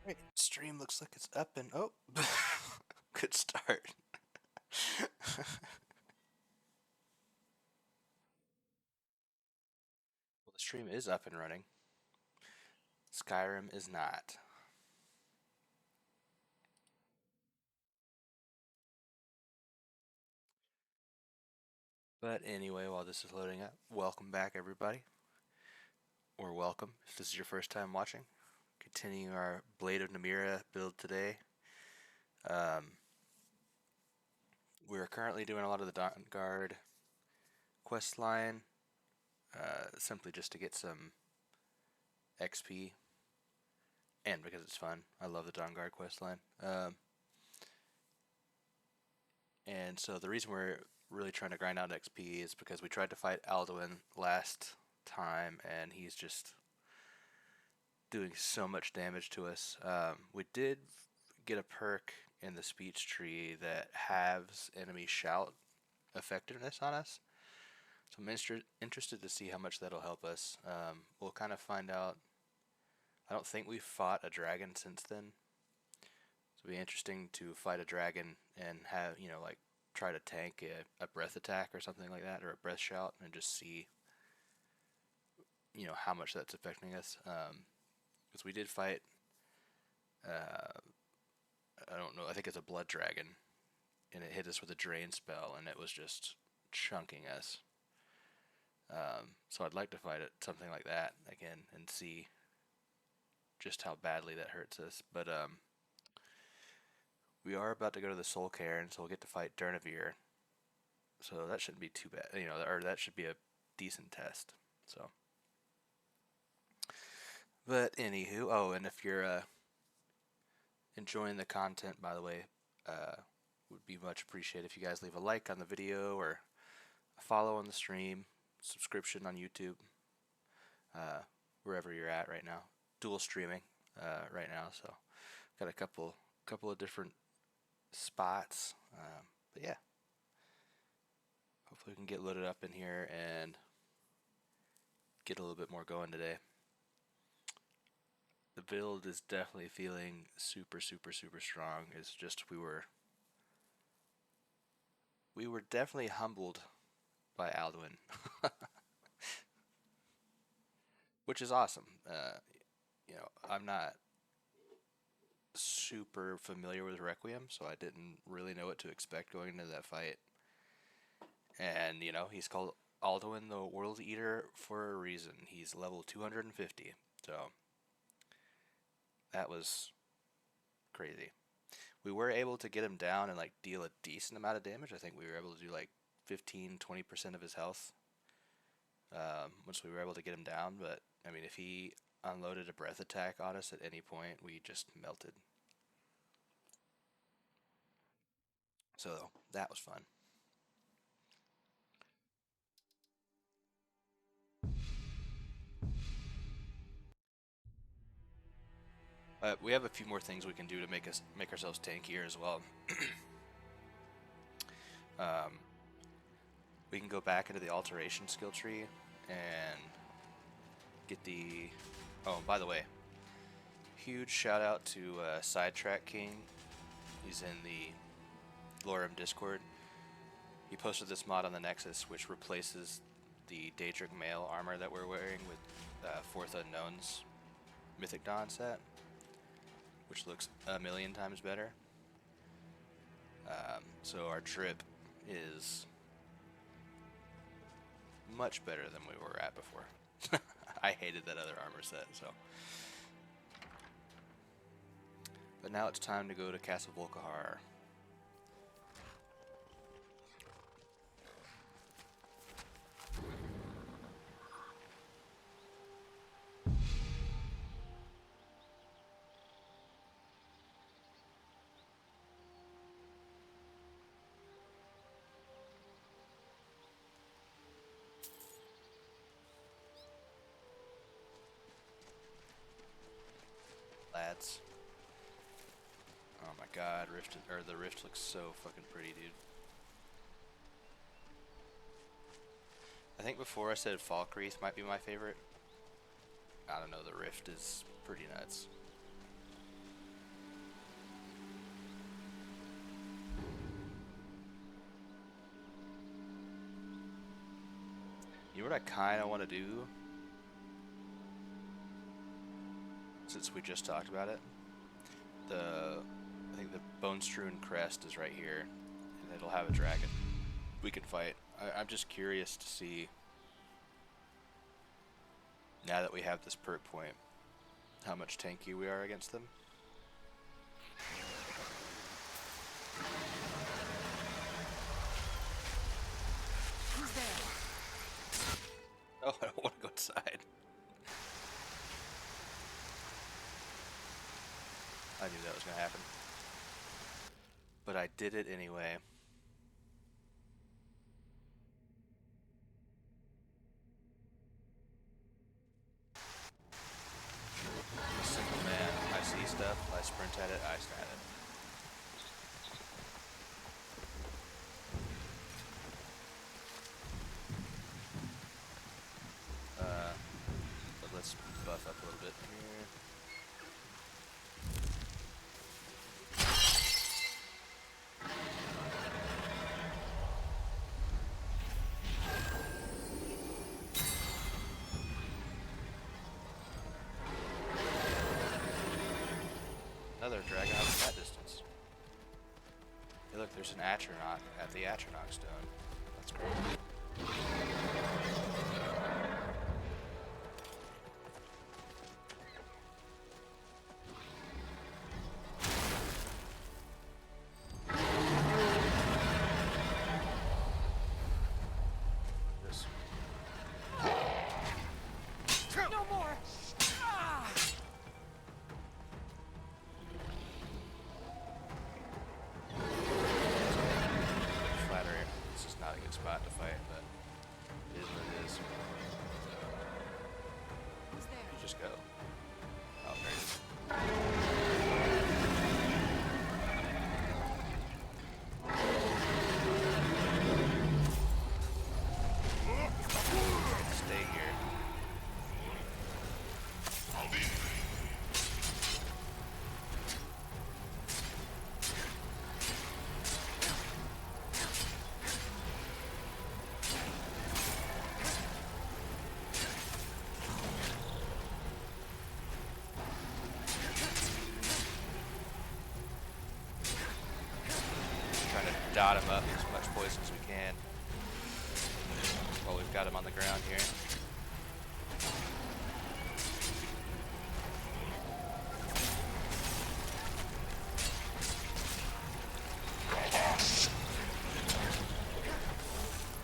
Right, stream looks like it's up and oh, good start. Well, the stream is up and running. Skyrim is not. But anyway, while this is loading up, welcome back everybody. Or welcome if this is your first time watching. Continuing our Blade of Namira build today. We're currently doing a lot of the Dawnguard quest line, simply just to get some XP, and because it's fun. I love the Dawnguard quest line. And so the reason we're really trying to grind out XP is because we tried to fight Alduin last time, and he's just doing so much damage to us. We did get a perk in the speech tree that halves enemy shout effectiveness on us. So I'm interested to see how much that'll help us. We'll kind of find out. I don't think we've fought a dragon since then. So it'll be interesting to fight a dragon and have, like try to tank a breath attack or something like that, or a breath shout, and just see, how much that's affecting us. Because we did fight, I don't know, I think it's a blood dragon, and it hit us with a drain spell, and it was just chunking us. So I'd like to fight it, something like that again, and see just how badly that hurts us. But we are about to go to the Soul Cairn, so we'll get to fight Durnavir. So that shouldn't be too bad, or that should be a decent test. So, but anywho, oh, and if you're enjoying the content, by the way, would be much appreciated if you guys leave a like on the video or a follow on the stream, subscription on YouTube, wherever you're at right now. Dual streaming right now, so got a couple of different spots. But yeah, hopefully we can get loaded up in here and get a little bit more going today. The build is definitely feeling super strong. It's just we were definitely humbled by Alduin, which is awesome. I'm not super familiar with Requiem, so I didn't really know what to expect going into that fight. And he's called Alduin the World Eater for a reason. He's level 250, so that was crazy. We were able to get him down and like deal a decent amount of damage. I think we were able to do like 15-20% of his health once we were able to get him down. But I mean, if he unloaded a breath attack on us at any point, we just melted. So that was fun. We have a few more things we can do to make ourselves tankier as well. um, we can go back into the alteration skill tree and get the. Oh, by the way, huge shout out to Sidetrack King. He's in the LORERIM Discord. He posted this mod on the Nexus, which replaces the Daedric Mail armor that we're wearing with Fourth Unknown's Mythic Dawn set, which looks a million times better. So our drip is much better than we were at before. I hated that other armor set, so. But now it's time to go to Castle Volkihar. Lads. Oh my god, the Rift looks so fucking pretty, dude. I think before I said Falkreath might be my favorite. I don't know, the Rift is pretty nuts. what I kind of want to do, since we just talked about it? I think the bone strewn crest is right here, and it'll have a dragon we can fight. I'm just curious to see, now that we have this perk point, how much tanky we are against them. Who's there? Oh, I don't want to go inside. I knew that was going to happen. But I did it anyway. I'm a simple man. I see stuff, I sprint at it, I stab it. But let's buff up a little bit here. Another dragon out from that distance. Hey look, there's an Atronach at the Atronach stone. That's great. No more! Ah! Flattery. This is not a good spot to fight, but it is what it is. Who's there? You just go. Oh, there it is. Stay here. Trying to dot him up as much poison as we can. While we've got him on the ground here.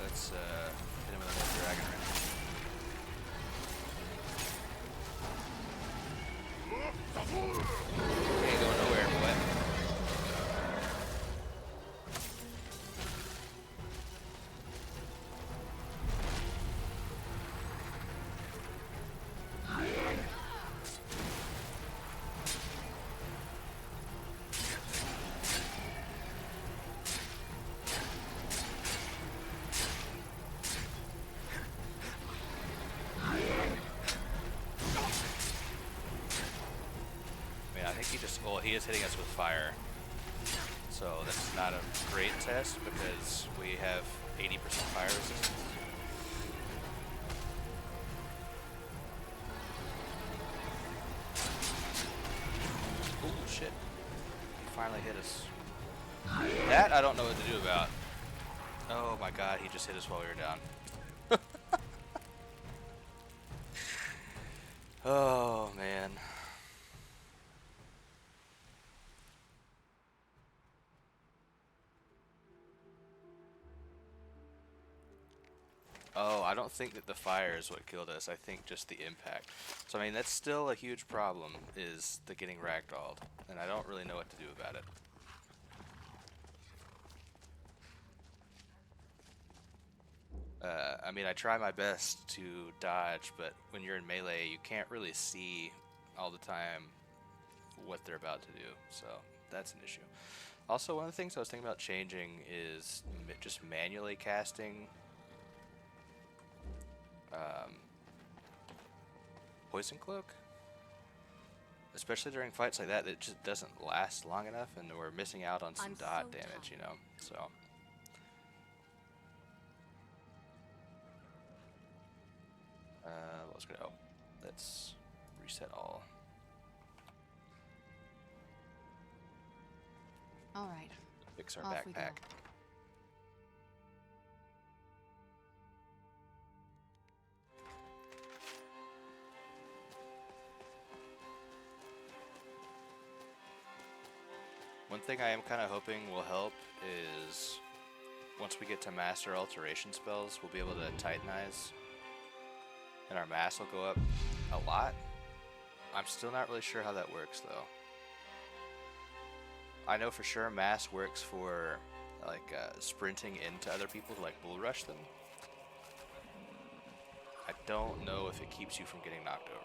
Let's hit him with another dragon ring. Ain't going nowhere, boy. I think he just, well, he is hitting us with fire. So that's not a great test because we have 80% fire resistance. Ooh, shit. He finally hit us. That I don't know what to do about. Oh my god, he just hit us while we were down. Oh, man. Oh, I don't think that the fire is what killed us. I think just the impact. So, I mean, that's still a huge problem, is the getting ragdolled. And I don't really know what to do about it. I mean, I try my best to dodge, but when you're in melee, you can't really see all the time what they're about to do. So, that's an issue. Also, one of the things I was thinking about changing is just manually casting Poison Cloak, especially during fights like that. It just doesn't last long enough, and we're missing out on some dot damage, you know. So let's go. Oh, let's reset all. All right. Fix our Off we go. backpack. One thing I am kind of hoping will help is once we get to master alteration spells, we'll be able to titanize, and our mass will go up a lot. I'm still not really sure how that works though. I know for sure mass works for like sprinting into other people to like bull rush them. I don't know if it keeps you from getting knocked over.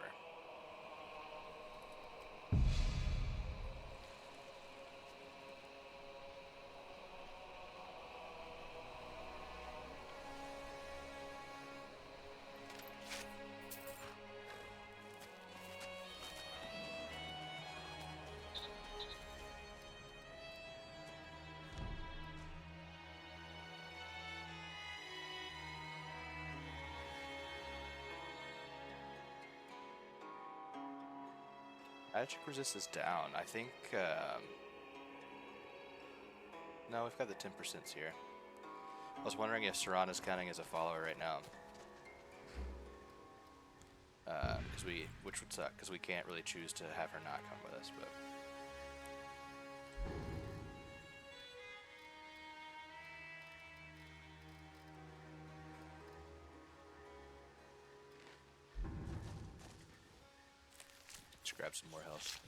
Magic resist is down. I think, no, we've got the 10% here. I was wondering if Saran is counting as a follower right now. Which would suck, because we can't really choose to have her not come with us, but... Let's grab some more health.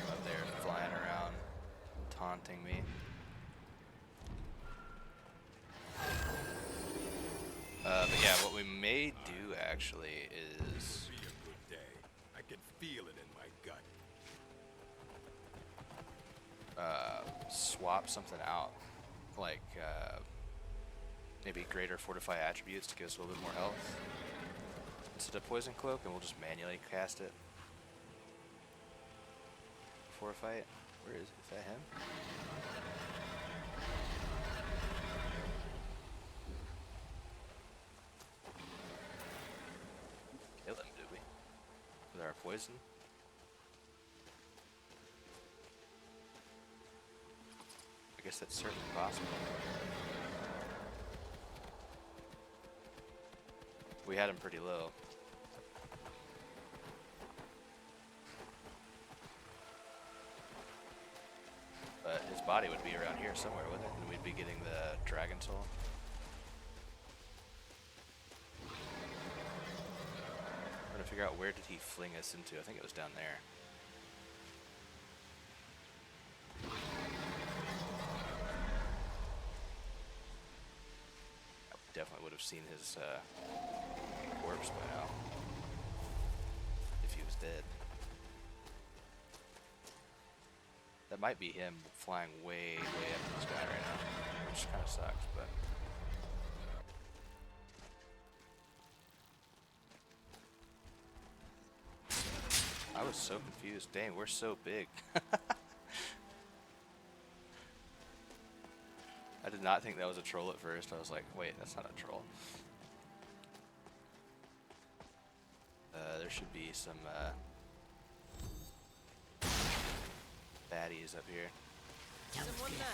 Up there flying around, taunting me. But yeah, what we may do actually is Be a good day. I can feel it in my gut. swap something out, like maybe greater fortify attributes to give us a little bit more health instead of poison cloak, and we'll just manually cast it before a fight. Where is it? Is that him? Kill him, did we? With our poison? I guess that's certainly possible. We had him pretty low. But his body would be around here somewhere, wouldn't it? And we'd be getting the dragon soul. I'm trying to figure out where did he fling us into. I think it was down there. I definitely would have seen his corpse by now. If he was dead. That might be him flying way, way up in the sky right now, which kind of sucks, but... I was so confused. Dang, we're so big. I did not think that was a troll at first. I was like, wait, that's not a troll. There should be some baddies up here. Someone there.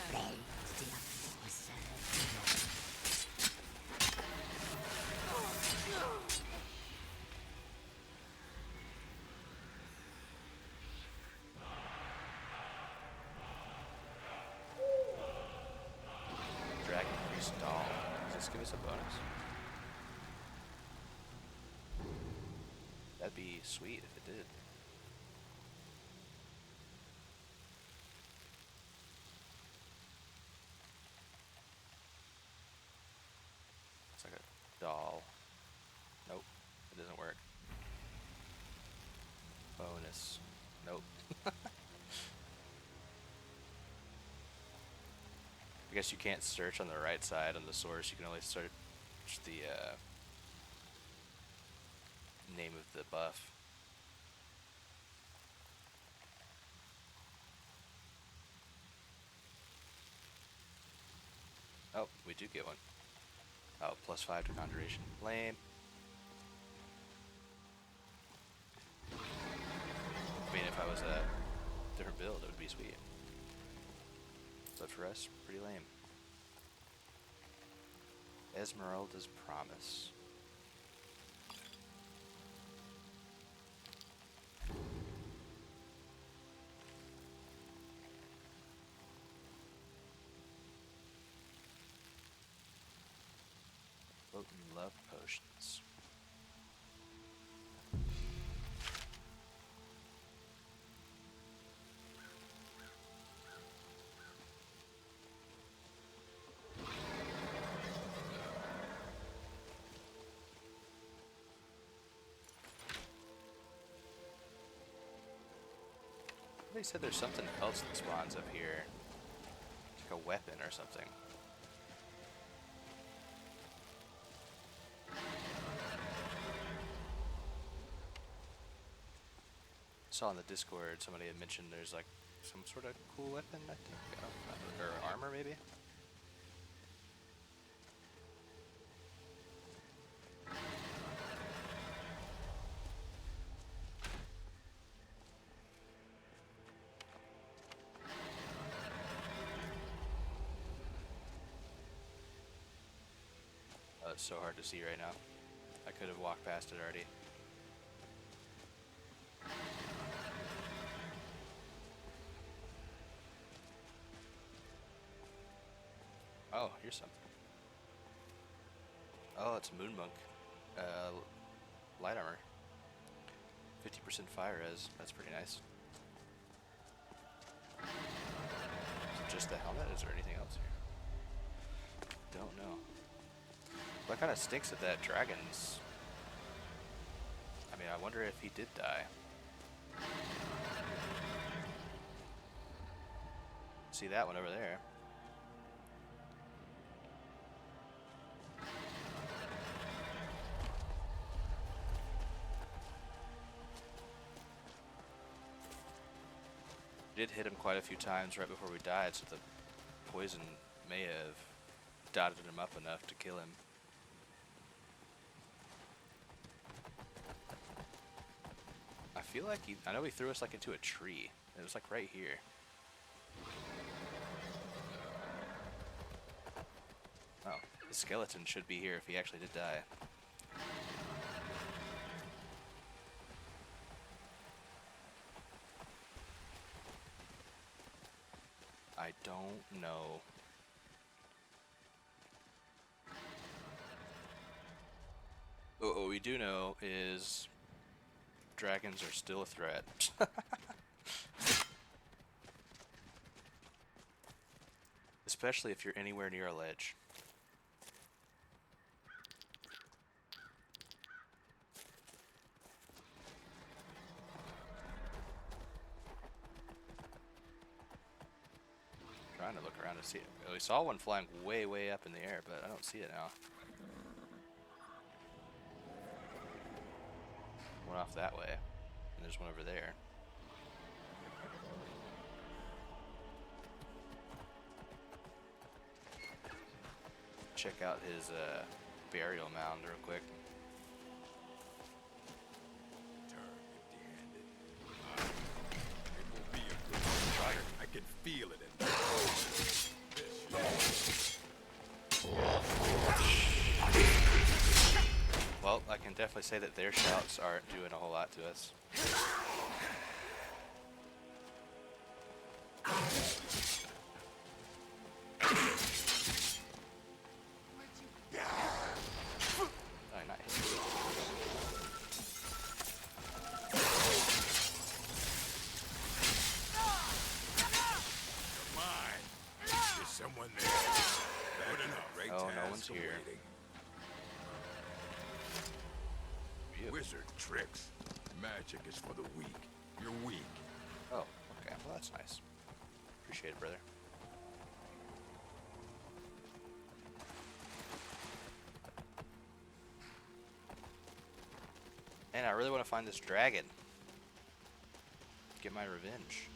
Dragon Priest doll. Does this give us a bonus? That'd be sweet if it did. It's like a doll. Nope, it doesn't work. Bonus. Nope. I guess you can't search on the right side on the source. You can only search It's the name of the buff. Oh, we do get one. Oh, +5 to conjuration. Lame. I mean, if I was a different build, it would be sweet. But for us, pretty lame. Esmeralda's Promise. Potent love potions. They said there's something else that spawns up here. It's like a weapon or something. Saw in the Discord somebody had mentioned there's like some sort of cool weapon, I think, or armor maybe. Oh, it's so hard to see right now. I could have walked past it already. Oh, here's something. Oh, it's Moon Monk. Light armor. 50% fire res. That's pretty nice. Is it just the helmet? Is there anything else here? Don't know. That kind of stinks at that dragon's. I mean, I wonder if he did die. See that one over there. Did hit him quite a few times right before we died, so the poison may have dotted him up enough to kill him. I feel like I know he threw us like into a tree. It was like right here. Oh, the skeleton should be here if he actually did die. I don't know. What we do know is dragons are still a threat. Especially if you're anywhere near a ledge. Trying to look around to see it. We saw one flying way, way up in the air, but I don't see it now. One off that way, and there's one over there. Check out his burial mound real quick. It will be a good fight. I can feel it in my Well, I can definitely say that their shouts aren't doing a whole lot to us. Oh, nice. Come on. There's someone there. Good enough. Great Oh, no task one's here. awaiting. Beautiful. Wizard tricks. Magic is for the weak. You're weak. Oh, okay. Well, that's nice. Appreciate it, brother. Man, I really want to find this dragon. Get my revenge.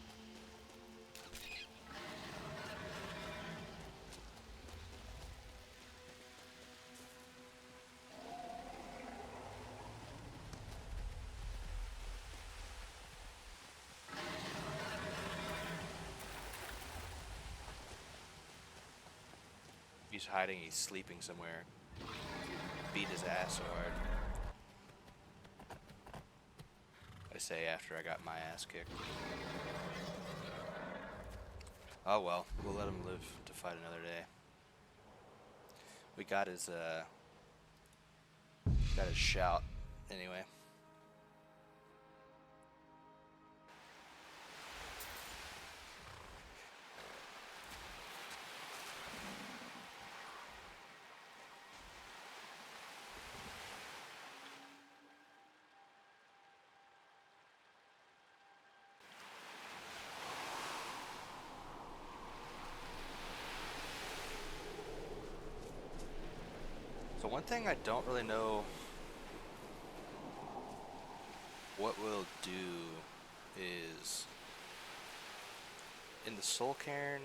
He's hiding, he's sleeping somewhere. Beat his ass so hard. I say after I got my ass kicked. Oh well, we'll let him live to fight another day. We got his shout anyway. So one thing I don't really know what we'll do is in the Soul Cairn.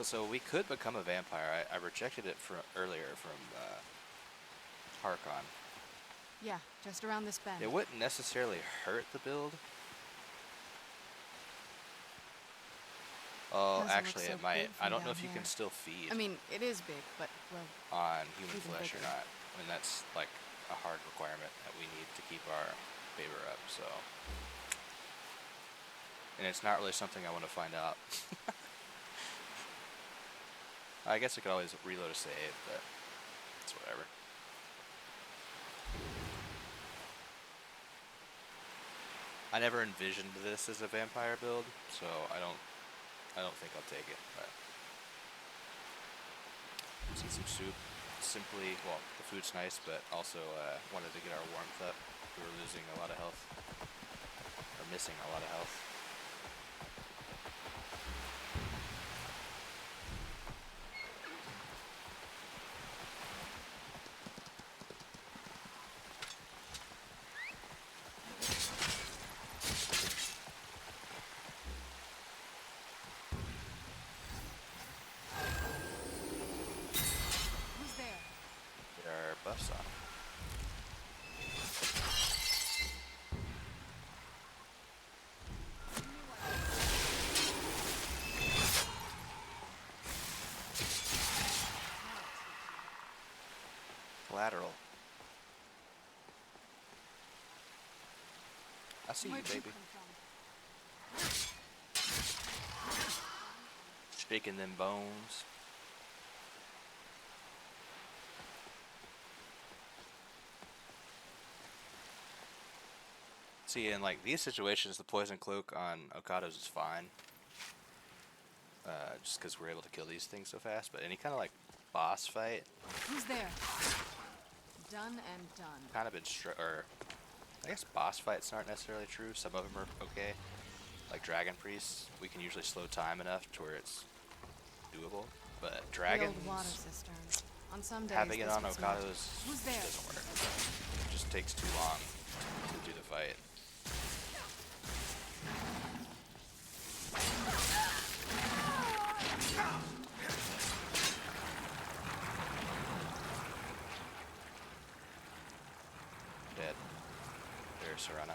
So we could become a vampire. I rejected it earlier from Harkon. Yeah, just around this bend. It wouldn't necessarily hurt the build. Oh, Doesn't actually look so it might. big I from don't know down if you here. can still feed I mean, it is big, but, well, on human even flesh or bigger. not. And that's like a hard requirement that we need to keep our favor up, so. And it's not really something I want to find out. I guess I could always reload a save, but it's whatever. I never envisioned this as a vampire build, so I don't think I'll take it, but let's eat some soup. Simply, well, the food's nice, but also wanted to get our warmth up. We were losing a lot of health, or missing a lot of health. Who's there? Get our buffs on. Collateral. I see you, Where'd you baby. come from? Shaking them bones. See, in like these situations, the poison cloak on Okados is fine. Just because we're able to kill these things so fast. But any kind of like boss fight, Who's there? Done and done. kind of been or I guess boss fights aren't necessarily true. Some of them are okay. Like dragon priests, we can usually slow time enough to where it's doable. But The dragons, old water cistern. On some days, having it this on was magic. Okados Who's there? doesn't work. It just takes too long to do the fight. Dead. There's Serena.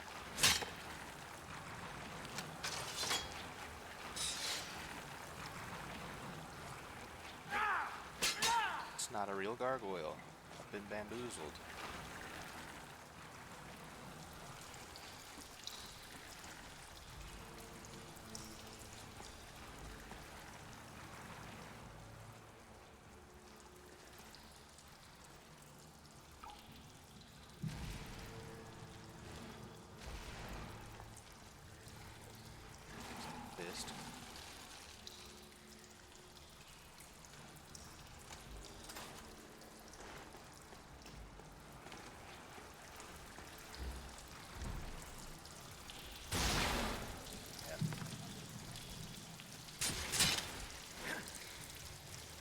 It's not a real gargoyle. I've been bamboozled. Fist. Yeah.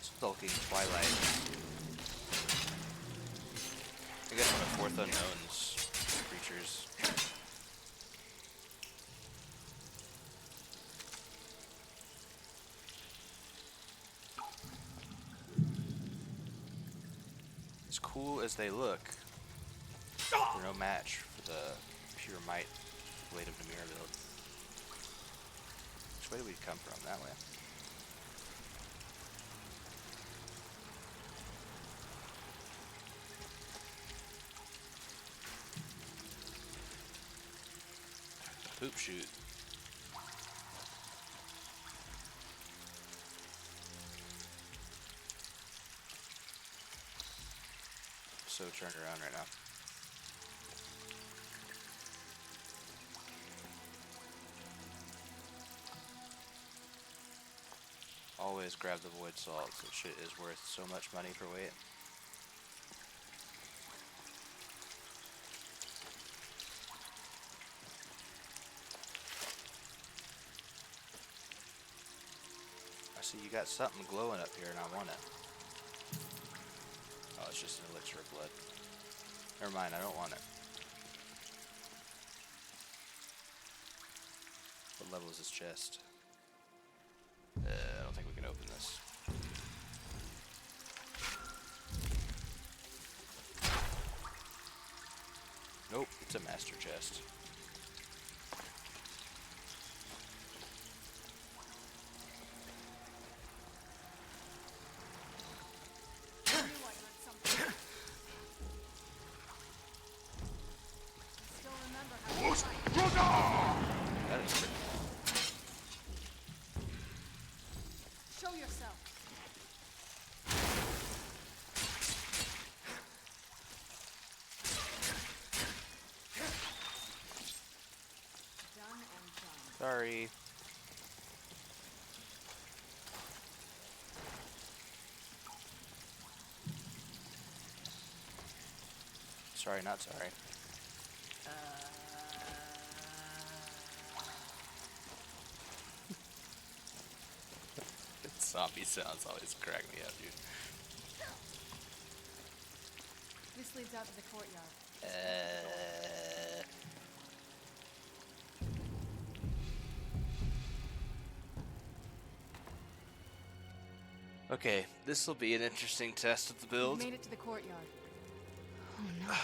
Stalking Twilight. I guess one of Fourth Unknown's creatures. creatures. As cool as they look, they're no match for the pure might Blade of Namira build. Which way do we come from? That way. Poop shoot. So turned around right now. Always grab the void salt. That shit is worth so much money per weight. I see you got something glowing up here and I want it. Oh, it's just an elixir of blood. Never mind, I don't want it. What level is this chest? I don't think we can open this. Nope, it's a master chest. I knew I heard something. I still remember how to fight. That is pretty. Show yourself. Done and done. Sorry. Sorry, not sorry. Zombie sounds always crack me up, dude. This leads out to the courtyard. Okay, this will be an interesting test of the build. We've made it to the courtyard. Oh no.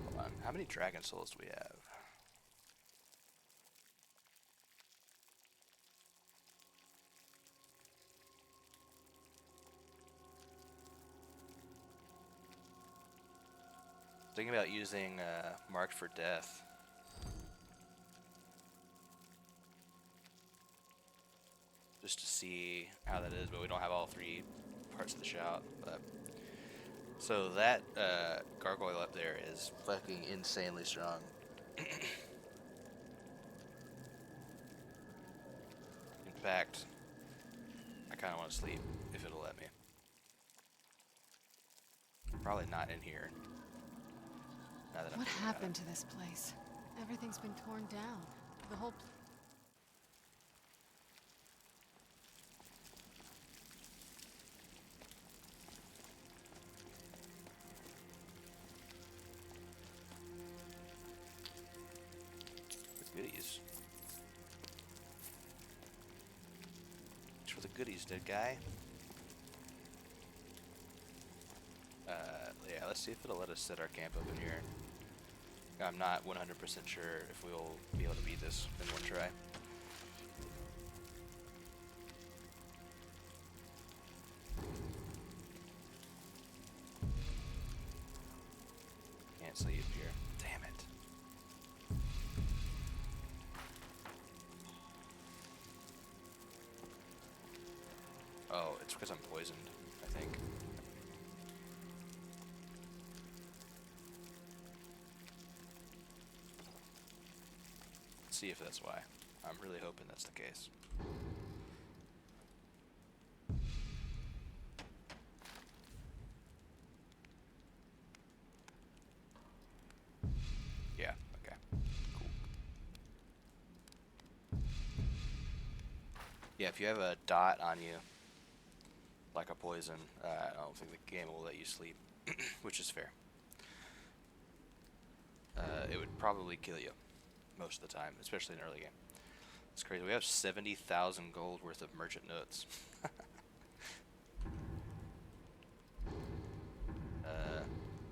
Hold on, how many dragon souls do we have? Thinking about using Marked for Death. Just to see how that is, but we don't have all three parts of the shout. But so that gargoyle up there is fucking insanely strong. In fact, I kind of want to sleep if it'll let me. Probably not in here. Now that I'm What thinking about happened it. to this place? Everything's been torn down. The whole The goodies. Reach for the goodies, dead guy. Yeah, let's see if it'll let us set our camp up in here. I'm not 100% sure if we'll be able to beat this in one try. Can't sleep here. Damn it. Oh, it's because I'm poisoned, I think. Let's see if that's why. I'm really hoping that's the case. Yeah, okay. Cool. Yeah, if you have a dot on you, like a poison, I don't think the game will let you sleep, which is fair. It would probably kill you most of the time, especially in early game. It's crazy. We have 70,000 gold worth of merchant notes.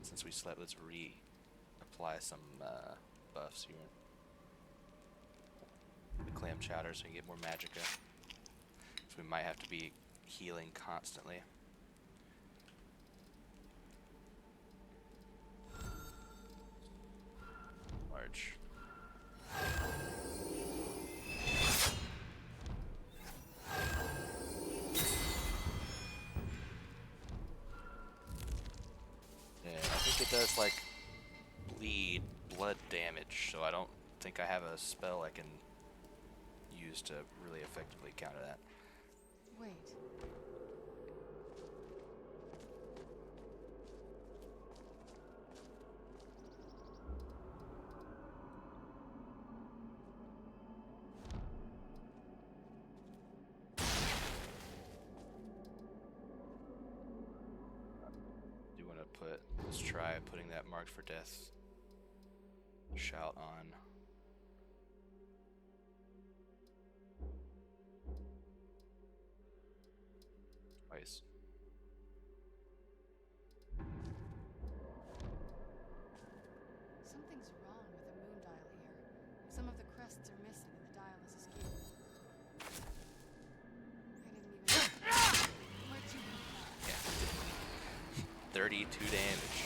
Since we slept, let's reapply some buffs here. The clam chowder so we can get more magicka. So we might have to be healing constantly. Large. Yeah, I think it does like bleed blood damage, so I don't think I have a spell I can use to really effectively counter that. Wait. Do want to let's try putting that marked for death shout on. Twice. Something's wrong with the moon dial here. Some of the crests are missing and the dial is askew. I didn't even... Where'd you come from? Yeah. 32 damage.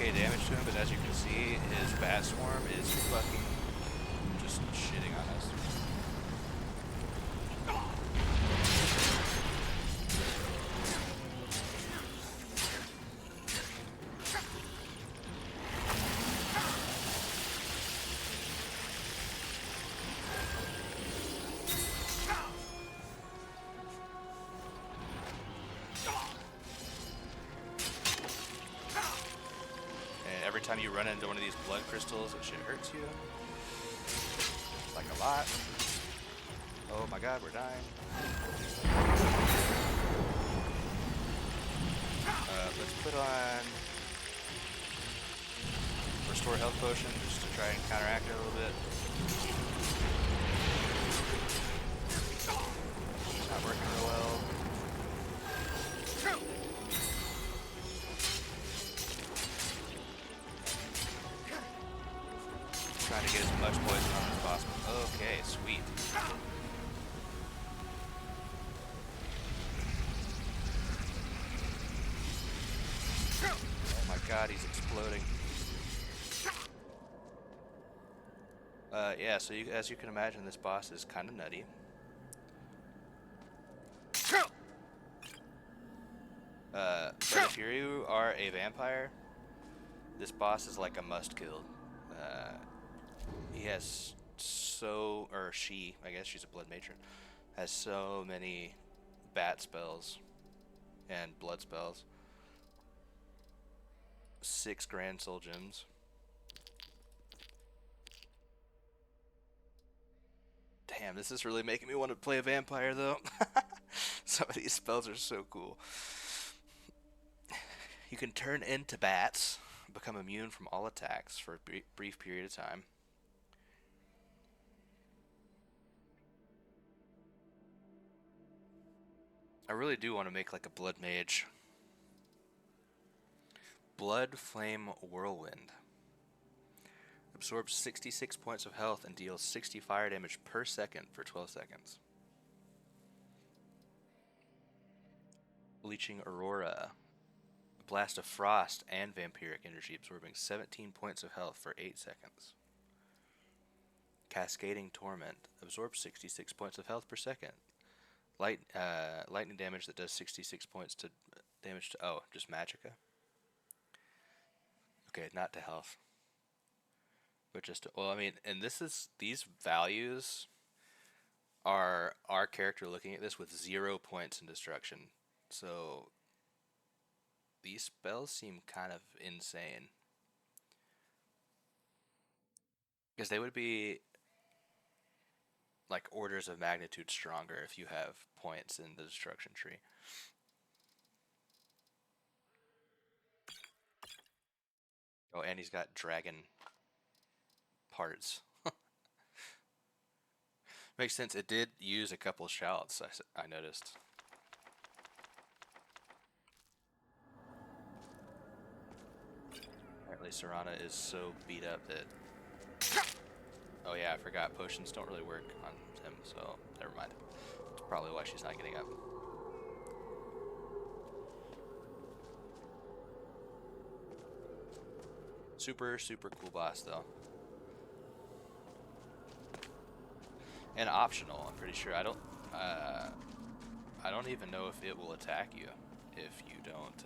Damage to him, but as you can see, his bat swarm is fucking just shitting on us. Every time you run into one of these blood crystals, it shit hurts you. Like a lot. Oh my god, we're dying. Let's put on Restore Health Potion just to try and counteract it a little bit. Not working real well. Trying to get as much poison on as possible. Okay, sweet. Oh my god, he's exploding. Yeah, so as you can imagine, this boss is kind of nutty. But if you are a vampire, this boss is like a must-kill. He has or she, I guess she's a blood matron, has so many bat spells and blood spells. 6 Grand Soul Gems. Damn, this is really making me want to play a vampire though. Some of these spells are so cool. You can turn into bats, become immune from all attacks for a brief period of time. I really do want to make like a blood mage. Blood Flame Whirlwind. Absorbs 66 points of health and deals 60 fire damage per second for 12 seconds. Bleaching Aurora. A blast of frost and vampiric energy, absorbing 17 points of health for 8 seconds. Cascading Torment. Absorbs 66 points of health per second. Lightning damage that does 66 points to Damage to, oh, just magicka. Okay, not to health. But just to, well, I mean, and these values are our character looking at this with 0 points in destruction. So these spells seem kind of insane. Because they would be like orders of magnitude stronger if you have points in the destruction tree. Oh, and he's got dragon parts. Makes sense. It did use a couple shouts, I noticed. Apparently Serana is so beat up that... Oh yeah, I forgot. Potions don't really work on him, so never mind. That's probably why she's not getting up. Super, super cool boss, though. And optional, I'm pretty sure. I don't even know if it will attack you if you don't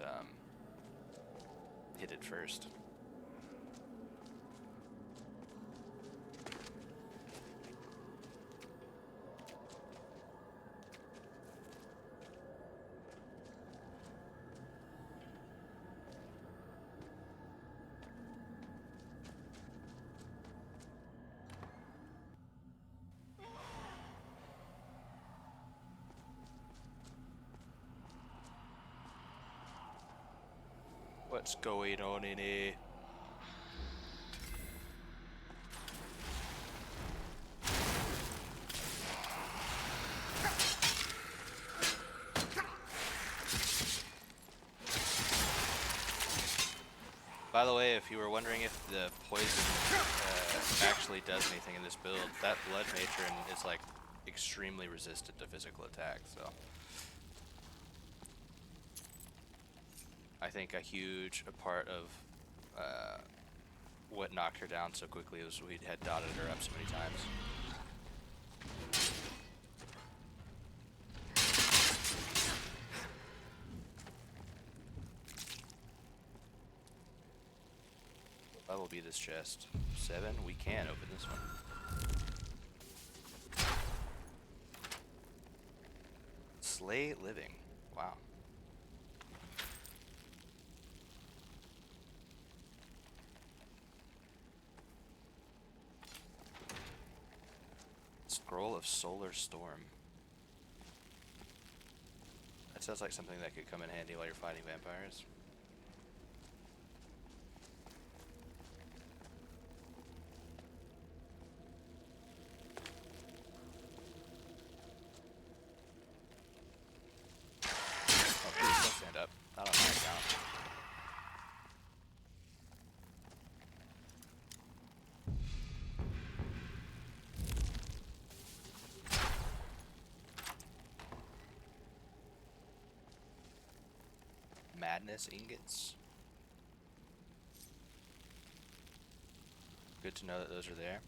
hit it first. What's going on in here? By the way, if you were wondering if the poison actually does anything in this build, that blood matron is like extremely resistant to physical attack, so I think a huge part of what knocked her down so quickly was we had dotted her up so many times. What level will be this chest? 7? We can open this one. Slay living. Wow. Scroll of Solar Storm. That sounds like something that could come in handy while you're fighting vampires. Oh, please don't stand up. Not on my account. Madness ingots. Good to know that those are there.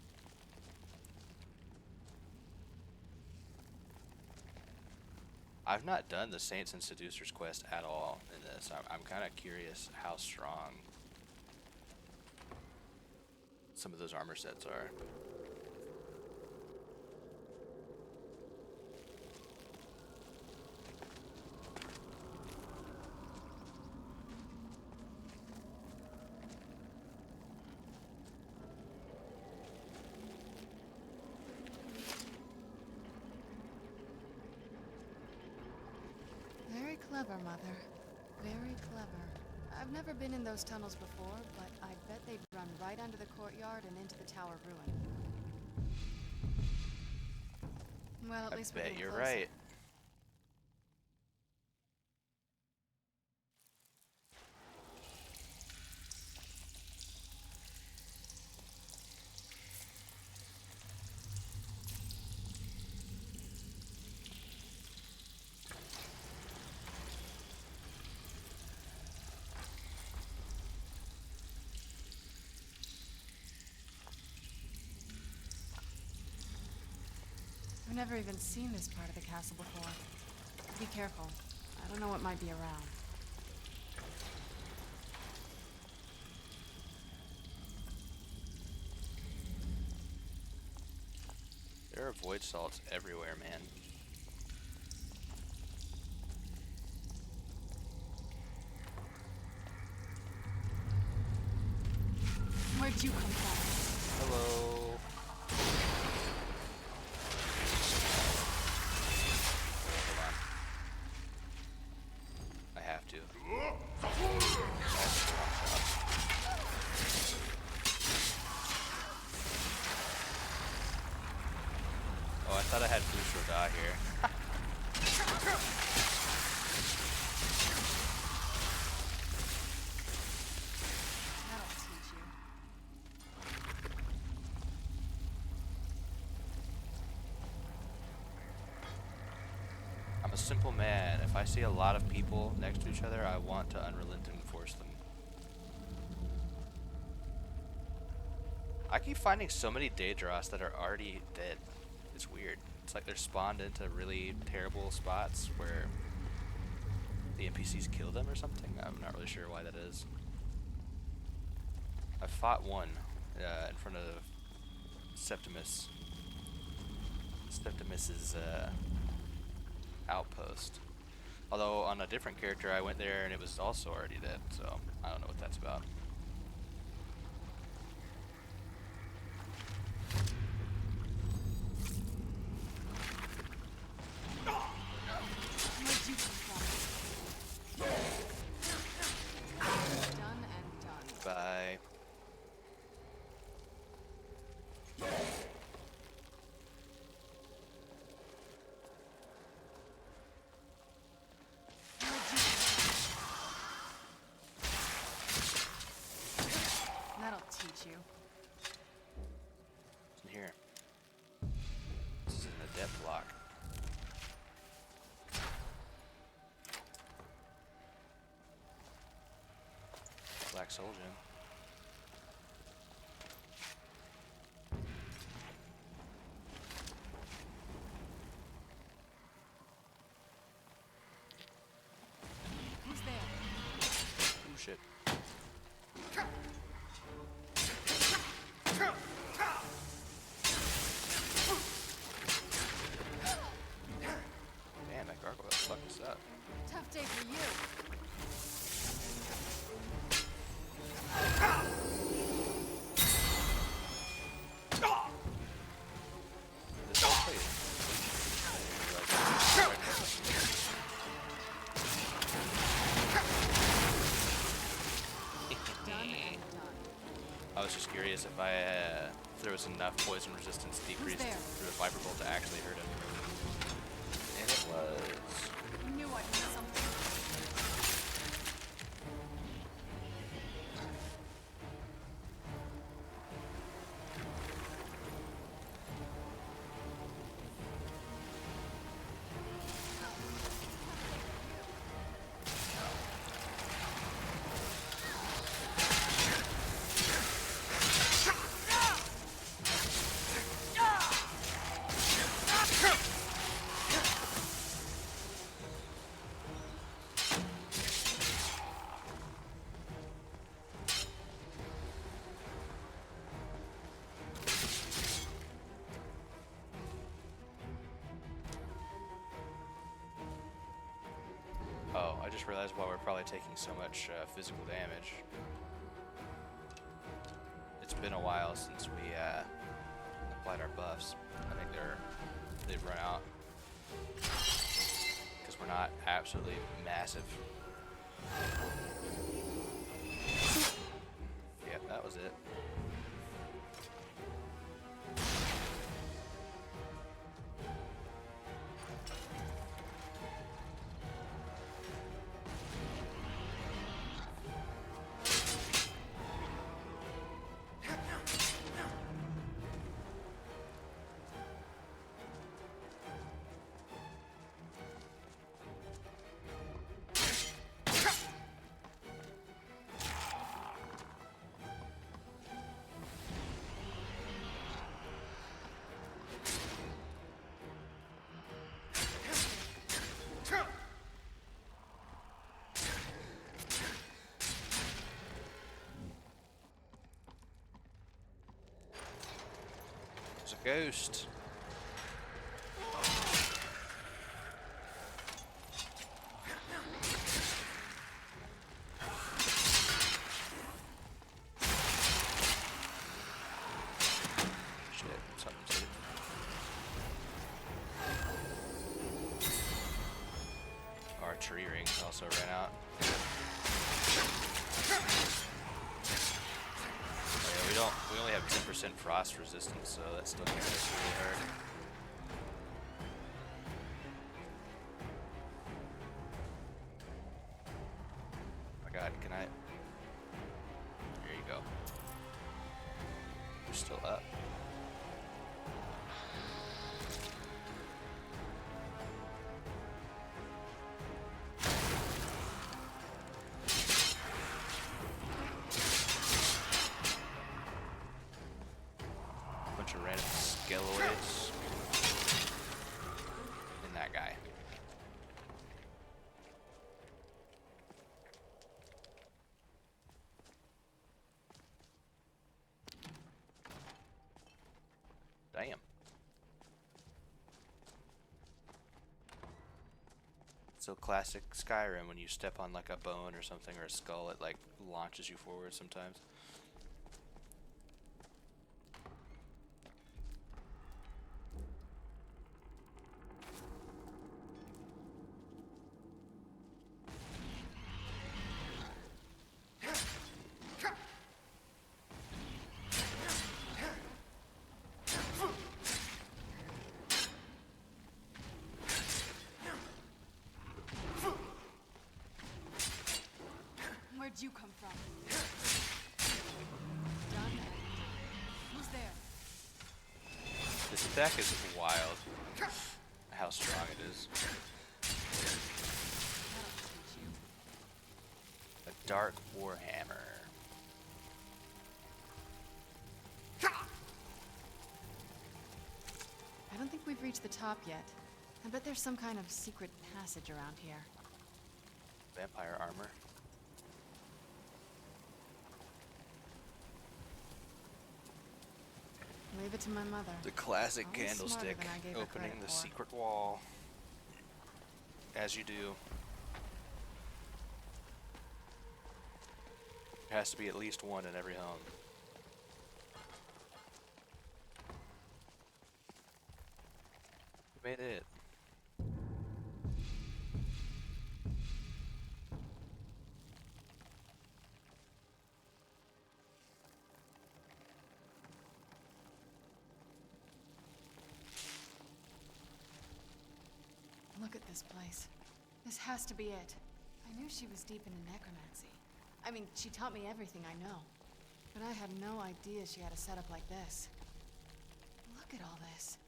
I've not done the Saints and Seducers quest at all in this. I'm kind of curious how strong some of those armor sets are. Very clever, Mother. Very clever. I've never been in those tunnels before, but I bet they'd run right under the courtyard and into the tower ruin. Well, at least we're Bet getting you're closer. right. I've never even seen this part of the castle before. Be careful. I don't know what might be around. There are void salts everywhere, man. Where'd you come from? Hello. Hold on. I have to. Oh, I thought I had Boost Rodot here. That'll teach you. I'm a simple man. If I see a lot of people next to each other, I want to unrelenting force them. I keep finding so many Daedros that are already dead. It's weird. It's like they're spawned into really terrible spots where the NPCs kill them or something. I'm not really sure why that is. I fought one in front of Septimus's outpost. Although on a different character, I went there and it was also already dead. So I don't know what that's about. Where'd you come from? Done and done. Bye. That'll teach you. What's in here? This is in the depth lock. Black Soul Gem. Who's there? Ooh, shit. Damn, that gargoyle fucked us up. Tough day for you. This whole place. Done and done. I was just curious if if there was enough poison resistance decreased there? through the Viper Bolt to actually hurt him. And it was. I knew I'd miss something. Oh, I just realized why we're probably taking so much physical damage. It's been a while since we applied our buffs. I think they've run out because we're not absolutely massive. Yep, that was it. There's a ghost. tree rings also ran out. Oh yeah, we only have 10% frost resistance, so that's still gonna hit us really hard. Oh my god, can I? There you go. You're still up. Bunch of random skeloids. And that guy. Damn. So classic Skyrim, when you step on like a bone or something or a skull, it like launches you forward sometimes. Where'd you come from? Done. Who's there? This attack is wild. How strong it is. That'll teach you. A dark warhammer. I don't think we've reached the top yet. I bet there's some kind of secret passage around here. Vampire armor. Leave it to my mother. The classic Always candlestick smarter than I gave her opening credit the for. secret wall. As you do. There has to be at least one in every home. We made it. Look at this place. This has to be it. I knew she was deep into necromancy. I mean, she taught me everything I know. But I had no idea she had a setup like this. Look at all this.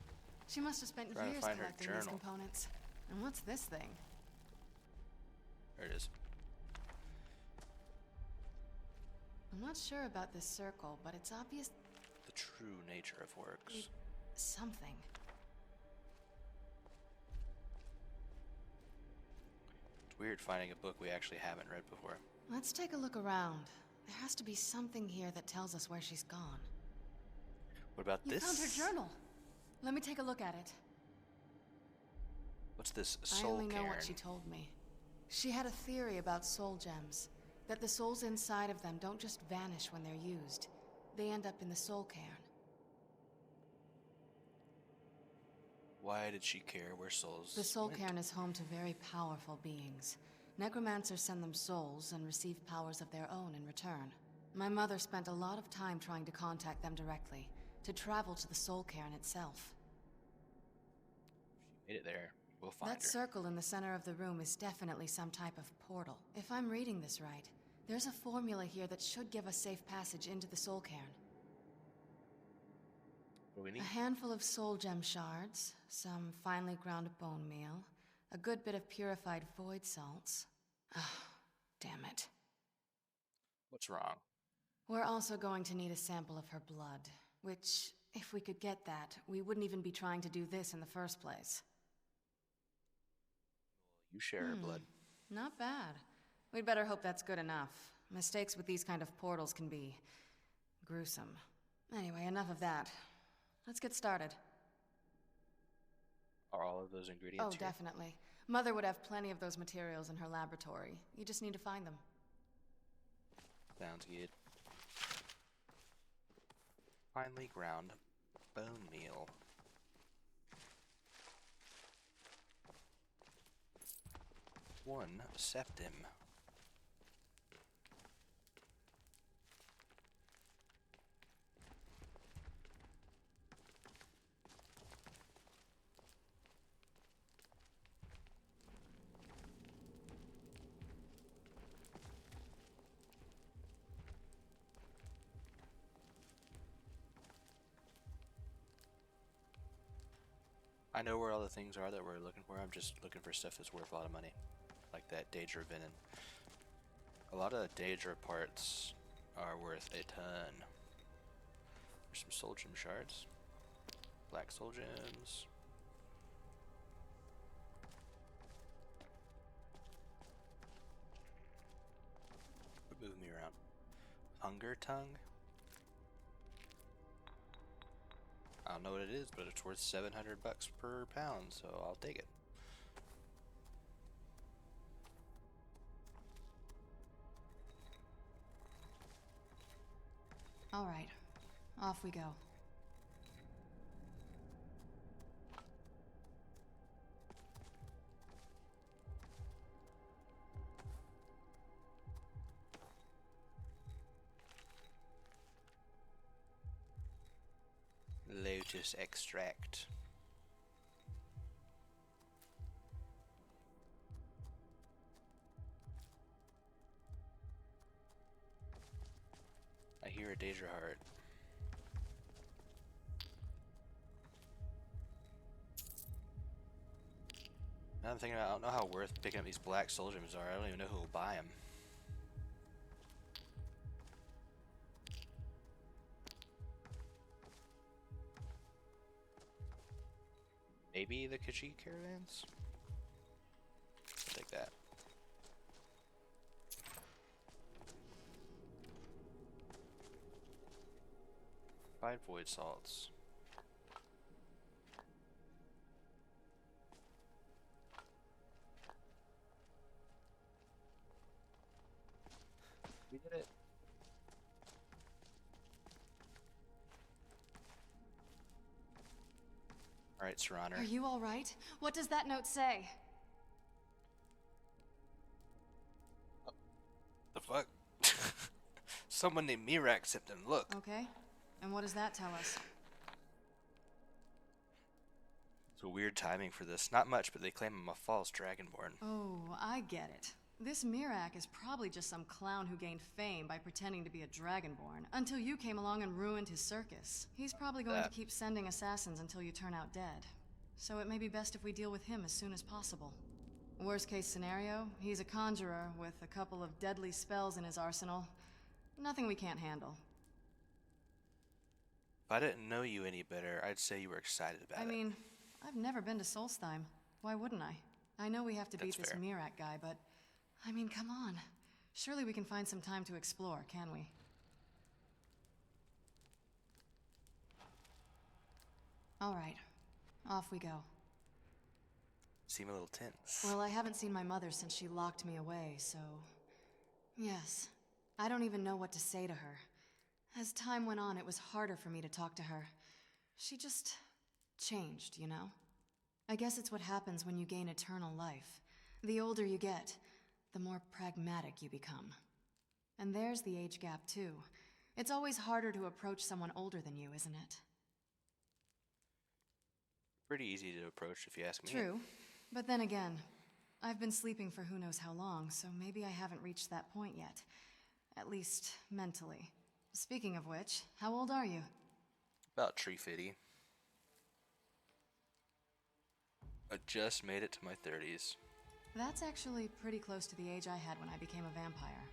She must have spent Trying to years find her collecting these journal. components. And what's this thing? There it is. I'm not sure about this circle, but it's obvious The true nature of works. something. It's weird finding a book we actually haven't read before. Let's take a look around. There has to be something here that tells us where she's gone. What about You this? found her journal. Let me take a look at it. What's this? I Soul only know cairn. what she told me. She had a theory about soul gems. That the souls inside of them don't just vanish when they're used. They end up in the soul cairn. Why did she care where souls The soul went? cairn is home to very powerful beings. Necromancers send them souls and receive powers of their own in return. My mother spent a lot of time trying to contact them directly, to travel to the soul cairn itself. She made it there. We'll find That her. circle in the center of the room is definitely some type of portal. If I'm reading this right, there's a formula here that should give us safe passage into the soul cairn. What do we need? A handful of soul gem shards, some finely ground bone meal, a good bit of purified void salts. Ah, damn it. What's wrong? We're also going to need a sample of her blood, which, if we could get that, we wouldn't even be trying to do this in the first place. You share her blood. Not bad. We'd better hope that's good enough. Mistakes with these kind of portals can be gruesome. Anyway, enough of that. Let's get started. Are all of those ingredients Oh, here? definitely. Mother would have plenty of those materials in her laboratory. You just need to find them. Sounds good. Finely ground bone meal. One septim. I know where all the things are that we're looking for. I'm just looking for stuff that's worth a lot of money. Like that Daedra venom. A lot of Daedra parts are worth a ton. There's some soul gem shards. Black soul gems. Quit moving me around. Hunger tongue? I don't know what it is, but it's worth 700 bucks per pound, so I'll take it. All right, off we go. Lotus extract. I hear a Daedra heart. Now I'm thinking, I don't know how worth picking up these black soul gems are. I don't even know who will buy them. Maybe the Khajiit caravans? I'll take that. Find void salts. We did it. Alright, Serraner. Are you all right? What does that note say? The fuck? Someone named Mira sent them. Look. Okay, and what does that tell us? It's a weird timing for this. Not much, but they claim I'm a false dragonborn. Oh, I get it. This Mirak is probably just some clown who gained fame by pretending to be a dragonborn, until you came along and ruined his circus. He's probably going to keep sending assassins until you turn out dead. So it may be best if we deal with him as soon as possible. Worst case scenario, he's a conjurer with a couple of deadly spells in his arsenal. Nothing we can't handle. If I didn't know you any better, I'd say you were excited about it. I mean, I've never been to Solstheim. Why wouldn't I? I know we have to beat That's this fair. Mirak guy, but... I mean, come on. Surely we can find some time to explore, can we? All right. Off we go. Seem a little tense. Well, I haven't seen my mother since she locked me away, so... Yes. I don't even know what to say to her. As time went on, it was harder for me to talk to her. She just... changed, you know? I guess it's what happens when you gain eternal life. The older you get, the more pragmatic you become. And there's the age gap, too. It's always harder to approach someone older than you, isn't it? Pretty easy to approach if you ask me. True. But then again, I've been sleeping for who knows how long, so maybe I haven't reached that point yet. At least, mentally. Speaking of which, how old are you? About tree fitty. I just made it to my 30s. That's actually pretty close to the age I had when I became a vampire.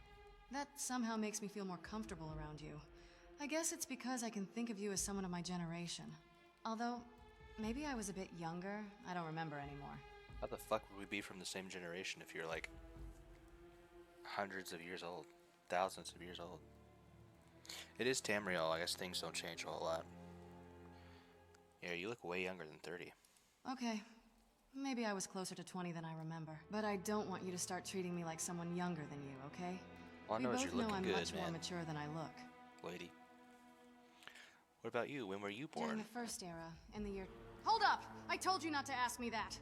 That somehow makes me feel more comfortable around you. I guess it's because I can think of you as someone of my generation. Although, maybe I was a bit younger. I don't remember anymore. How the fuck would we be from the same generation if you're like hundreds of years old? Thousands of years old? It is Tamriel. I guess things don't change a whole lot. Yeah, you look way younger than 30. Okay. Maybe I was closer to 20 than I remember. But I don't want you to start treating me like someone younger than you, okay? All I know is you're looking I'm good, much more man. mature than I look. Lady. What about you? When were you During born? the first era, in the year... Hold up! I told you not to ask me that!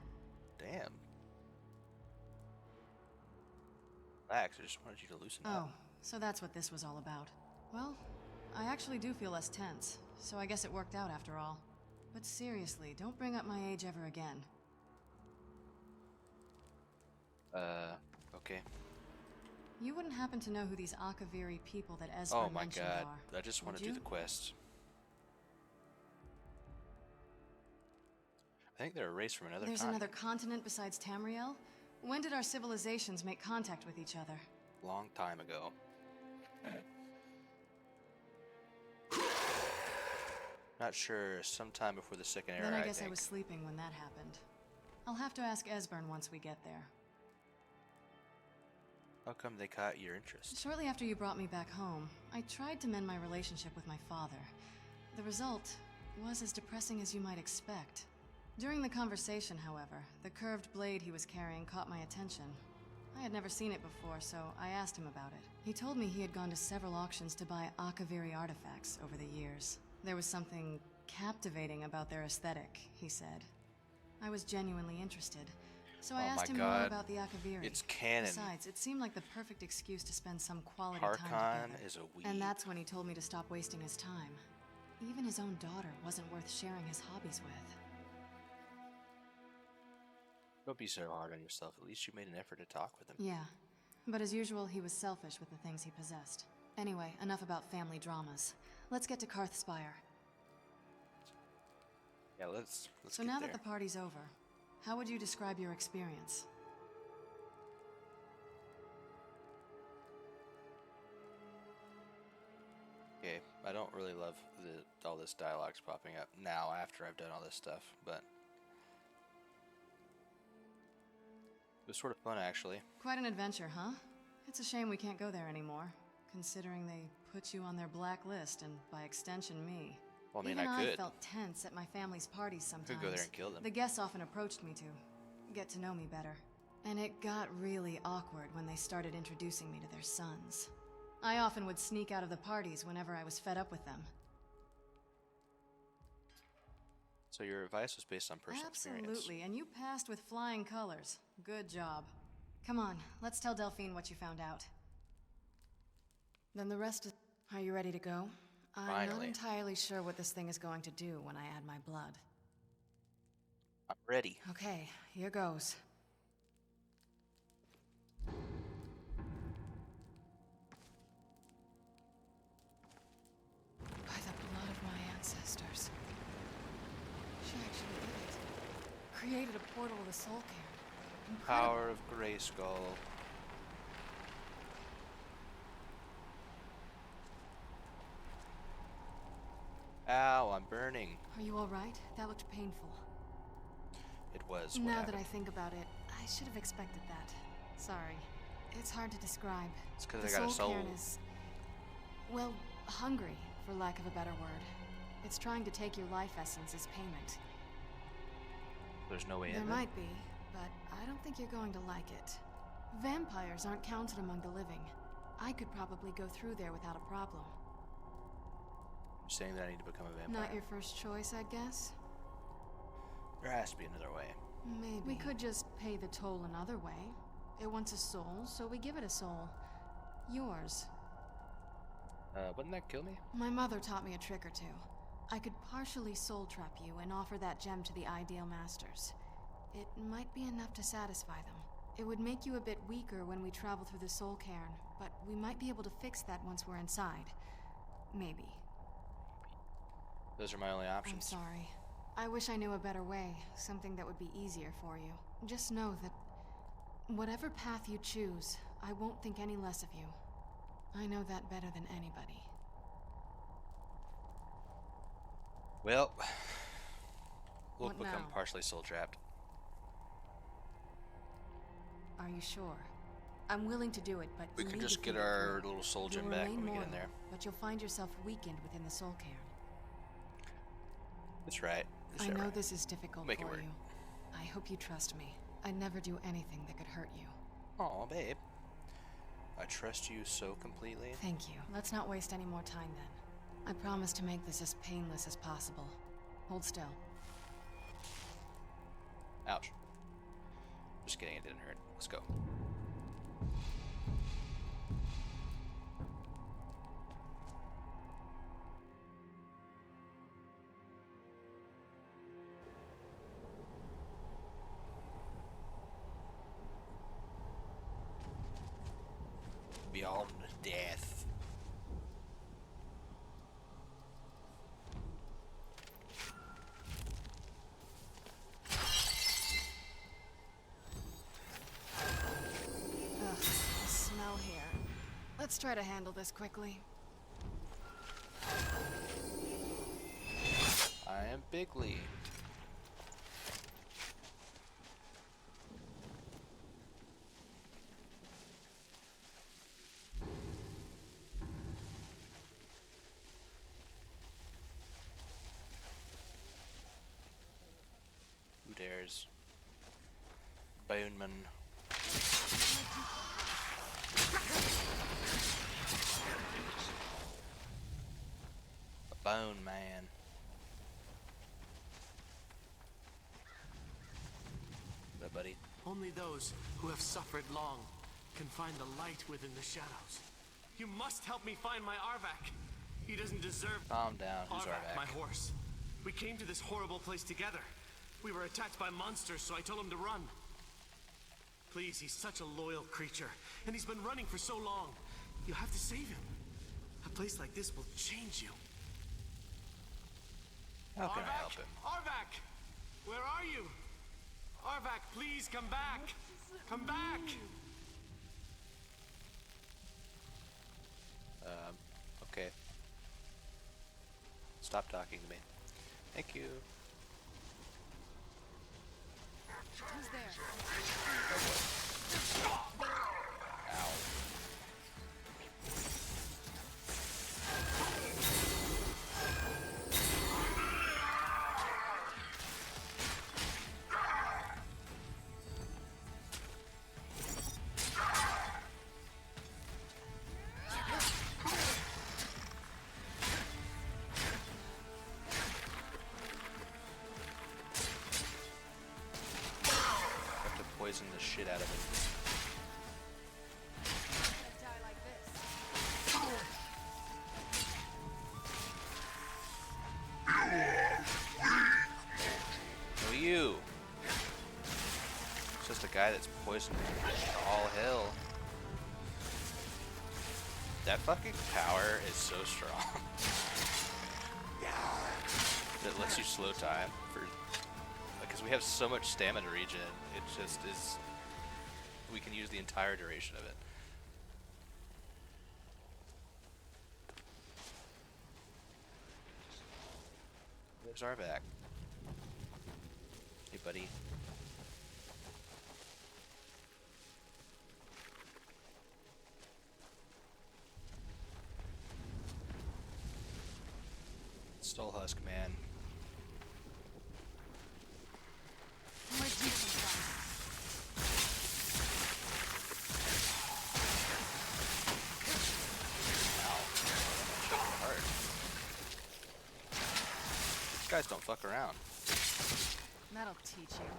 Damn. Relax, I just wanted you to loosen Oh, up. so that's what this was all about. Well, I actually do feel less tense, so I guess it worked out after all. But seriously, don't bring up my age ever again. Okay. You wouldn't happen to know who these Akaviri people that Esper Oh my mentioned god, are, I just want would to do you? the quest. I think they're a race from another There's continent. another continent besides Tamriel? When did our civilizations make contact with each other? Long time ago. Not sure, sometime before the Second Era, Then I I guess I think. was sleeping when that happened. I'll have to ask Esbern once we get there. How come they caught your interest? Shortly after you brought me back home, I tried to mend my relationship with my father. The result was as depressing as you might expect. During the conversation, however, the curved blade he was carrying caught my attention. I had never seen it before, so I asked him about it. He told me he had gone to several auctions to buy Akaviri artifacts over the years. There was something captivating about their aesthetic, he said. I was genuinely interested, so I Oh asked my him more God. about the Akaviri. It's canon. Besides, it seemed like the perfect excuse to spend some quality time Harkon together. is a weeb. And that's when he told me to stop wasting his time. Even his own daughter wasn't worth sharing his hobbies with. Don't be so hard on yourself. At least you made an effort to talk with him. Yeah, but as usual, he was selfish with the things he possessed. Anyway, enough about family dramas. Let's get to Karthspire. Yeah, let's So get now there. that the party's over, how would you describe your experience? Okay, I don't really love all this dialogue's popping up now after I've done all this stuff, but it was sort of fun actually. Quite an adventure, huh? It's a shame we can't go there anymore, considering they put you on their blacklist and, by extension, me. Well, I mean, Even I could. felt tense at my family's parties sometimes. Could go there and kill them. The guests often approached me to get to know me better. And it got really awkward when they started introducing me to their sons. I often would sneak out of the parties whenever I was fed up with them. So your advice was based on personal experience. Absolutely, and you passed with flying colors. Good job. Come on, let's tell Delphine what you found out. Then the rest is... Are you ready to go? I'm not Finally. entirely sure what this thing is going to do when I add my blood. I'm ready. Okay, here goes. By the blood of my ancestors. She actually did it. Created a portal of the soul cairn. Incredible. Power of Grayskull. Ow, I'm burning. Are you alright? That looked painful. It was. Now that I think about it, I should have expected that. Sorry. It's hard to describe. It's 'cause The I got a soul. cairn is... well, hungry, for lack of a better word. It's trying to take your life essence as payment. There's no way There in might be, but I don't think you're going to like it. Vampires aren't counted among the living. I could probably go through there without a problem. You're saying that I need to become a vampire. Not your first choice, I guess? There has to be another way. Maybe. We could just pay the toll another way. It wants a soul, so we give it a soul. Yours. Wouldn't that kill me? My mother taught me a trick or two. I could partially soul trap you and offer that gem to the ideal masters. It might be enough to satisfy them. It would make you a bit weaker when we travel through the soul cairn, but we might be able to fix that once we're inside. Maybe. Those are my only I'm options. sorry. I wish I knew a better way, something that would be easier for you. Just know that whatever path you choose, I won't think any less of you. I know that better than anybody. Well, we'll What become now? partially soul trapped. Are you sure? I'm willing to do it, but We you can need to just get think it our through. little soul You'll gem back remain when we get in mortal, there. but you'll find yourself weakened within the soul cairn. That's right. I know this is difficult Make it for work. you. I hope you trust me. I'd never do anything that could hurt you. Aw, babe. I trust you so completely. Thank you. Let's not waste any more time then. I promise to make this as painless as possible. Hold still. Ouch. Just kidding, it didn't hurt. Let's go. beyond death. Ugh, the smell here. Let's try to handle this quickly. I am Bigly. Who dares? Boneman. A bone man. What, buddy? Only those who have suffered long can find the light within the shadows. You must help me find my Arvak. He doesn't deserve... Calm down. Who's Arvak, my Arvak? horse. We came to this horrible place together. We were attacked by monsters, so I told him to run. Please, he's such a loyal creature, and he's been running for so long. You have to save him. A place like this will change you. How can I Arvak? help him? Arvak! Where are you? Arvak, please come back! Come back! Okay. Stop talking to me. Thank you. Who's there? Ow. Have to poison the shit out of it. Gonna die like this. No, you! It's just a guy that's poisoned all hell. That fucking power is so strong. That lets you slow time for... Because we have so much stamina regen, it just is... We can use the entire duration of it. There's Arvak. Hey, buddy. Skullhusk, man. Where'd you come from? Ow. Shot me hard. These guys don't fuck around. That'll teach you.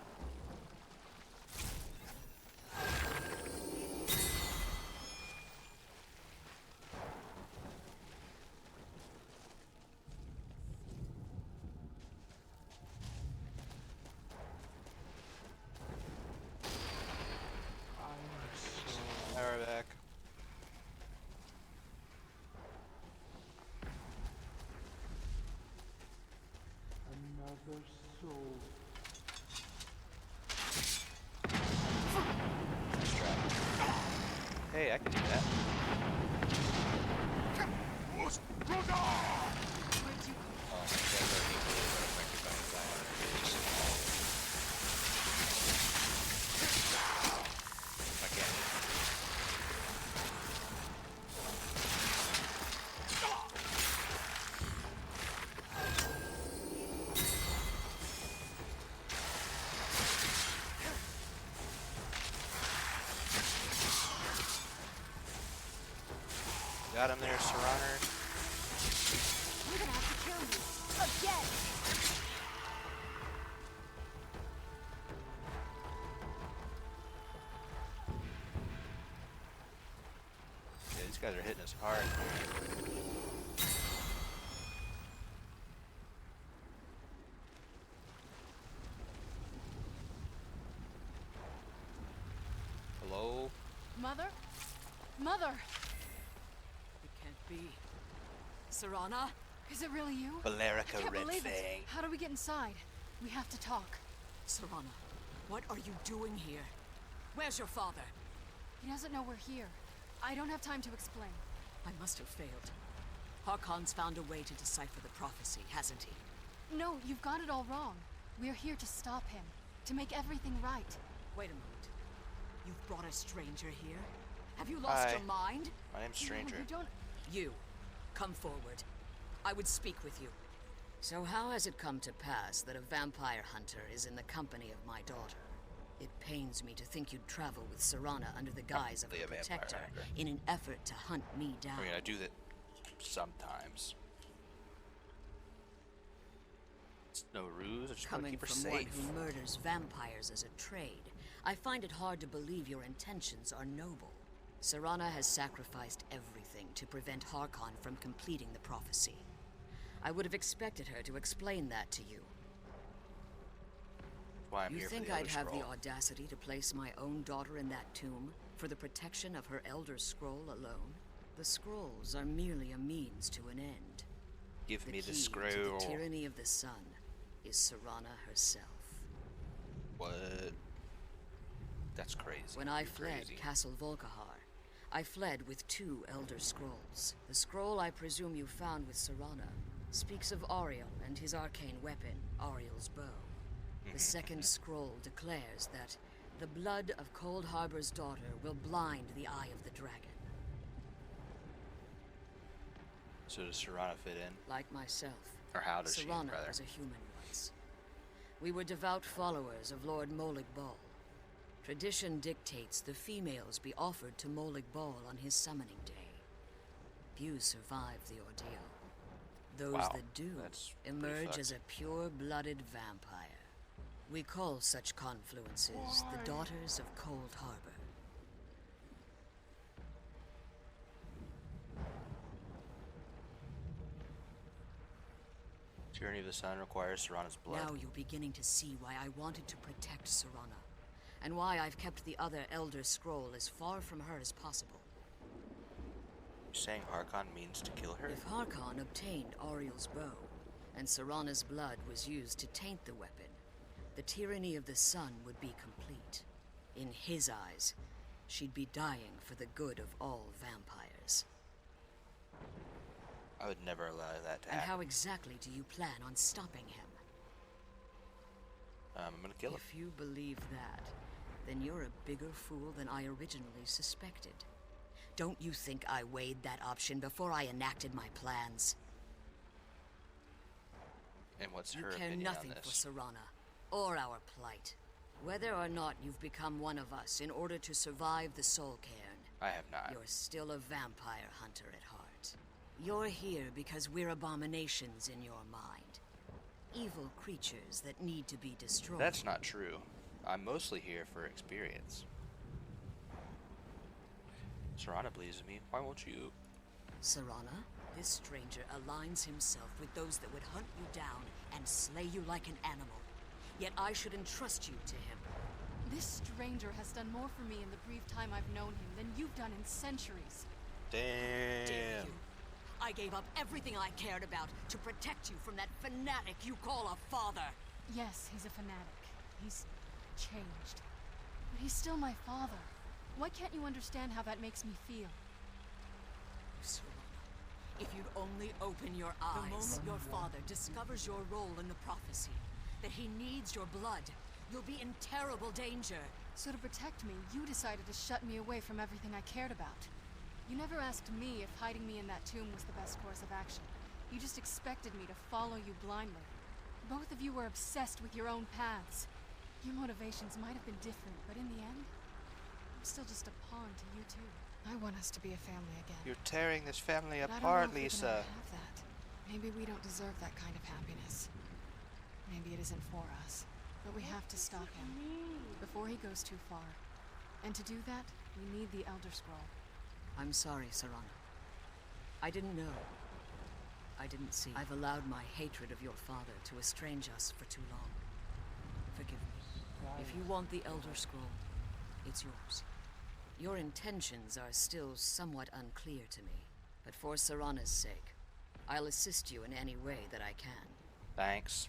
Arvak. Another soul. Hey, I can do that. Where'd you come Oh, you guys are equally as unaffected by anxiety. I can't. Got him there, Serraner. You're gonna have to kill me. Again! Yeah, these guys are hitting us hard. Hello? Mother? Mother! be? Serana? Is it really you? Valerica I can't Red believe it. Fang. How do we get inside? We have to talk. Serana, what are you doing here? Where's your father? He doesn't know we're here. I don't have time to explain. I must have failed. Harkon's found a way to decipher the prophecy, hasn't he? No, you've got it all wrong. We're here to stop him. To make everything right. Wait a moment. You've brought a stranger here? Have you lost Hi. your mind? My name's Stranger. No, you don't... You, come forward. I would speak with you. So how has it come to pass that a vampire hunter is in the company of my daughter? It pains me to think you'd travel with Serana under the guise of Probably a a vampire protector hunter. in an effort to hunt me down. I mean, I do that sometimes. It's no ruse. I just want to Coming keep her from one safe. who murders vampires as a trade, I find it hard to believe your intentions are noble. Serana has sacrificed everything to prevent Harkon from completing the prophecy. I would have expected her to explain that to you. Why I'm You here think for the I'd Elder have the Scroll. audacity to place my own daughter in that tomb for the protection of her Elder Scroll alone? The scrolls are merely a means to an end. Give The me key the to scroll. the tyranny of the sun is Serana herself. What? That's crazy. When I You're fled crazy. Castle Volkihar, I fled with 2 Elder Scrolls. The scroll I presume you found with Serana speaks of Ariel and his arcane weapon, Ariel's bow. The second scroll declares that the blood of Cold Harbor's daughter will blind the eye of the dragon. So does Serana fit in? Like myself, Or how does she, Serana rather? was a human once. We were devout followers of Lord Molig Bal. Tradition dictates the females be offered to Molig Bal on his summoning day. Few survive the ordeal. Those Wow, that do that's pretty emerge fucked. as a pure-blooded vampire. We call such confluences the Daughters of Cold Harbor. Tyranny of the Sun requires Serana's blood. Now you're beginning to see why I wanted to protect Serana, and why I've kept the other Elder Scroll as far from her as possible. You're saying Harkon means to kill her? If Harkon obtained Ariel's bow, and Serana's blood was used to taint the weapon, the tyranny of the sun would be complete. In his eyes, she'd be dying for the good of all vampires. I would never allow that to And happen. how exactly do you plan on stopping him? I'm gonna kill him. If you believe that, then you're a bigger fool than I originally suspected. Don't you think I weighed that option before I enacted my plans? And what's You her care opinion nothing on for this? Serana, or our plight. Whether or not you've become one of us in order to survive the Soul Cairn, I have not. you're still a vampire hunter at heart. You're here because we're abominations in your mind. Evil creatures that need to be destroyed. That's not true. I'm mostly here for experience. Serana believes in me. Why won't you? Serana, this stranger aligns himself with those that would hunt you down and slay you like an animal. Yet I should entrust you to him. This stranger has done more for me in the brief time I've known him than you've done in centuries. Dare Damn. you? I gave up everything I cared about to protect you from that fanatic you call a father. Yes, he's a fanatic. He's changed. But he's still my father. Why can't you understand how that makes me feel? Serana, if you'd only open your eyes. The moment your father discovers your role in the prophecy, that he needs your blood, you'll be in terrible danger. So to protect me, you decided to shut me away from everything I cared about. You never asked me if hiding me in that tomb was the best course of action. You just expected me to follow you blindly. Both of you were obsessed with your own paths. Your motivations might have been different, but in the end, I'm still just a pawn to you two. I want us to be a family again. You're tearing this family But I don't know apart, if we can Lisa. ever have that. Maybe we don't deserve that kind of happiness. Maybe it isn't for us. But we have to stop him before he goes too far. And to do that, we need the Elder Scroll. I'm sorry, Serana. I didn't know. I didn't see. I've allowed my hatred of your father to estrange us for too long. Forgive me. If you want the Elder Scroll, it's yours. Your intentions are still somewhat unclear to me, but for Serana's sake, I'll assist you in any way that I can. Thanks.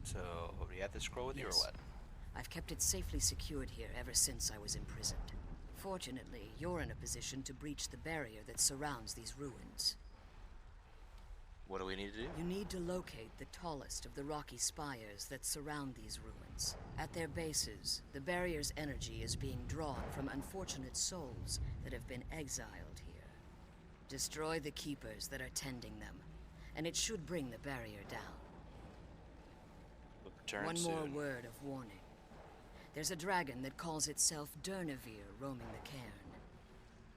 So, do you have the scroll with you or Yes. what? I've kept it safely secured here ever since I was imprisoned. Fortunately, you're in a position to breach the barrier that surrounds these ruins. What do we need to do? You need to locate the tallest of the rocky spires that surround these ruins. At their bases, the barrier's energy is being drawn from unfortunate souls that have been exiled here. Destroy the keepers that are tending them, and it should bring the barrier down. We'll return One soon. more word of warning. There's a dragon that calls itself Durnavir roaming the cairn.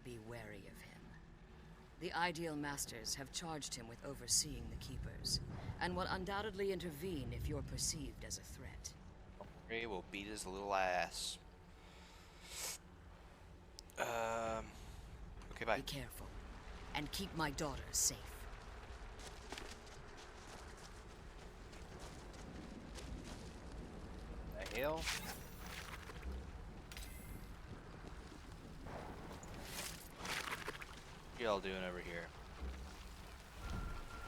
Be wary of him. The Ideal Masters have charged him with overseeing the Keepers, and will undoubtedly intervene if you're perceived as a threat. Okay, we'll beat his little ass. Okay, bye. Be careful, and keep my daughter safe. The hell? What y'all doing over here?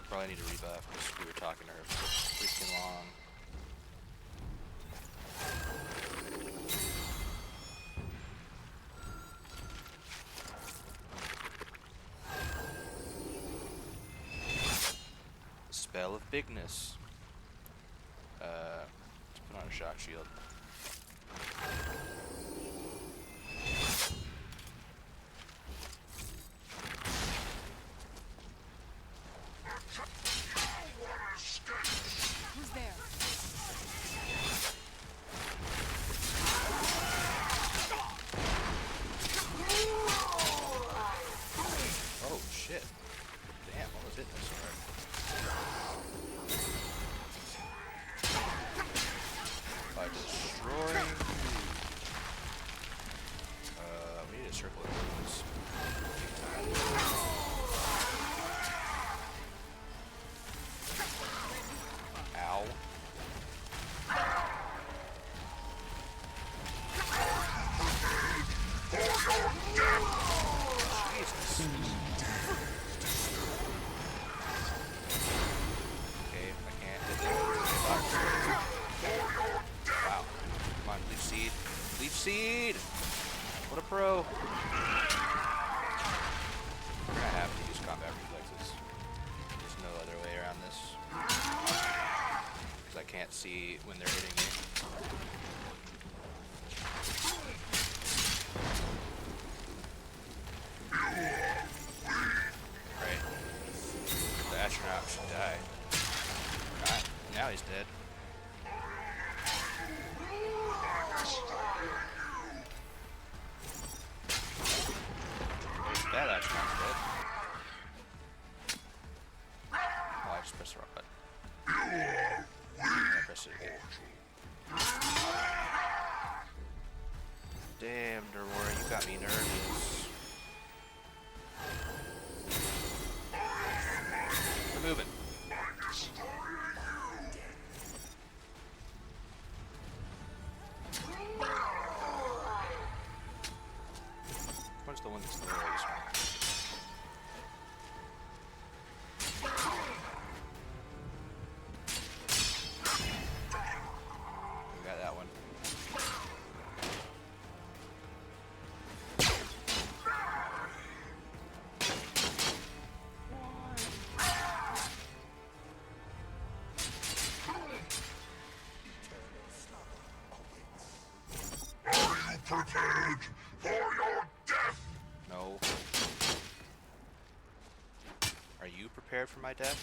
Probably need to rebuff because we were talking to her for freaking long. Spell of bigness. Let's put on a shock shield. Who's there? Oh shit. Damn, what was hitting us so hard? By destroying you. We need a circle of runes. Ow. Jesus. Okay, I can't hit it. Wow. Come on, leaf seed. Leaf seed! What a pro! We're gonna have to use combat reflexes. There's no other way around this. Because I can't see when they're hitting me. Right. The astronaut should die. Not. Now he's dead. That astronaut's dead. Oh, I just pressed the wrong button. I pressed it again. Damn, Derwara, you got me nervous. We're moving. Where's the one that's the lowest one? We got that one. Prepared for your death! No. Are you prepared for my death?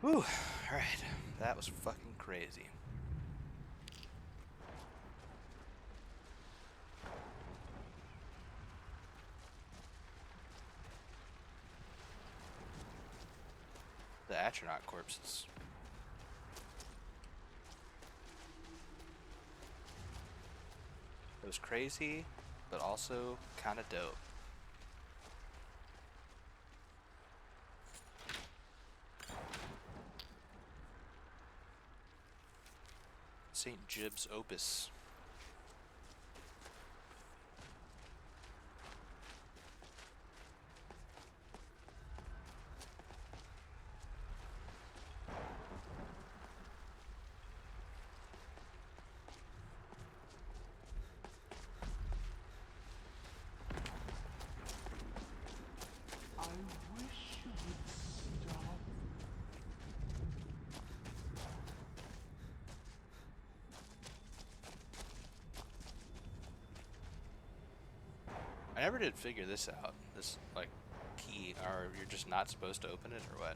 Whew. Alright. That was fucking crazy. The astronaut corpses. It was crazy, but also kind of dope. St. Jib's Opus. never did figure this out. This, like, key, or you're just not supposed to open it, or what?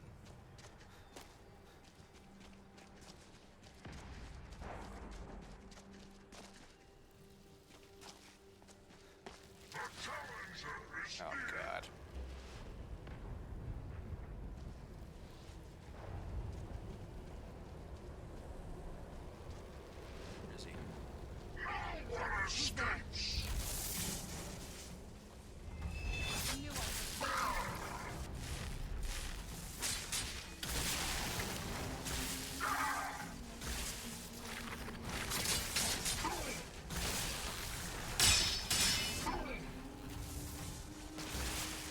Oh, God. Where is he?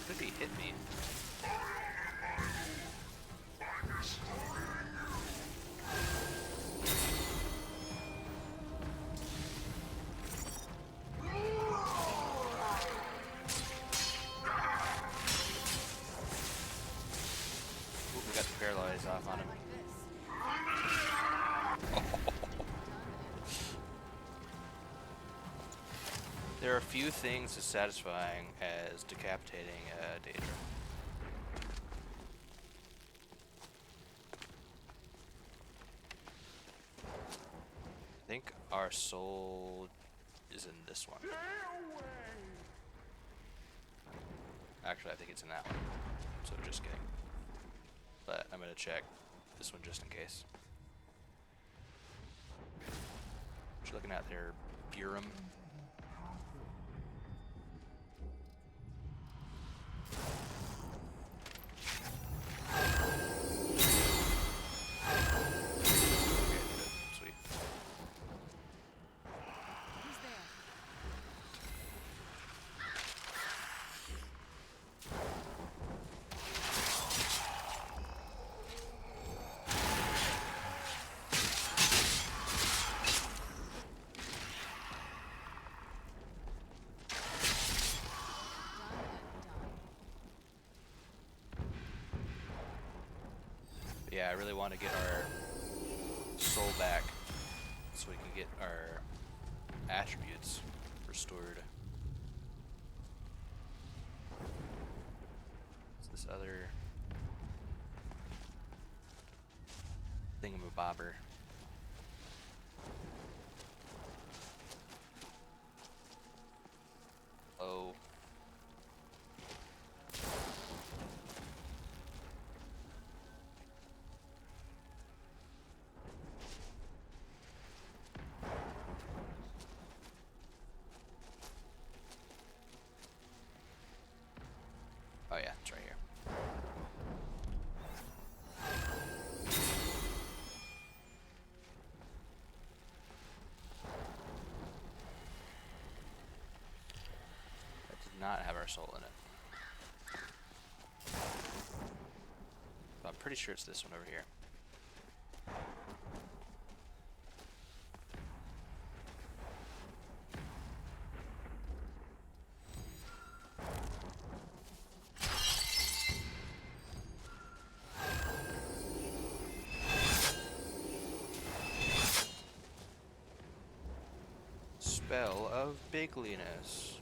I think he hit me. Ooh, we got the paralyze off on him. There are few things as satisfying as decapitating a Daedra. I think our soul is in this one. Actually, I think it's in that one. So just kidding. But I'm gonna check this one just in case. What you looking at there, Burum? Sweet. Who's there? But yeah, I really want to get our soul back so we can get our attributes restored. What's this other thingamabobber? Oh. Oh yeah, it's right here. That did not have our soul in it. So I'm pretty sure it's this one over here. Spell of bigliness.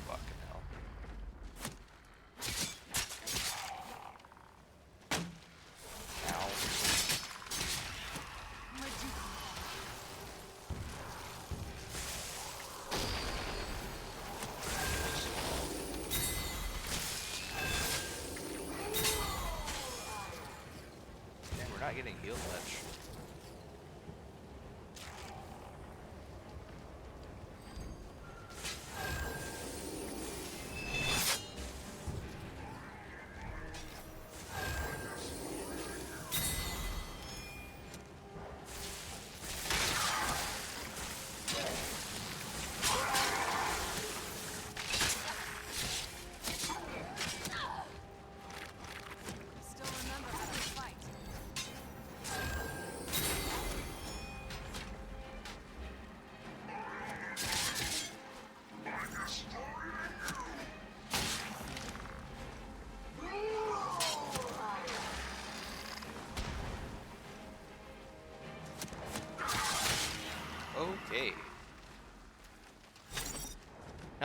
Fucking hell. Ow. Dang, we're not getting healed much. Still remember how to fight.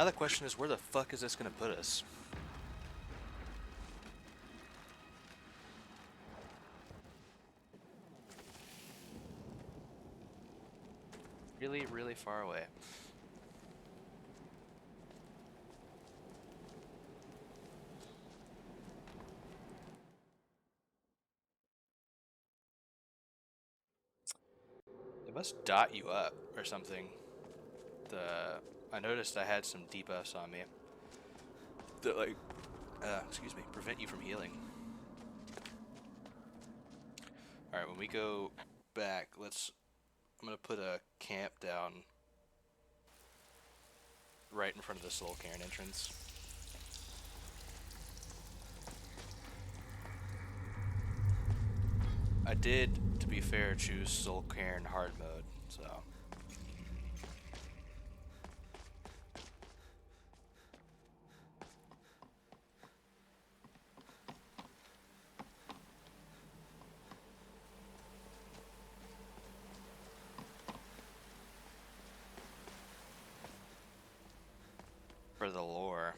the question is, where the fuck is this gonna put us? Really, really far away. It must dot you up or something. I noticed I had some debuffs on me that like, excuse me, prevent you from healing. All right, when we go back, I'm gonna put a camp down right in front of the Soul Cairn entrance. I did, to be fair, choose Soul Cairn hard mode, so. For the lore.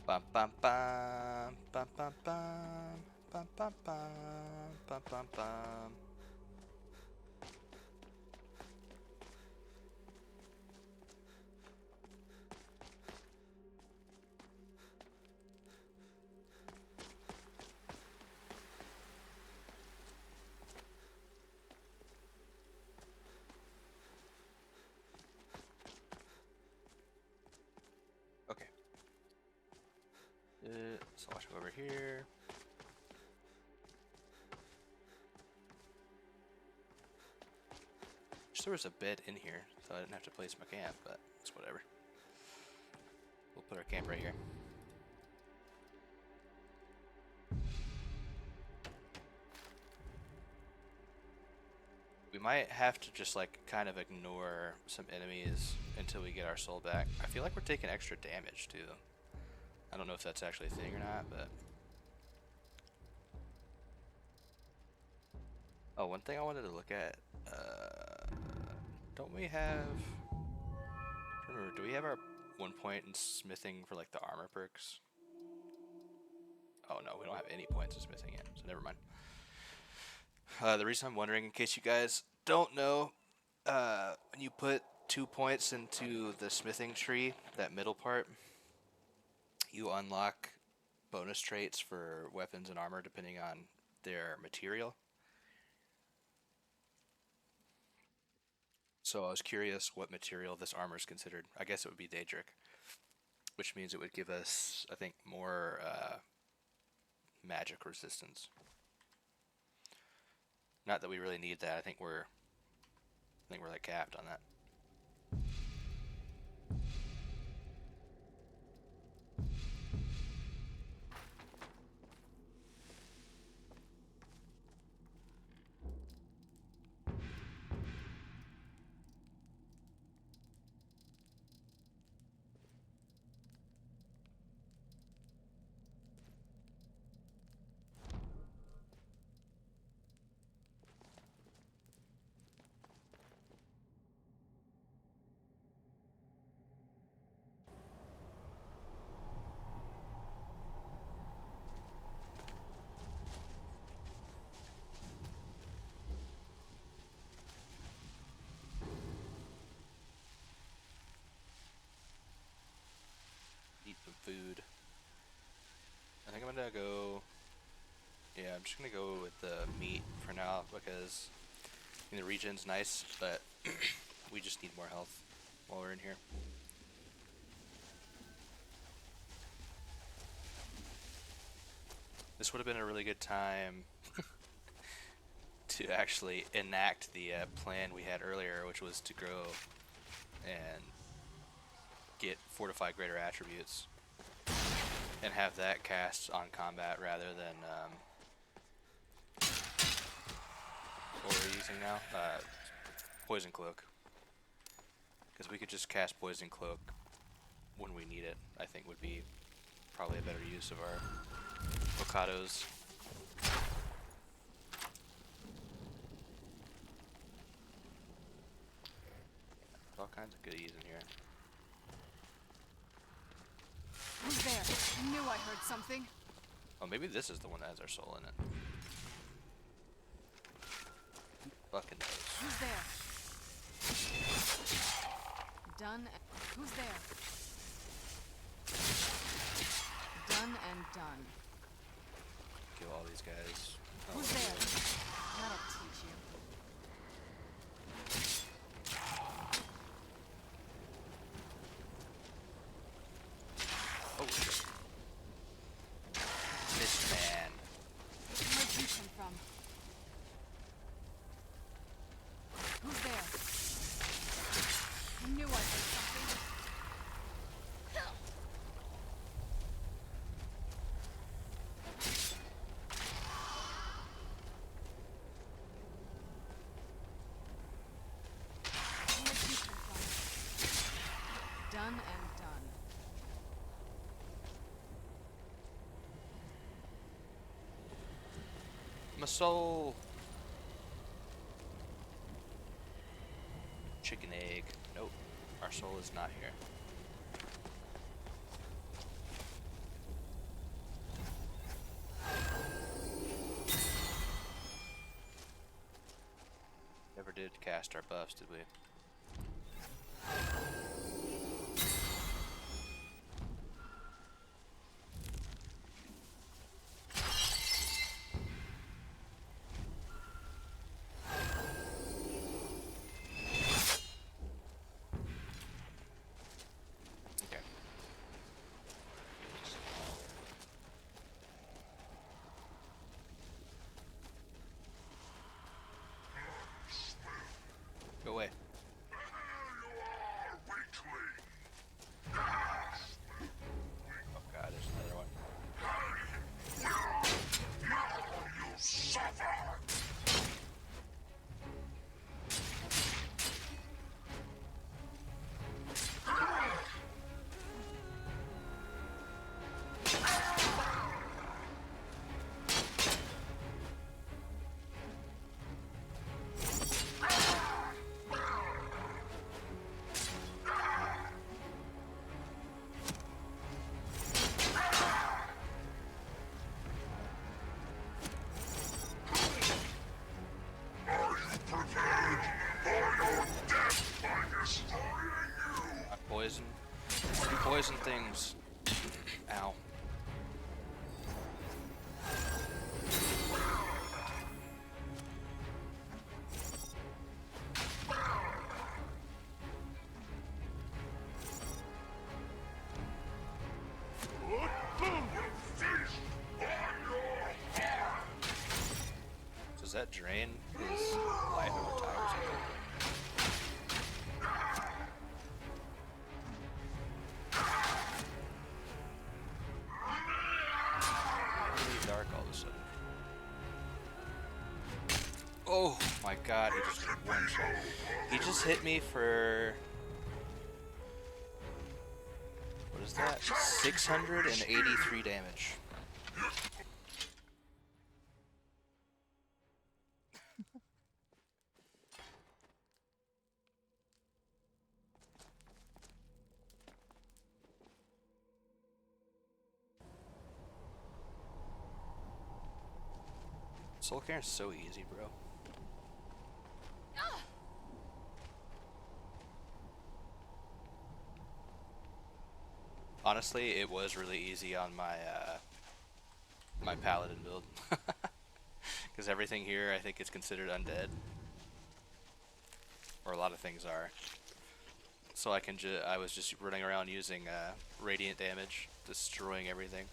Bum bum bum bum bum bum bum bum bum bum bum bum. Okay. So watch over here. Wish there was a bed in here, so I didn't have to place my camp, but it's whatever. We'll put our camp right here. We might have to just like kind of ignore some enemies until we get our soul back. I feel like we're taking extra damage too. I don't know if that's actually a thing or not, but... Oh, one thing I wanted to look at, don't we have... Remember, do we have our 1 point in smithing for like the armor perks? Oh no, we don't have any points in smithing yet, so never mind. The reason I'm wondering, in case you guys don't know, when you put 2 points into the smithing tree, that middle part, you unlock bonus traits for weapons and armor depending on their material. So I was curious what material this armor is considered. I guess it would be Daedric, which means it would give us, I think, more magic resistance. Not that we really need that. I think we're like capped on that. Eat some food. I think I'm gonna go... Yeah, I'm just gonna go with the meat for now because the regen's nice, but we just need more health while we're in here. This would have been a really good time to actually enact the plan we had earlier, which was to grow and get fortified greater attributes. and have that cast on combat rather than what we're using now, Poison Cloak. Because we could just cast Poison Cloak when we need it. I think would be probably a better use of our Bokados. All kinds of goodies in here. Who's there? I knew I heard something. Oh, maybe this is the one that has our soul in it. Fucking knows. Who's there? Done. Who's there? Done and done. Kill all these guys. Oh, Who's there? That'll teach you. Oh shit. This man. Where'd you come from? Who's there? I knew I heard something. Where'd you come from? Done and done. My soul. Chicken egg. Nope. Our soul is not here. Never did cast our buffs, did we? Okay. Go away. Oh god, there's another one. I poison things. Ow. Does that drain his life over time or something? Really dark all of a sudden. Oh my god, he just one shot. He just hit me for... What is that? 683 damage. Soul Cairn's so easy, bro. Honestly, it was really easy on my my paladin build, because everything here I think is considered undead, or a lot of things are. So I was just running around using radiant damage, destroying everything.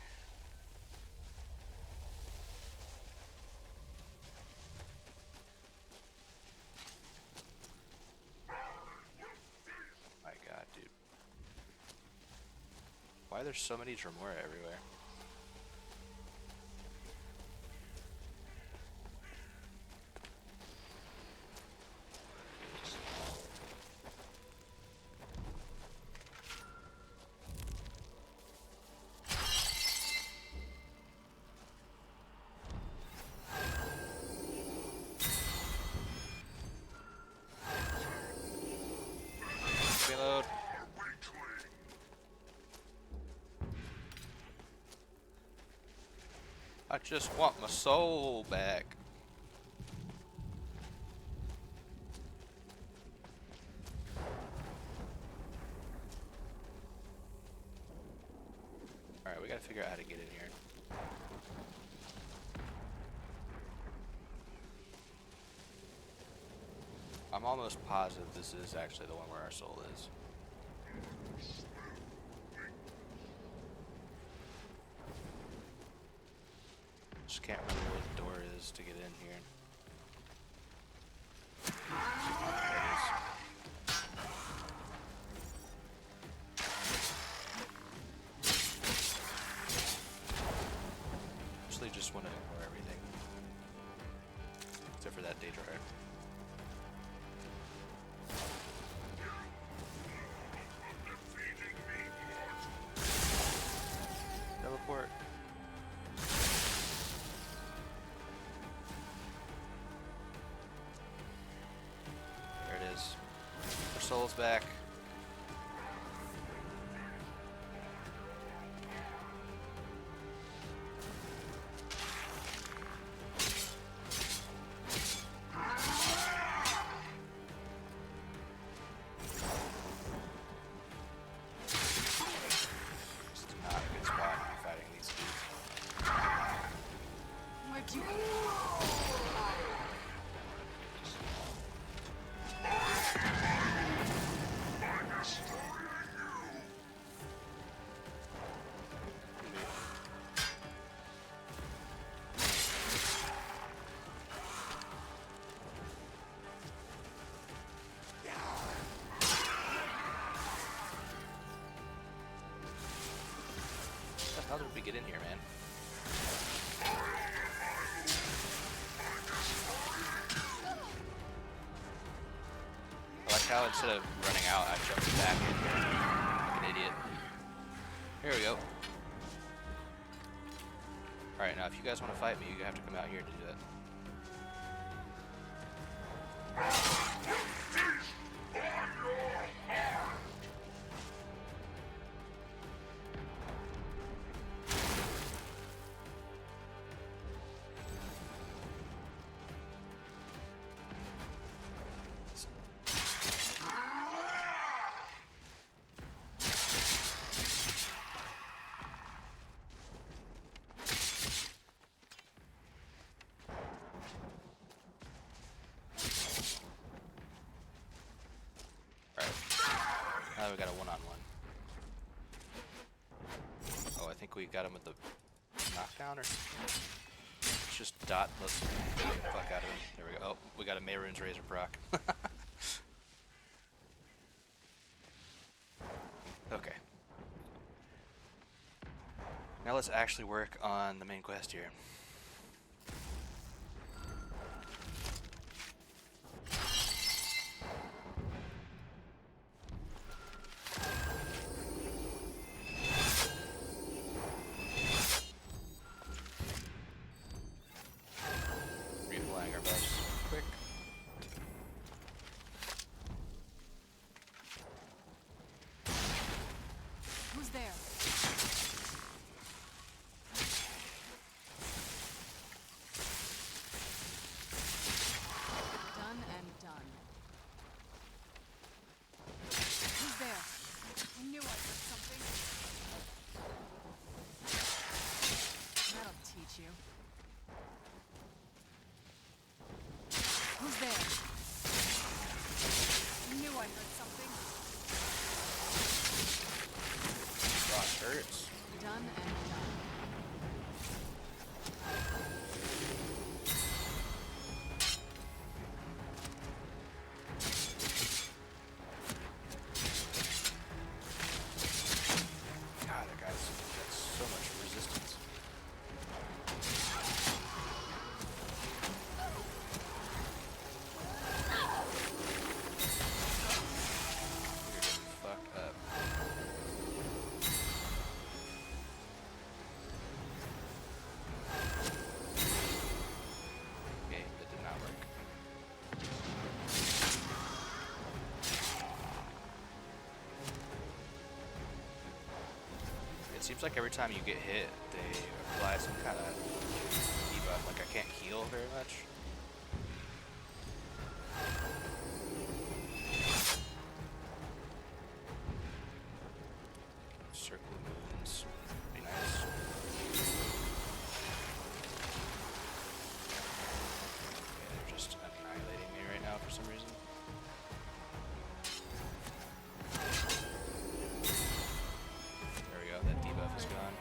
My god, dude. Why are there so many Dremora everywhere? I just want my soul back. Alright, we gotta figure out how to get in here. I'm almost positive this is actually the one where our soul is. Just can't remember where the door is to get in here. There it is. Actually, just want to ignore everything. Except for that day dryer. Teleport. There it is. Our soul's back. It's not a good spot to be fighting these dudes. Where'd you... How did we get in here, man? I like how instead of running out, I jumped back in here like an idiot. Here we go. Alright, now if you guys want to fight me, you have to come out here to do that. Now we got a one-on-one. Oh, I think we got him with the knockdown or something. Let's just dot the fuck out of him. There we go. Oh, we got a Mehrunes Razor proc. Okay. Now let's actually work on the main quest here. Reapplying our buffs quick. Who's there? Done and done. Who's there? I knew I heard something. That'll teach you. Who's there? I knew I heard something. Gosh, hurts. Done and done. God, that guy's got so much resistance. You're getting fucked up. Okay, that did not work. It seems like every time you get hit, they apply some kind of like I can't heal very much. Circle moons. Pretty nice. Okay, they're just annihilating me right now for some reason. There we go, that debuff is gone.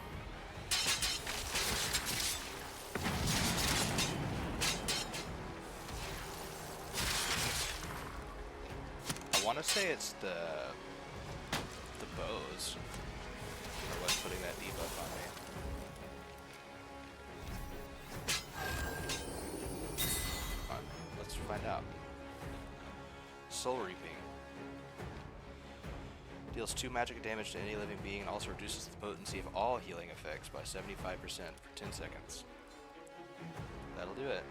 I want to say it's the bows are what's putting that debuff on me. Come on, let's find out. Soul Reaping. Deals 2 magic damage to any living being and also reduces the potency of all healing effects by 75% for 10 seconds. That'll do it.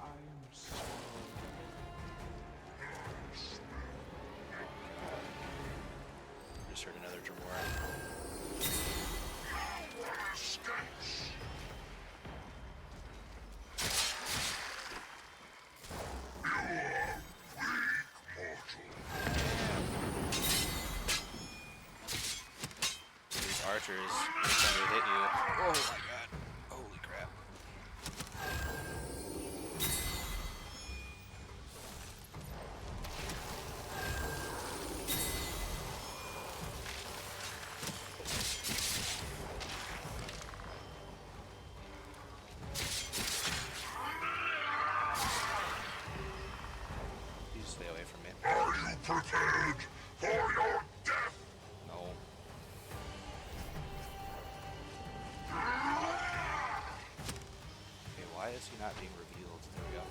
I'm sorry. Just heard another Dremora. These archers are trying to hit you. Oh my god. Holy crap. Please stay away from me. Are you prepared for your death? No. Okay, why is he not being revealed? There we go.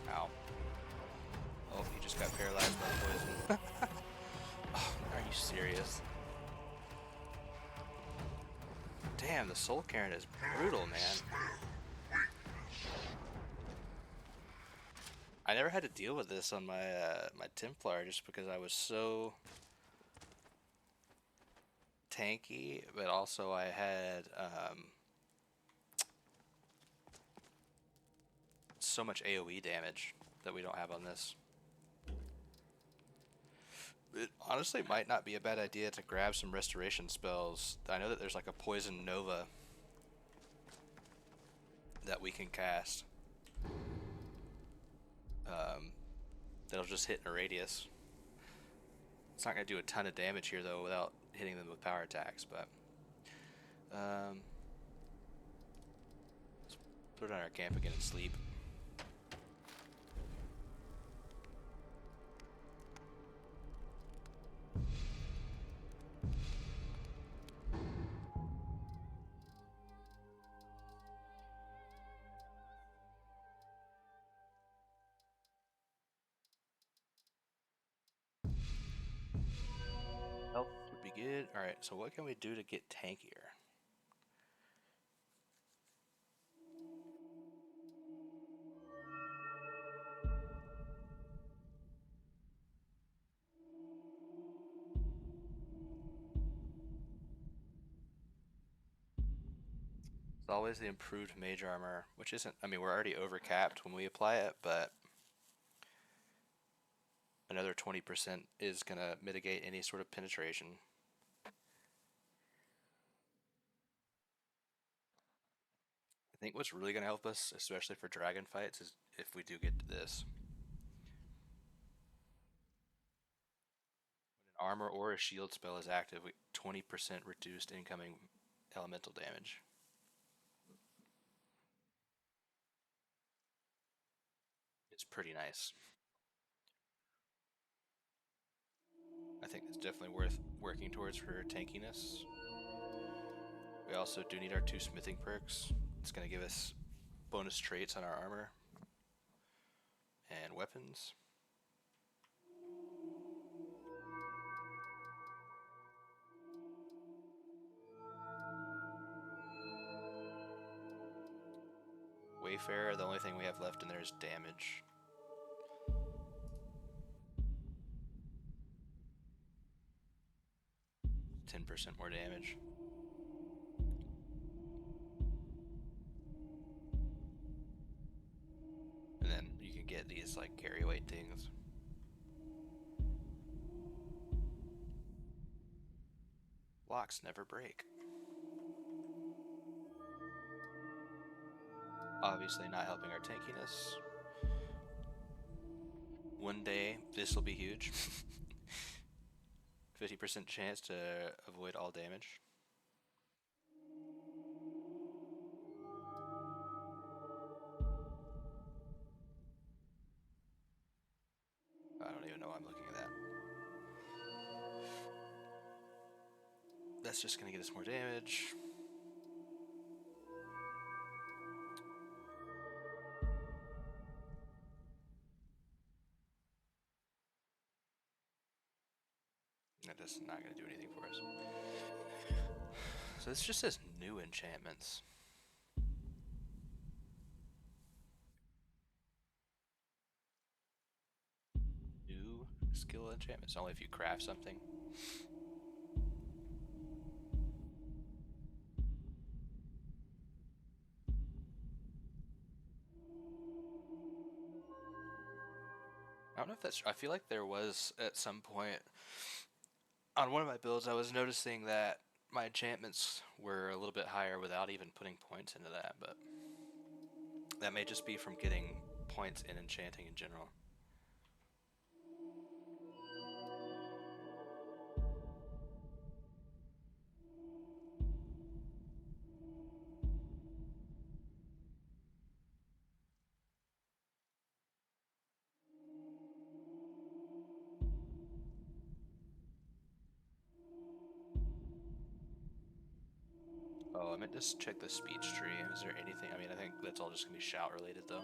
Ow. Oh, he just got paralyzed by poison. Oh, are you serious? Damn, the Soul Cairn is brutal, man. I never had to deal with this on my my Templar just because I was so tanky, but also I had so much AoE damage that we don't have on this. It honestly might not be a bad idea to grab some restoration spells. I know that there's like a Poison Nova that we can cast. That'll just hit in a radius. It's not going to do a ton of damage here though without hitting them with power attacks, but let's put on our camp again and sleep. Health would be good. Alright, so what can we do to get tankier? It's always the improved mage armor, which isn't, I mean, we're already overcapped when we apply it, but another 20% is going to mitigate any sort of penetration. I think what's really going to help us, especially for dragon fights, is if we do get to this. When an armor or a shield spell is active, 20% reduced incoming elemental damage. It's pretty nice. I think it's definitely worth working towards for tankiness. We also do need our 2 smithing perks. It's going to give us bonus traits on our armor and weapons. Wayfarer, the only thing we have left in there is damage. %10 more damage. And then you can get these like carry weight things. Locks never break. Obviously not helping our tankiness. One day this will be huge. 50% chance to avoid all damage. I don't even know why I'm looking at that. That's just gonna get us more damage. That's not gonna do anything for us. So this just says new enchantments. New skill enchantments, only if you craft something. I don't know if that's, I feel like there was at some point on one of my builds I was noticing that my enchantments were a little bit higher without even putting points into that, but that may just be from getting points in enchanting in general. Oh, I meant to check the speech tree. Is there anything? I mean, I think that's all just gonna be shout related though.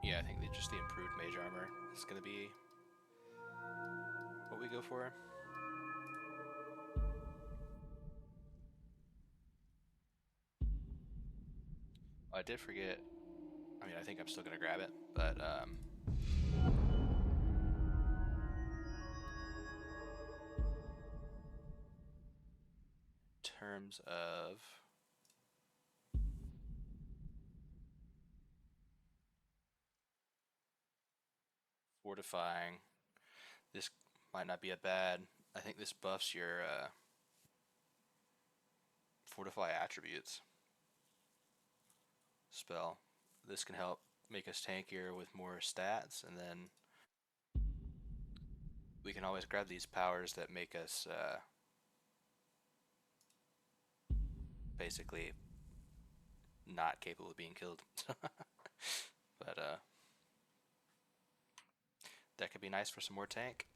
Yeah, I think just the improved mage armor is gonna be what we go for. I did forget. I mean, I think I'm still gonna grab it, but in terms of fortifying, this might not be a bad. I think this buffs your fortify attributes spell. This can help make us tankier with more stats, and then we can always grab these powers that make us basically not capable of being killed. But that could be nice for some more tank.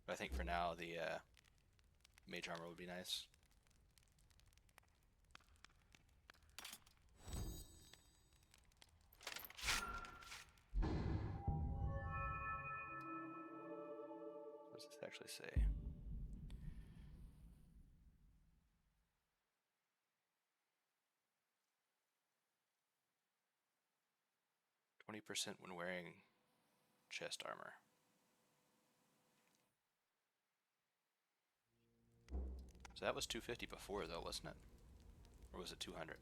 But I think for now the mage armor would be nice. What does this actually say? %20 when wearing chest armor. So that was 250 before though, wasn't it? Or was it 200?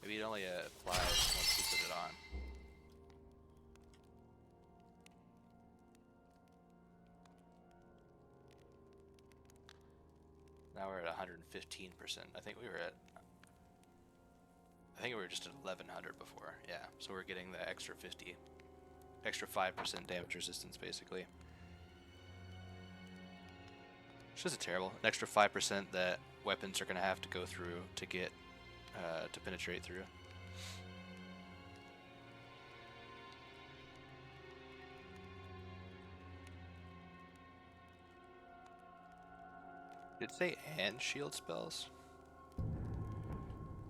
Maybe it only applies once we put it on. Now we're at 115%. I think we were at I think we were just at 1100 before. Yeah, so we're getting the extra 5% damage resistance basically. Which isn't terrible. An extra 5% that weapons are going to have to go through to get to penetrate through. Did it say and shield spells?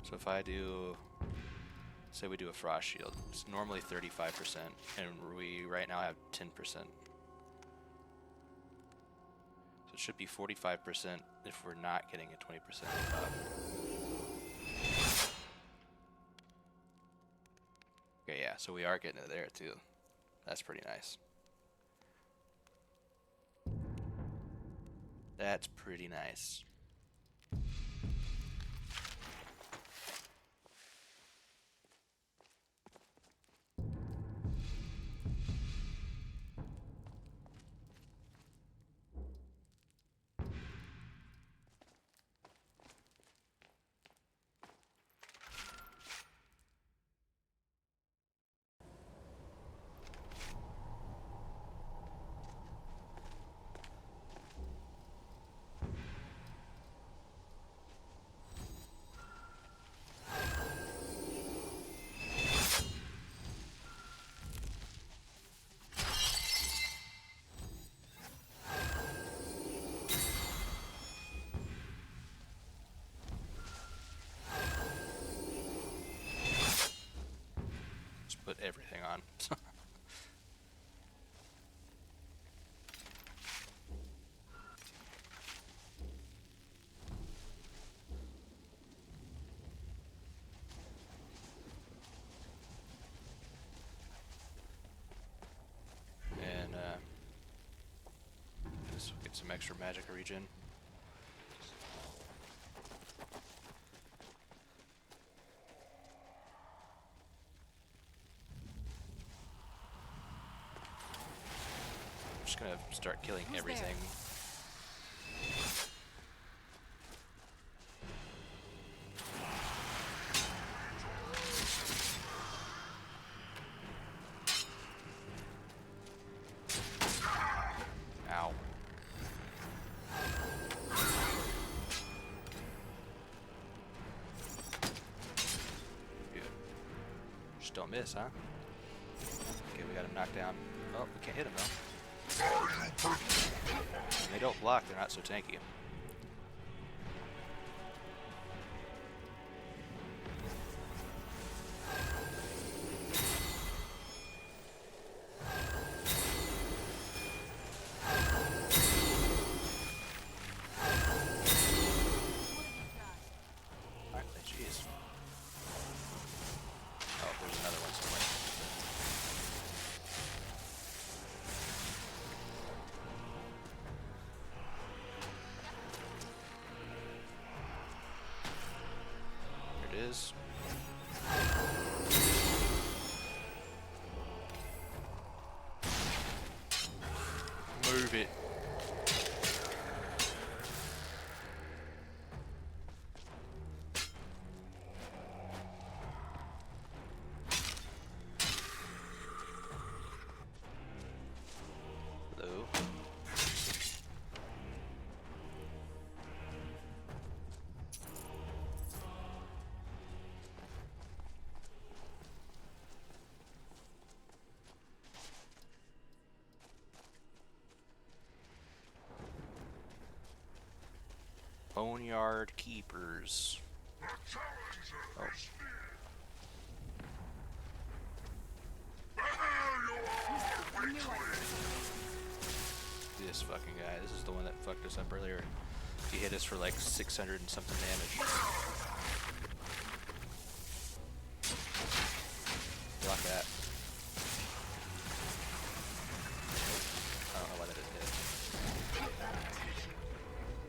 So if I do, say we do a frost shield, it's normally 35%, and we right now have 10%. So it should be 45% if we're not getting a 20% buff. Okay, yeah, so we are getting it there too. That's pretty nice. That's pretty nice. Put everything on. And just get some extra magic regen. Just gonna start killing everything. Ow. Dude. Just don't miss, huh? Okay, we got him knocked down. Oh, we can't hit him though. When they don't block, they're not so tanky. Jeez. Oh, there's another one somewhere. Is. Move it. Hello. Boneyard Keepers. Oh. This fucking guy. This is the one that fucked us up earlier. He hit us for like 600 and something damage. Block that. I don't know why that didn't hit.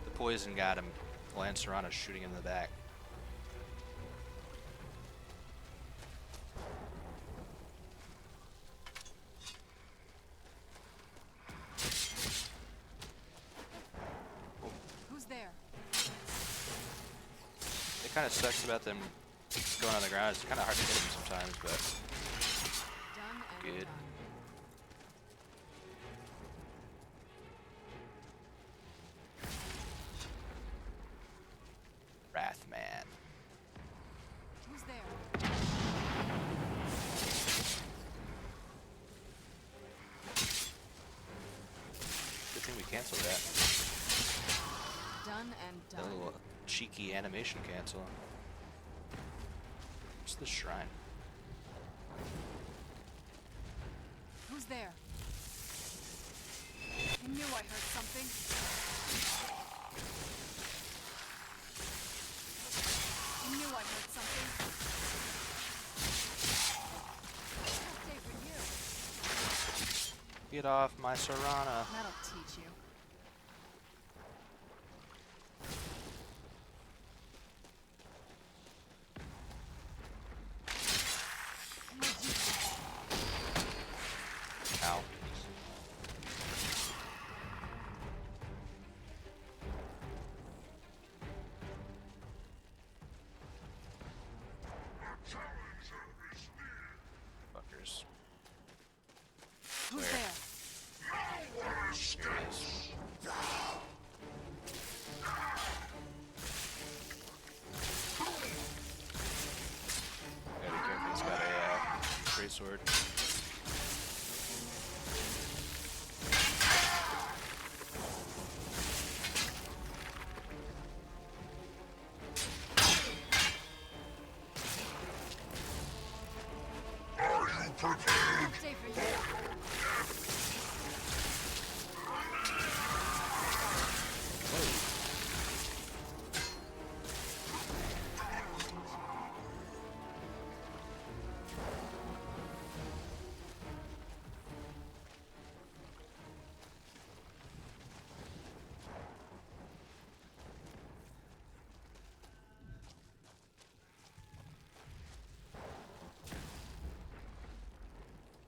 The poison got him. Lancerana's shooting him in the back. Who's there? It kind of sucks about them going on the ground, it's kind of hard to hit him sometimes, but Done and good. done. Wrathman. Who's there? Good thing we canceled that. Done and A done. little cheeky animation cancel. What's the shrine? Who's there? I knew I heard something. I knew I heard something. Tough day for you. Get off my Serana. That'll teach you. Ow. Fuckers. Who's Where? there? Here it is. Gotta be careful, he's got a great sword. Tough day for you.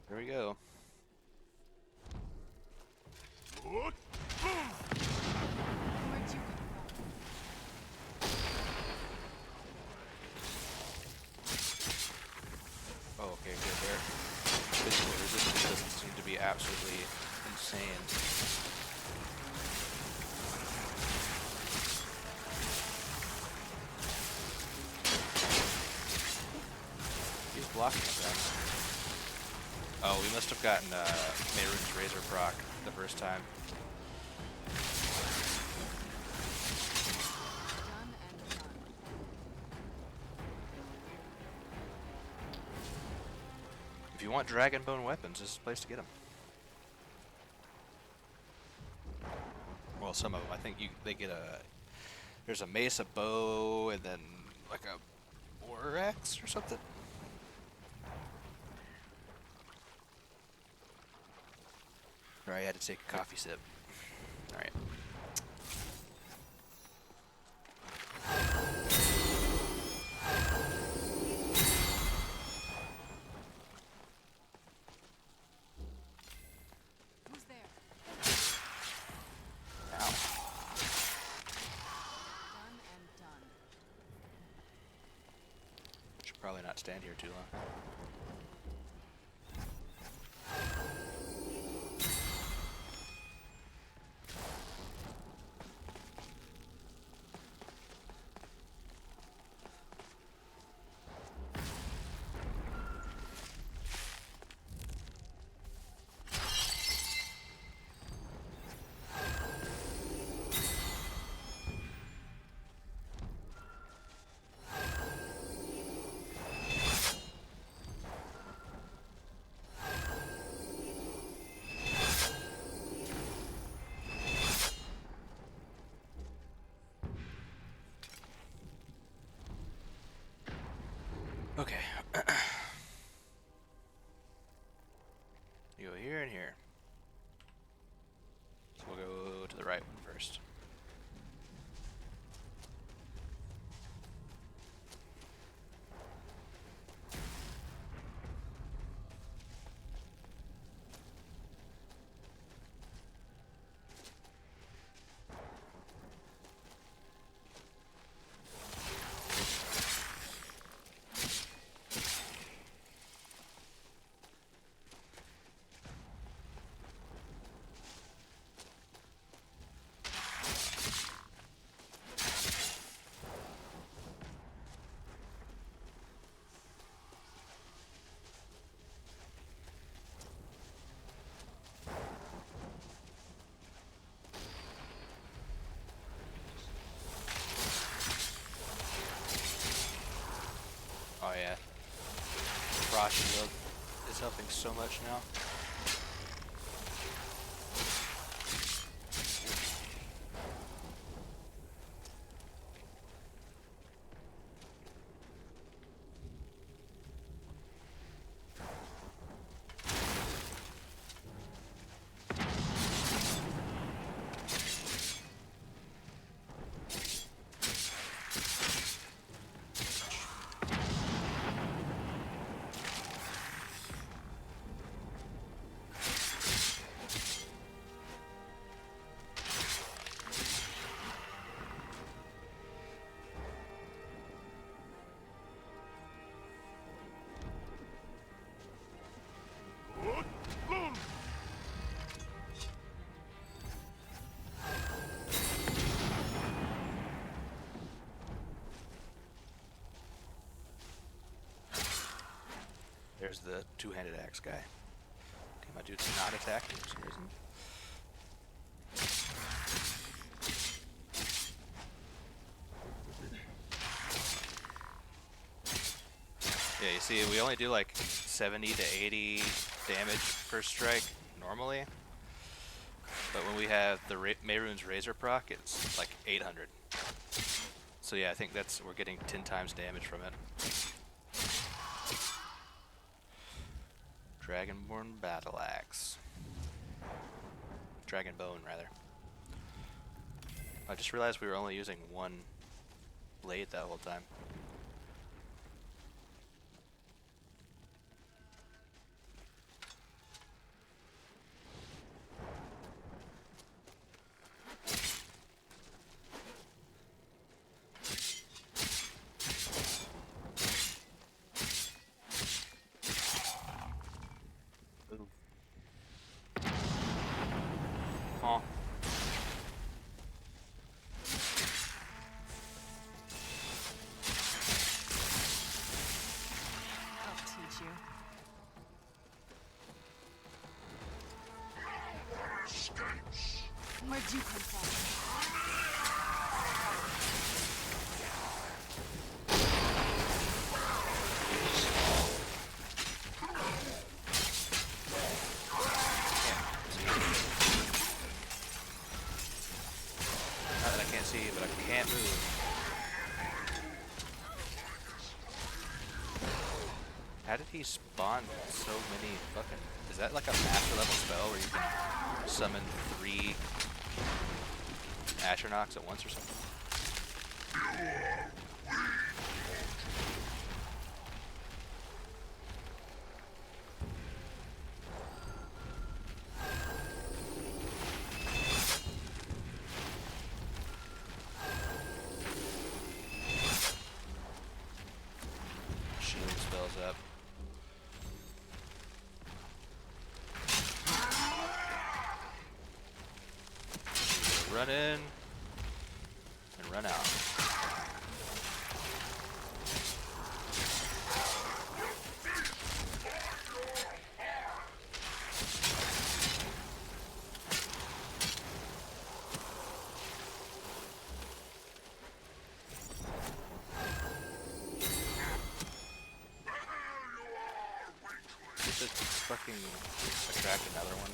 There we go. What? Where'd you come from? Oh, okay, good there. Physical resistance doesn't seem to be absolutely insane. He's blocking us then. Oh, we must have gotten Mehrunes Razor proc the first time. Done and done. If you want Dragonbone weapons, this is the place to get them. Well, some of them. I think they get there's a mace, a bow, and then like a war axe or something. Alright, I had to take a coffee sip. Alright. Who's there? Ow. Done and done. Should probably not stand here too long. frost shield is helping so much now. There's the two-handed axe guy. Okay, my dude's not attacking for some reason. Yeah, you see, we only do like 70 to 80 damage per strike normally. But when we have the Mehrunes Razor proc, it's like 800. So yeah, I think we're getting 10 times damage from it. Dragonborn Battle Axe. Dragonbone, rather. I just realized we were only using one blade that whole time. Oh. I'll teach you. Where'd you come from? Not that I can't see, but I can't move. How did he spawn so many fucking... Is that like a master level spell where you can summon 3 Ashernocks at once or something? Shield spells up. Run in and run out. Just fucking attract another one.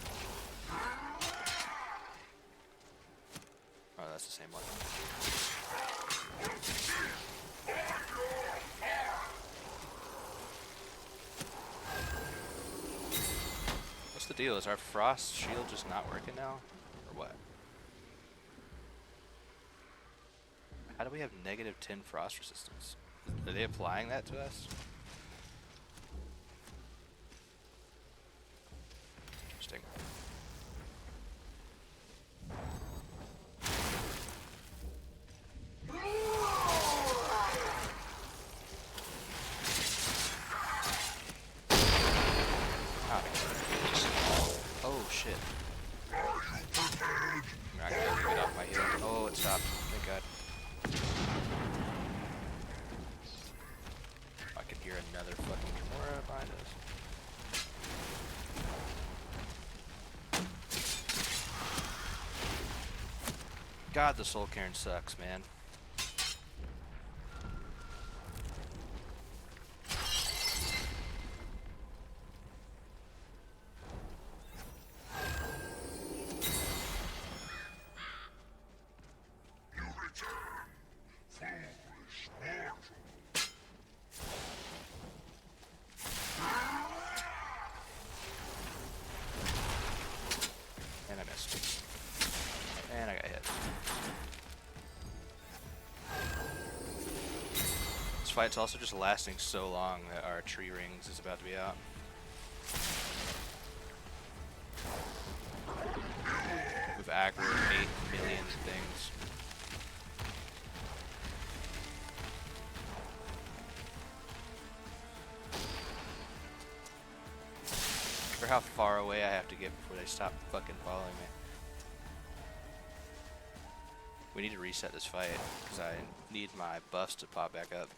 Oh, that's the same one. What's the deal? Is our frost shield just not working now? Or what? How do we have negative 10 frost resistance? Are they applying that to us? Interesting. Oh shit. I gotta get off my heal. Oh, it stopped. Thank God. I can hear another fucking Gamora behind us. God, the Soul Cairn sucks, man. fight's also just lasting so long that our tree rings is about to be out. We've aggroed 8 million things. For how far away I have to get before they stop fucking following me. We need to reset this fight, because I need my buffs to pop back up.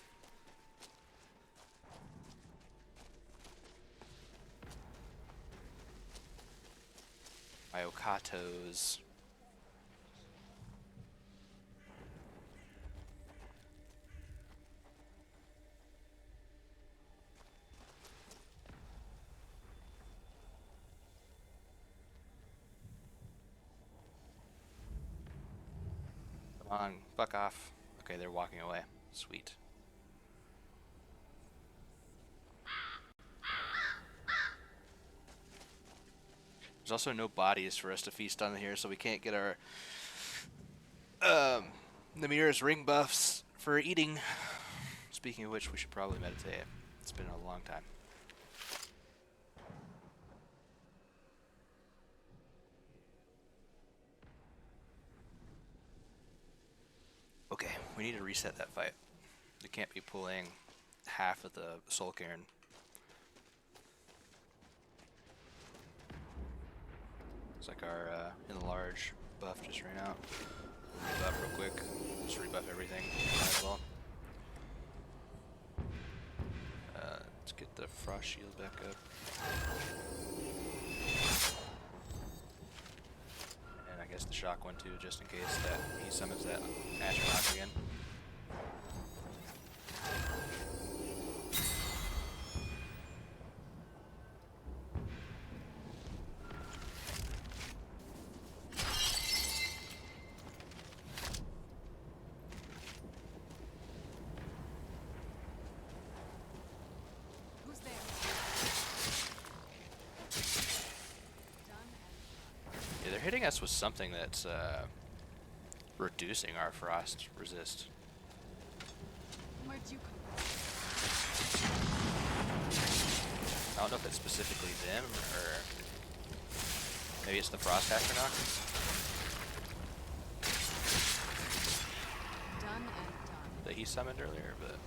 My Okatos. Come on, fuck off. Okay, they're walking away. Sweet. There's also no bodies for us to feast on here, so we can't get our Namira's ring buffs for eating. Speaking of which, we should probably meditate. It's been a long time. Okay, we need to reset that fight. We can't be pulling half of the soul cairn. Looks like our enlarge buff just ran out. Rebuff real quick. Just rebuff everything. Might as well. Let's get the frost shield back up. And I guess the shock one too, just in case that he summons that astronaut again. Hitting us with something that's reducing our frost resist. Where'd you come I don't know if it's specifically them or maybe it's the frost astronaut. Done and done. That he summoned earlier, but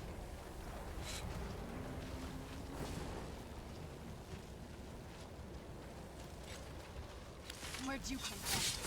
Where'd you come from?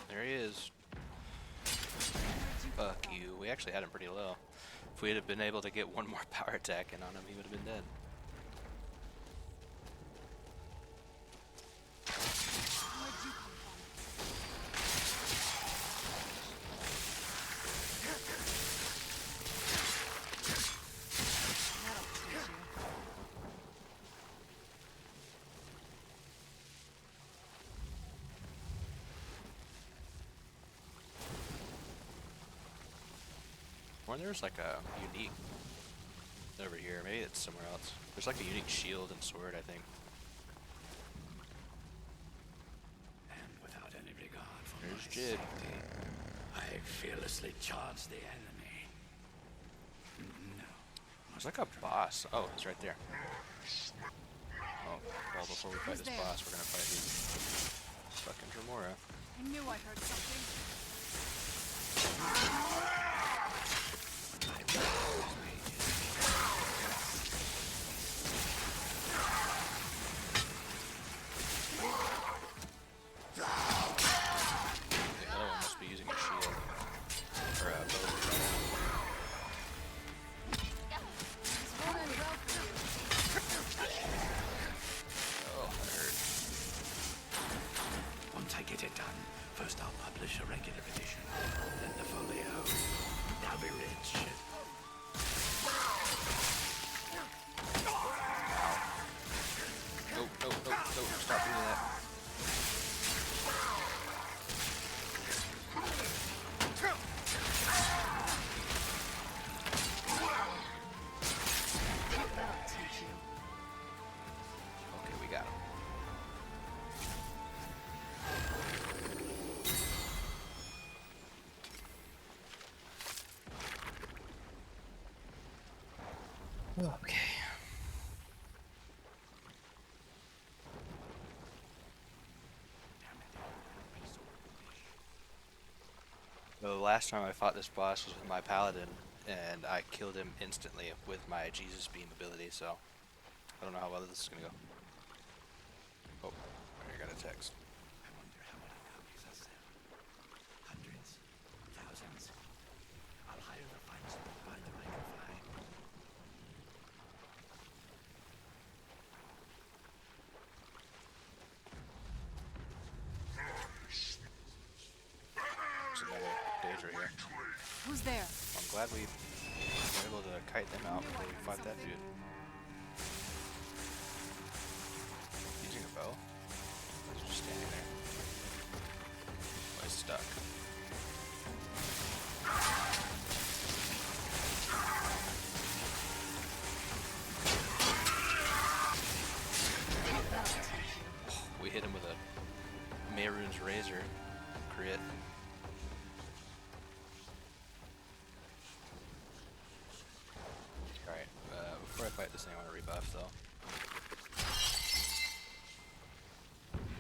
There he is. Fuck you. We actually had him pretty low. If we had been able to get one more power attack in on him, he would have been dead. Where'd you come from? That'll teach you. Or there's like a unique over here. Maybe it's somewhere else. There's like a unique shield and sword, I think. And without any regard for There's my Jid. safety, I fearlessly charge the enemy. No. There's like a boss. Oh, he's right there. Oh, well, before we fight this boss, we're gonna fight these fucking Dremora. I knew I heard something. The other one must be using a shield. Or a bow. It's rolling well for you. Oh, that hurt. Once I get it done, first I'll publish a regular edition, then the folio. Okay. The last time I fought this boss was with my paladin, and I killed him instantly with my Jesus Beam ability, so I don't know how well this is gonna go. Oh, I got a text. I wonder how many copies I'll sell. Hundreds, thousands. I'll hire the finest bookbinder I can find. There's another Daedra here. Who's there? I'm glad we were able to kite them out before we fought that dude. Using a bow? He's just standing there. Oh, he's stuck. We hit him with a Mehrunes Razor crit. Alright, before I fight this thing, I want to rebuff though.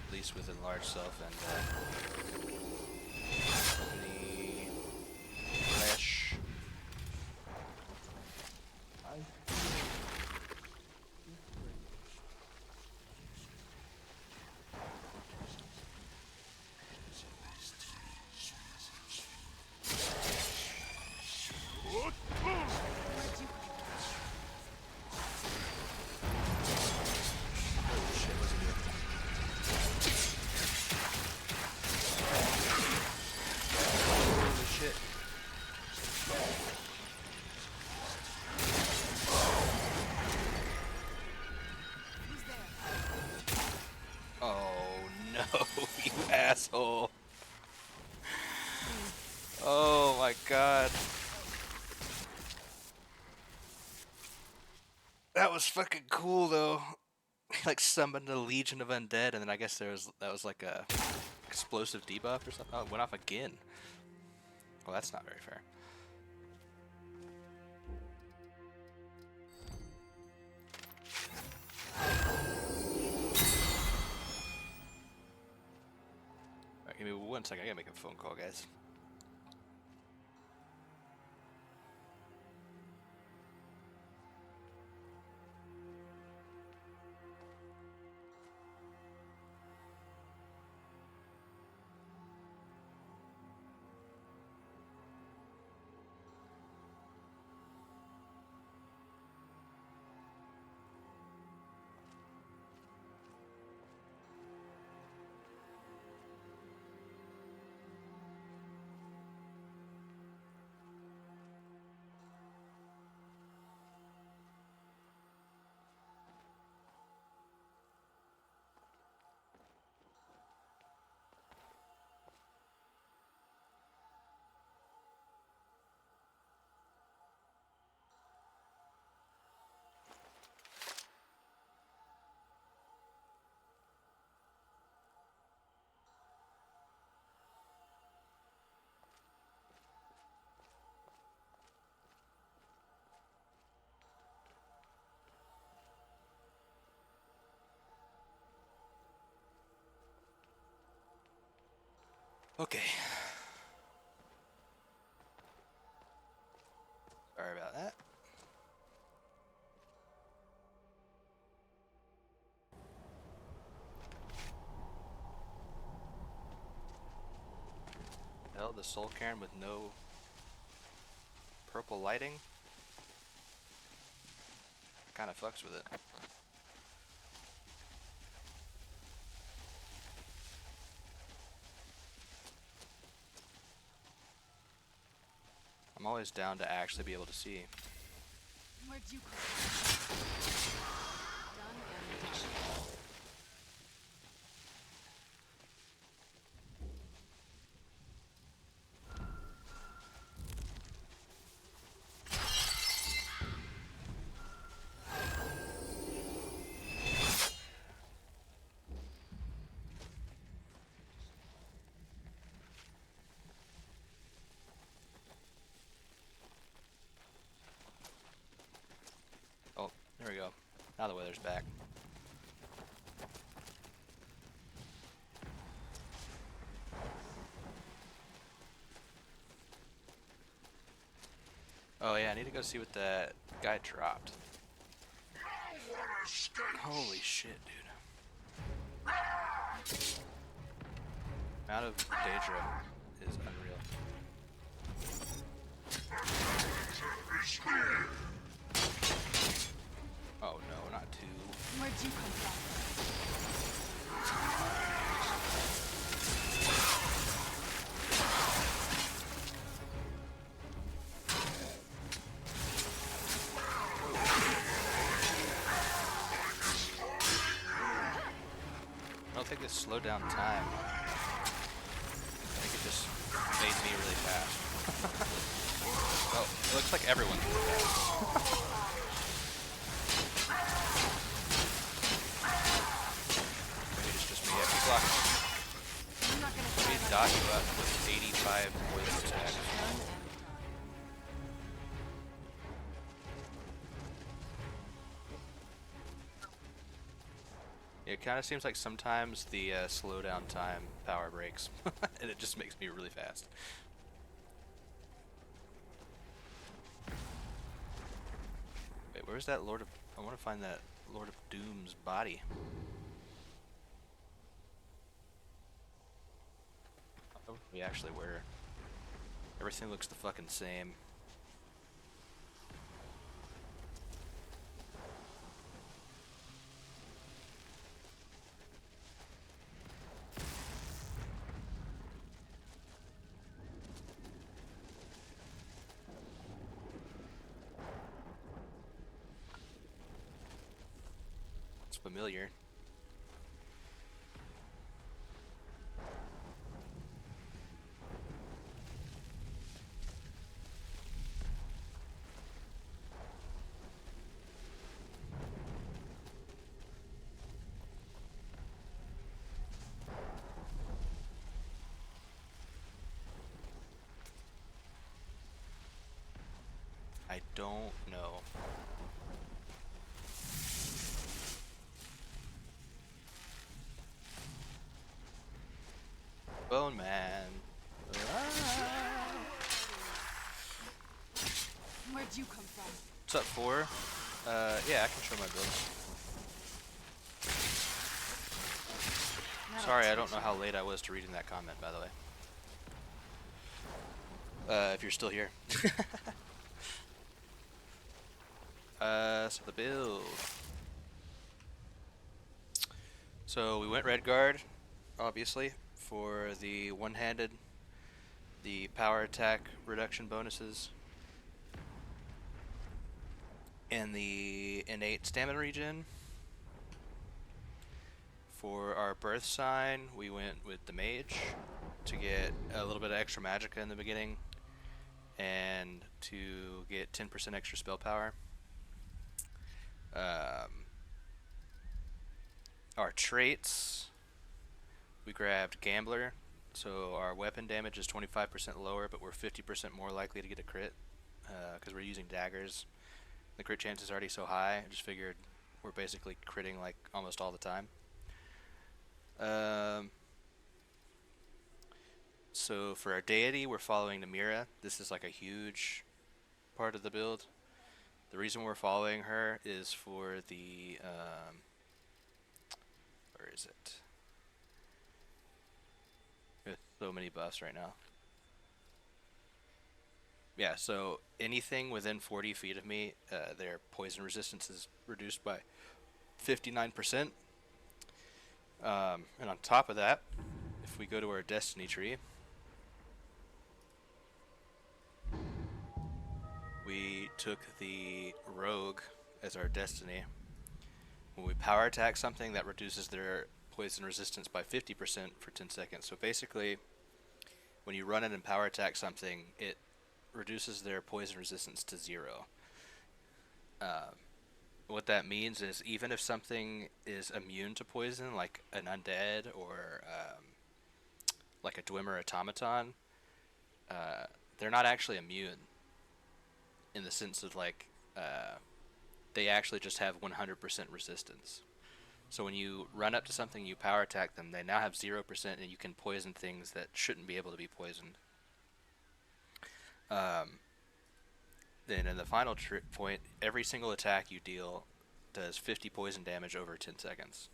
At least with enlarged self and the flesh. I feel different. Holy shit. Who's there? Oh no, you asshole. Oh my god. That was fucking cool though. Like summoned a legion of undead, and then I guess that was like a explosive debuff or something. Oh, it went off again. Well, that's not very fair. Alright, give me 1 second. I gotta make a phone call, guys. Okay. Sorry about that. Hell, the Soul Cairn with no purple lighting kind of fucks with it. I'm always down to actually be able to see. Where'd you come from? Done and done. There we go. Now the weather's back. Oh yeah, I need to go see what that guy dropped. Holy shit, dude. Amount of Daedra is unreal. Oh no, not two. Where'd you come from? I don't think this slowed down time. I think it just made me really fast. Oh, it looks like everyone's really fast. Maybe it's just me. Yeah, keep blocking. I'm not gonna Let me try dot you up with 85 poison attacks. It kind of seems like sometimes the slowdown time power breaks, and it just makes me really fast. Wait, where's that Lord of... I want to find that Lord of Doom's body. Oh, we actually were. Everything looks the fucking same. It's familiar. I don't know. Bone Man. Where'd you come from? What's up, 4? Yeah, I can show my build. Sorry, I don't know how late I was to reading that comment, by the way. If you're still here. So the build. So we went Redguard, obviously, for the one-handed, the power attack reduction bonuses, and the innate stamina regen. For our Birthsign, we went with the Mage to get a little bit of extra magicka in the beginning, and to get 10% extra spell power. Our traits, we grabbed Gambler, so our weapon damage is 25% lower, but we're 50% more likely to get a crit, because we're using daggers. The crit chance is already so high, I just figured we're basically critting like almost all the time. So for our deity, we're following Namira. This is like a huge part of the build. The reason we're following her is for the, where is it? There's so many buffs right now. Yeah, so anything within 40 feet of me, their poison resistance is reduced by 59%. And on top of that, if we go to our destiny tree, we took the rogue as our destiny. When we power attack something, that reduces their poison resistance by 50% for 10 seconds. So basically, when you run in and power attack something, it reduces their poison resistance to 0. What that means is even if something is immune to poison, like an undead or like a Dwemer automaton, they're not actually immune in the sense of like they actually just have 100% resistance. So when you run up to something, you power attack them, they now have 0%, and you can poison things that shouldn't be able to be poisoned. Then in the final point, every single attack you deal does 50 poison damage over 10 seconds.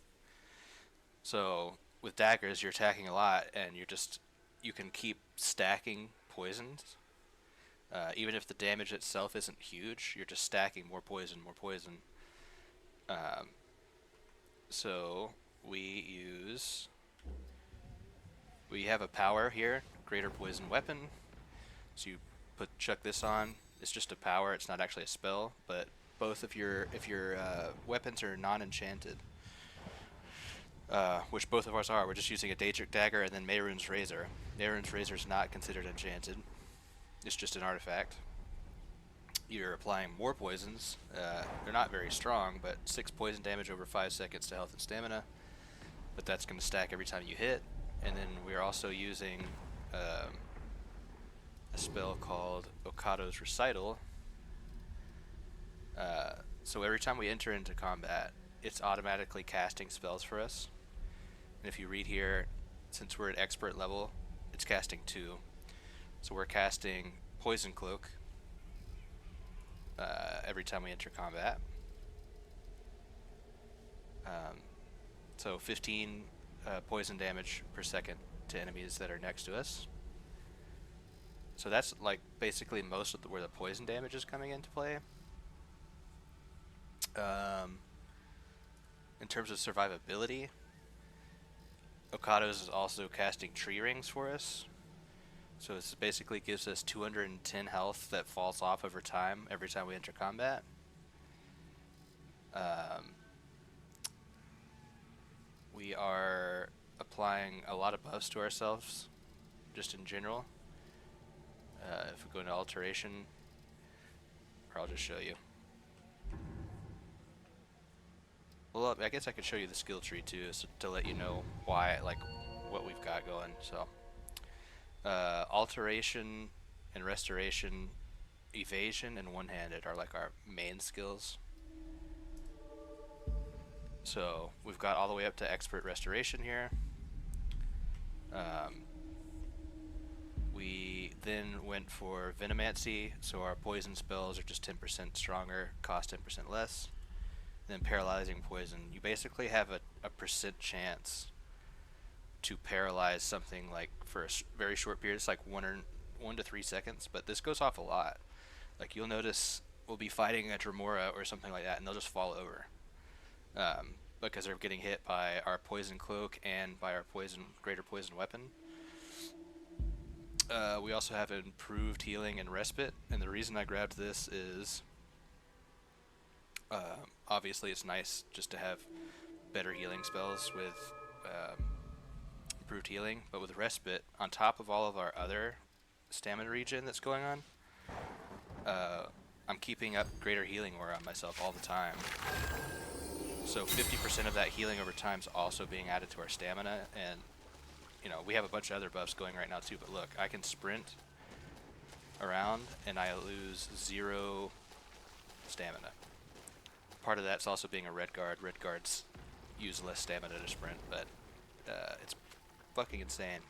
So with daggers, you're attacking a lot, and you can keep stacking poisons. Even if the damage itself isn't huge, you're just stacking more poison, more poison. So we have a power here, greater poison weapon. So you chuck this on. It's just a power. It's not actually a spell. But both if your weapons are non-enchanted, which both of ours are, we're just using a Daedric dagger and then Mehrunes razor. Mehrunes razor is not considered enchanted. It's just an artifact. You're applying more poisons. They're not very strong, but 6 poison damage over 5 seconds to health and stamina. But that's going to stack every time you hit. And then we're also using a spell called Okado's Recital. So every time we enter into combat, it's automatically casting spells for us. And if you read here, since we're at expert level, it's casting 2. So we're casting Poison Cloak every time we enter combat. So 15 poison damage per second to enemies that are next to us. So that's like basically most of where the poison damage is coming into play. In terms of survivability, Okado's is also casting tree rings for us. So this basically gives us 210 health that falls off over time every time we enter combat. We are applying a lot of buffs to ourselves, just in general. If we go into alteration, or I'll just show you. Well, I guess I could show you the skill tree too, so to let you know why, like, what we've got going. So, alteration and restoration, evasion, and one-handed are like our main skills. So we've got all the way up to expert restoration here. We then went for venomancy, so our poison spells are just 10% stronger, cost 10% less. Then paralyzing poison, you basically have a percent chance to paralyze something like for a very short period. It's like 1 to 3 seconds, but this goes off a lot. Like you'll notice we'll be fighting a Dremora or something like that, and they'll just fall over because they're getting hit by our poison cloak and by our greater poison weapon. We also have improved healing and respite, and the reason I grabbed this is obviously it's nice just to have better healing spells with improved healing, but with respite, on top of all of our other stamina regen that's going on, I'm keeping up greater healing aura on myself all the time. So 50% of that healing over time is also being added to our stamina, and you know, we have a bunch of other buffs going right now too, but look, I can sprint around and I lose 0 stamina. Part of that's also being a Redguard. Redguards use less stamina to sprint, but it's fucking insane.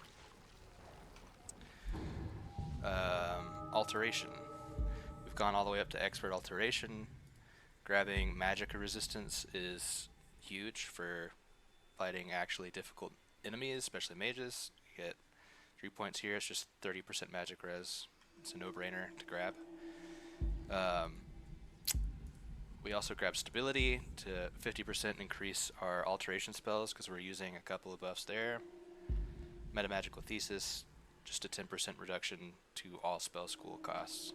Alteration. We've gone all the way up to expert alteration. Grabbing magicka resistance is huge for fighting actually difficult enemies, especially mages. You get 3 points here. It's just 30% magic res. It's a no-brainer to grab. We also grab stability to 50% increase our alteration spells because we're using a couple of buffs there. Metamagical Thesis, just a 10% reduction to all spell school costs.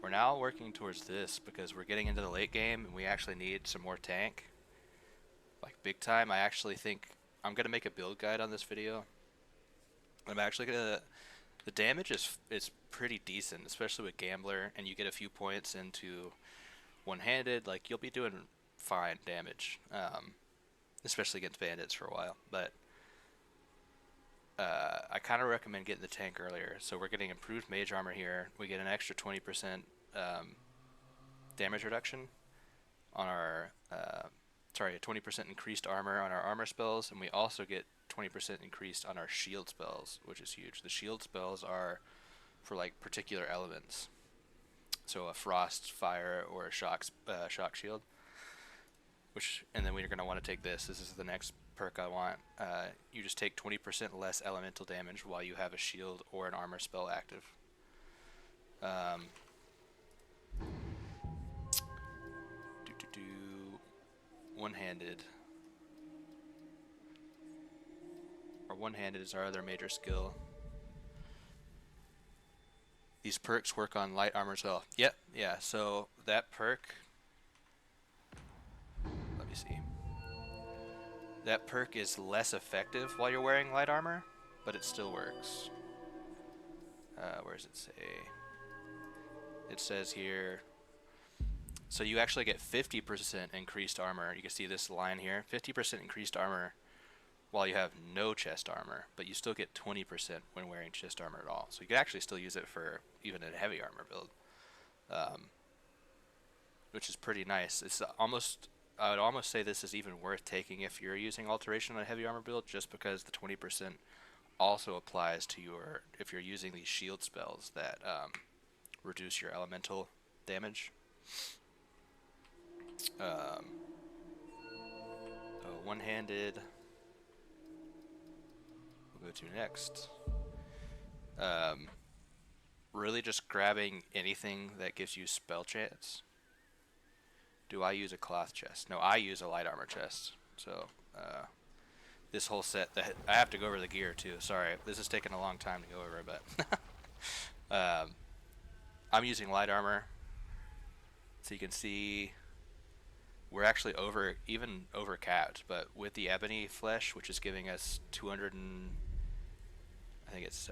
We're now working towards this because we're getting into the late game and we actually need some more tank. Like big time. I actually think I'm going to make a build guide on this video. I'm actually going to... The damage is pretty decent, especially with Gambler, and you get a few points into one-handed. Like, you'll be doing fine damage, especially against bandits for a while. But I kind of recommend getting the tank earlier. So we're getting improved mage armor here. We get an extra 20% damage reduction. on our, sorry, 20% increased armor on our armor spells, and we also get 20% increased on our shield spells, which is huge. The shield spells are for like particular elements, so a frost, fire, or a shock shield. Which, and then we're going to want to take this. This is the next perk I want. You just take 20% less elemental damage while you have a shield or an armor spell active. One-handed. Or one-handed is our other major skill. These perks work on light armor as well. Yep, yeah, so that perk... Let me see. That perk is less effective while you're wearing light armor, but it still works. Where does it say? It says here... So you actually get 50% increased armor. You can see this line here. 50% increased armor while you have no chest armor, but you still get 20% when wearing chest armor at all. So you could actually still use it for even a heavy armor build, which is pretty nice. It's almost, I would almost say this is even worth taking if you're using alteration on a heavy armor build, just because the 20% also applies to your, if you're using these shield spells that reduce your elemental damage. One-handed. We'll go to next. Really just grabbing anything that gives you spell chance. Do I use a cloth chest? No, I use a light armor chest. So this whole set, I have to go over the gear too. Sorry, this is taking a long time to go over, but I'm using light armor. So you can see we're actually even over capped, but with the ebony flesh, which is giving us 200 and I think it's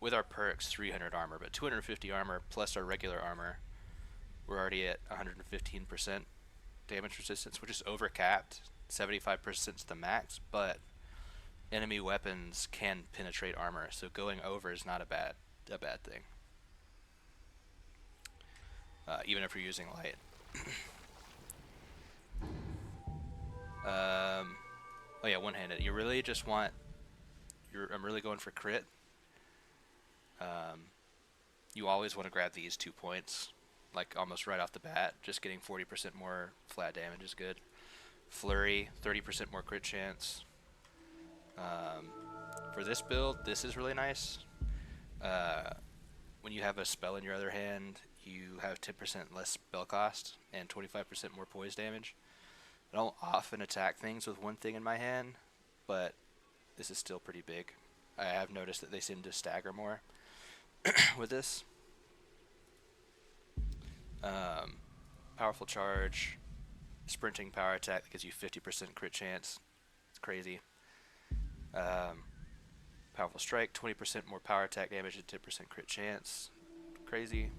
with our perks 300 armor, but 250 armor plus our regular armor, we're already at 115% damage resistance, which is over capped. 75% is the max, but enemy weapons can penetrate armor, so going over is not a bad thing. Even if you're using light. Oh yeah, one-handed. You really just want... I'm really going for crit. You always want to grab these 2 points, like almost right off the bat. Just getting 40% more flat damage is good. Flurry, 30% more crit chance. For this build, this is really nice. When you have a spell in your other hand, you have 10% less spell cost and 25% more poise damage. I don't often attack things with one thing in my hand, but this is still pretty big. I have noticed that they seem to stagger more with this. Powerful charge, sprinting power attack that gives you 50% crit chance. It's crazy. Powerful strike, 20% more power attack damage and 10% crit chance. Crazy.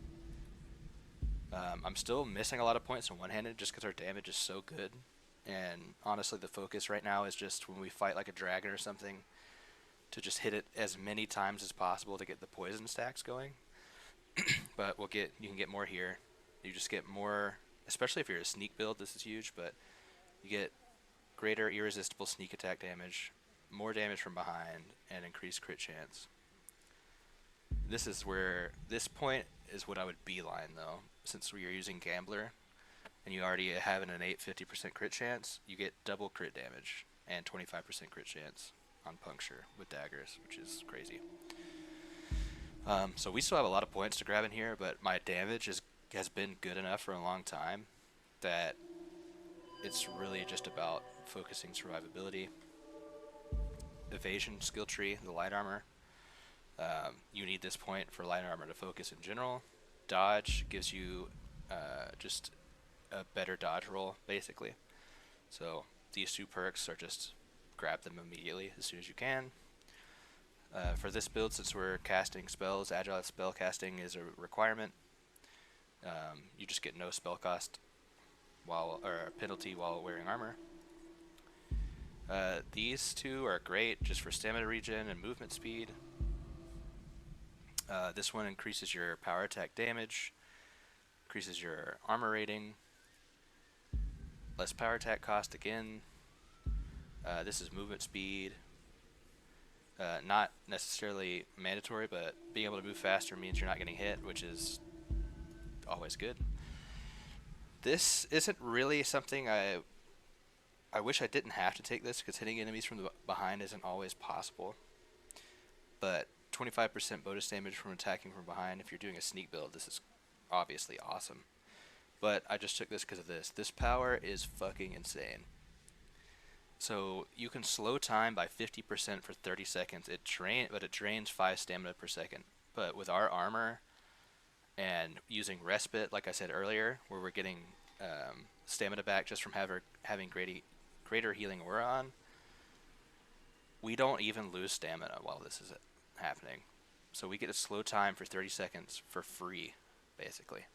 I'm still missing a lot of points in one-handed just because our damage is so good. And honestly, the focus right now is just when we fight like a dragon or something, to just hit it as many times as possible to get the poison stacks going. But you can get more here. You just get more, especially if you're a sneak build, this is huge, but you get greater irresistible sneak attack damage, more damage from behind, and increased crit chance. This point is what I would beeline though, since we are using Gambler, and you already have an innate 50% crit chance, you get double crit damage and 25% crit chance on puncture with daggers, which is crazy. So we still have a lot of points to grab in here, but my damage has been good enough for a long time that it's really just about focusing survivability. Evasion skill tree, the light armor. You need this point for light armor to focus in general. Dodge gives you just a better dodge roll, basically. So these 2 perks are just grab them immediately as soon as you can. For this build, since we're casting spells, agile spell casting is a requirement. You just get no spell cost or penalty while wearing armor. These 2 are great just for stamina regen and movement speed. This one increases your power attack damage, increases your armor rating, Less power attack cost again. This is movement speed. Not necessarily mandatory, but being able to move faster means you're not getting hit, which is always good. This isn't really something I wish I didn't have to take this, because hitting enemies from the behind isn't always possible. But 25% bonus damage from attacking from behind, if you're doing a sneak build, this is obviously awesome. But I just took this because of this. This power is fucking insane. So you can slow time by 50% for 30 seconds. It drains 5 stamina per second. But with our armor and using respite, like I said earlier, where we're getting stamina back just from having greater healing aura on, we don't even lose stamina while this is happening. So we get to slow time for 30 seconds for free, basically.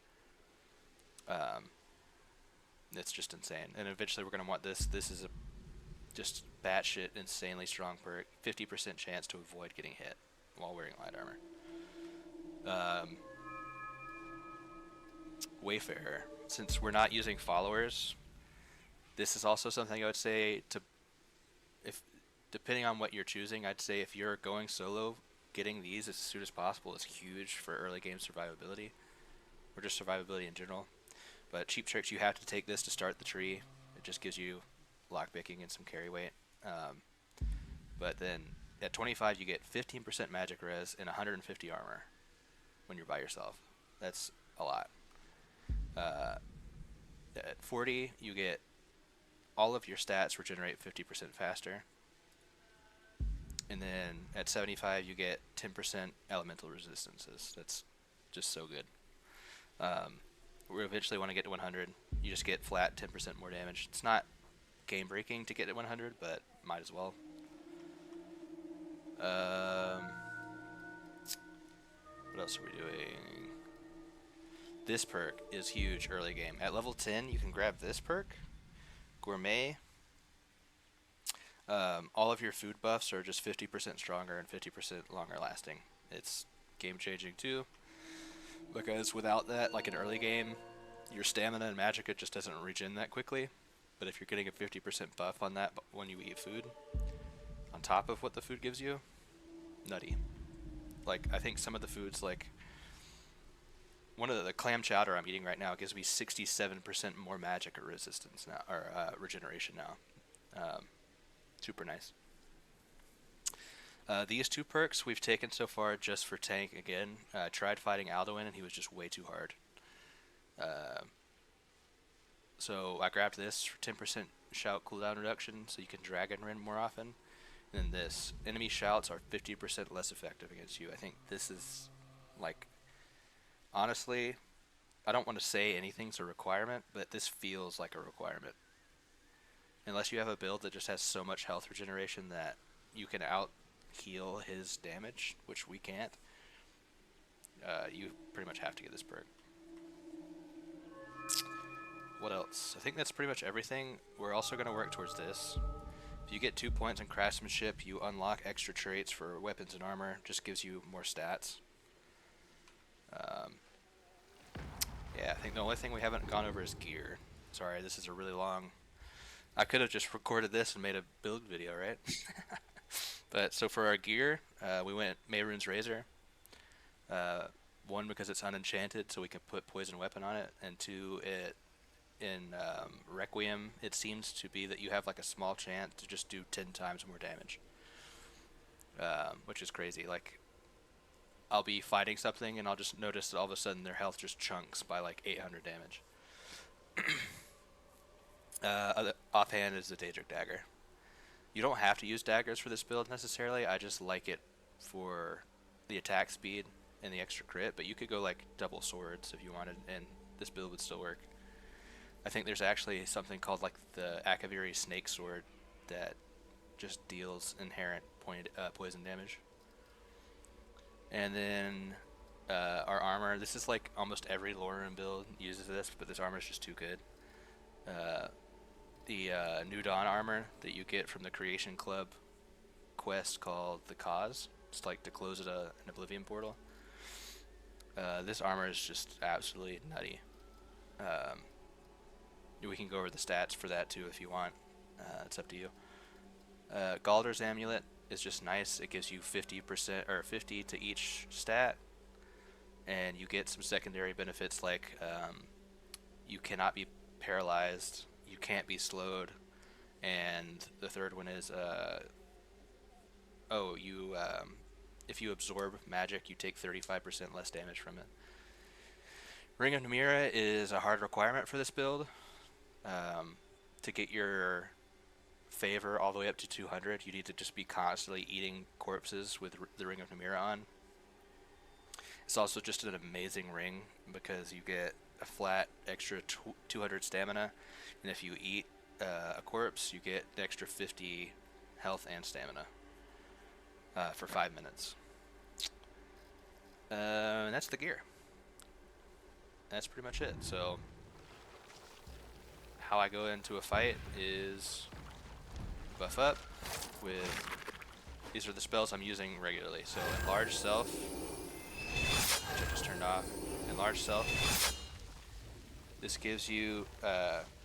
It's just insane. And eventually we're going to want this. This is a just batshit insanely strong perk. 50% chance to avoid getting hit while wearing light armor. Wayfarer. Since we're not using followers, this is also something I would say depending on what you're choosing, I'd say if you're going solo, getting these as soon as possible is huge for early game survivability, or just survivability in general. But Cheap Tricks, you have to take this to start the tree. It just gives you lockpicking and some carry weight. But then at 25 you get 15% magic res and 150 armor when you're by yourself. That's a lot. At 40 you get all of your stats regenerate 50% faster. And then at 75 you get 10% elemental resistances. That's just so good. We eventually want to get to 100. You just get flat 10% more damage. It's not game breaking to get to 100, but might as well. What else are we doing? This perk is huge early game. At level 10 you can grab this perk, Gourmet. All of your food buffs are just 50% stronger and 50% longer lasting. It's game changing too, because without that, like in early game, your stamina and magicka just doesn't regen that quickly. But if you're getting a 50% buff on that when you eat food, on top of what the food gives you, nutty. Like, I think some of the foods, like one of the clam chowder I'm eating right now gives me 67% more magicka resistance now, or regeneration now. Super nice. These two perks we've taken so far just for tank again. Tried fighting Alduin and he was just way too hard. So I grabbed this for 10% shout cooldown reduction, so you can dragon rend more often. And then this, enemy shouts are 50% less effective against you. I think this is, like, honestly, I don't want to say anything's a requirement, but this feels like a requirement. Unless you have a build that just has so much health regeneration that you can out heal his damage, which we can't, you pretty much have to get this perk. What else? I think that's pretty much everything. We're also going to work towards this. If you get 2 points in craftsmanship, you unlock extra traits for weapons and armor. Just gives you more stats. Yeah, I think the only thing we haven't gone over is gear. Sorry, this is a really long... I could have just recorded this and made a build video, right? But so for our gear, we went Mehrunes Razor. One, because it's unenchanted, so we can put poison weapon on it, and two, in Requiem, it seems to be that you have like a small chance to just do 10 times more damage, which is crazy. Like, I'll be fighting something and I'll just notice that all of a sudden their health just chunks by like 800 damage. Offhand is the Daedric Dagger. You don't have to use daggers for this build necessarily. I just like it for the attack speed and the extra crit, but you could go like double swords if you wanted, and this build would still work. I think there's actually something called like the Akaviri Snake Sword that just deals inherent poison damage. And then our armor, this is like almost every LORERIM build uses this, but this armor is just too good. The New Dawn armor that you get from the Creation Club quest called the Cause, it's like to close an Oblivion portal. This armor is just absolutely nutty. we can go over the stats for that too if you want. It's up to you. Galder's Amulet is just nice. It gives you 50% or 50 to each stat, and you get some secondary benefits like you cannot be paralyzed, you can't be slowed, and the third one is if you absorb magic, you take 35% less damage from it. Ring of Namira is a hard requirement for this build. To get your favor all the way up to 200, you need to just be constantly eating corpses with the Ring of Namira on. It's also just an amazing ring because you get a flat extra 200 stamina, and if you eat a corpse, you get the extra 50 health and stamina for 5 minutes. And that's the gear. That's pretty much it. So how I go into a fight is buff up with, these are the spells I'm using regularly. So Enlarge Self, which I just turned off. Enlarge Self. This gives you,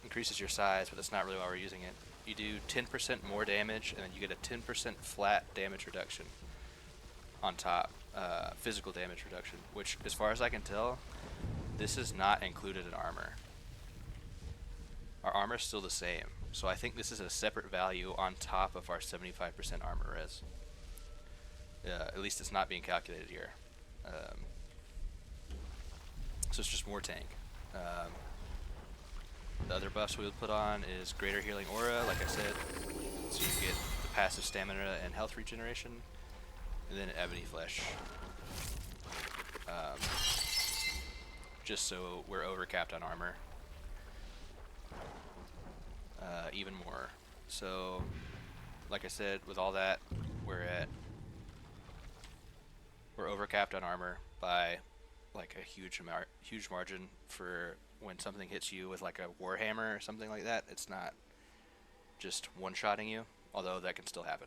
increases your size, but that's not really why we're using it. You do 10% more damage, and then you get a 10% flat damage reduction on top. Physical damage reduction, which, as far as I can tell, this is not included in armor. Our armor is still the same, so I think this is a separate value on top of our 75% armor res. At least it's not being calculated here. So it's just more tank. The other buffs we would put on is Greater Healing Aura, like I said, so you get the passive stamina and health regeneration, and then Ebony Flesh. Just so we're overcapped on armor. Even more. So, like I said, with all that, we're overcapped on armor by like a huge margin for when something hits you with like a warhammer or something like that. It's not just one-shotting you, although that can still happen.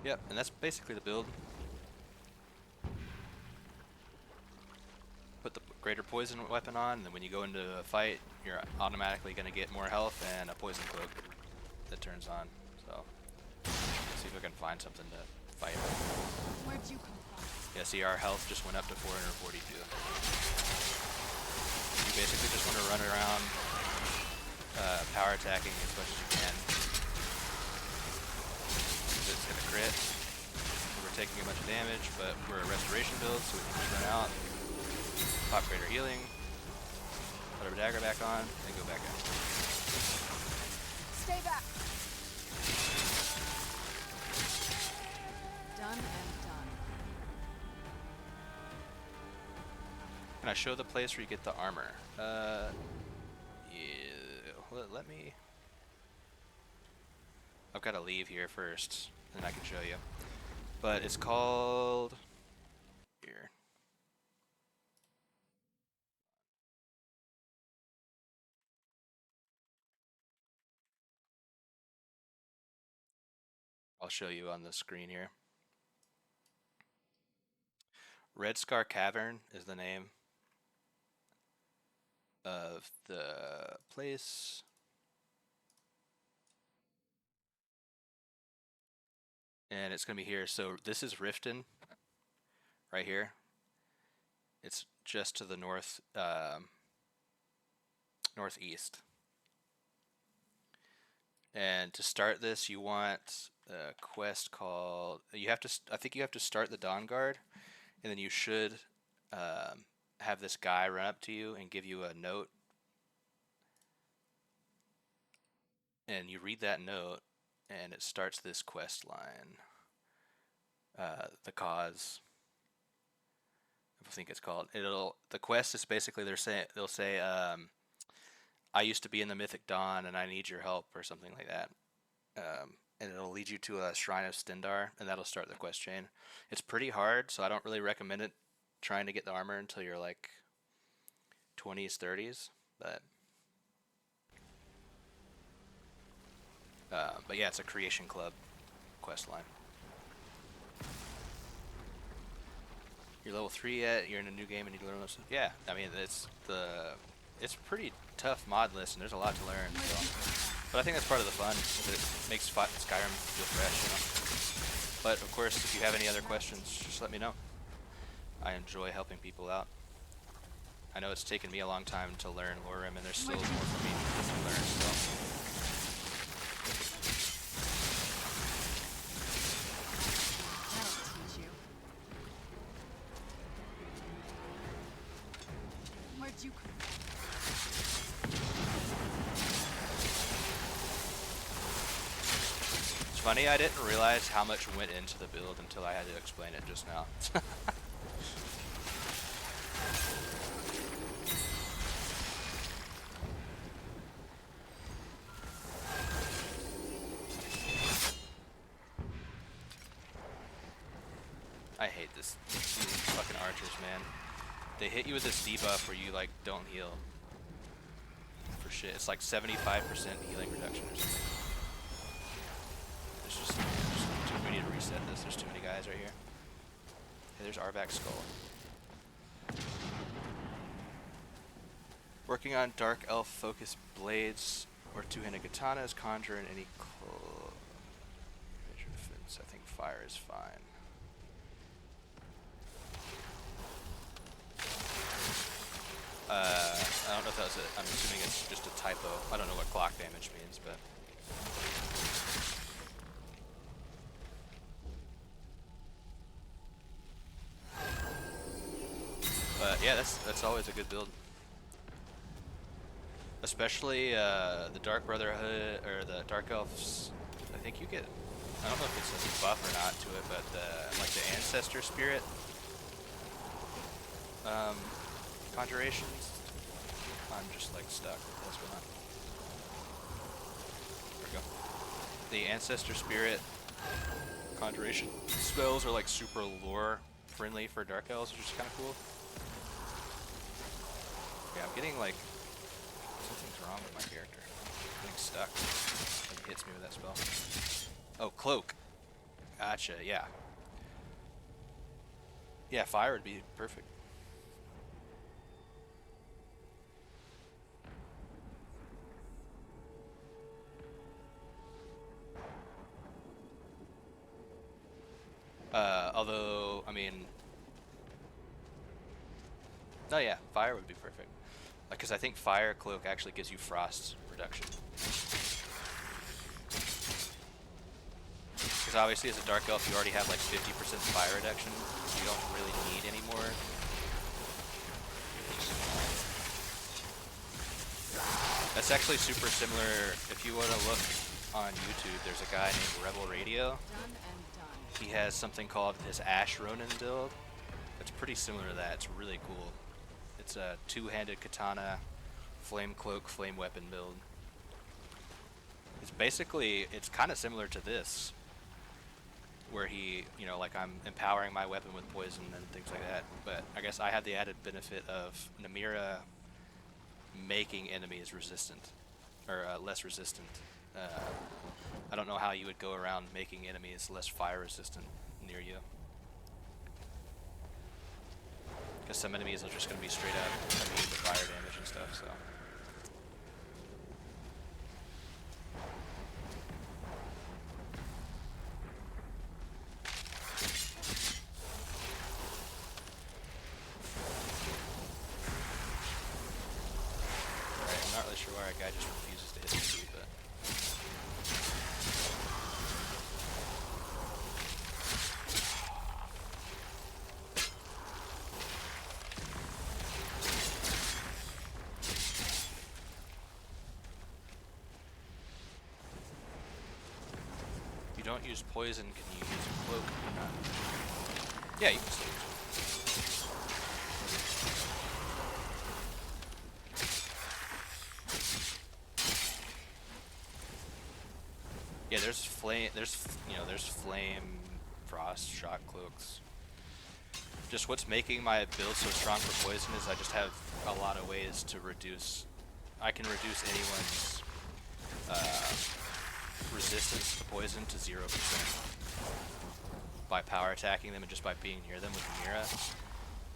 Yep, and that's basically the build. Put the greater poison weapon on, and then when you go into a fight, you're automatically going to get more health and a poison cloak that turns on. So, see if I can find something to fight. Where'd you come from? Yeah, see, our health just went up to 442. You basically just want to run around power attacking as much as you can. It's going to crit. We're taking a bunch of damage, but we're a restoration build, so we can just run out, pop greater healing, put our dagger back on, and go back out. Stay back! Done and done. Can I show the place where you get the armor? Yeah, let me... I've got to leave here first, and I can show you. But it's called... Here. I'll show you on the screen here. Red Scar Cavern is the name of the place. And it's going to be here. So this is Riften, right here. It's just to the north, northeast. And to start this, you want a quest called. You have to. I think you have to start the Dawn Guard, and then you should have this guy run up to you and give you a note. And you read that note, and it starts this quest line. The cause, I think it's called. The quest is basically they'll say I used to be in the Mythic Dawn and I need your help or something like that. And it'll lead you to a Shrine of Stendar, and that'll start the quest chain. It's pretty hard, so I don't really recommend it trying to get the armor until you're like 20s, 30s, but yeah, it's a Creation Club quest line. You're level 3 yet? You're in a new game and you learn this. Yeah, I mean it's a pretty tough mod list and there's a lot to learn. So. But I think that's part of the fun. Is it makes Skyrim feel fresh, you know. But of course, if you have any other questions, just let me know. I enjoy helping people out. I know it's taken me a long time to learn LORERIM, and there's still more for me to learn. So. I'll teach you. Where'd you come from? It's funny, I didn't realize how much went into the build until I had to explain it just now. I hate these fucking archers, man. They hit you with this debuff where you like don't heal for shit. It's like 75% healing reduction or something. We need to reset this. There's too many guys right here. Hey, there's Arbak's skull. Working on dark elf focus blades or two-handed katanas, conjure in any major defense. I think fire is fine. I don't know if that was it. I'm assuming it's just a typo. I don't know what clock damage means, but. But yeah, that's always a good build. Especially the Dark Brotherhood or the Dark Elves. I think you get. I don't know if it's a buff or not to it, but like the Ancestor Spirit conjurations. I'm just like stuck. What's going on? There we go. The Ancestor Spirit conjuration spells are like super lore friendly for Dark Elves, which is kind of cool. Yeah, I'm getting like something's wrong with my character. I'm getting stuck. It hits me with that spell. Oh, cloak. Gotcha. Yeah. Yeah, fire would be perfect. Although, I mean, oh yeah, fire would be perfect. Because I think fire cloak actually gives you frost reduction. Because obviously as a dark elf you already have like 50% fire reduction. You don't really need any more. That's actually super similar. If you want to look on YouTube, there's a guy named Rebel Radio. Done and done. He has something called his Ash Ronin build. It's pretty similar to that. It's really cool. It's a two-handed katana, flame cloak, flame weapon build. It's basically, it's kind of similar to this, where he, you know, like I'm empowering my weapon with poison and things like that. But I guess I have the added benefit of Namira making enemies resistant, or less resistant. I don't know how you would go around making enemies less fire resistant near you. Because some enemies are just going to be straight up immune to fire damage and stuff, so. Alright, I'm not really sure why our guy just refuses to hit the key, but. Don't use poison, can you use a cloak or not? Yeah, you can still use it. Yeah, there's flame, there's flame, frost, shock cloaks. Just what's making my build so strong for poison is I just have a lot of ways to reduce, I can reduce anyone's resistance to poison to 0% by power attacking them and just by being near them with Namira.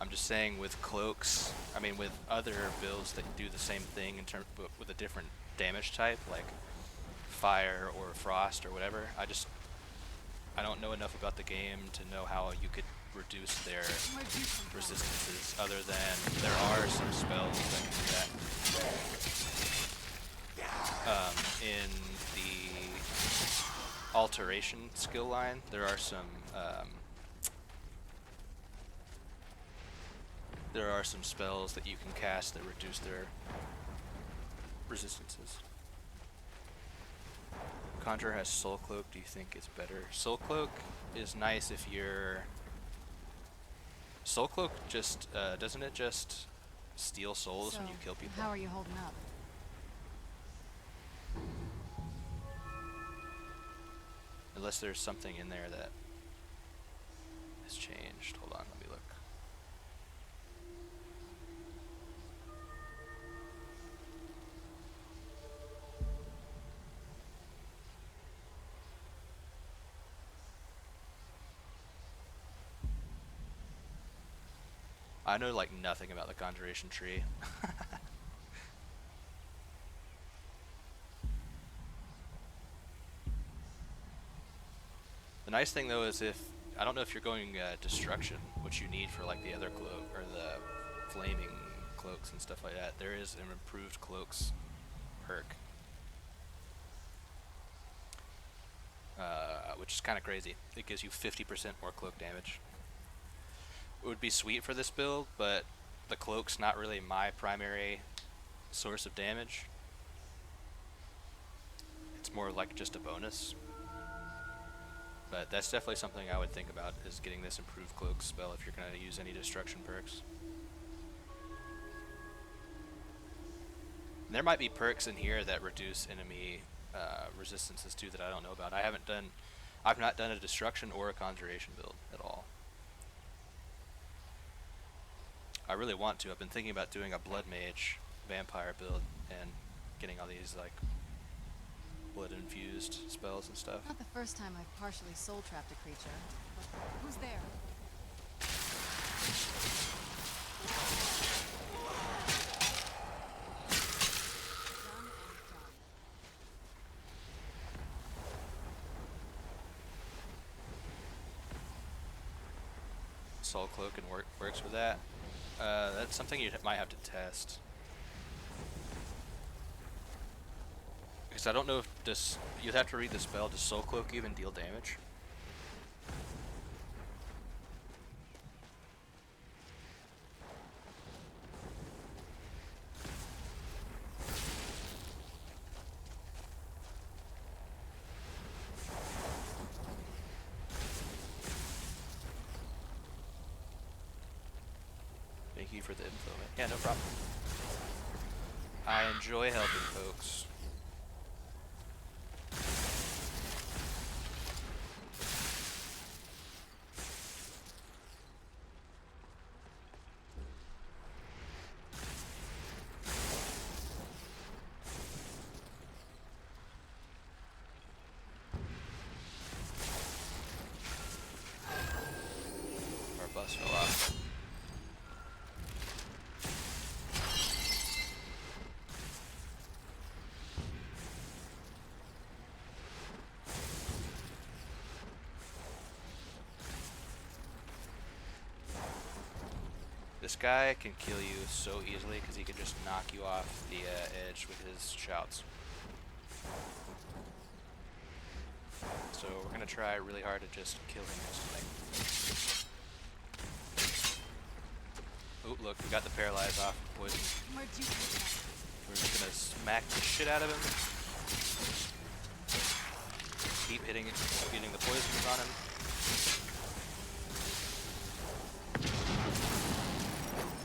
I'm just saying with cloaks, I mean with other builds that do the same thing in terms with a different damage type, like fire or frost or whatever. I don't know enough about the game to know how you could reduce their resistances other than there are some spells that can do that. In the alteration skill line, there are some spells that you can cast that reduce their resistances. Conjure has Soul Cloak. Do you think it's better? Soul Cloak is nice if you're... Soul Cloak just, doesn't it just steal souls when you kill people? How are you holding up? Unless there's something in there that has changed. Hold on, let me look. I know like nothing about the conjuration tree. The nice thing though is if, I don't know if you're going destruction, which you need for like the other cloak, or the flaming cloaks and stuff like that, there is an improved cloaks perk. Which is kind of crazy. It gives you 50% more cloak damage. It would be sweet for this build, but the cloak's not really my primary source of damage. It's more like just a bonus. But that's definitely something I would think about, is getting this improved cloak spell if you're going to use any destruction perks. And there might be perks in here that reduce enemy resistances too that I don't know about. I've not done a destruction or a conjuration build at all. I really want to. I've been thinking about doing a blood mage vampire build and getting all these like blood infused spells and stuff. Not the first time I've partially soul trapped a creature. Who's there? Soul Cloak and works with that. That's something you might have to test. Because I don't know if this... You'd have to read the spell. Does Soul Cloak even deal damage? Thank you for the info, man. Yeah, no problem. I enjoy helping folks. Our bus fell off. This guy can kill you so easily because he can just knock you off the edge with his shouts. So we're going to try really hard to just kill him instantly. Oh, look, we got the paralyze off poison. Where'd you get that? We're just going to smack the shit out of him. Keep getting the poisons on him.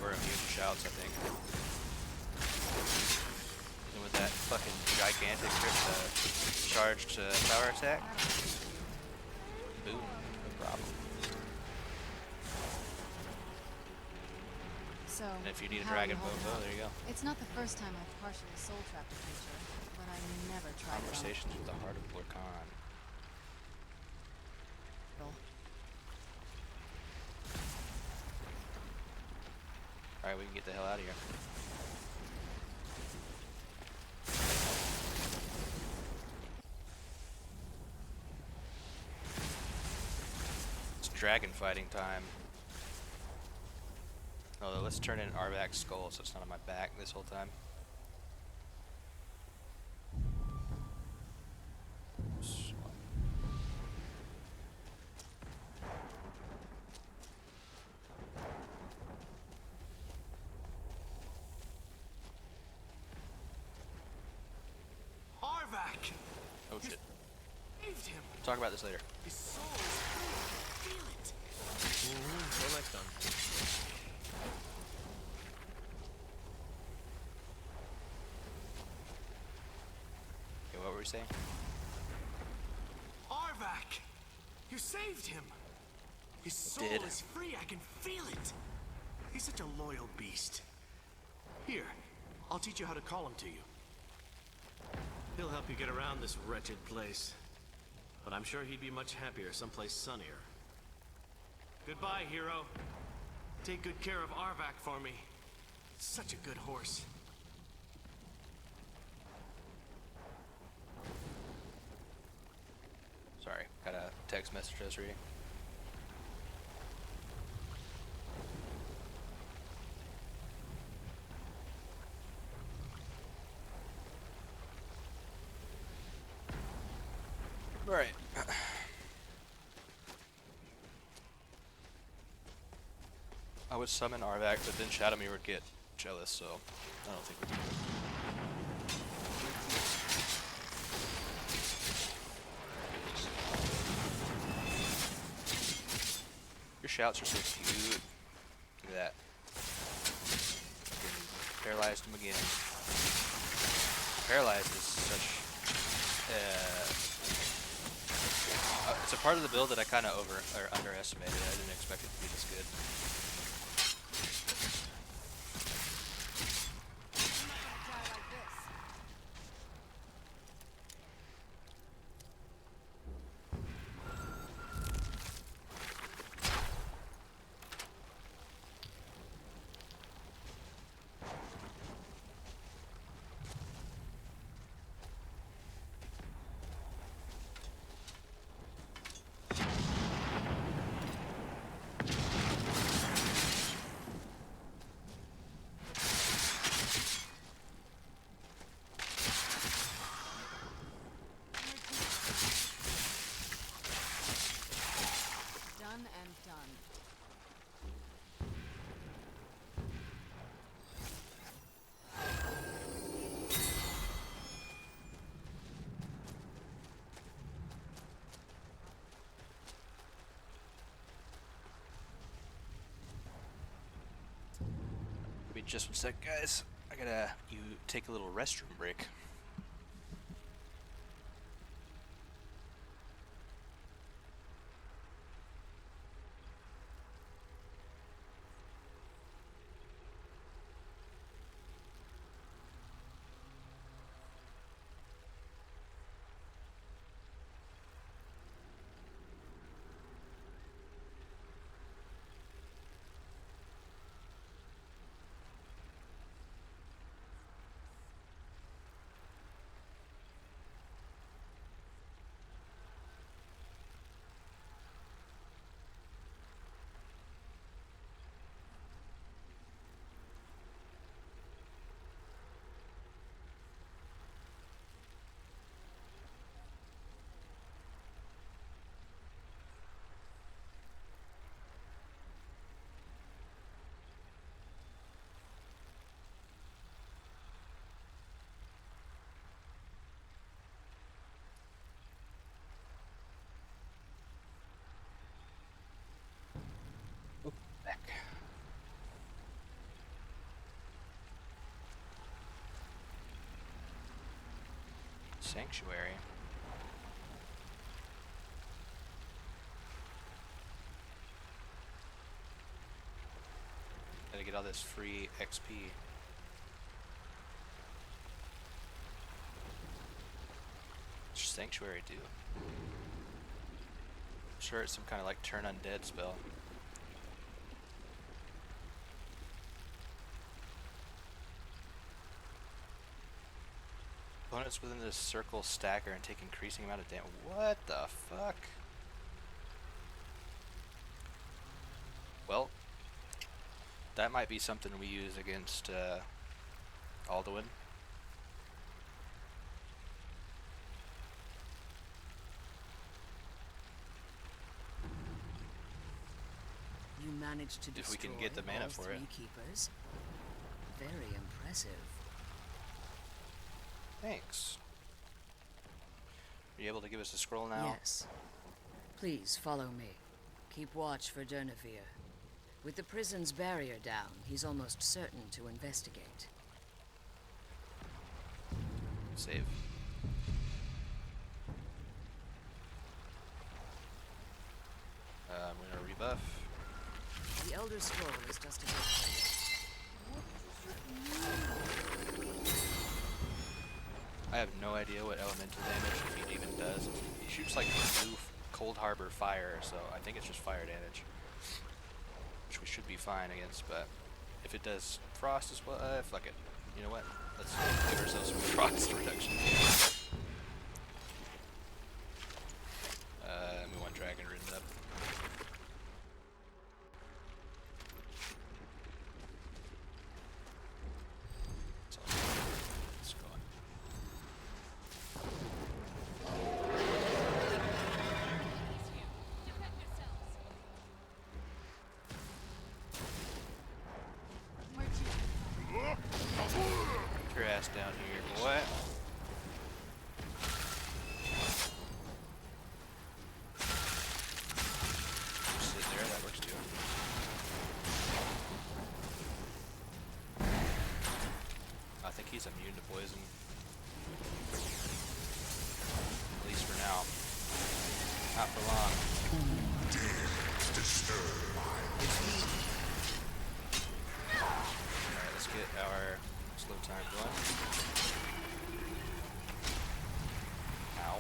We're immune to shouts, I think. And with that fucking gigantic charged power attack. Boom, no problem. So, And if you need a how are dragon you holding bow, up? there you go. It's not the first time I've partially soul trapped a creature, but I never tried it on Conversations with the Heart of Lorcan. people. Alright, we can get the hell out of here. It's dragon fighting time. Although, let's turn in Arvak's skull so it's not on my back this whole time. Arvak! Oh shit. Saved him! Talk about this later. His soul is free. I can feel it. Well, next time. Okay, what were we saying? Arvak! You saved him! His soul did. is free. I can feel it. He's such a loyal beast. Here, I'll teach you how to call him to you. He'll help you get around this wretched place. But I'm sure he'd be much happier someplace sunnier. Goodbye, hero. Take good care of Arvak for me. Such a good horse. Sorry, got a text message I was reading. Alright. I would summon Arvak, but then Shadowmere would get jealous, so I don't think we can do it. Your shouts are so cute. Look at that. Fucking paralyzed him again. Paralyzed is such it's a part of the build that I kind of underestimated. I didn't expect it to be this good. Done and done. Give me just one sec, guys. I gotta take a little restroom break. Back. Sanctuary. Gotta get all this free XP. What's Sanctuary do? I'm sure it's some kind of like turn undead spell. opponents within this circle stacker and take increasing amount of damage. What the fuck? Well, that might be something we use against Alduin. You managed to If we destroy can get the mana all for three it. keepers. Very impressive. Thanks. Are you able to give us a scroll now? Yes. Please follow me. Keep watch for Durnavir. With the prison's barrier down, he's almost certain to investigate. Save. I'm gonna rebuff. The Elder Scroll is just a bit. I have no idea what elemental damage he even does. He shoots like blue Cold Harbor fire, so I think it's just fire damage. Which we should be fine against, but if it does frost as well, fuck it. You know what? Let's give ourselves some frost reduction. We want dragon ridden up. That's all. Let's go on. Get your ass down here, boy. Just sit there, that works too. I think he's immune to poison. At least for now. Not for long. Alright, let's get our slow time going. Ow.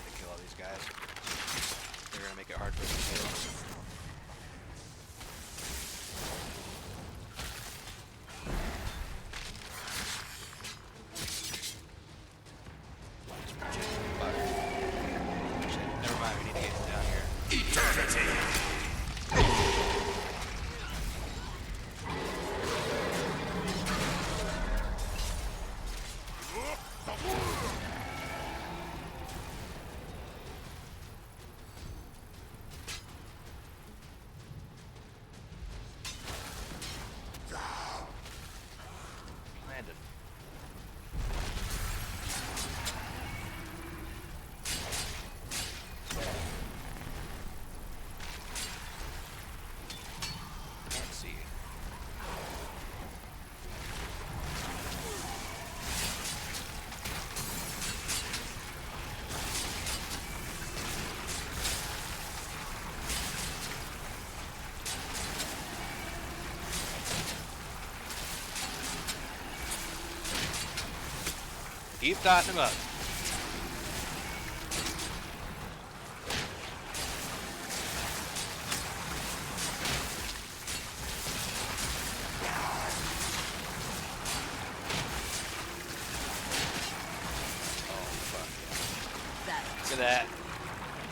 To kill all these guys. They're gonna make it hard for us to kill. Never mind, we need to get him down here. Landed. Can't see. Keep dotting him up. Look at that.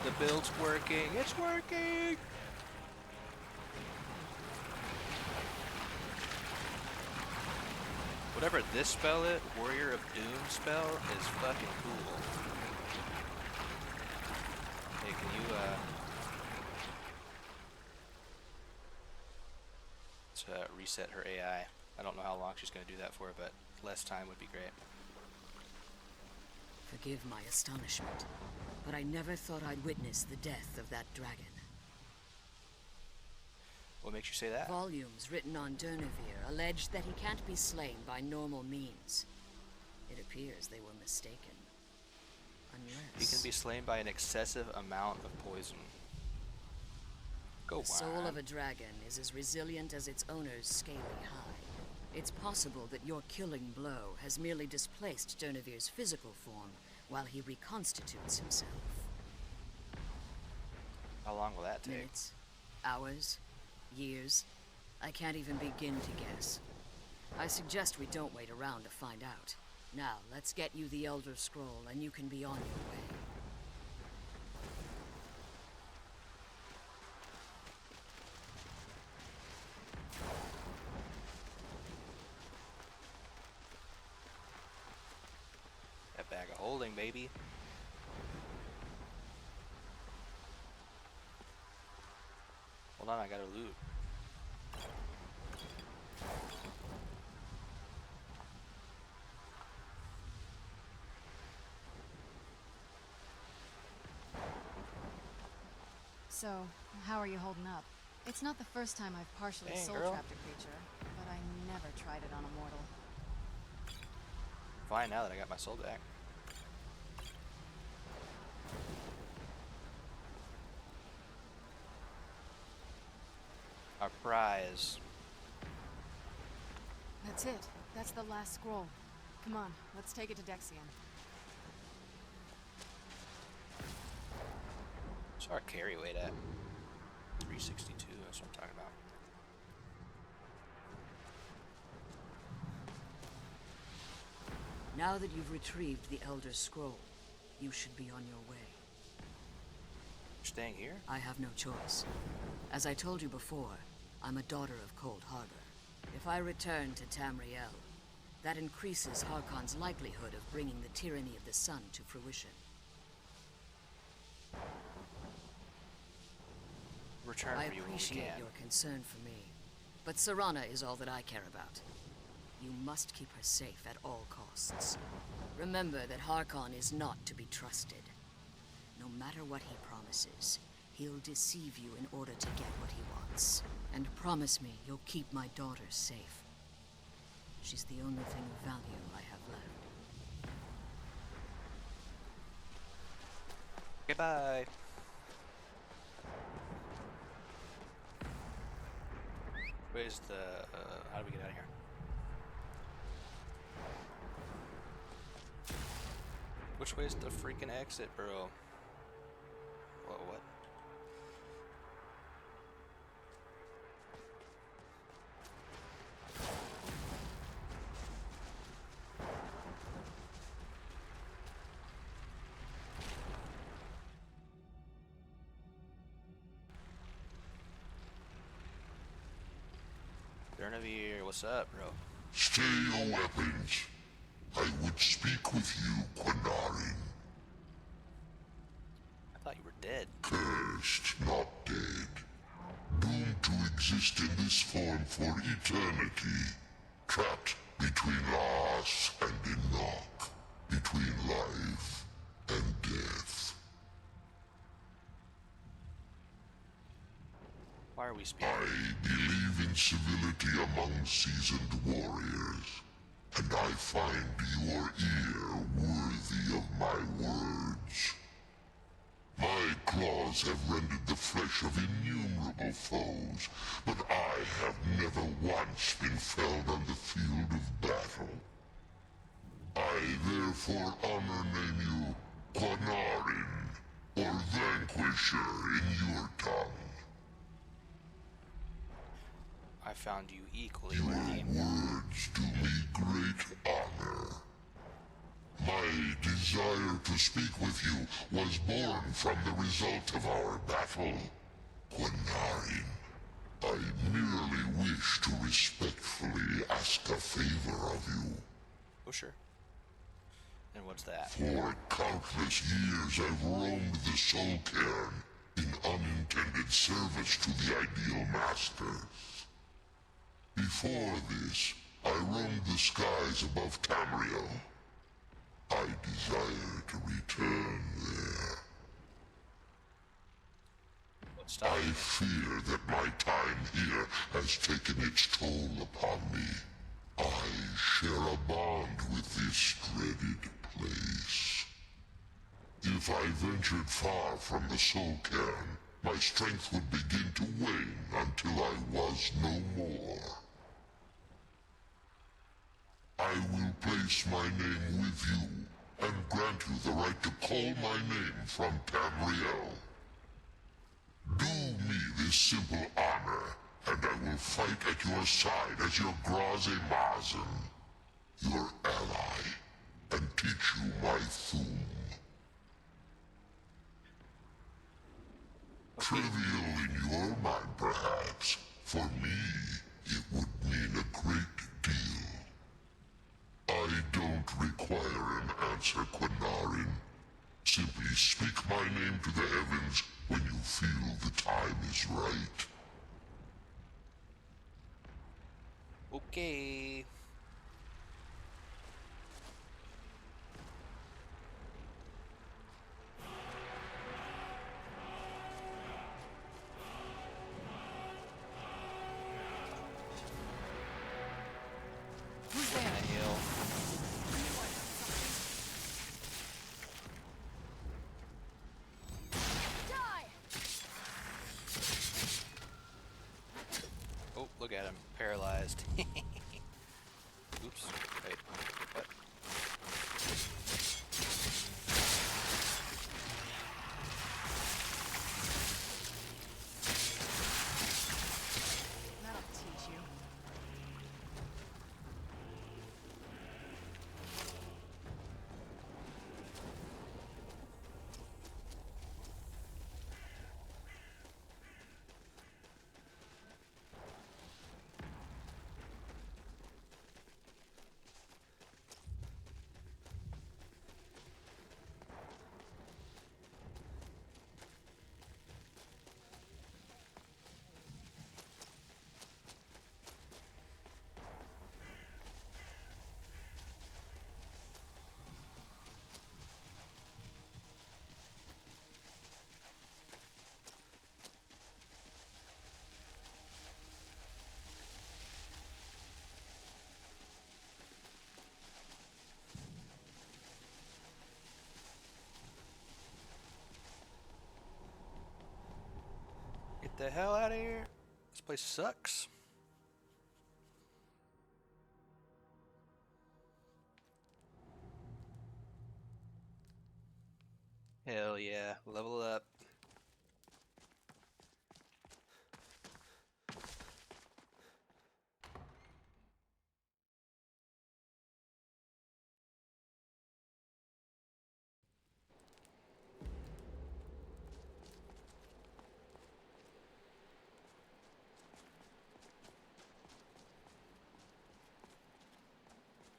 The build's working. It's working. Whatever this spell is, Warrior of Doom spell, is fucking cool. Hey, can you, let's reset her AI. I don't know how long she's going to do that for, but less time would be great. Forgive my astonishment, but I never thought I'd witness the death of that dragon. What makes you say that? Volumes written on Durnavir allege that he can't be slain by normal means. It appears they were mistaken. Unless... He can be slain by an excessive amount of poison. Go on. The soul of a dragon is as resilient as its owner's scaly hide. It's possible that your killing blow has merely displaced Dernevir's physical form while he reconstitutes himself. How long will that take? Minutes, hours, years. I can't even begin to guess. I suggest we don't wait around to find out. Now, let's get you the Elder Scroll and you can be on your way. That bag of holding, baby. Hold on, I gotta loot. So, how are you holding up? It's not the first time I've partially Dang, soul girl. trapped a creature, but I never tried it on a mortal. Fine now that I got my soul back. Our prize. That's it. That's the last scroll. Come on, let's take it to Dexion. What's our carry weight at? 362, that's what I'm talking about. Now that you've retrieved the Elder Scroll, you should be on your way. You're staying here? I have no choice. As I told you before, I'm a daughter of Cold Harbor. If I return to Tamriel, that increases Harkon's likelihood of bringing the tyranny of the sun to fruition. Return I for you when we appreciate can. your concern for me, but Serana is all that I care about. You must keep her safe at all costs. Remember that Harkon is not to be trusted. No matter what he promises, he'll deceive you in order to get what he wants. And promise me you'll keep my daughter safe. She's the only thing of value I have left. Goodbye. Where's the, how do we get out of here? Which way's the freaking exit, bro? What? Dernavir, what's up, bro? Stay your weapons. I would speak with you, Quinarin. I thought you were dead. Cursed, not dead. Doomed to exist in this form for eternity. Trapped between Laas and Enoch. Between life and death. Why are we speaking? I believe in civility among seasoned warriors. And I find your ear worthy of my words. My claws have rended the flesh of innumerable foes, but I have never once been felled on the field of battle. I therefore name you Quinarin, or Vanquisher in your tongue. I found you equally Your worthy. words do me great honor. My desire to speak with you was born from the result of our battle. Quinarin, I merely wish to respectfully ask a favor of you. Oh, sure. And what's that? For countless years I've roamed the Soul Cairn in unintended service to the Ideal Masters. Before this, I roamed the skies above Tamriel. I desire to return there. Stop. I fear that my time here has taken its toll upon me. I share a bond with this dreaded place. If I ventured far from the Soul Cairn, my strength would begin to wane until I was no more. place my name with you and grant you the right to call my name from Tamriel. Do me this simple honor, and I will fight at your side as your Graze Mazen, your ally, and teach you my Thum. Trivial in your mind, perhaps. For me, it would mean a great deal. I don't require an answer, Quinarin. Simply speak my name to the heavens when you feel the time is right. Okay. Who's there? Hail. Die! Oh, look at him. Paralyzed. Oops. Wait. What? That'll teach you. Get the hell out of here. This place sucks. Hell yeah. Level up.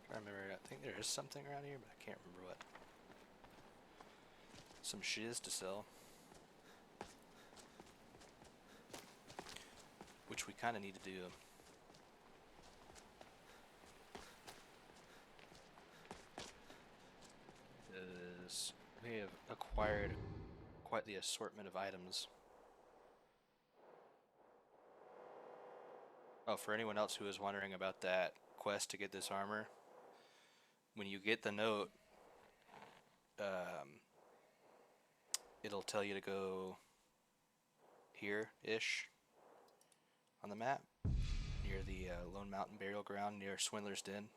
I remember, I think there is something around here, but I can't remember what. Some shiz to sell. Which we kind of need to do. Because we have acquired quite the assortment of items. Oh, for anyone else who is wondering about that quest to get this armor, when you get the note, it'll tell you to go here-ish on the map, near the Lone Mountain Burial Ground near Swindler's Den.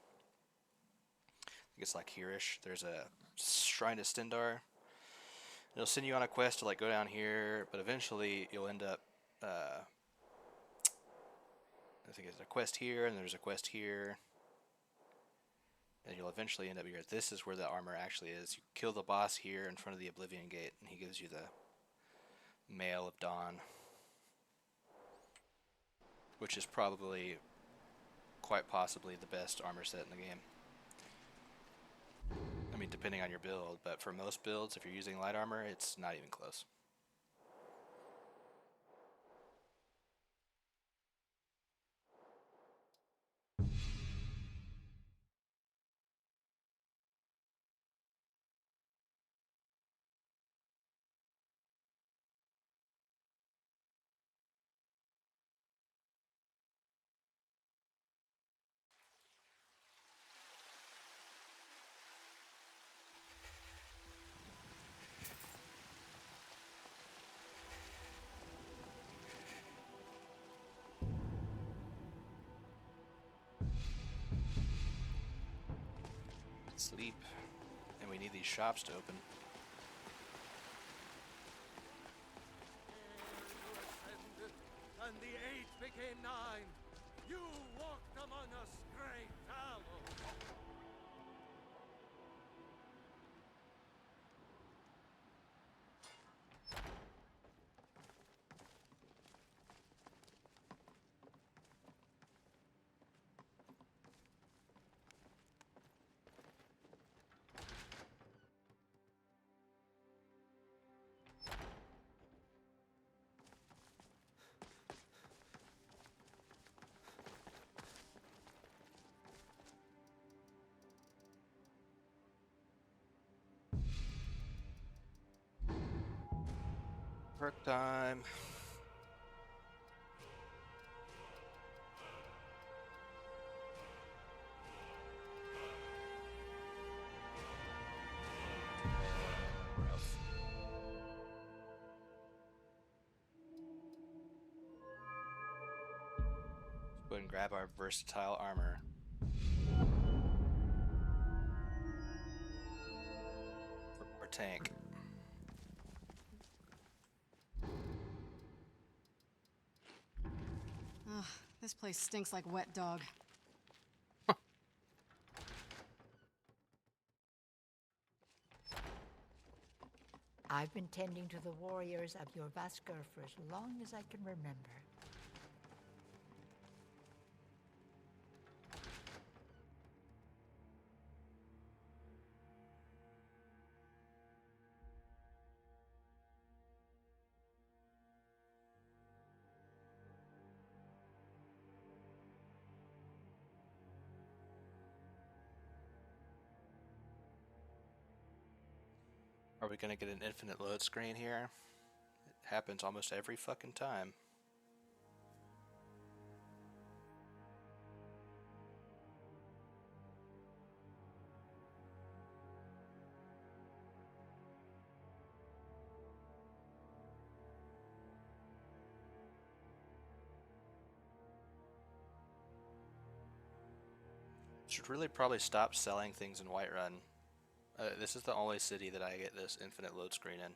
I think it's like here-ish. There's a Shrine to Stendar. It'll send you on a quest to like go down here, but eventually you'll end up, I think there's a quest here, and there's a quest here. And you'll eventually end up here. This is where the armor actually is. You kill the boss here in front of the Oblivion Gate, and he gives you the Mail of Dawn. Which is probably, quite possibly, the best armor set in the game. I mean, depending on your build, but for most builds, if you're using light armor, it's not even close. Sleep. And we need these shops to open. And the 8 became 9. You walked among us, great Talos. Work time. Let's go ahead and grab our versatile armor. For our tank. Ugh, this place stinks like wet dog. I've been tending to the warriors of your Vasker for as long as I can remember. Are we gonna get an infinite load screen here? It happens almost every fucking time. Should really probably stop selling things in Whiterun. This is the only city that I get this infinite load screen in.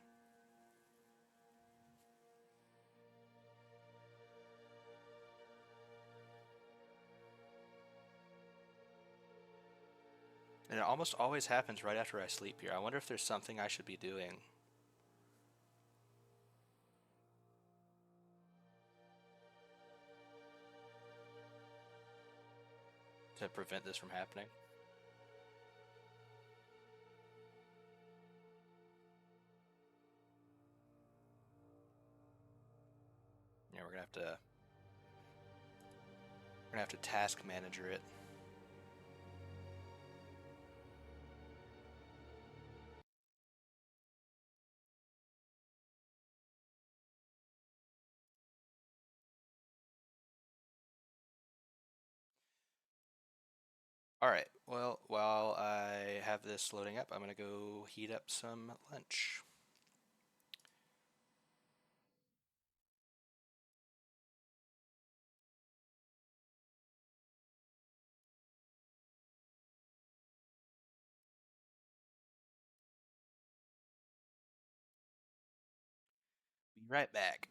And it almost always happens right after I sleep here. I wonder if there's something I should be doing. To prevent this from happening. Yeah, we're gonna have to task manager it. Alright, well, while I have this loading up, I'm gonna go heat up some lunch. Be right back.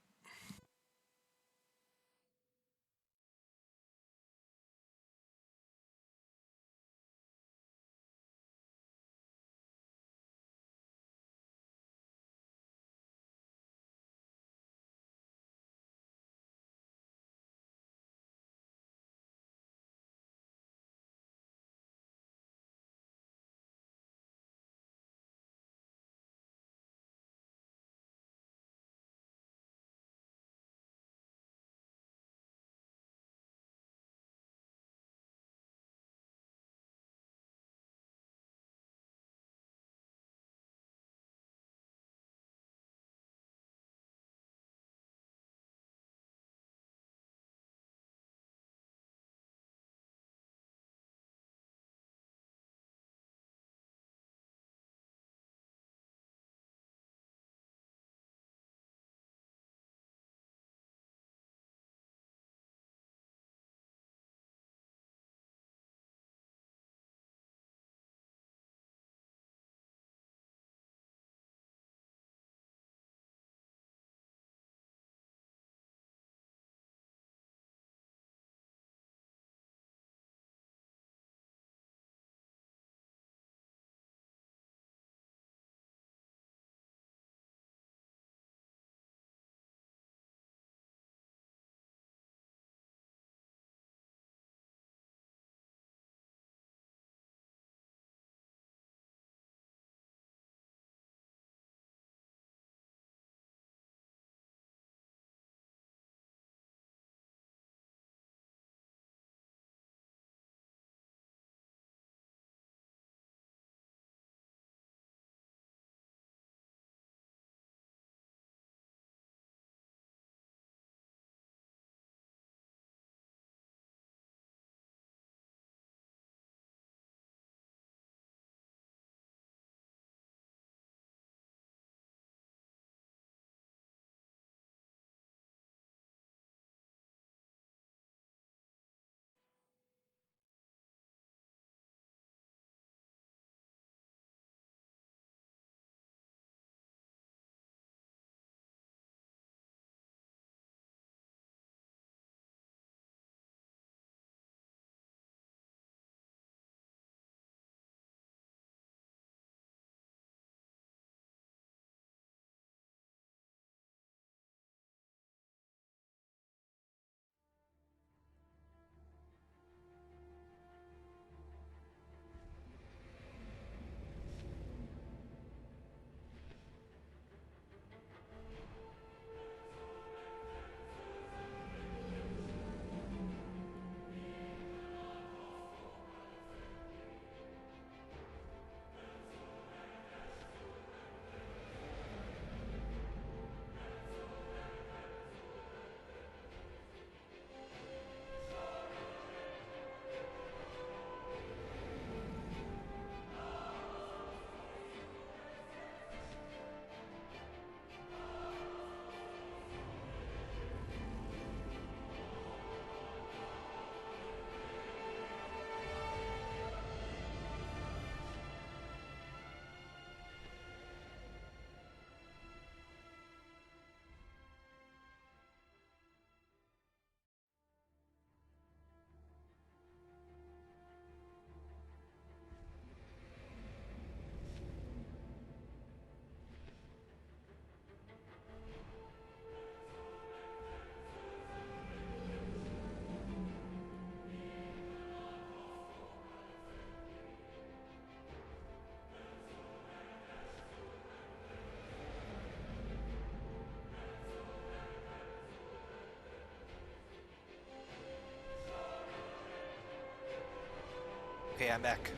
Okay, I'm back.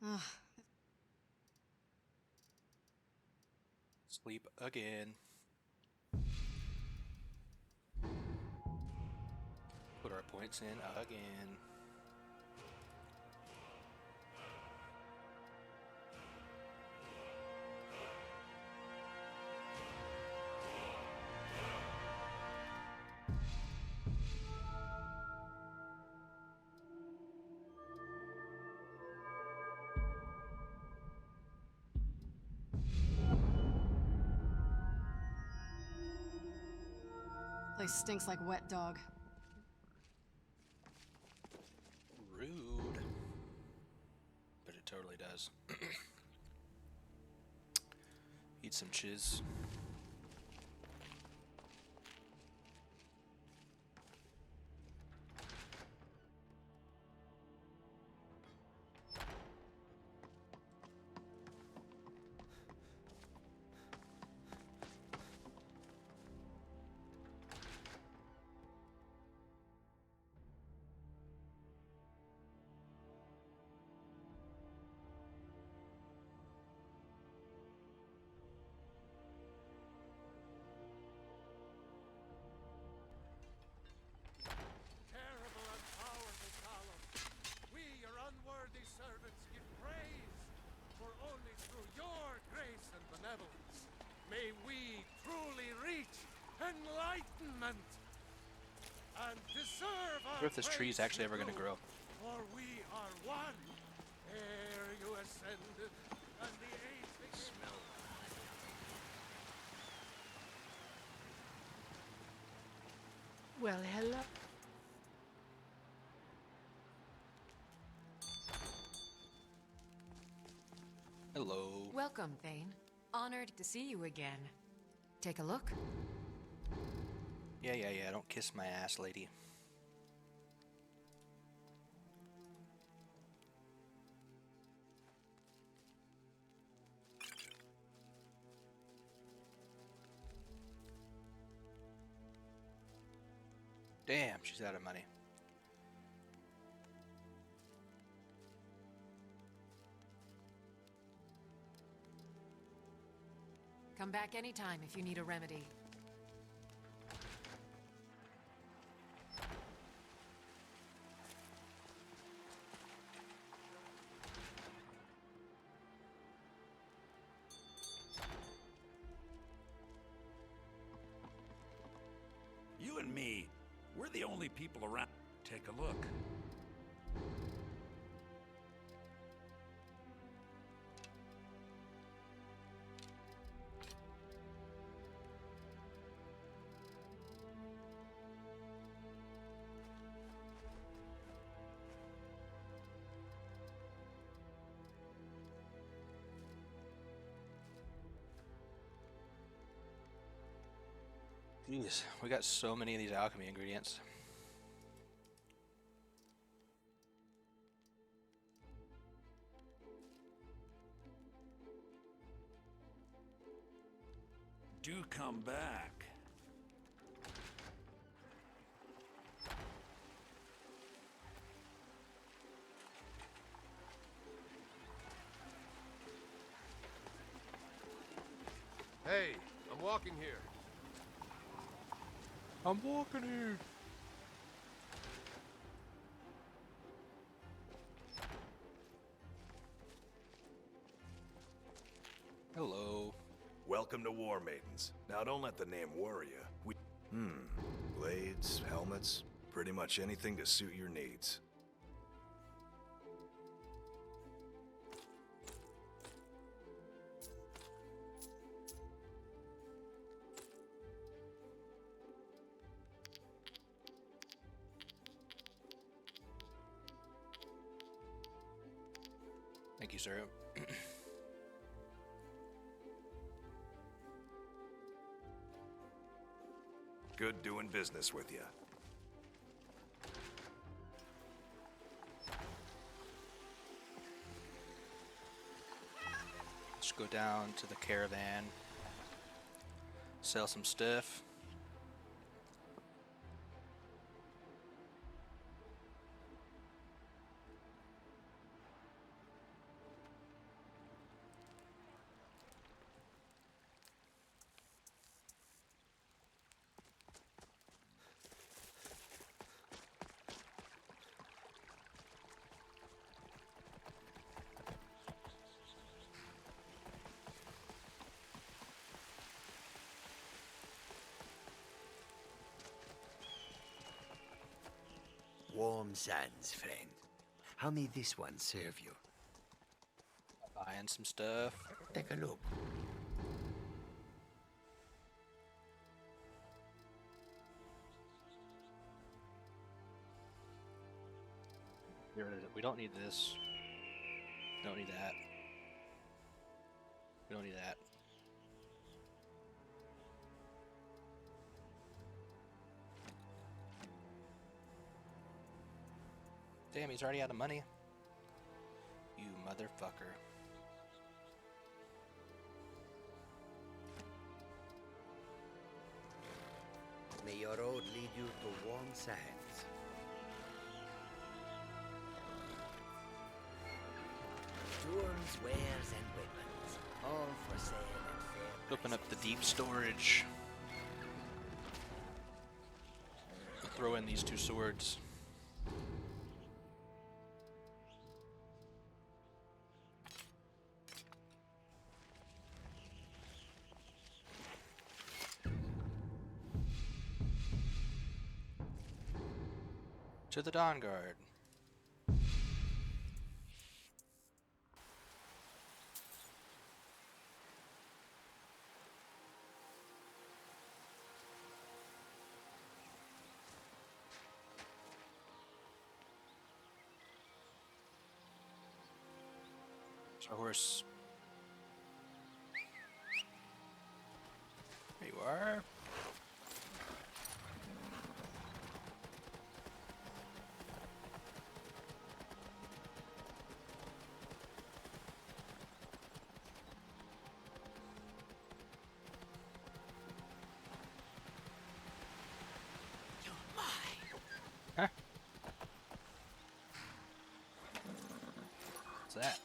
Ugh, Sleep again. Put our points in again. place stinks like wet dog. Rude. But it totally does. Eat some chiz. Terrible and powerful Talon, we, your unworthy servants, give praise, for only through your grace and benevolence may we truly reach enlightenment and deserve our I wonder if this tree is praise actually ever going to you, grow. for we are one, ere you ascended, and the age became... Well, hello. Hello. Welcome, Thane. Honored to see you again. Take a look. Yeah. Don't kiss my ass, lady. Damn, she's out of money. Come back anytime if you need a remedy. You and me, we're the only people around. Take a look. Jeez, we got so many of these alchemy ingredients. Do come back. Hey, I'm walking here. I'm walking here. Hello. Welcome to War Maidens. Now don't let the name worry you. Blades, helmets, pretty much anything to suit your needs. Thank you, sir. Good doing business with you. go down to the caravan, sell some stuff. Warm sands, friend. How may this one serve you? Buying some stuff. Take a look. Get rid of it. We don't need this. We don't need that. We don't need that. Damn, he's already out of money. You motherfucker. May your road lead you to warm sands. Jewels, wares, and weapons, all for sale and fair. Open up the deep storage. I'll throw in these 2 swords. To the Dawn Guard. There's our horse. There you are. Huh? What's that?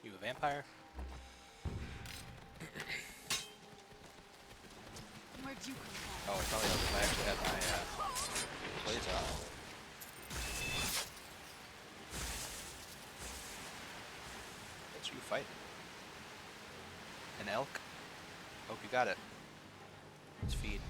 You a vampire? Where'd you come from? Oh, it probably helps if I actually had my blades on. What's you fighting? An elk? Hope you got it. Let's feed.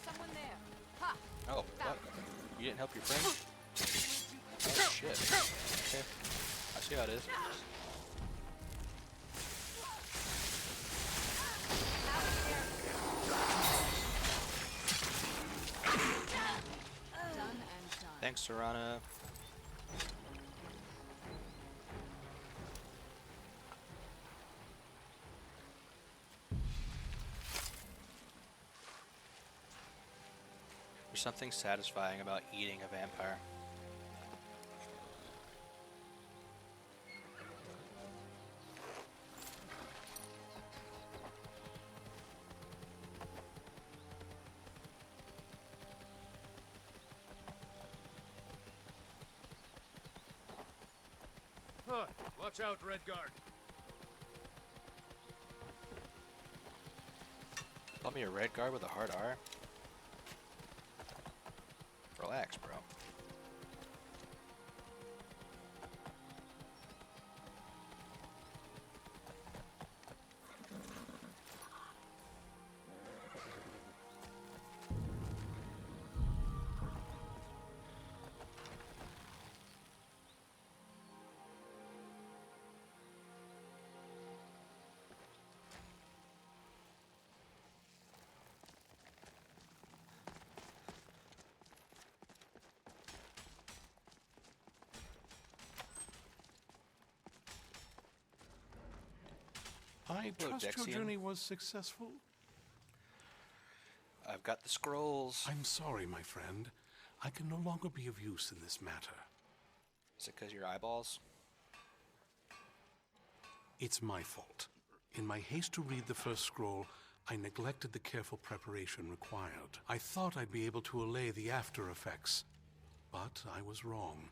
Someone there. Ha! Oh, what? You didn't help your friend? Oh, shit. Okay. I see how it is. Done and done. Thanks, Serana. There's something satisfying about eating a vampire. Huh, watch out, Redguard. Call me a Redguard with a hard R? Relax, bro. I Hello, trust your Dexian. journey was successful? I've got the scrolls. I'm sorry, my friend. I can no longer be of use in this matter. Is it because your eyeballs? It's my fault. In my haste to read the first scroll, I neglected the careful preparation required. I thought I'd be able to allay the after effects, but I was wrong.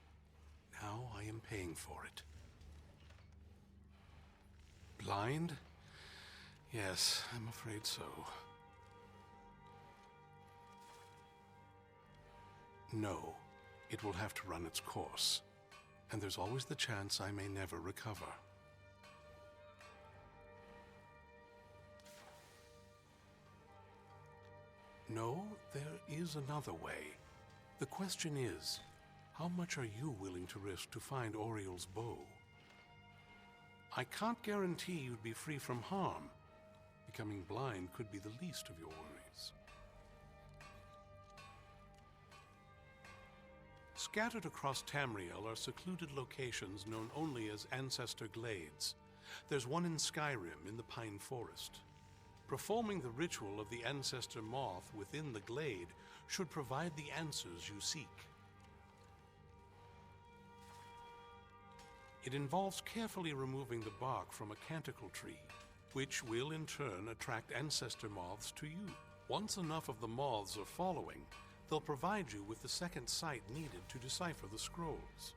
Now I am paying for it. Blind? Yes, I'm afraid so. No, it will have to run its course. And there's always the chance I may never recover. No, there is another way. The question is, how much are you willing to risk to find Oriel's bow? I can't guarantee you'd be free from harm. Becoming blind could be the least of your worries. Scattered across Tamriel are secluded locations known only as Ancestor Glades. There's one in Skyrim in the Pine Forest. Performing the ritual of the Ancestor Moth within the glade should provide the answers you seek. It involves carefully removing the bark from a canticle tree, which will in turn attract Ancestor Moths to you. Once enough of the moths are following, they'll provide you with the second sight needed to decipher the scrolls.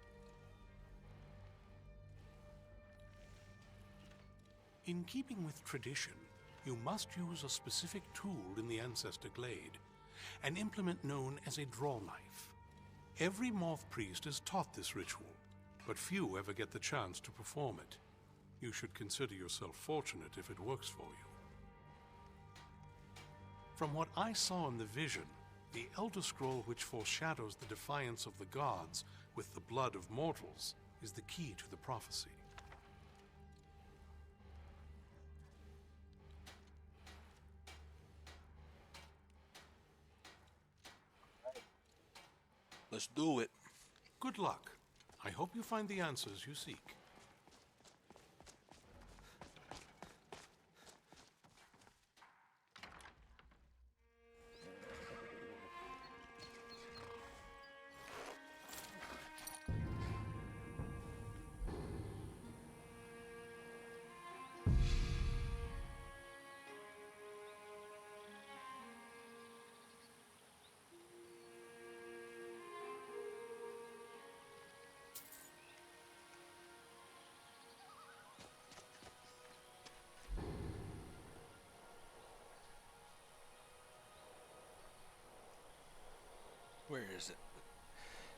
In keeping with tradition, you must use a specific tool in the Ancestor Glade, an implement known as a draw knife. Every moth priest is taught this ritual, but few ever get the chance to perform it. You should consider yourself fortunate if it works for you. From what I saw in the vision, the Elder Scroll which foreshadows the defiance of the gods with the blood of mortals is the key to the prophecy. Let's do it. Good luck. I hope you find the answers you seek. Where is it?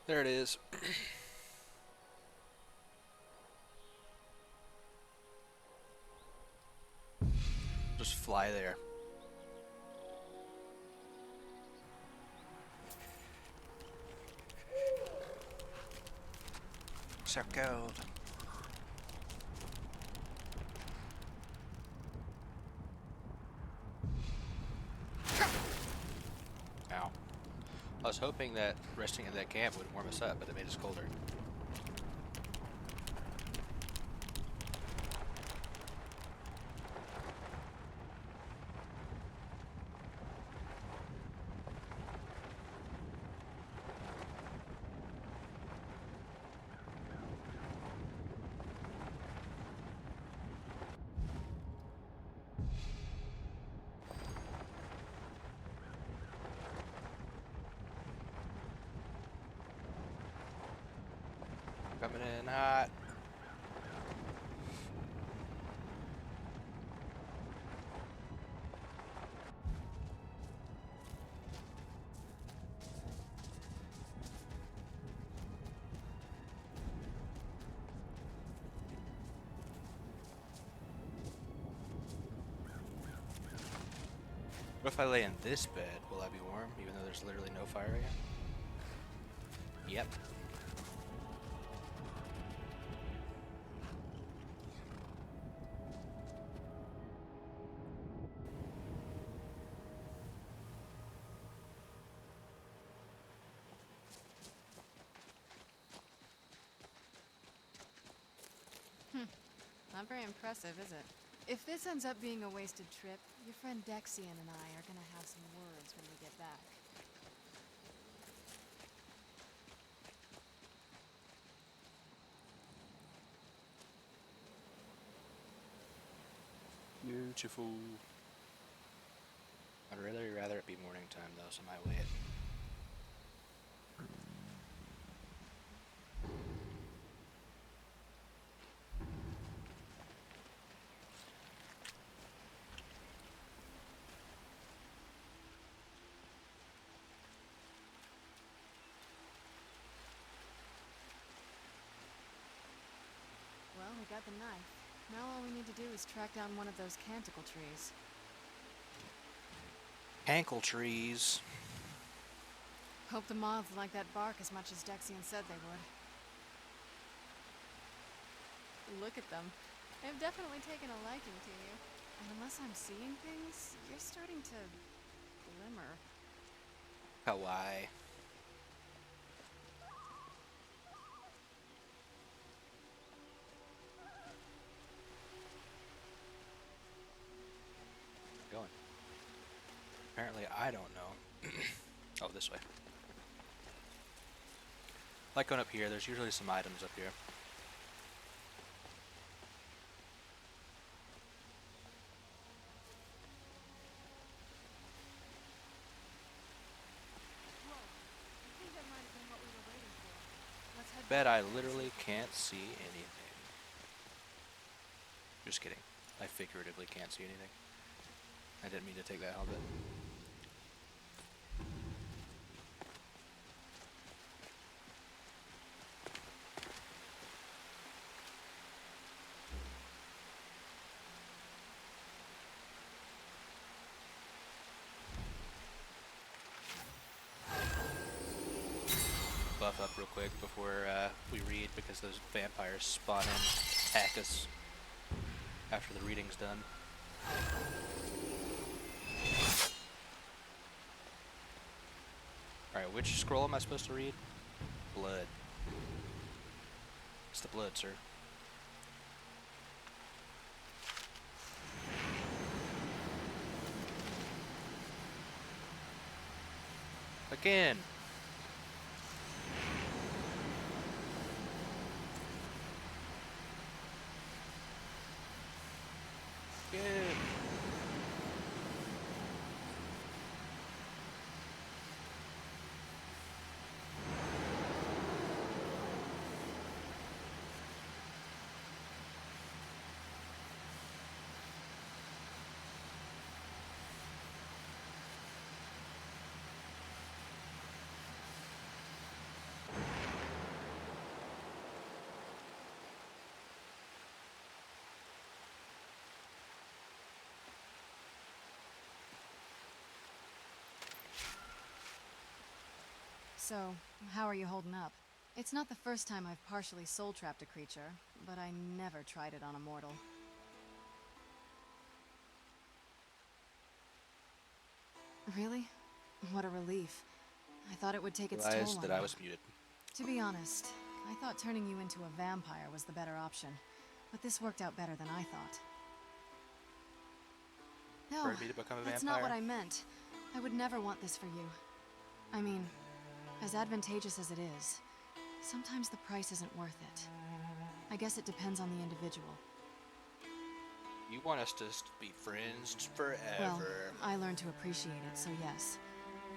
There it is. Just fly there. Circled. Ow. I was hoping that resting in that camp would warm us up, but it made us colder. Coming in hot. What if I lay in this bed? Will I be warm, even though there's literally no fire here? Yep. Not very impressive, is it? If this ends up being a wasted trip, your friend Dexian and I are gonna have some words when we get back. Beautiful. I'd really rather it be morning time though, so I might wait. Well, we got the knife. Now all we need to do is track down one of those canticle trees. Ankle trees. Hope the moths like that bark as much as Dexian said they would. Look at them. They've definitely taken a liking to you. And unless I'm seeing things, you're starting to glimmer. Kawaii. Going. Apparently I don't know. Oh, this way. Like going up here, there's usually some items up here. Whoa, I think that might have been what we were waiting for. Let's head Bet back. I literally can't see anything. Just kidding. I figuratively can't see anything. I didn't mean to take that helmet. Buff up real quick before we read, because those vampires spawn in, attack us after the reading's done. Alright, which scroll am I supposed to read? Blood. It's the blood, sir. Again! Again! So, how are you holding up? It's not the first time I've partially soul-trapped a creature, but I never tried it on a mortal. Really? What a relief. I thought it would take its toll Realized on that me. I was muted. To be honest, I thought turning you into a vampire was the better option, but this worked out better than I thought. No, For me to become a that's vampire? not what I meant. I would never want this for you. I mean, as advantageous as it is, sometimes the price isn't worth it. I guess it depends on the individual. You want us to be friends forever. Well, I learned to appreciate it, so yes.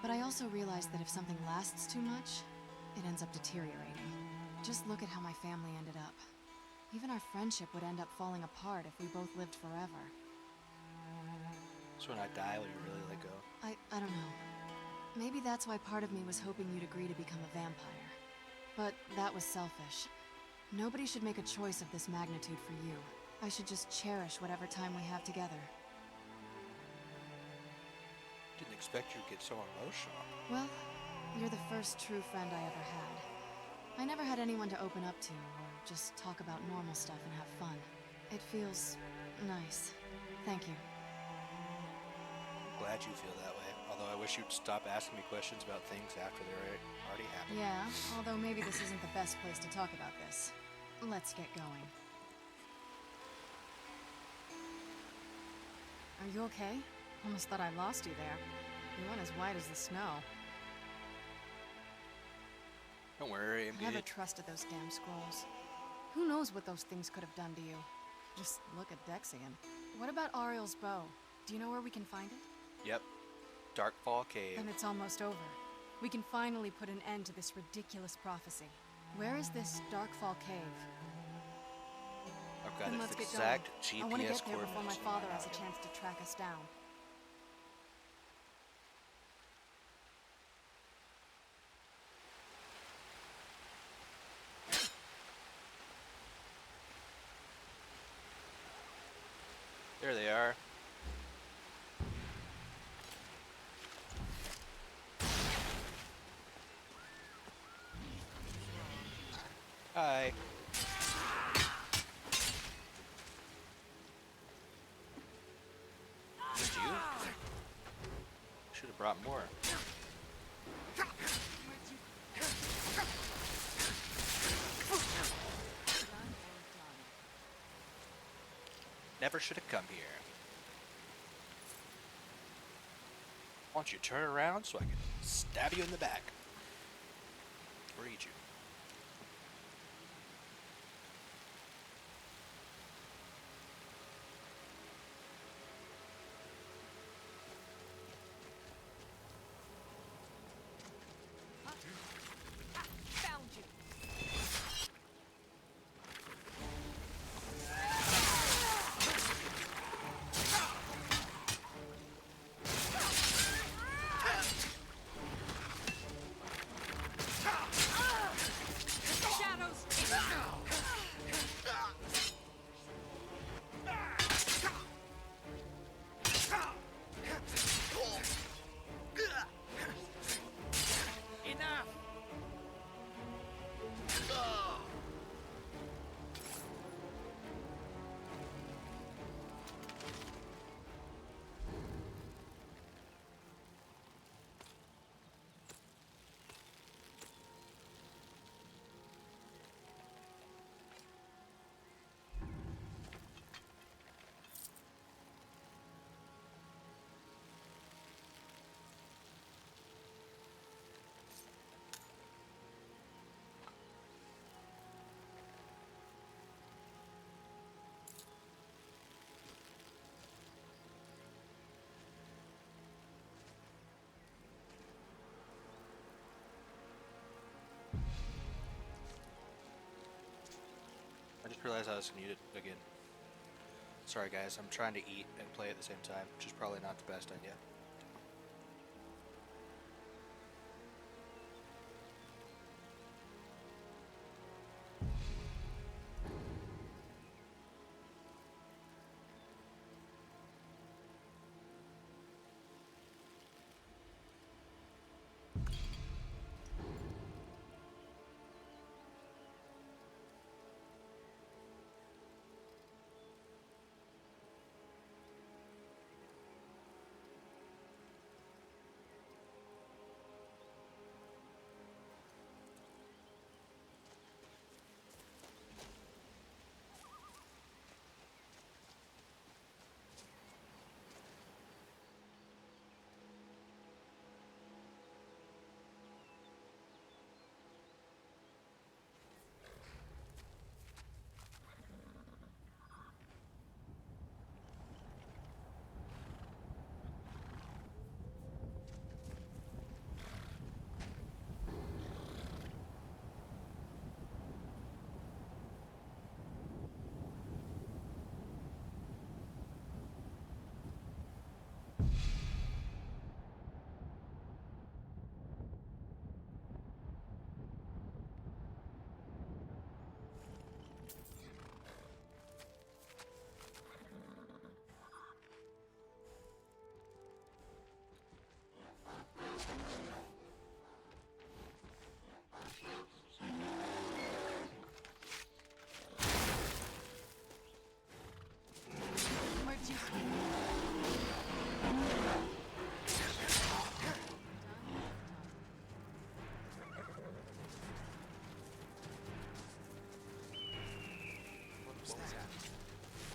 But I also realized that if something lasts too much, it ends up deteriorating. Just look at how my family ended up. Even our friendship would end up falling apart if we both lived forever. So when I die, will you really let go? I don't know. Maybe that's why part of me was hoping you'd agree to become a vampire. But that was selfish. Nobody should make a choice of this magnitude for you. I should just cherish whatever time we have together. Didn't expect you to get so emotional. Well, you're the first true friend I ever had. I never had anyone to open up to, or just talk about normal stuff and have fun. It feels nice. Thank you. Glad you feel that way. Although I wish you'd stop asking me questions about things after they're already happened. Yeah, although maybe this isn't the best place to talk about this. Let's get going. Are you okay? Almost thought I lost you there. You went as white as the snow. Don't worry, I'm I never good. trusted those damn scrolls. Who knows what those things could have done to you? Just look at Dexian. What about Ariel's bow? Do you know where we can find it? Yep. Darkfall Cave. Then it's almost over. We can finally put an end to this ridiculous prophecy. Where is this Darkfall Cave? I've got Then its let's get exact going. I want to GPS get there before my coordinates. father has a chance to track us down. There they are. Hi. Did you? Should have brought more. Never should have come here. Why don't you turn around so I can stab you in the back? Or eat you. Found you. I just realized I was muted again. Sorry guys, I'm trying to eat and play at the same time, which is probably not the best idea.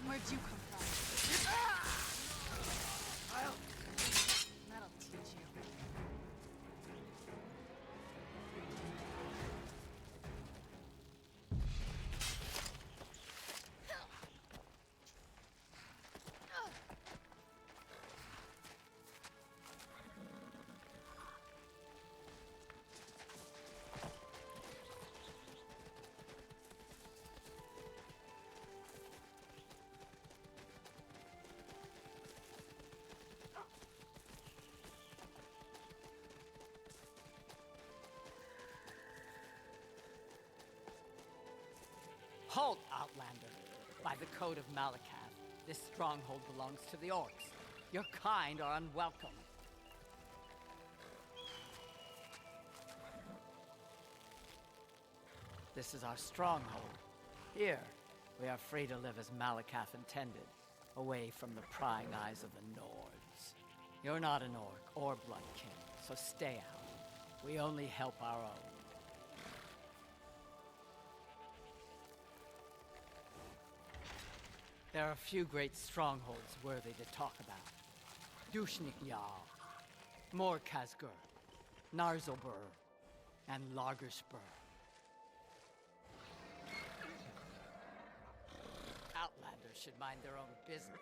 Where'd you come from? Outlander. By the code of Malakath, this stronghold belongs to the orcs. Your kind are unwelcome. This is our stronghold. Here, we are free to live as Malakath intended, away from the prying eyes of the Nords. You're not an orc or bloodkin, so stay out. We only help our own. There are a few great strongholds worthy to talk about. Dushnik-Jarl, Morkazgur, Narzobur, and Lagerspur. Outlanders should mind their own business.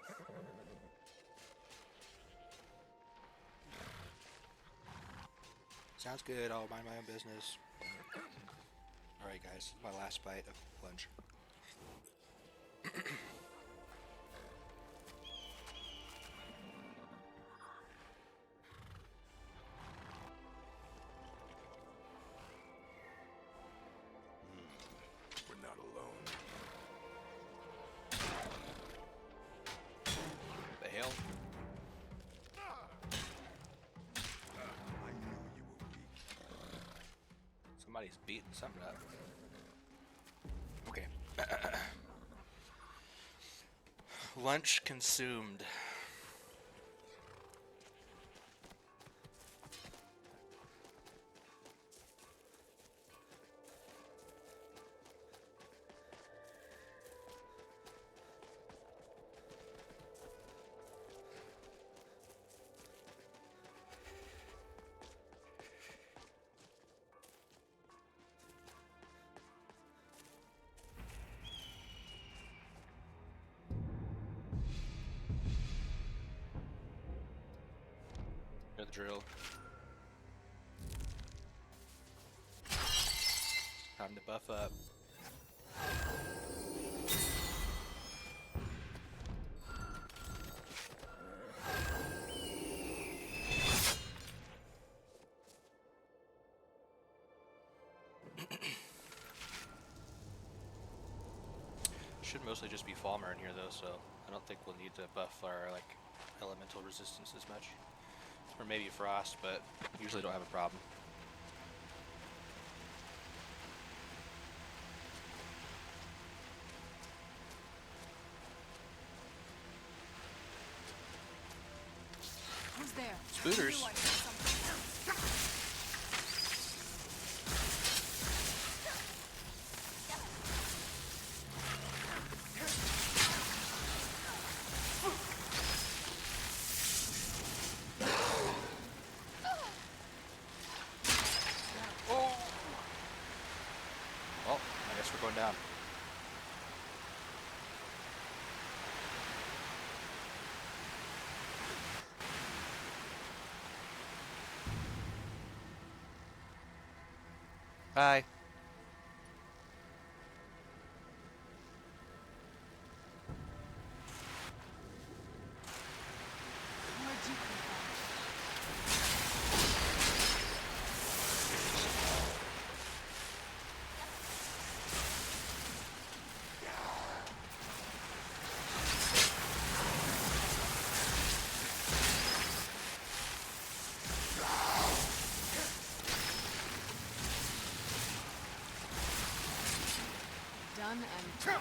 Sounds good. I'll mind my own business. Alright, guys. My last bite of lunch. We're not alone. The hell? I knew you were weak. Somebody's beating something up. Okay. Lunch consumed. Know the drill. Time to buff up. Should mostly just be Falmer in here though, so I don't think we'll need to buff our like elemental resistance as much. Or maybe frost, but usually don't have a problem. Who's there? Spooters. Well, I guess we're going down. Hi. Where'd you come from? Done and done.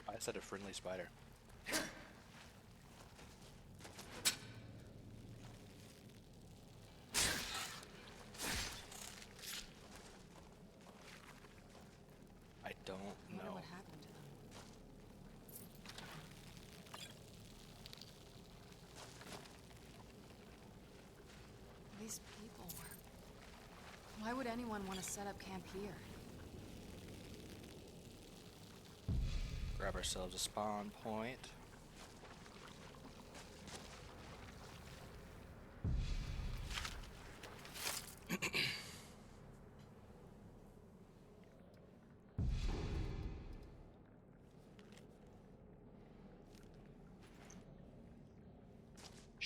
I said a friendly spider. I don't I wonder know. what happened to them. These people were... Why would anyone want to set up camp here? Grab ourselves a spawn point.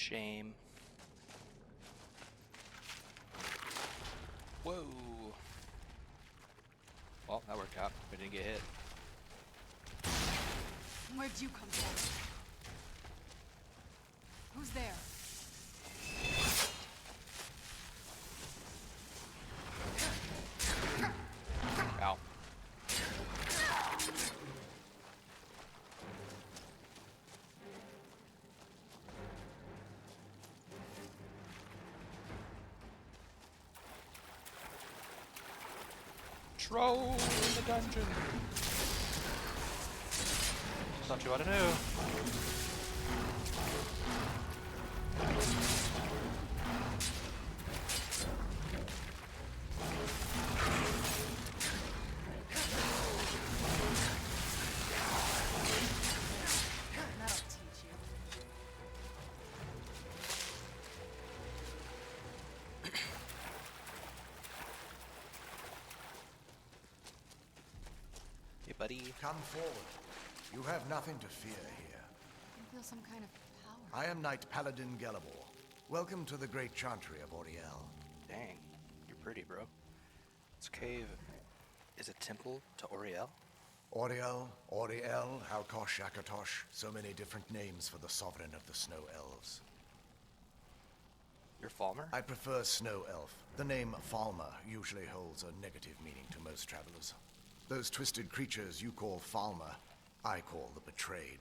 Shame. Whoa. Well, that worked out. We didn't get hit. Where'd you come from? Who's there? Ow. Troll in the dungeon. Thought you ought to know. That'll teach you. Hey, buddy. Come forward. You have nothing to fear here. I feel some kind of power. I am Knight Paladin Gelibor. Welcome to the great chantry of Auriel. Dang, you're pretty, bro. This cave is a temple to Auriel? Auriel, Auriel, Halkosh, Akatosh, so many different names for the sovereign of the Snow Elves. You're Falmer? I prefer Snow Elf. The name Falmer usually holds a negative meaning to most travelers. Those twisted creatures you call Falmer, I call the Betrayed.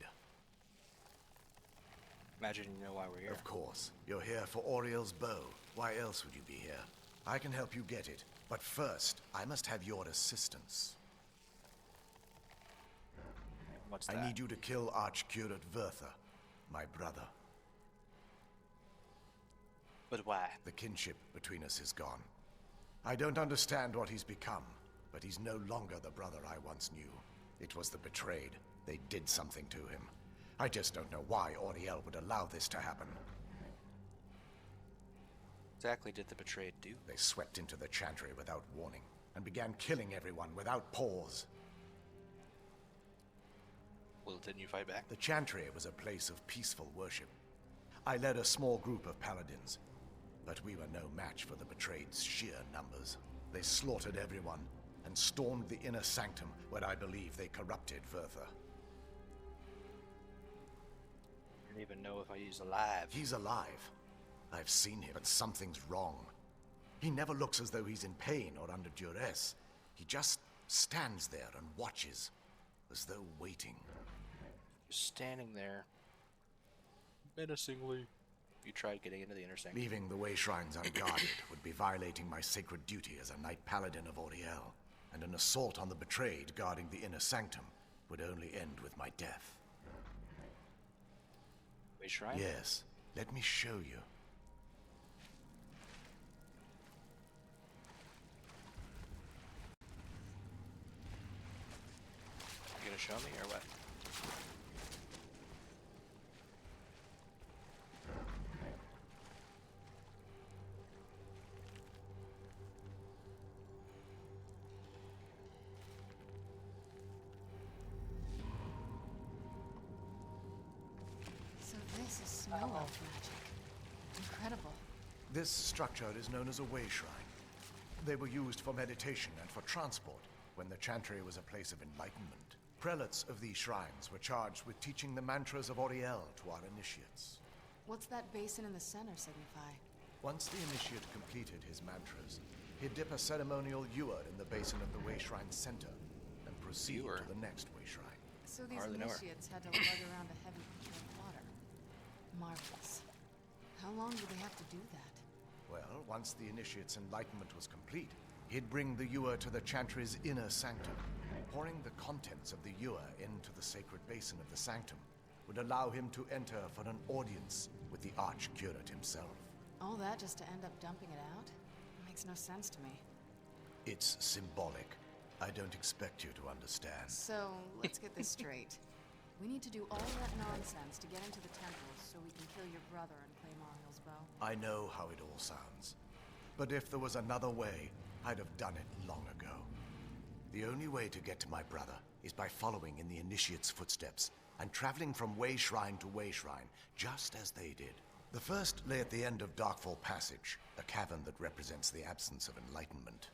Imagine you know why we're here. Of course. You're here for Auriel's bow. Why else would you be here? I can help you get it. But first, I must have your assistance. What's that? I need you to kill Archcurate Vertha, my brother. But why? The kinship between us is gone. I don't understand what he's become, but he's no longer the brother I once knew. It was the Betrayed. They did something to him. I just don't know why Auriel would allow this to happen. Exactly did the Betrayed do? They swept into the chantry without warning, and began killing everyone without pause. Well, didn't you fight back? The chantry was a place of peaceful worship. I led a small group of paladins, but we were no match for the Betrayed's sheer numbers. They slaughtered everyone, and stormed the inner sanctum where I believe they corrupted Vertha. I don't even know if he's alive. He's alive. I've seen him, but something's wrong. He never looks as though he's in pain or under duress. He just stands there and watches, as though waiting. Just standing there, menacingly. You tried getting into the inner sanctum. Leaving the way shrines unguarded would be violating my sacred duty as a Knight Paladin of Auriel, and an assault on the Betrayed guarding the inner sanctum would only end with my death. Way shrine? Yes. Let me show you. You gonna show me or what? So this is snow elf magic. Incredible. This structure is known as a way shrine. They were used for meditation and for transport when the chantry was a place of enlightenment. Prelates of these shrines were charged with teaching the mantras of Auriel to our initiates. What's that basin in the center signify? Once the initiate completed his mantras, he'd dip a ceremonial ewer in the basin of the way shrine's center and proceed to the next way shrine. So these initiates had to lug around a heavy pitcher of water. Marvelous. How long did they have to do that? Well, once the initiate's enlightenment was complete, he'd bring the ewer to the chantry's inner sanctum. Pouring the contents of the ewer into the sacred basin of the sanctum would allow him to enter for an audience with the Archcurate himself. All that just to end up dumping it out? It makes no sense to me. It's symbolic. I don't expect you to understand. So, let's get this straight. We need to do all that nonsense to get into the temple so we can kill your brother and claim Auriel's bow. I know how it all sounds. But if there was another way, I'd have done it long ago. The only way to get to my brother is by following in the initiate's footsteps and traveling from way shrine to way shrine, just as they did. The first lay at the end of Darkfall Passage, a cavern that represents the absence of enlightenment.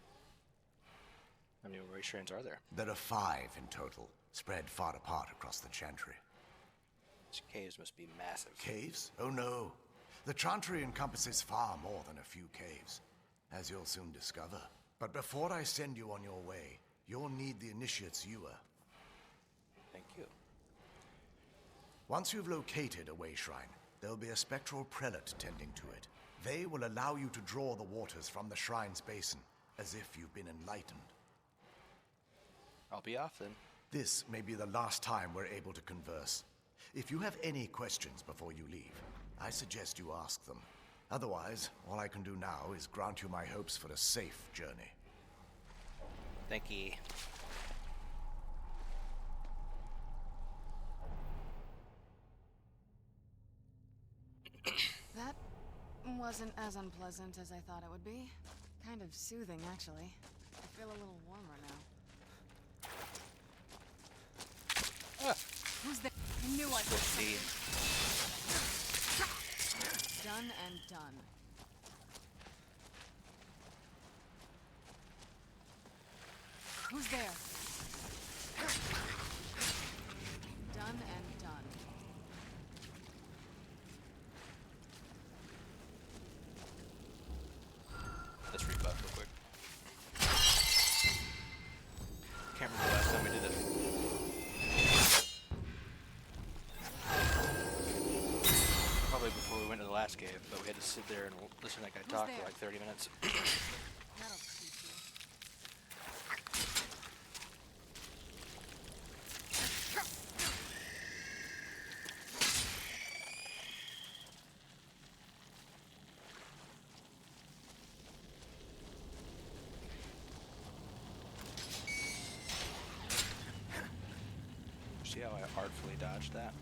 How many warrior shrines are there? There are 5 in total, spread far apart across the Chantry. These caves must be massive. Caves? Oh no. The Chantry encompasses far more than a few caves, as you'll soon discover. But before I send you on your way, you'll need the Initiate's Ewer. Thank you. Once you've located a way shrine, there'll be a spectral prelate tending to it. They will allow you to draw the waters from the shrine's basin, as if you've been enlightened. I'll be off then. This may be the last time we're able to converse. If you have any questions before you leave, I suggest you ask them. Otherwise, all I can do now is grant you my hopes for a safe journey. Thank you. That wasn't as unpleasant as I thought it would be. Kind of soothing, actually. I feel a little warmer now. Who's there? I knew I could see. Done and done. Who's there? Done and done. Let's rebuff real quick. Can't remember the last time we did it. Probably before we went to the last cave, but we had to sit there and listen to that guy talk for like 30 minutes. That'll teach you. See how I artfully dodged that?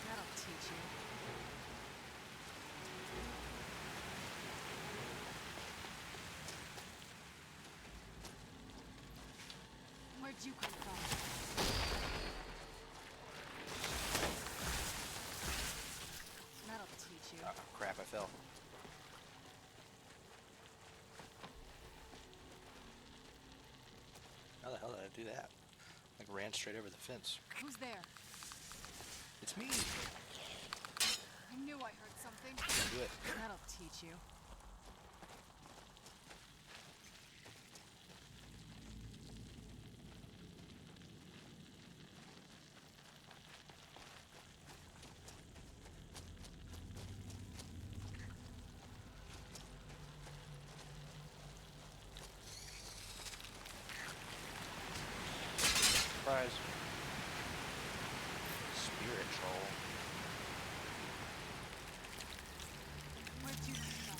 That'll teach you. Where'd you come from? That'll teach you. Oh, crap, I fell. How the hell did I do that? Like ran straight over the fence. Who's there? It's me. I knew I heard something. Do it. That'll teach you. Surprise. Spirit troll. Where'd you come from?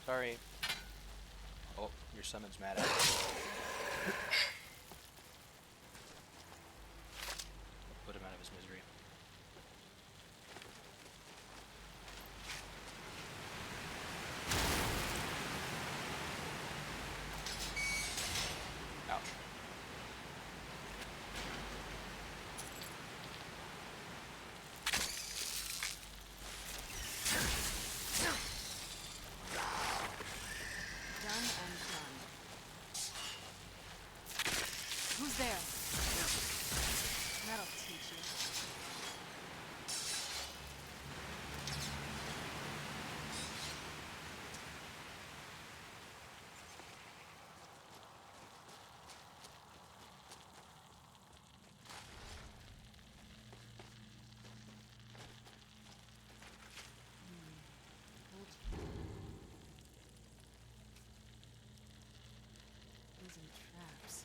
Sorry. Oh, your summon's mad at me. Put him out of his misery. Ouch. Done and done. and traps.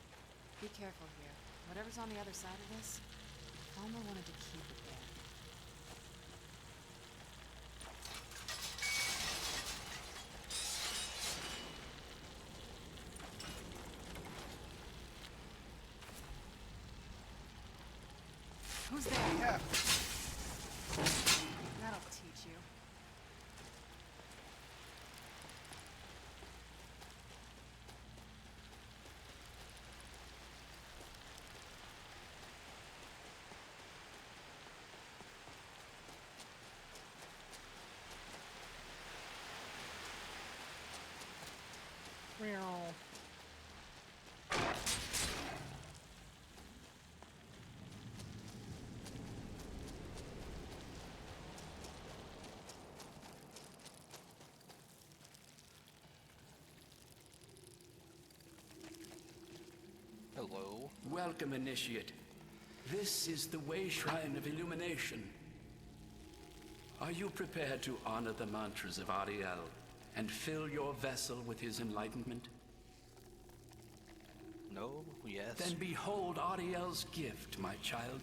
Be careful here. Whatever's on the other side of this, Alma wanted to keep it there. Who's there? Yeah. That'll teach you. Hello. Welcome, Initiate. This is the Way Shrine of Illumination. Are you prepared to honor the mantras of Ariel and fill your vessel with his enlightenment? No, yes. Then behold Ariel's gift, my child.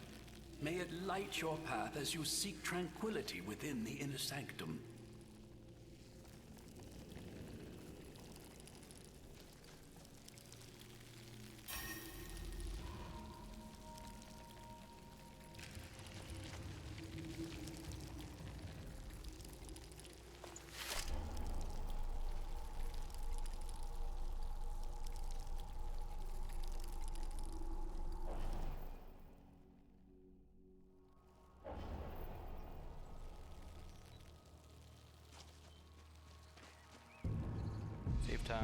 May it light your path as you seek tranquility within the inner sanctum. Save time.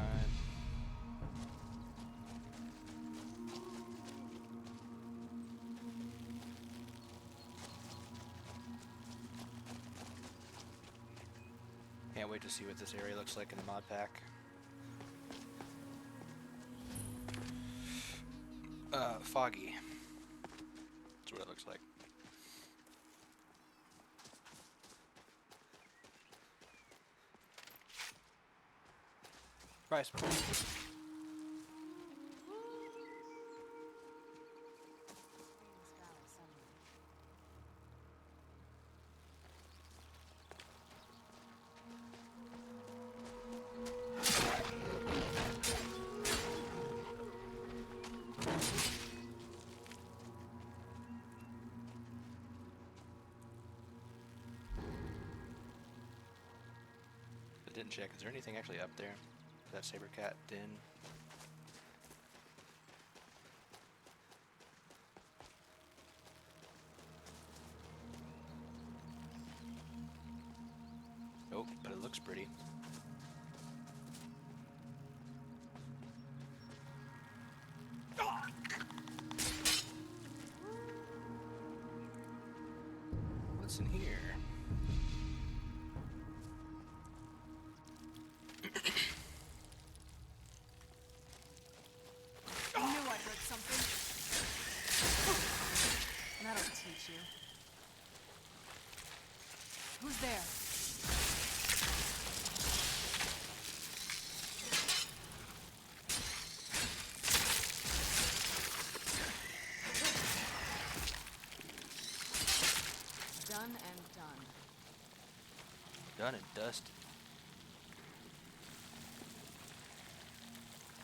Can't wait to see what this area looks like in the mod pack. Foggy. That's what it looks like. Price. I didn't check. Is there anything actually up there? That saber cat den. Nope, but it looks pretty. What's in here? That'll teach you. Who's there? Done and done. Done and dusted.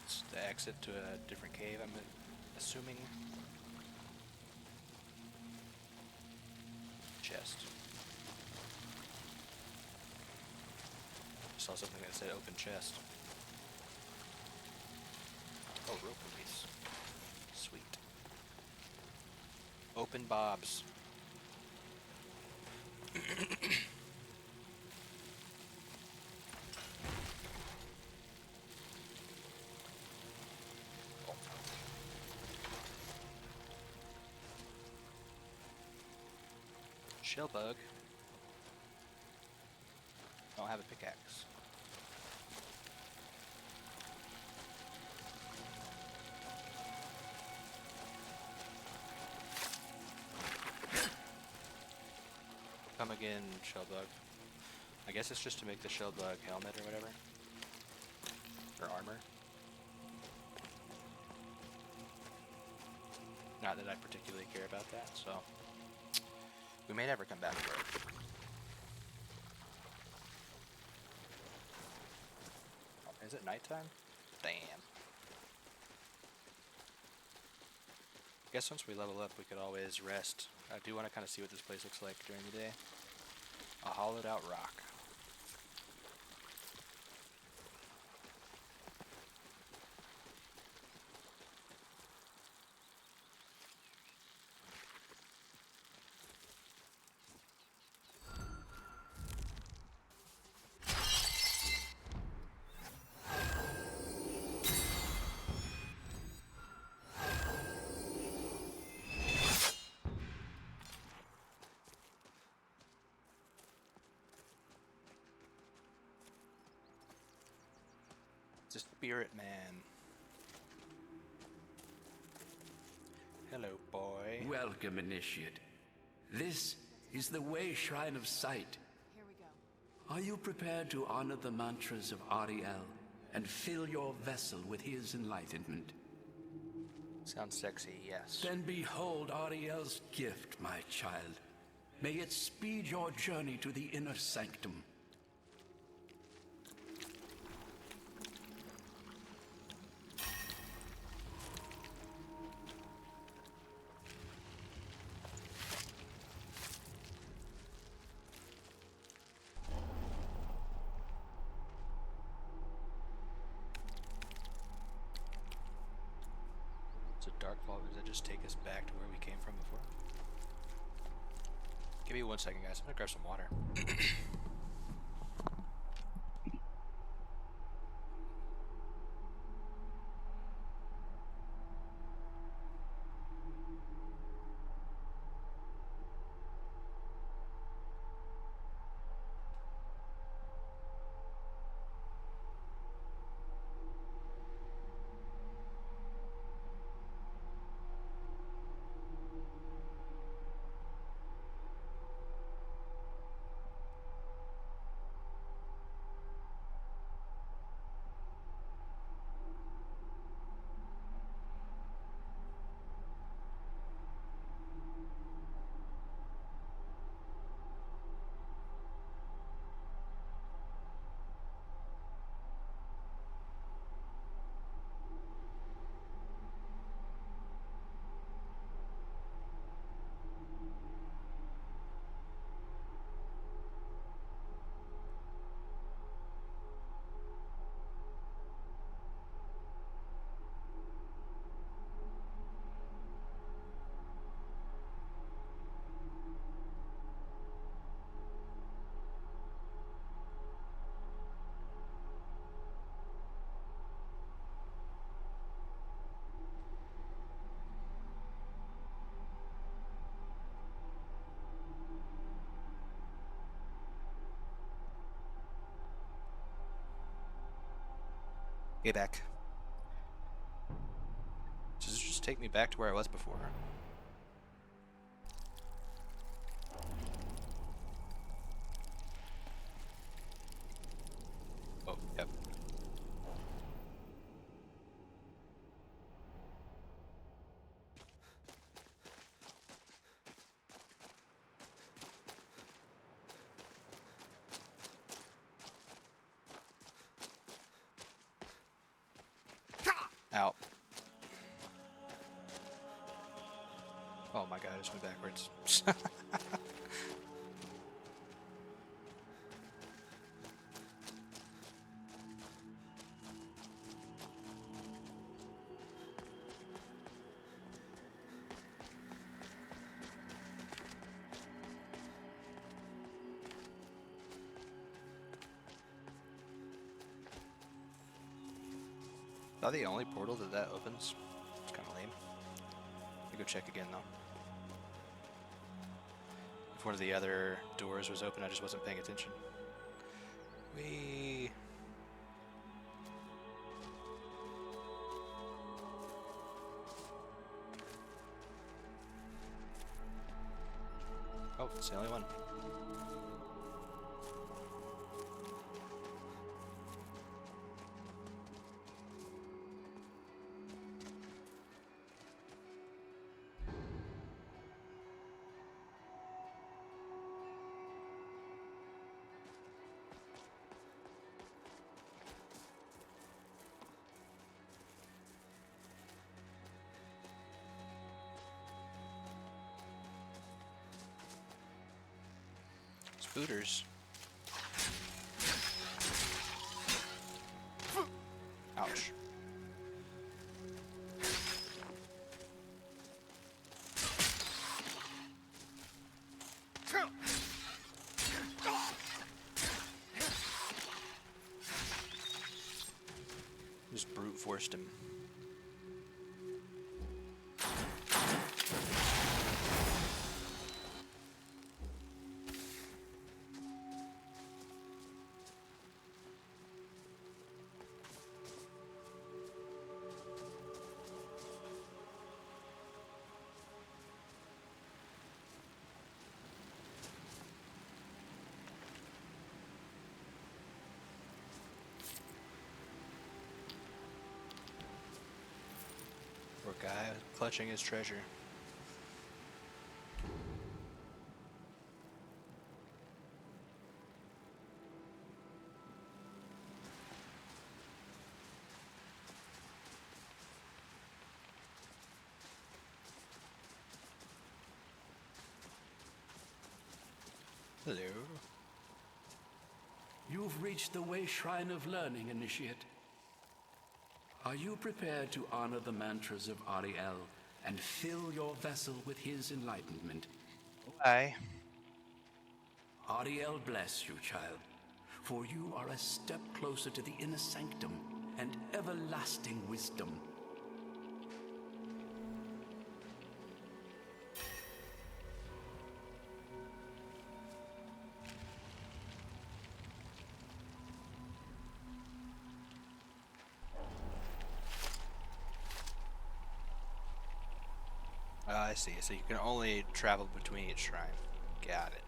It's the exit to a different cave, I'm assuming. Chest. Saw something that said open chest. Oh, rope release. Sweet. Open bobs. Shell bug. I don't have a pickaxe. Come again, shell bug. I guess it's just to make the shell bug helmet or whatever. Or armor. Not that I particularly care about that, so we may never come back for it. Oh, is it nighttime? Damn. Guess once we level up, we could always rest. I do want to kind of see what this place looks like during the day. A hollowed out rock. It's a spirit man. Hello, boy. Welcome, Initiate. This is the Way Shrine of Sight. Here we go. Are you prepared to honor the mantras of Ariel and fill your vessel with his enlightenment? Sounds sexy, yes. Then behold Ariel's gift, my child. May it speed your journey to the inner sanctum. It's a dark vault. Does that just take us back to where we came from before? Give me 1 second, guys. I'm gonna grab some water. Get back. Does this just take me back to where I was before? Oh, yep. Out. Oh my god, I just went backwards. Is that the only portal that opens? It's kind of lame. Let me go check again though. If one of the other doors was open, I just wasn't paying attention. Whee! Oh, it's the only one. Hooters. Ouch. Just brute forced him. Poor guy clutching his treasure. Hello. You've reached the Way Shrine of Learning, Initiate. Are you prepared to honor the mantras of Ariel and fill your vessel with his enlightenment? Aye. Ariel bless you, child, for you are a step closer to the inner sanctum and everlasting wisdom. I see. So you can only travel between each shrine. Got it.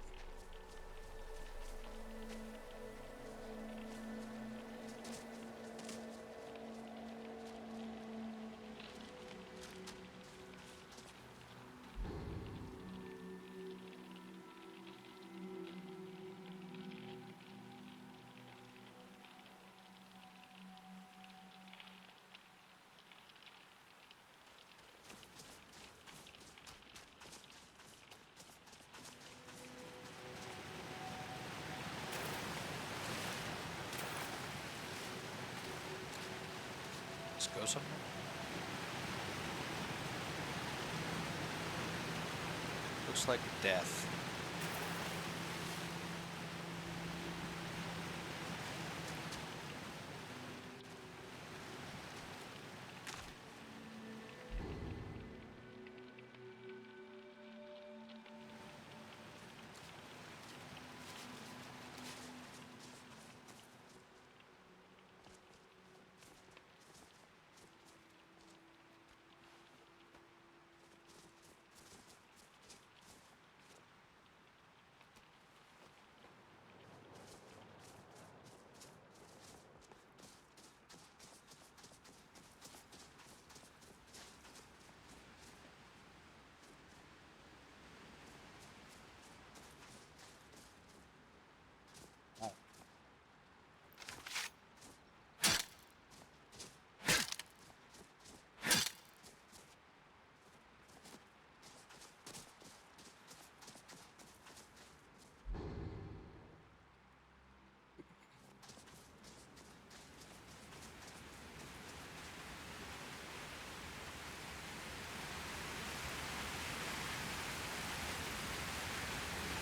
Let's go somewhere. Looks like death.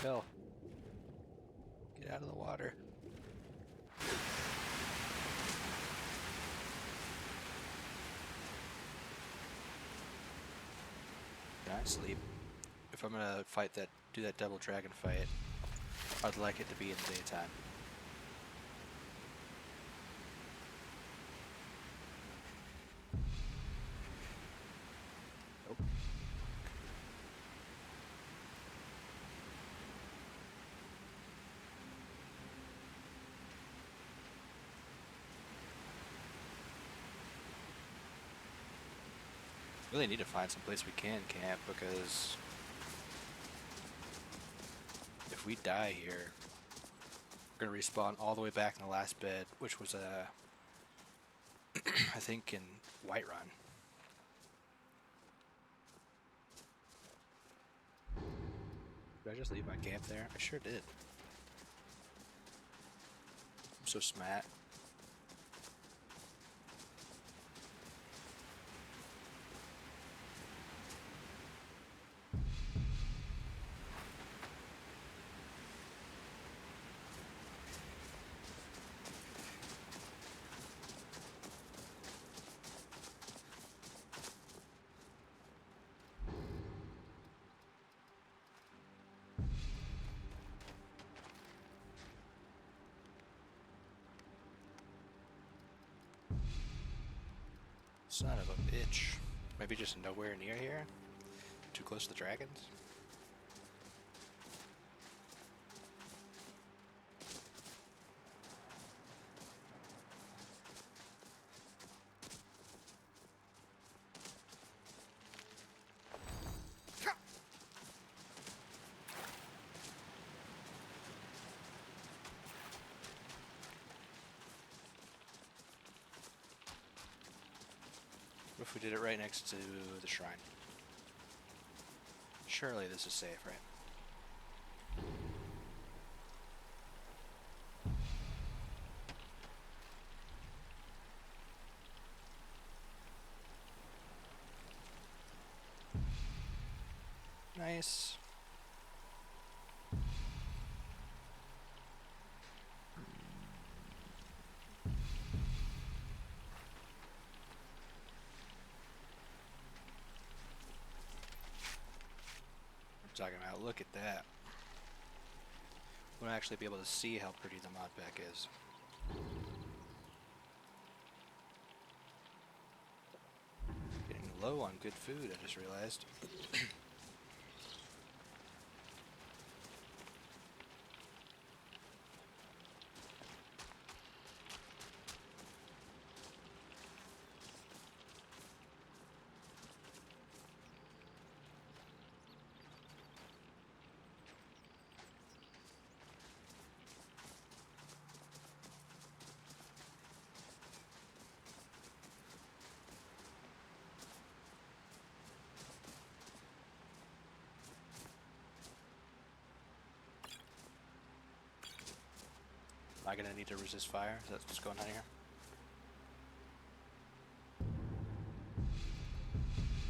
Phil, get out of the water. Can I sleep? If I'm gonna fight that, do that double dragon fight, I'd like it to be in the daytime. Nope. Really need to find some place we can camp, because if we die here, we're gonna respawn all the way back in the last bed, which was I think in Whiterun. Did I just leave my camp there? I sure did. So smart. Son of a bitch. Maybe just nowhere near here? Too close to the dragons? What if we did it right next to the shrine? Surely this is safe, right? Nice. Talking about, look at that. We'll actually be able to see how pretty the mod pack is. Getting low on good food, I just realized. Am I gonna need to resist fire? Is that what's going on here?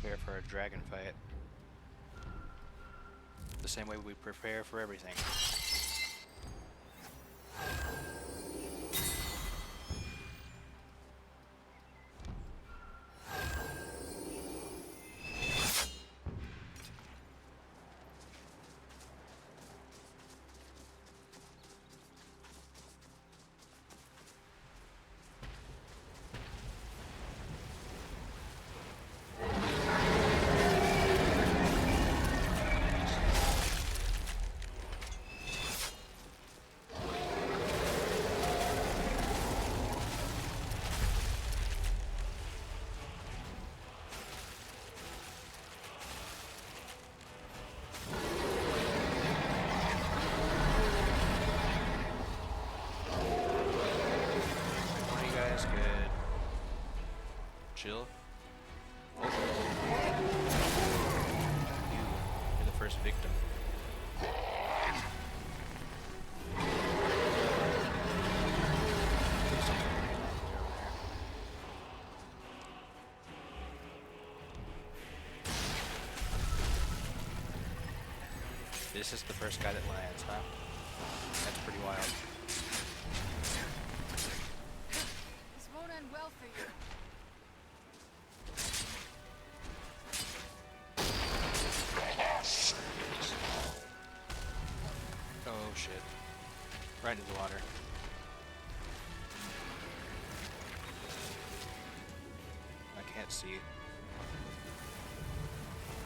Prepare for a dragon fight. The same way we prepare for everything. Chill. Oh. You're the first victim. This is the first guy that lands, huh? That's pretty wild. This won't end well for you. Oh shit. Right into the water. I can't see.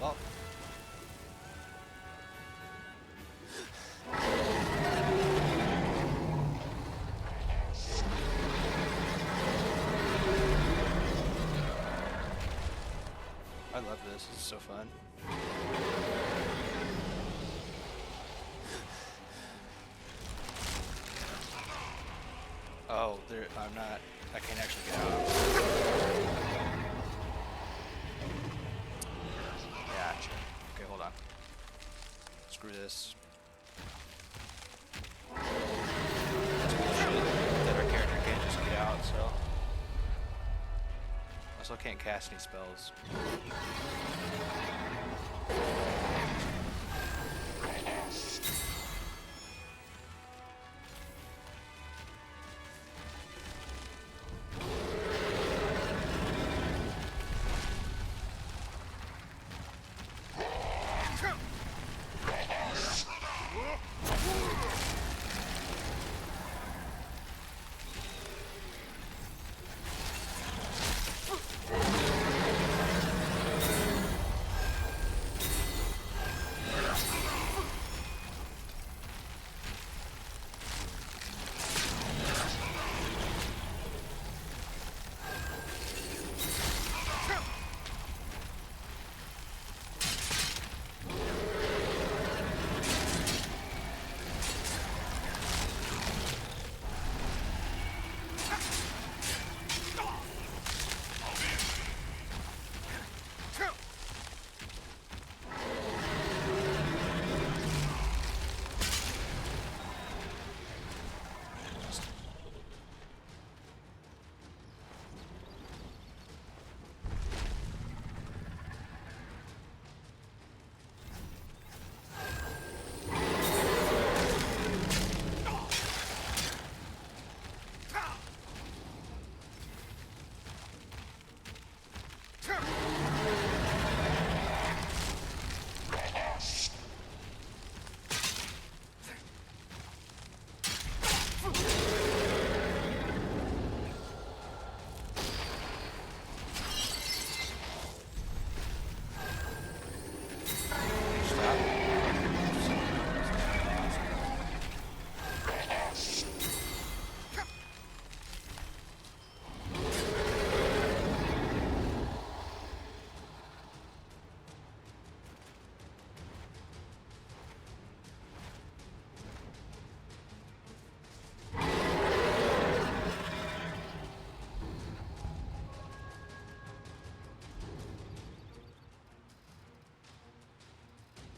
Well. I love this. This is so fun. Oh, there, I'm not, I can't actually get out. Gotcha. Okay, hold on. Screw this. That's bullshit that our also can't cast any spells.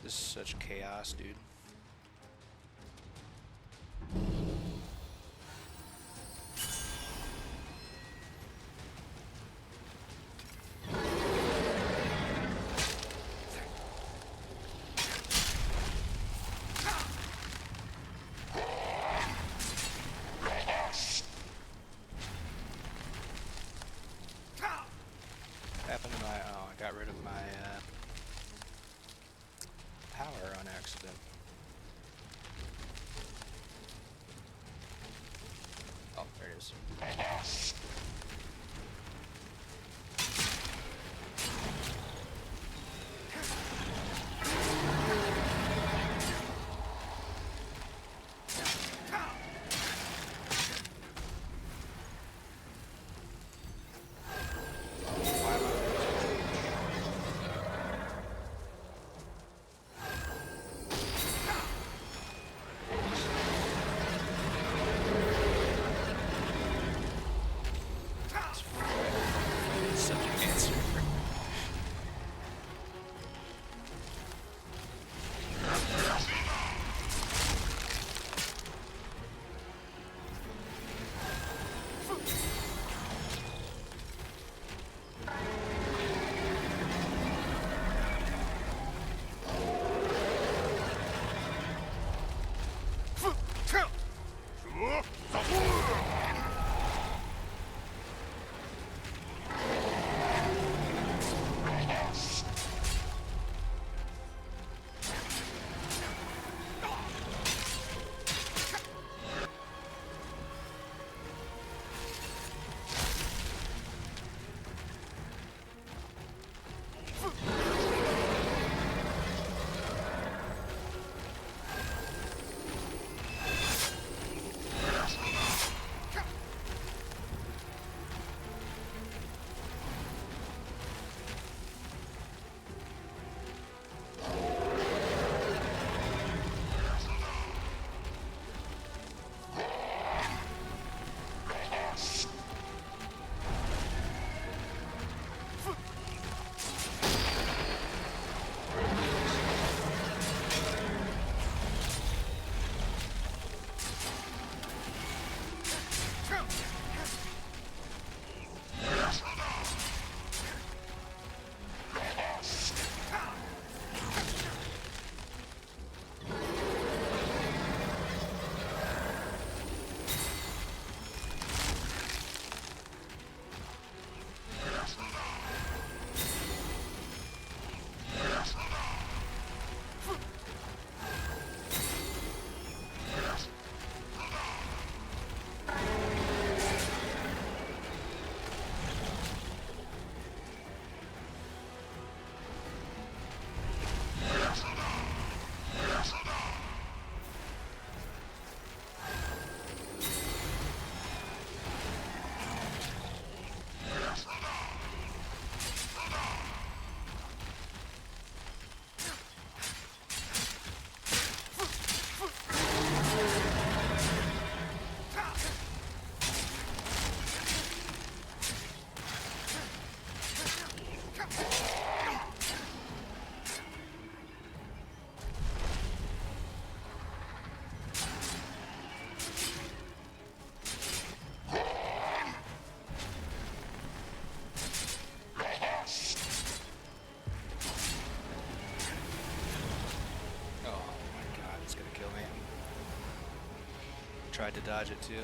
This is such chaos, dude. Happened to my, oh, I got rid of my power on accident. Oh, there it is. tried to dodge it too.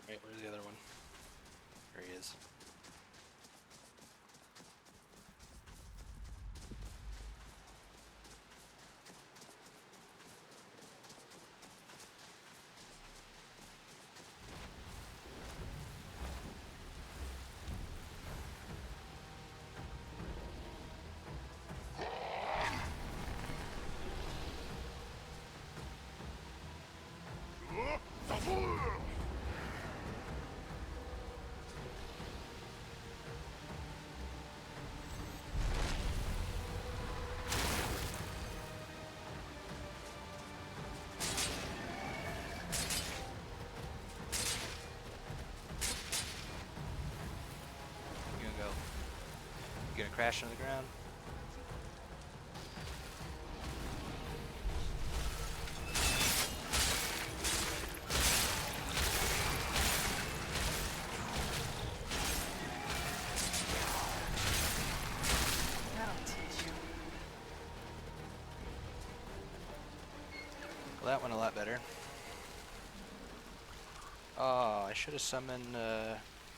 Right, where's the other one? There he is. Gonna crash into the ground. That'll teach you. Well, that went a lot better. Oh, I should have summoned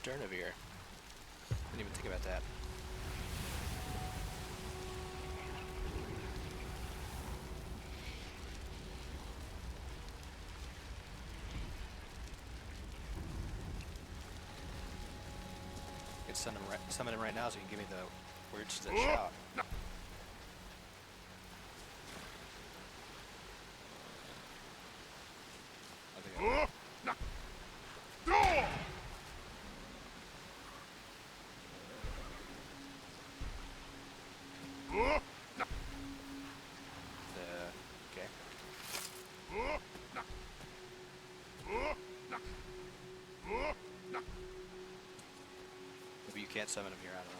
Durnavir. Didn't even think about that. Summon him right now so you can give me the words to shout. Maybe you can't summon him here, I don't know.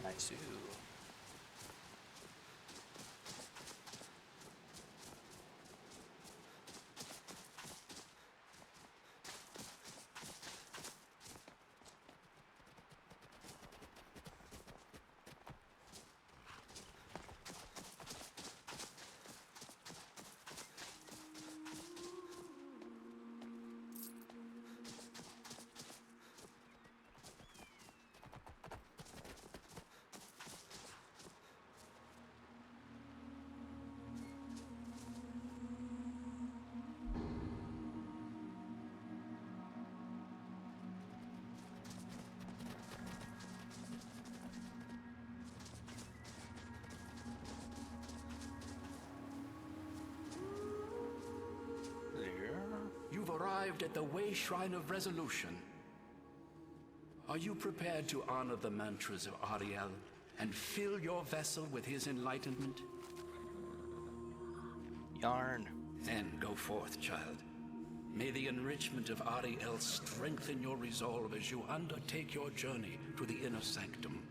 Nice. You've arrived at the Way Shrine of Resolution. Are you prepared to honor the mantras of Ariel and fill your vessel with his enlightenment? Yarn. Then go forth, child. May the enrichment of Ariel strengthen your resolve as you undertake your journey to the inner sanctum.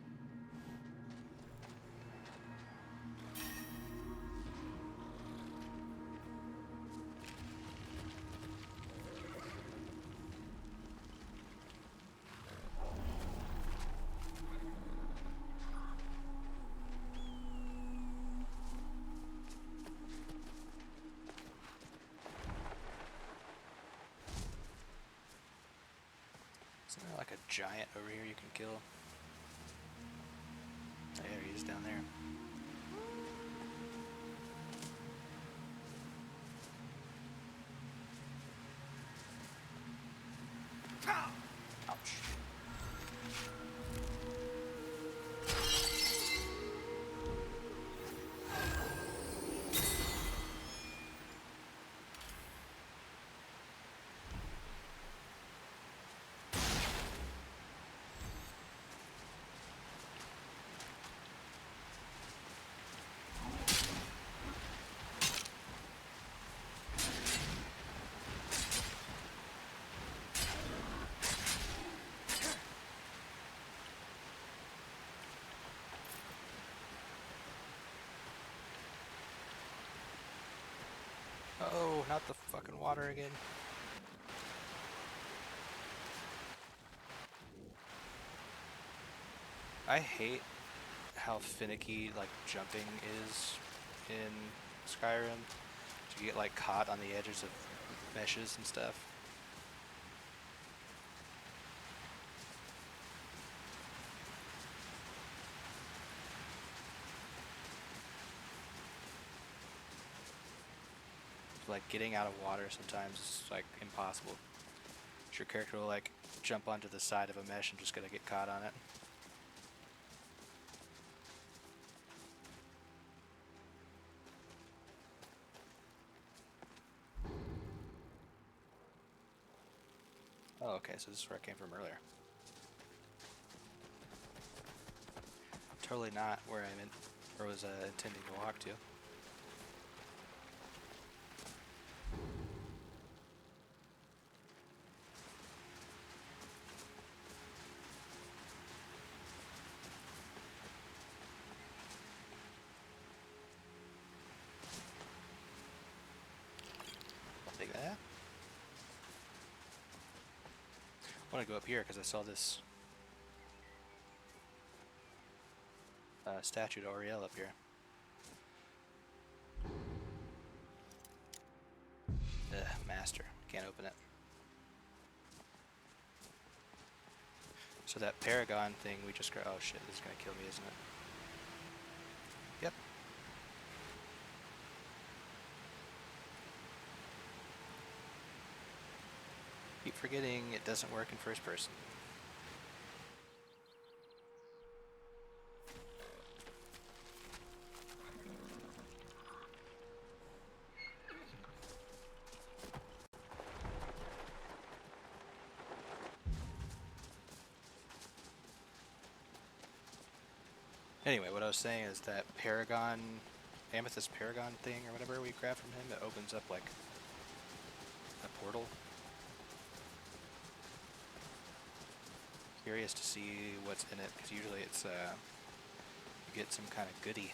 giant over here you can kill. Oh, there he is down there. Ouch. Oh, not the fucking water again. I hate how finicky like jumping is in Skyrim. You get like caught on the edges of meshes and stuff. Like getting out of water sometimes is like impossible. Your character will like jump onto the side of a mesh and just gonna get caught on it. Oh, okay, so this is where I came from earlier. Totally not where I meant, or was intending to walk to. Take that. I want to go up here because I saw this statue to Oriel up here. Ugh, master. Can't open it. So that Paragon thing we just got. Oh shit, this is gonna kill me, isn't it? Yep. Keep forgetting it doesn't work in first person. Anyway, what I was saying is that Paragon, Amethyst Paragon thing or whatever we grabbed from him, it opens up like a portal. Curious to see what's in it, because usually it's you get some kind of goodie.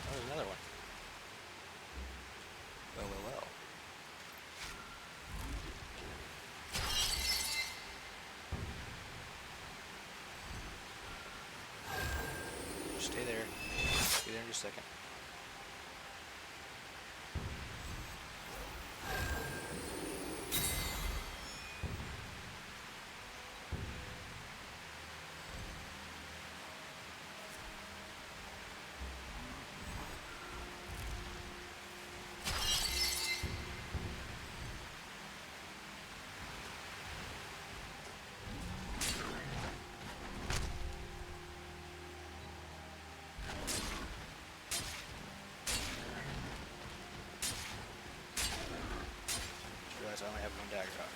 Oh, there's another one. Well, well, well. Stay there. Be there in just a second. I only have one dagger out.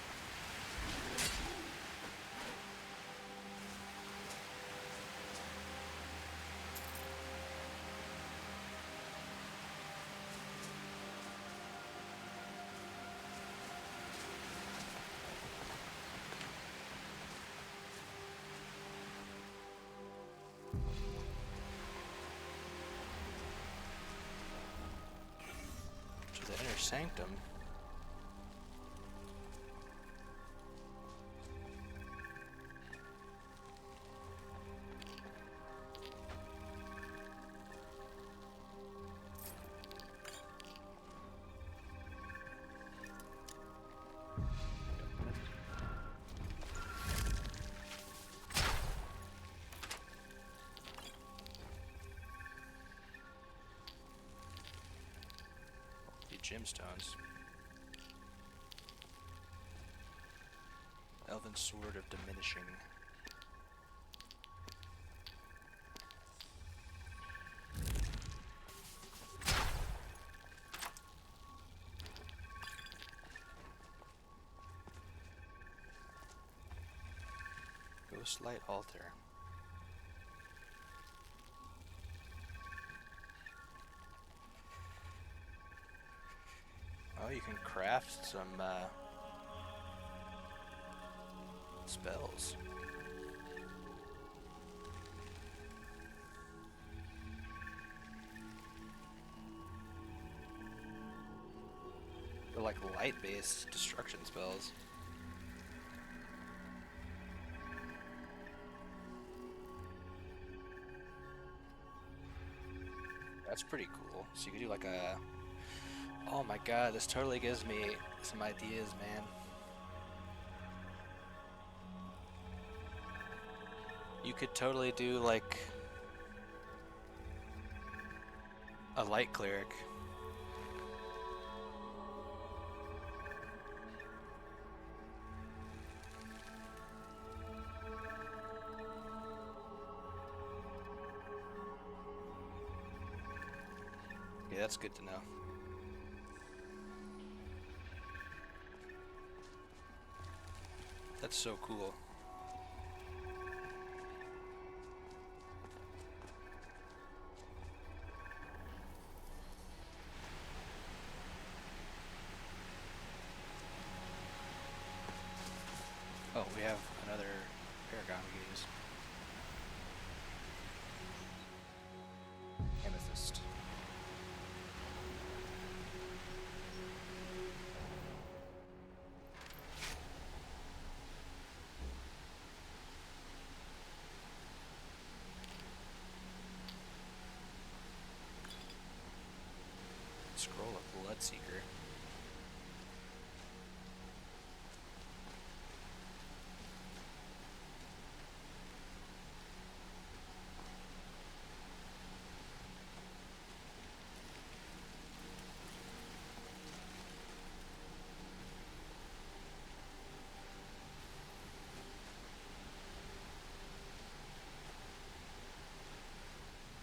Inner Sanctum. Gemstones. Elven Sword of Diminishing. Ghostlight Altar. Oh, you can craft some spells. They're like light-based destruction spells. That's pretty cool. So you could do like a... Oh my god, this totally gives me some ideas, man. You could totally do like a light cleric. Yeah, that's good to know. That's so cool. Oh, we have another paragon we can use. Amethyst. Scroll of Bloodseeker.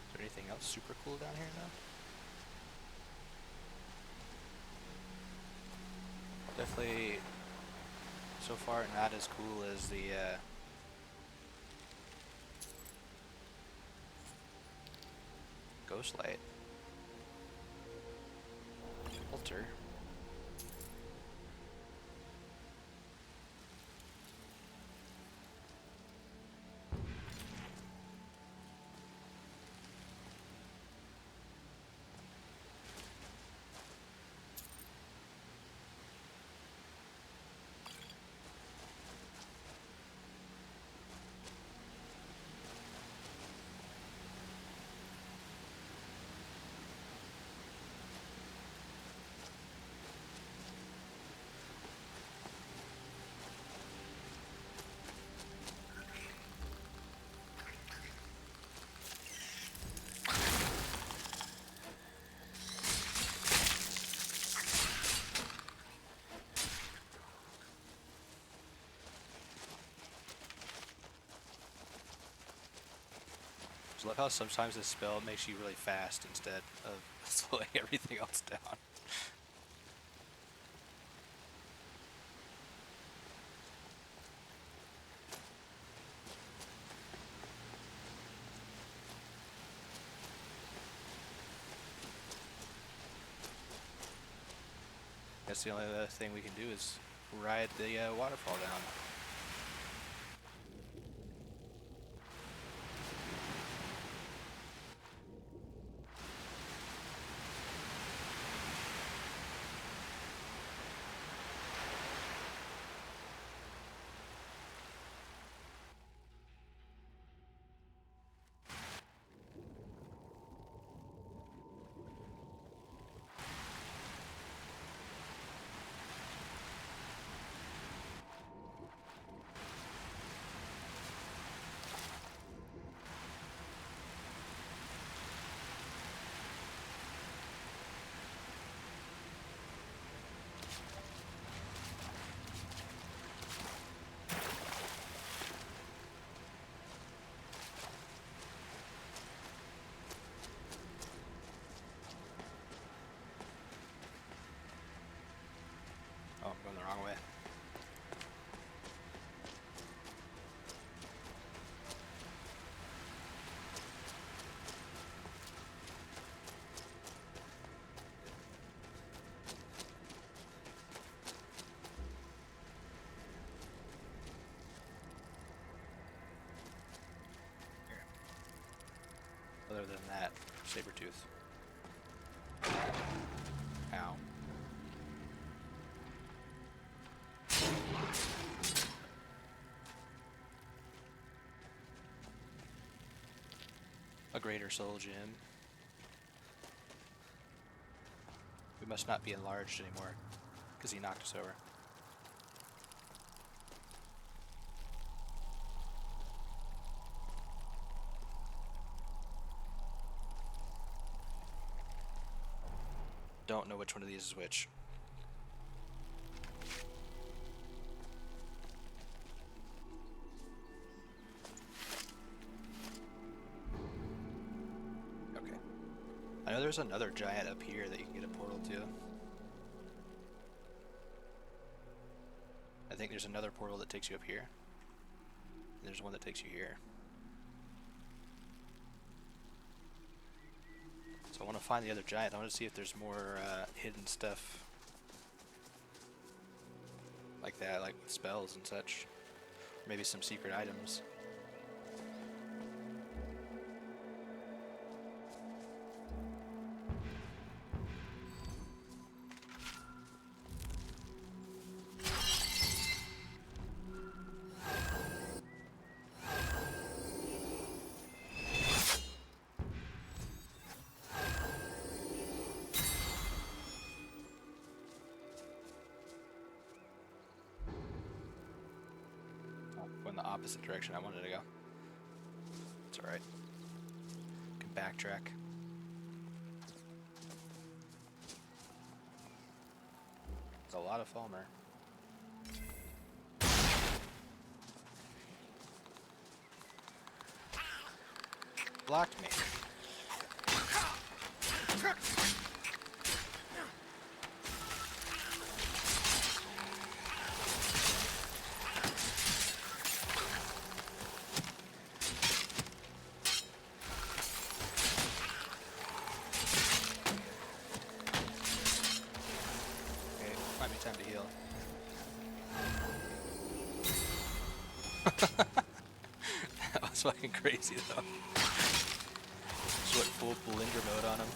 Is there anything else super cool down here now? Definitely, so far, not as cool as the Ghostlight Altar. I love how sometimes this spell makes you really fast instead of slowing everything else down. Guess the only other thing we can do is ride the waterfall down. Going the wrong way. Other than that, Sabertooth. Ow. A greater soul gem. We must not be enlarged anymore, because he knocked us over. Don't know which one of these is which. Okay. I know there's another giant up here that you can get a portal to. I think there's another portal that takes you up here. And there's one that takes you here. So I want to find the other giant. I want to see if there's more hidden stuff like that, like with spells and such. Or maybe some secret items. In the opposite direction I wanted to go. It's alright. Can backtrack. It's a lot of Falmer. Blocked me. Time to heal. That was fucking crazy though. Just went full Blinger mode on him.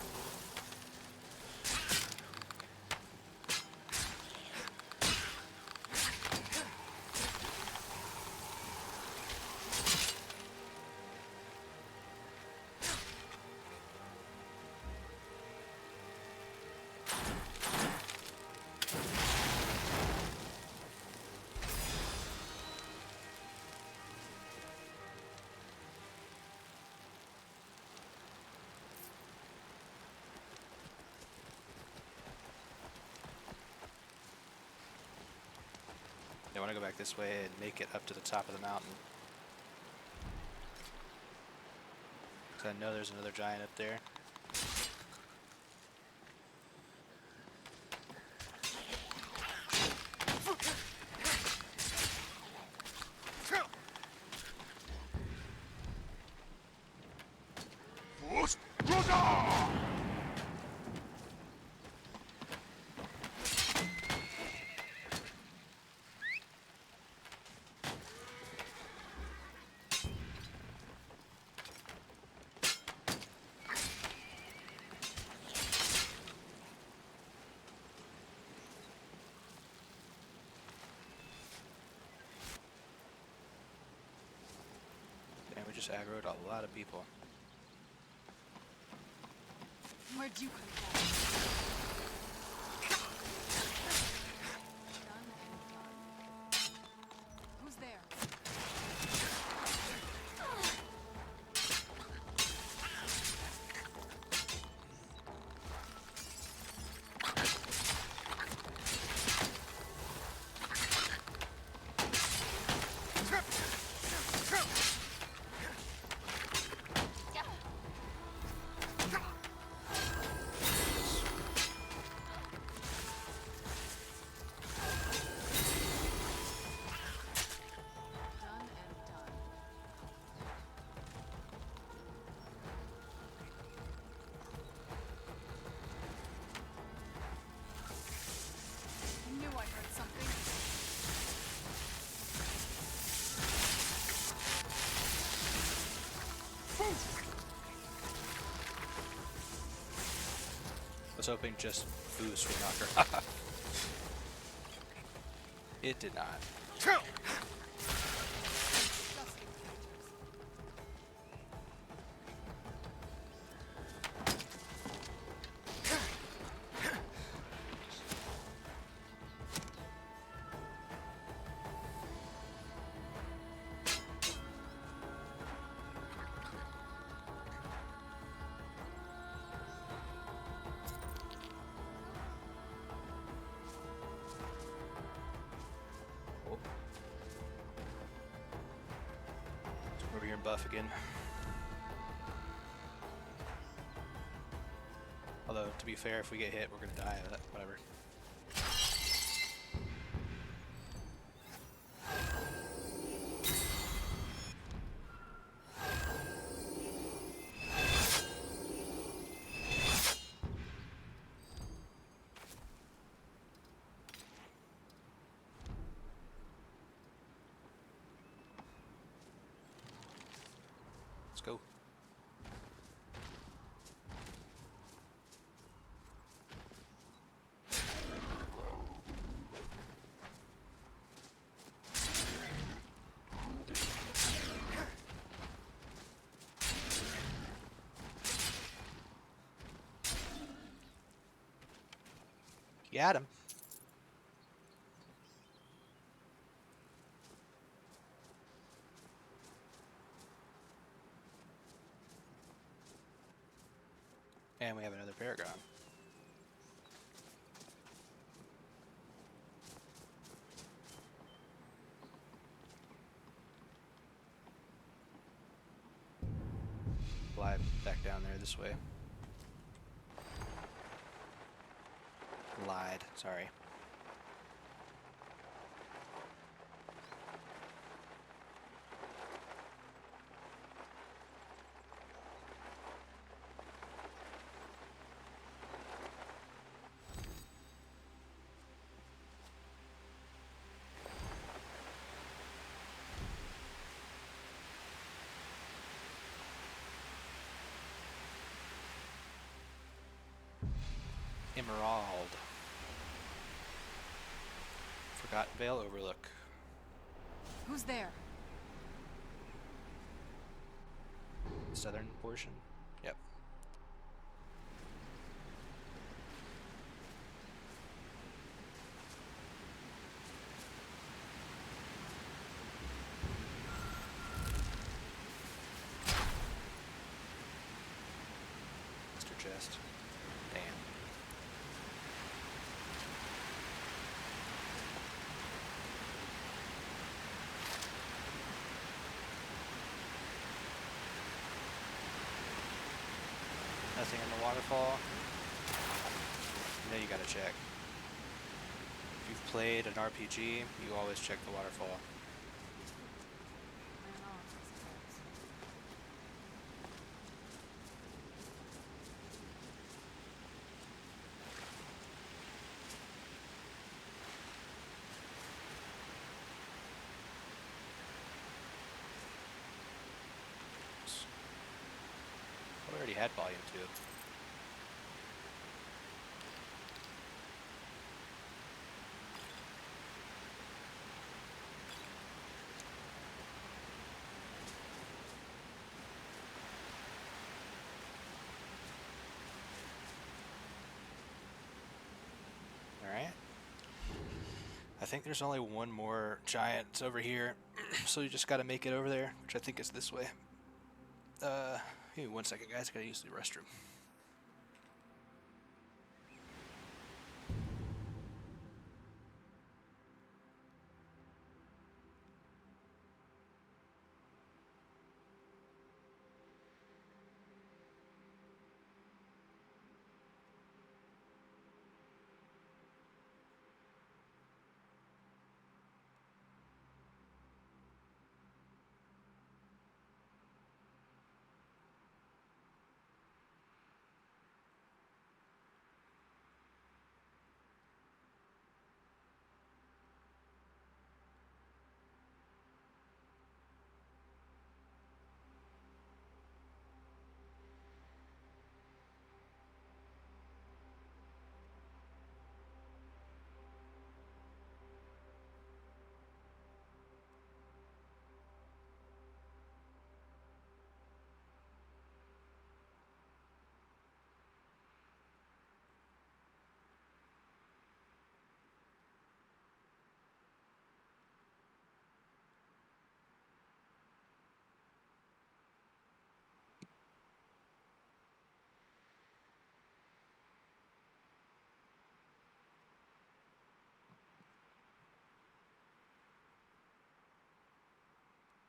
I want to go back this way and make it up to the top of the mountain. Because I know there's another giant up there. Just aggroed a lot of people. Where'd you come from? Who's there? was hoping just boost would knock her. It did not. Over here and buff again. Although, to be fair, if we get hit, we're gonna die. But whatever. Let's go. Got him. And we have another Paragon. Fly back down there this way. Lied, sorry. Emerald. Forgotten Vale Overlook. Who's there? Southern portion? Yep. Mr. Chest. Damn. Nothing in the waterfall. You know you gotta check. If you've played an RPG, you always check the waterfall. We already had volume 2. Alright. I think there's only one more giant over here, so you just gotta make it over there, which I think is this way. Give me 1 second, guys. Gotta use the restroom.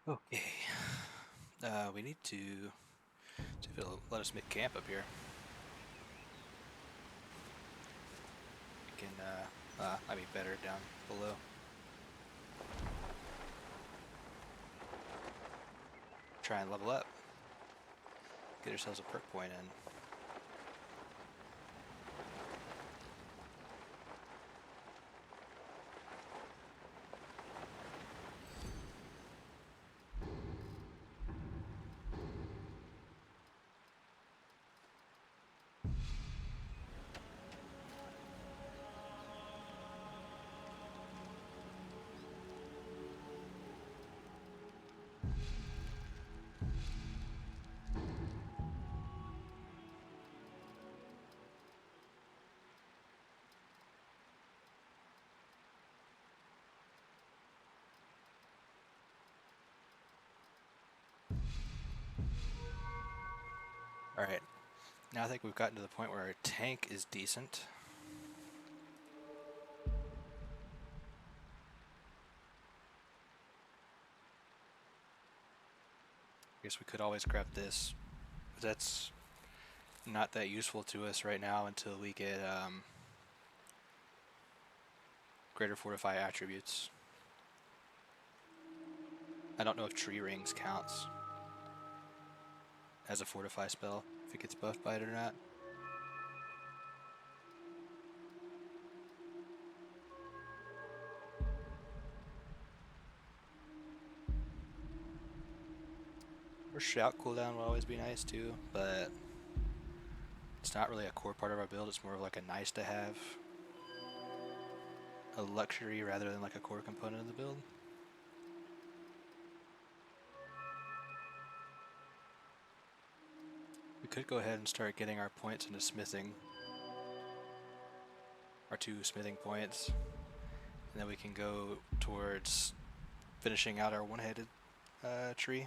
Okay. We need to see if it'll let us make camp up here. We can, might be better down below. Try and level up. Get ourselves a perk point in. Alright, now I think we've gotten to the point where our tank is decent. I guess we could always grab this, but that's not that useful to us right now until we get greater fortify attributes. I don't know if tree rings counts as a fortify spell, if it gets buffed by it or not. Or shout cooldown will always be nice too, but it's not really a core part of our build, it's more of like a nice to have. A luxury rather than like a core component of the build. We could go ahead and start getting our points into smithing. Our 2 smithing points. And then we can go towards finishing out our one-headed tree.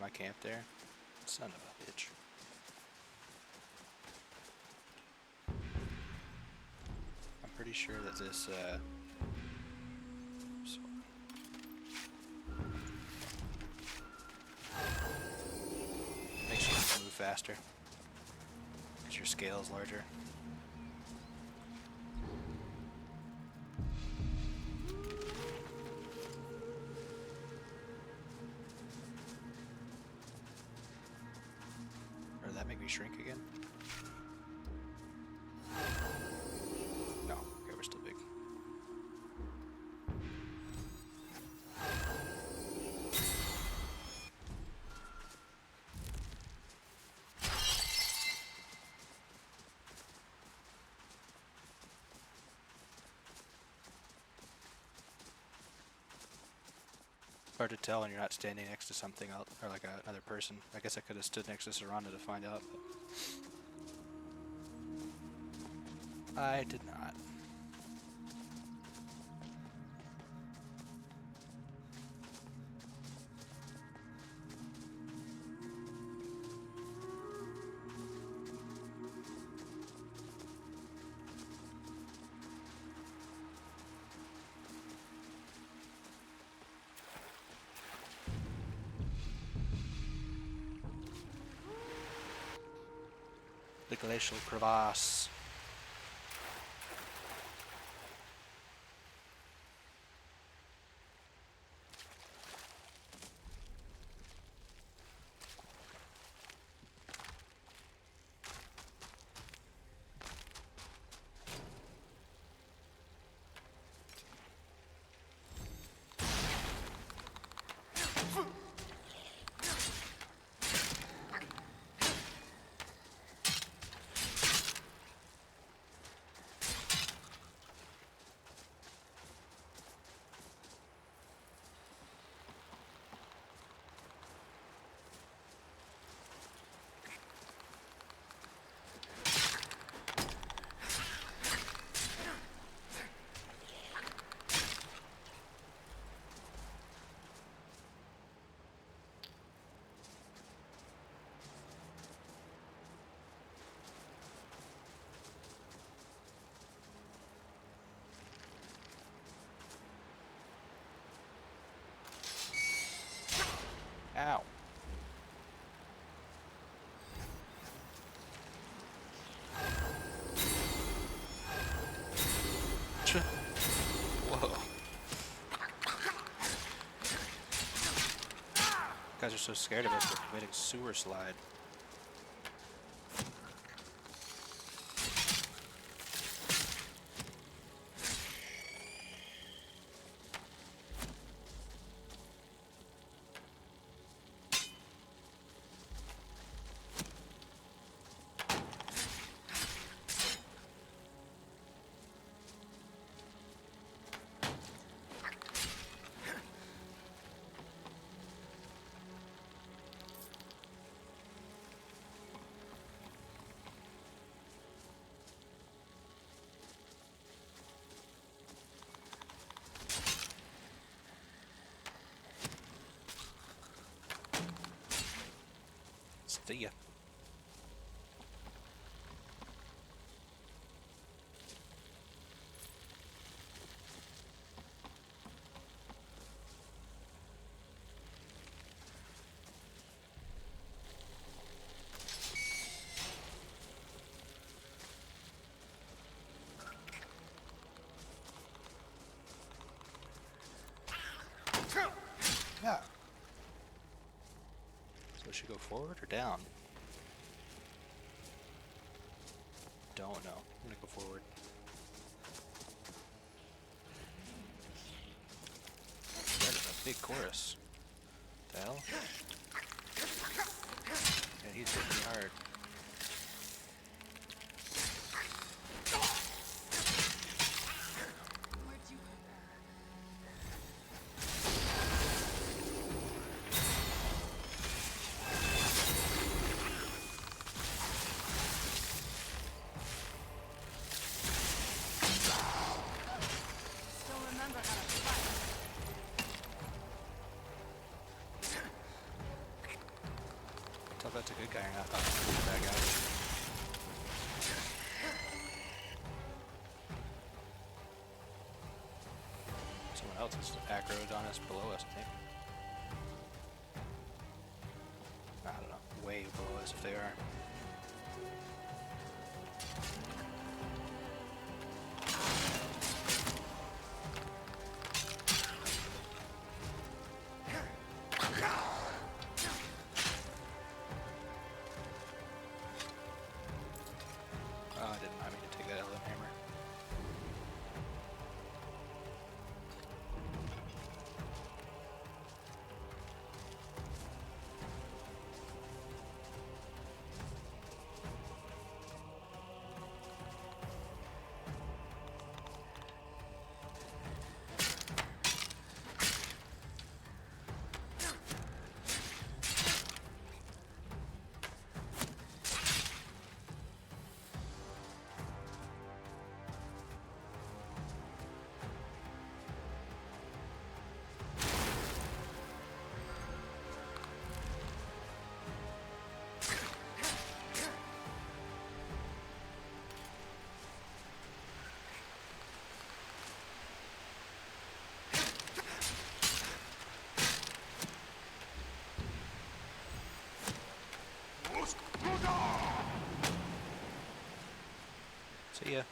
My camp there. Son of a bitch. I'm pretty sure that this makes you move faster because your scale is larger. Shrink again? No, okay, we're still big. Hard to tell when you're not standing next to something else, or like another person. I guess I could have stood next to Saranda to find out, but I did not. The glacial crevasse. Ow. Whoa. You guys are so scared of us, we're committing sewer slide. See ya. Yeah. So we should go forward or down? Don't know. I'm gonna go forward. That is a big chorus. The hell? And he's hitting me hard. Tell that's a good guy or not. Oh, bad guy. Someone else is aggroed on us below us, I think. I don't know. Way below us if they are. See ya.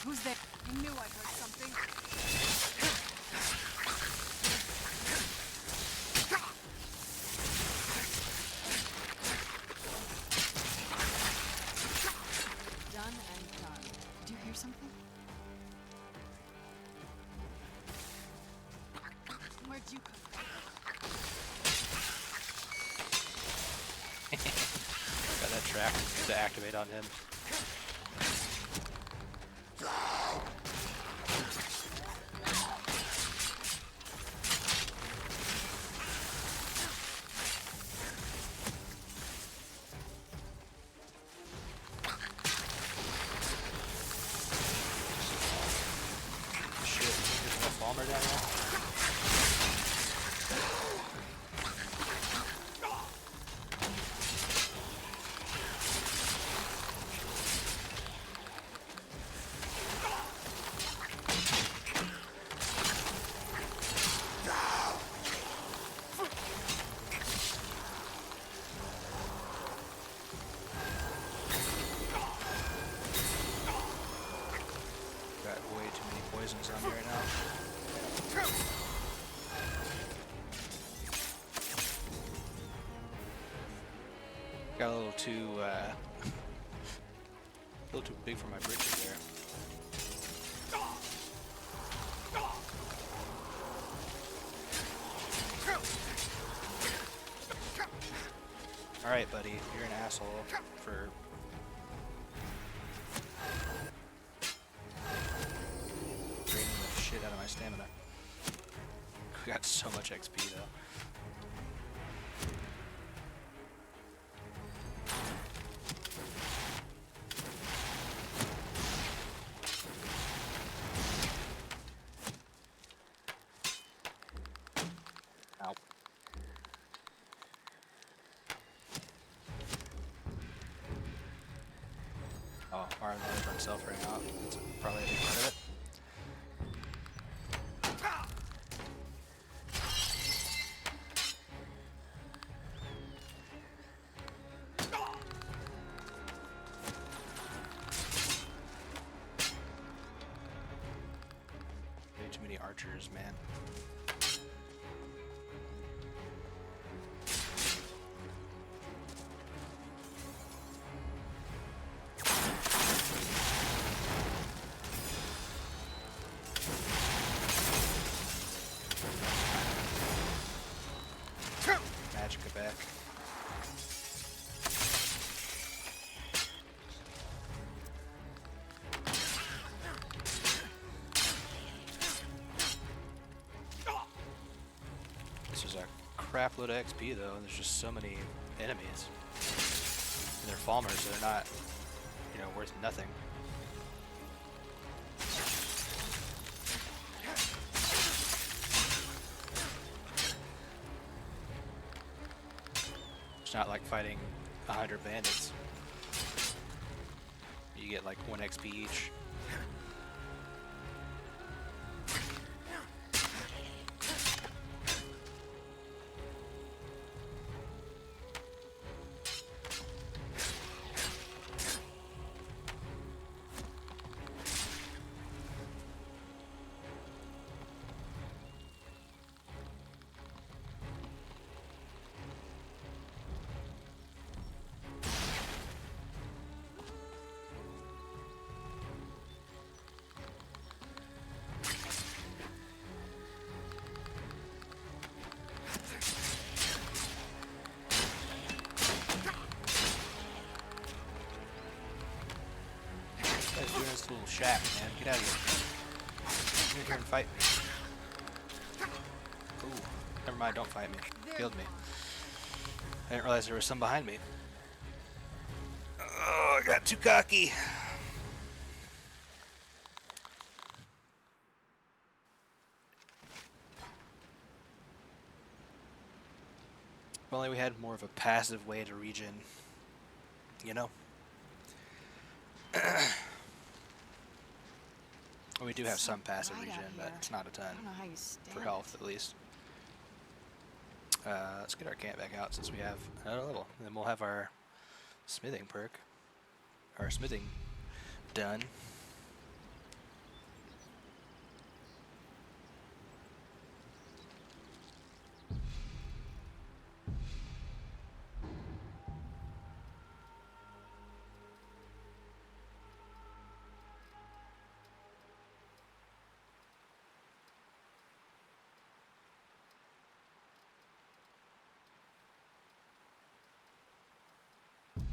Who's there? I knew I heard something. Done and done. Did you hear something? Where'd you come from? Got that track to activate on him. Shit, there's a bomber down here. Got way too many poisons on me right now. Got a little too big for my britches there. Alright, buddy, you're an asshole for draining the shit out of my stamina. We got so much XP though. Ow. Oh, our life itself right now. That's probably a big part of it. Way too many archers, man. Magica back. This is a crap load of XP though, and there's just so many enemies. And they're Falmers, so they're not, you know, worth nothing. It's not like fighting 100 bandits. You get like 1 XP each. Guy's doing this little shack, man. Get out of here. Come in here and fight me. Ooh, never mind, don't fight me. Killed me. I didn't realize there was some behind me. Oh, I got too cocky. If only we had more of a passive way to regen, you know? We do have some passive regen, but it's not a ton. For health, at least. Let's get our camp back out since we have another level. And then we'll have our smithing perk. Our smithing done.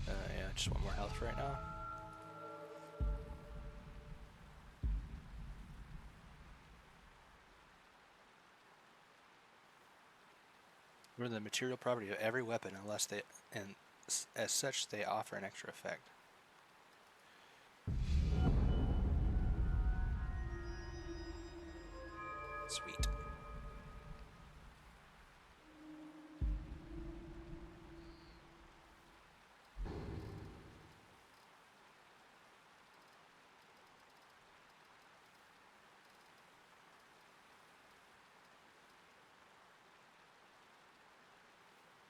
Yeah, just want more health right now. Learn the material property of every weapon unless they, and as such, they offer an extra effect. Sweet.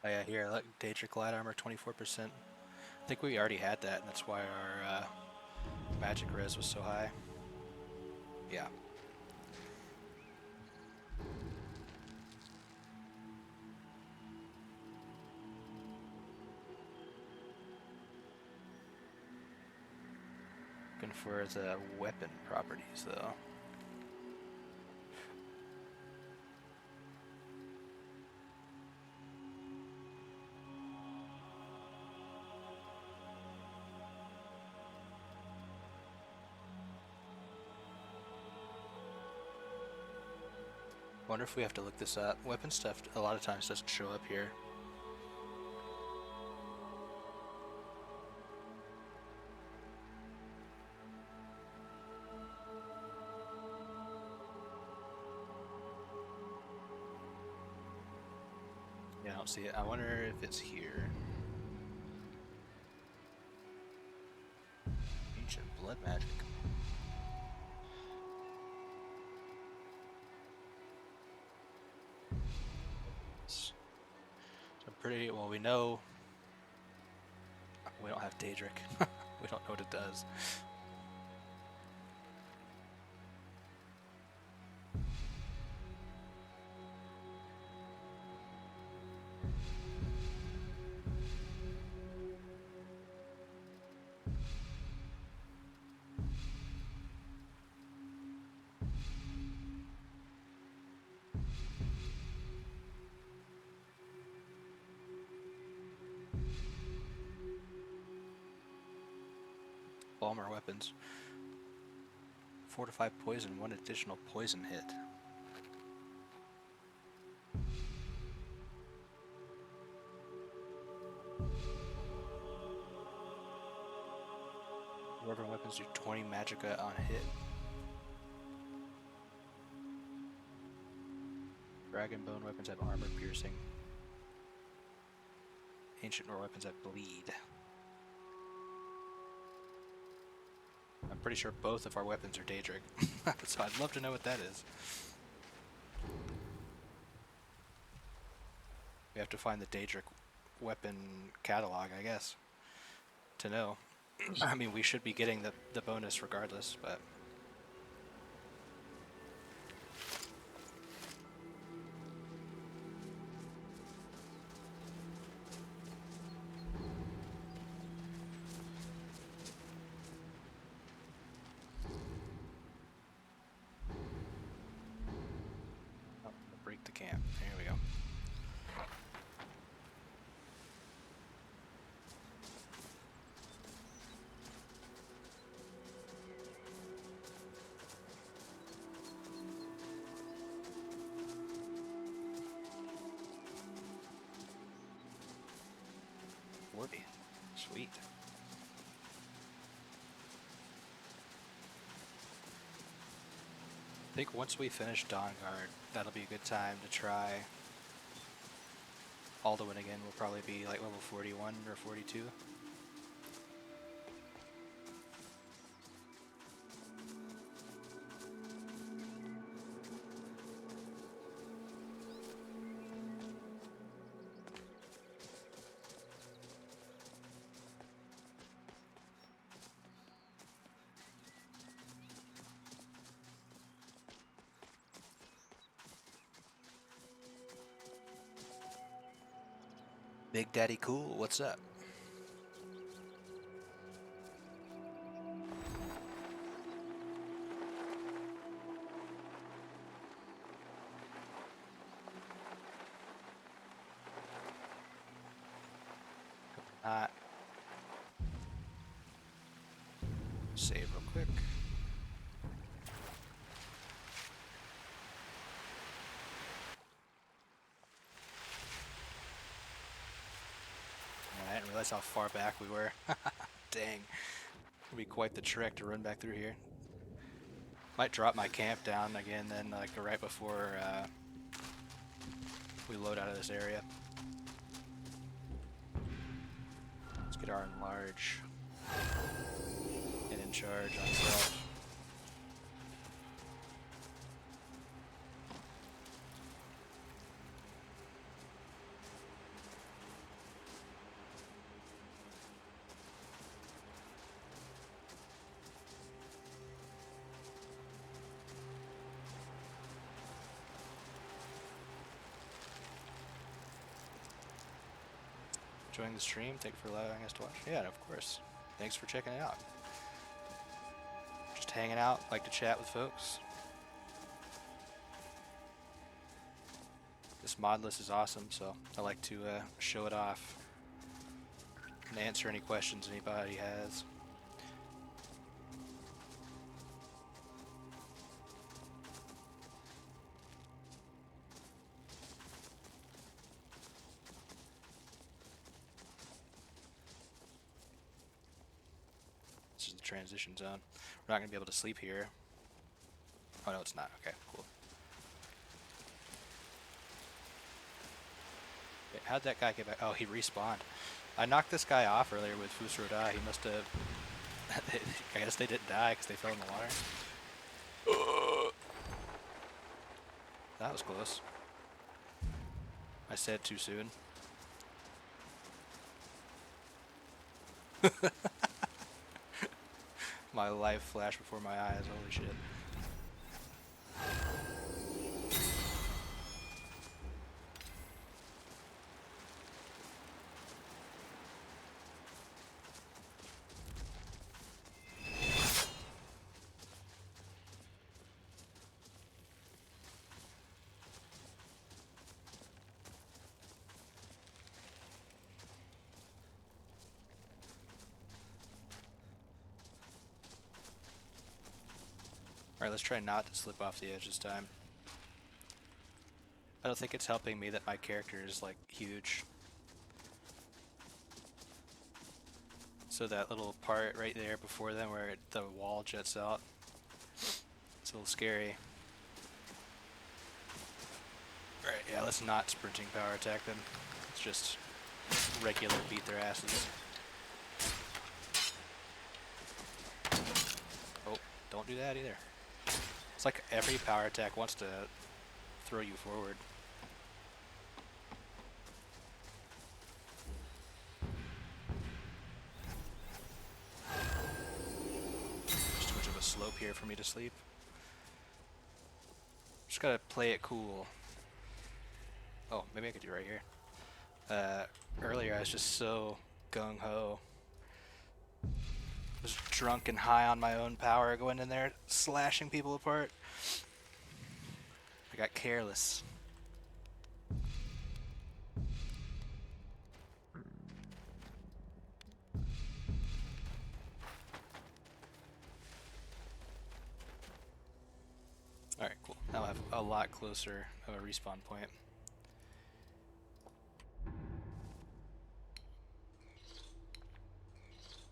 Oh yeah, here, look, Daedric Light Armor, 24%. I think we already had that, and that's why our magic res was so high. Yeah. Looking for the weapon properties, though. Wonder if we have to look this up. Weapon stuff a lot of times doesn't show up here. Yeah, I don't see it. I wonder if it's here. Ancient blood magic. Pretty well, we know we don't have Daedric. We don't know what it does. Balmer weapons. Fortify poison, 1 additional poison hit. Dwarven weapons do 20 magicka on hit. Dragonbone weapons have armor piercing. Ancient Nor weapons have bleed. I'm pretty sure both of our weapons are Daedric, so I'd love to know what that is. We have to find the Daedric weapon catalog, I guess, to know. I mean, we should be getting the bonus regardless, but... break the camp. There we go. Sweet. I think once we finish Dawnguard, that'll be a good time to try Alduin again. We'll probably be like level 41 or 42. Big Daddy Cool, what's up? didn't realize how far back we were. Dang. It'll be quite the trek to run back through here. Might drop my camp down again then, like right before we load out of this area. Let's get our enlarge and in charge on self. Enjoying the stream. Thank you for allowing us to watch. Yeah, of course. Thanks for checking it out. Just hanging out, like to chat with folks. This mod list is awesome, so I like to show it off and answer any questions anybody has. Transition zone. We're not going to be able to sleep here. Oh no, it's not. Okay, cool. Wait, how'd that guy get back? Oh, he respawned. I knocked this guy off earlier with Fusroda. He must have... I guess they didn't die because they fell in the water. That was close. I said too soon. My life flashed before my eyes, holy shit. Alright, let's try not to slip off the edge this time. I don't think it's helping me that my character is like huge. So that little part right there before them where the wall jets out, it's a little scary. Alright, yeah, let's not sprinting power attack them. Let's just regular beat their asses. Oh, don't do that either. It's like every power attack wants to throw you forward. There's too much of a slope here for me to sleep. Just gotta play it cool. Oh, maybe I could do it right here. Earlier I was just so gung-ho. Was drunk and high on my own power going in there slashing people apart. I got careless. Alright, cool. Now I have a lot closer of a respawn point.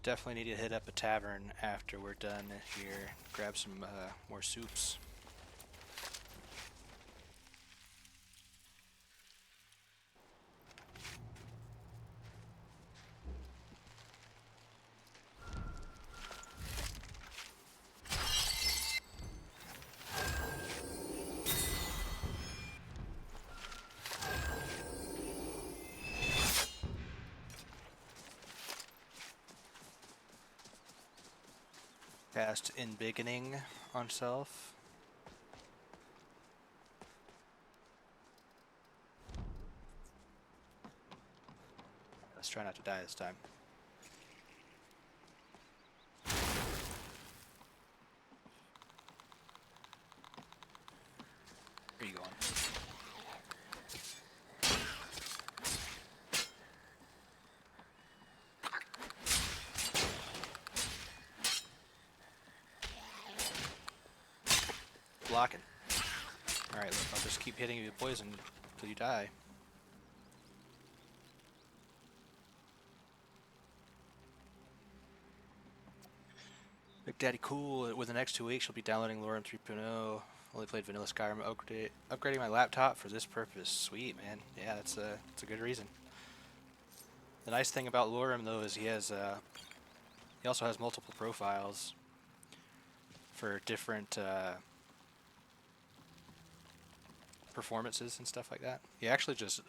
Definitely need to hit up a tavern after we're done here. Grab some more soups. Cast Embiggening on self. Let's try not to die this time. Where are you going? Blocking. Alright, look, I'll just keep hitting you with poison until you die. Daddy cool. Within the next 2 weeks, I'll be downloading LORERIM 3.0. Only played vanilla Skyrim. Upgrading my laptop for this purpose. Sweet, man. Yeah, that's a good reason. The nice thing about LORERIM though is he also has multiple profiles for different performances and stuff like that. He actually just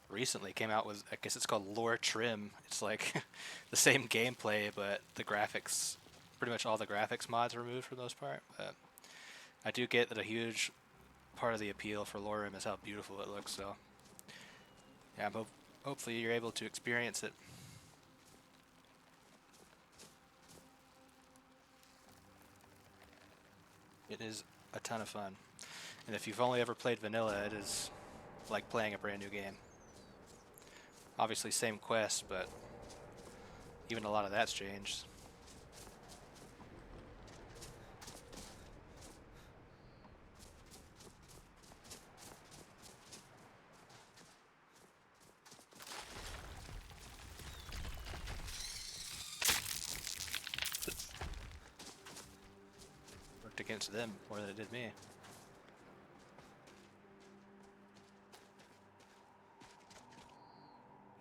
recently came out with, I guess it's called Lore Trim. It's like the same gameplay, but the graphics, pretty much all the graphics mods are removed for the most part. But I do get that a huge part of the appeal for LORERIM is how beautiful it looks. So yeah, hopefully you're able to experience it. It is a ton of fun. And if you've only ever played vanilla, it is like playing a brand new game. Obviously same quest, but even a lot of that's changed. Worked against them more than it did me.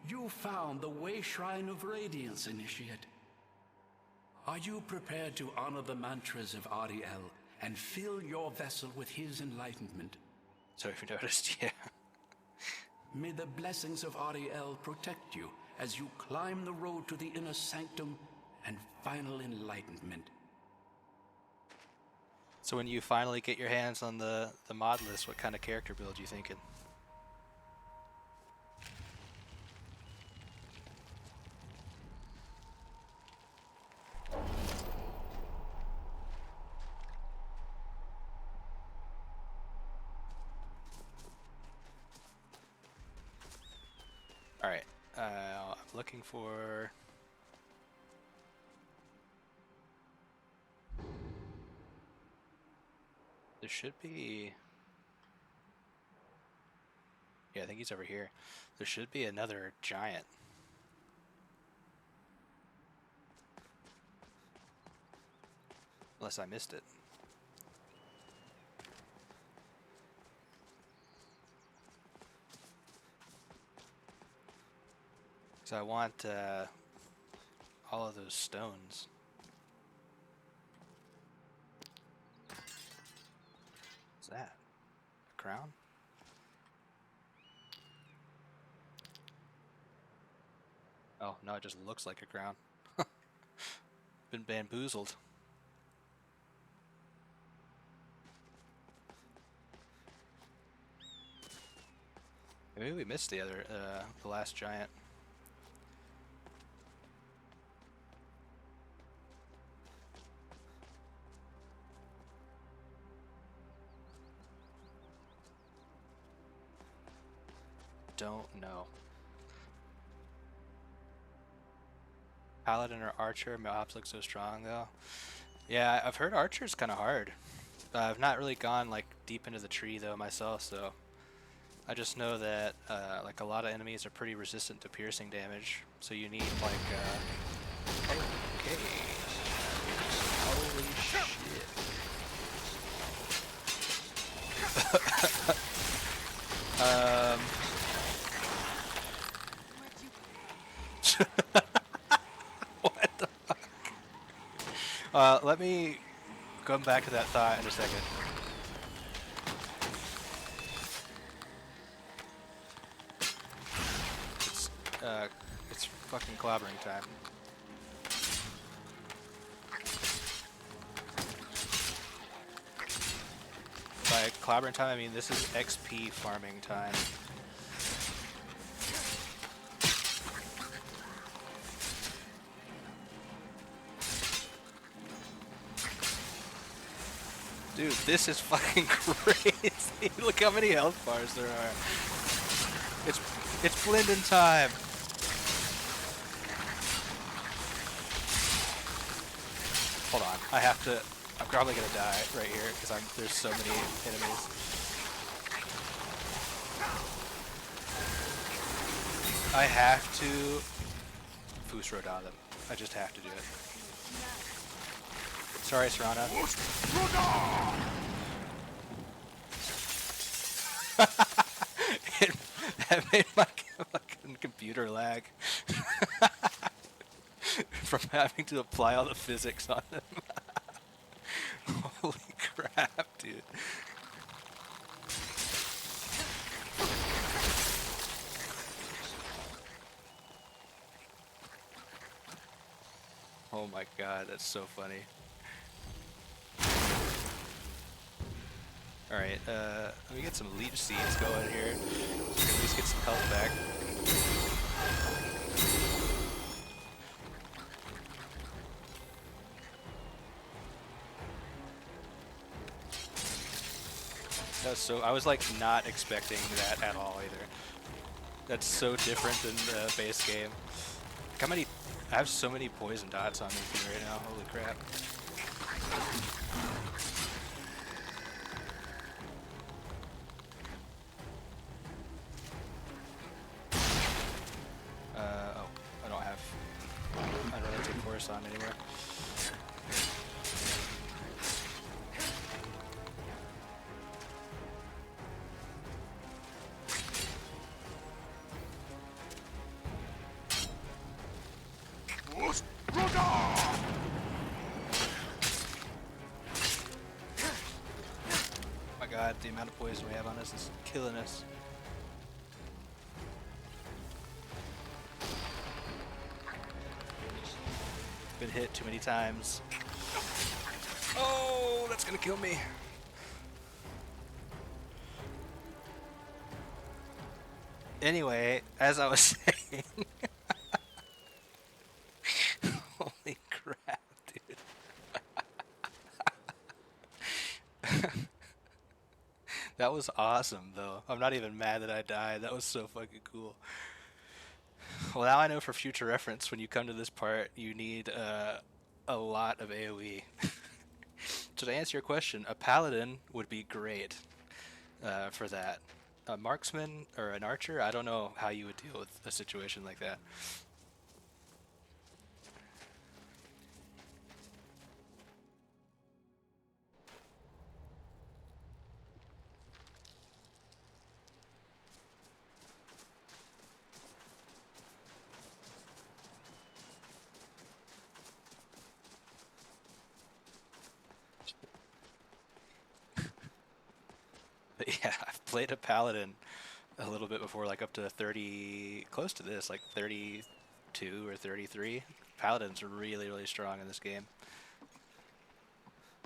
You found the Way Shrine of Radiance, Initiate. Are you prepared to honor the mantras of Ariel and fill your vessel with his enlightenment? So if you noticed, yeah. May the blessings of Ariel protect you as you climb the road to the inner sanctum and final enlightenment. So when you finally get your hands on the mod list, what kind of character build are you thinking? Alright, I'm looking for... There should be... Yeah, I think he's over here. There should be another giant. Unless I missed it. So I want all of those stones. What's that? A crown? Oh, no, it just looks like a crown. Been bamboozled. Maybe we missed the last giant. Don't know. Paladin or Archer? My ops look so strong though. Yeah, I've heard Archer's kind of hard. I've not really gone like deep into the tree though myself, so I just know that like a lot of enemies are pretty resistant to piercing damage, so you need like okay. Holy shit. What the fuck? Let me come back to that thought in a second. It's fucking clobbering time. By clobbering time, I mean this is XP farming time. Dude, this is fucking crazy. Look how many health bars there are. It's blending time. Hold on, I'm probably gonna die right here because there's so many enemies. I have to Fusro down them. I just have to do it. Sorry, Serana. That made my fucking computer lag from having to apply all the physics on him. Holy crap, dude. Oh my god, that's so funny. Alright, let me get some leech seeds going here. So we can at least get some health back. That was so, I was like not expecting that at all either. That's so different than the base game. Like, how many, I have so many poison dots on me right now, holy crap. Oh, I don't really take force on anywhere. My god, the amount of poison we have on us is killing us. Been hit too many times. Oh, that's gonna kill me. Anyway, as I was saying, holy crap, dude. That was awesome, though. I'm not even mad that I died. That was so fucking cool. Well, now I know for future reference, when you come to this part, you need a lot of AoE. So to answer your question, a paladin would be great for that. A marksman or an archer, I don't know how you would deal with a situation like that. But yeah, I've played a paladin a little bit before, like up to 30, close to this, like 32 or 33. Paladins are really, really strong in this game.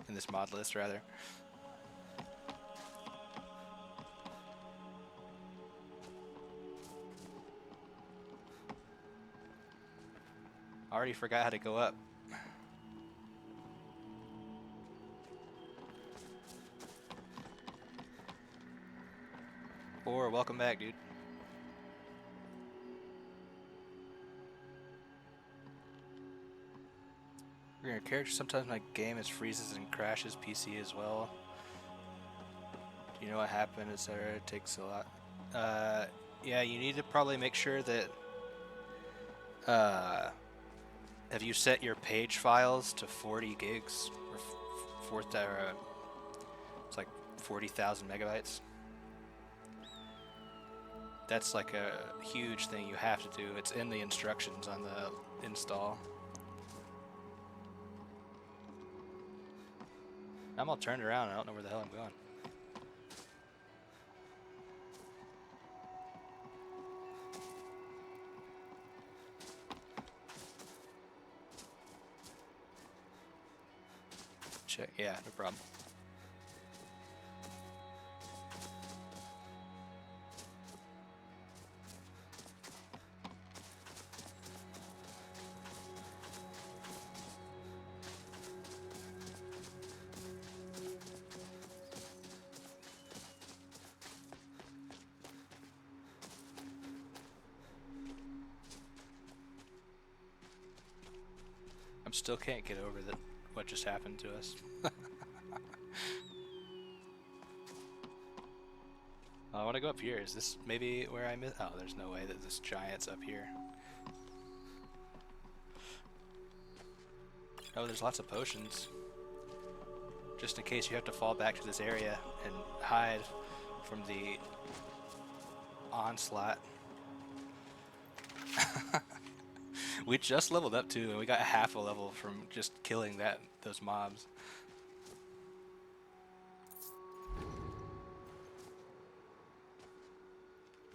In this mod list, rather. I already forgot how to go up. Or welcome back, dude. Your character, sometimes my game is freezes and crashes PC as well. Do you know what happened, etc.? It takes a lot. Yeah, you need to probably make sure that have you set your page files to 40 gigs or it's like 40,000 megabytes. That's like a huge thing you have to do. It's in the instructions on the install. I'm all turned around. I don't know where the hell I'm going. Check. Yeah, no problem. Still can't get over that what just happened to us. I want to go up here. Is this maybe where I missed? Oh, there's no way that this giant's up here. Oh, there's lots of potions. just in case you have to fall back to this area and hide from the onslaught. We just leveled up too, and we got half a level from just killing those mobs.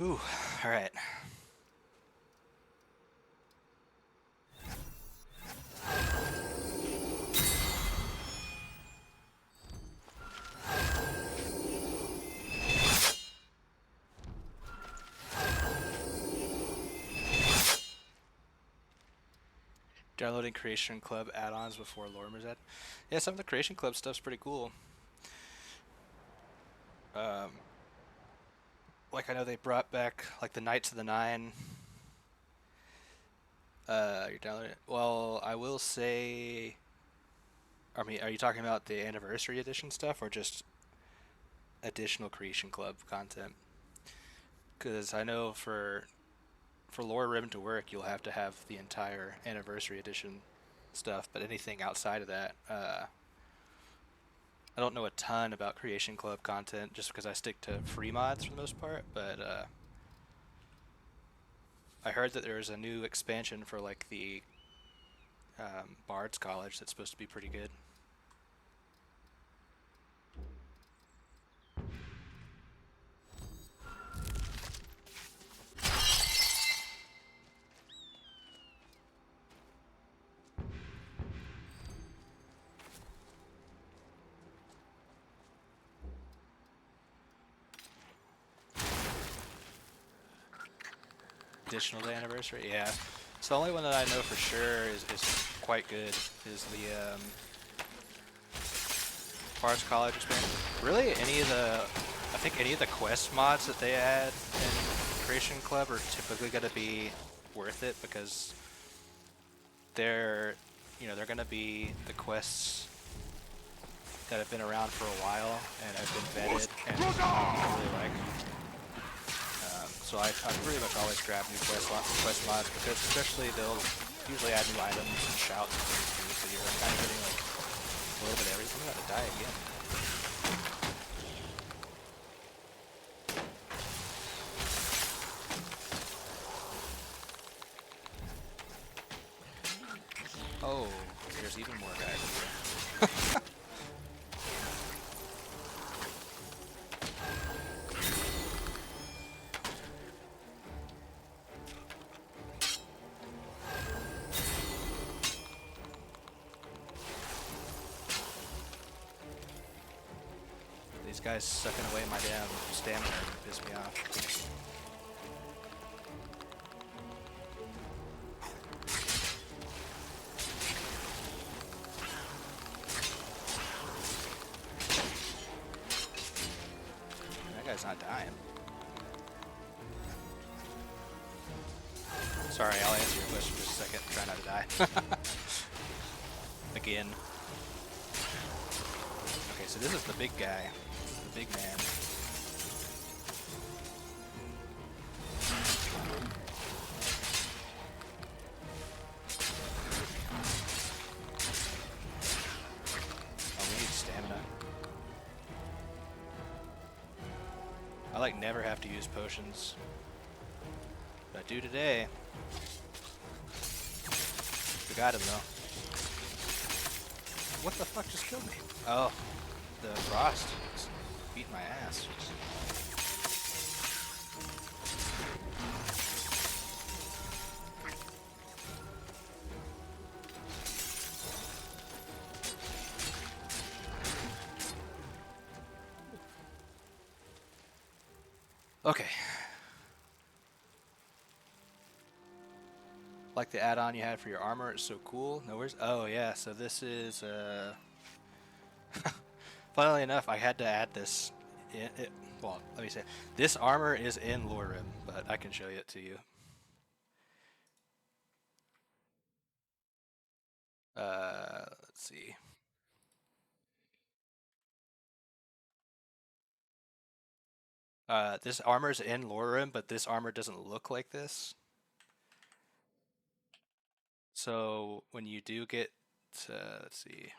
Ooh, all right. Downloading Creation Club add-ons before LORERIM add. Yeah, some of the Creation Club stuff's pretty cool. Like I know they brought back like the Knights of the Nine. You're downloading it. Well, I will say. I mean, are you talking about the Anniversary Edition stuff or just additional Creation Club content? Because I know for LORERIM to work, you'll have to have the entire Anniversary Edition stuff, but anything outside of that, I don't know a ton about Creation Club content just because I stick to free mods for the most part, but I heard that there's a new expansion for like the Bard's College that's supposed to be pretty good. Additional to Anniversary, yeah. So the only one that I know for sure is quite good is the Bard's College expansion. Really, I think any of the quest mods that they add in Creation Club are typically going to be worth it because they're going to be the quests that have been around for a while and have been vetted and I really like. So I pretty much always grab new quest mods because especially they'll usually add new items and shouts and things too, so you're kind of getting like a little bit of everything. I'm about to die again. Oh, there's even more guys here. These guys sucking away my damn stamina piss me off. That guy's not dying. Sorry, I'll answer your question for just a second. Try not to die. Again. Okay, so this is the big guy. The big man. Oh, we need stamina. I like never have to use potions. But I do today. We got him though. What the fuck just killed me? Oh, the frost is beating my ass. Okay. Like the add-on you had for your armor, it's so cool. No worries. Oh yeah, so this is funnily enough, I had to add this well, let me say this armor is in LORERIM, but I can show it to you. Let's see. This armor's in LORERIM, but this armor doesn't look like this. So when you do get, let's see.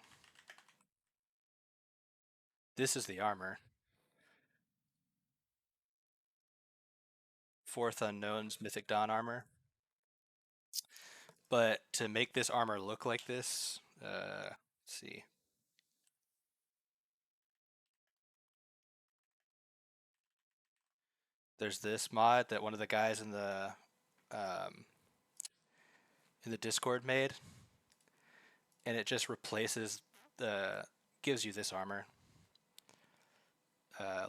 This is the armor. Fourth Unknown's Mythic Dawn armor. But to make this armor look like this, let's see. There's this mod that one of the guys in the Discord made, and it just replaces gives you this armor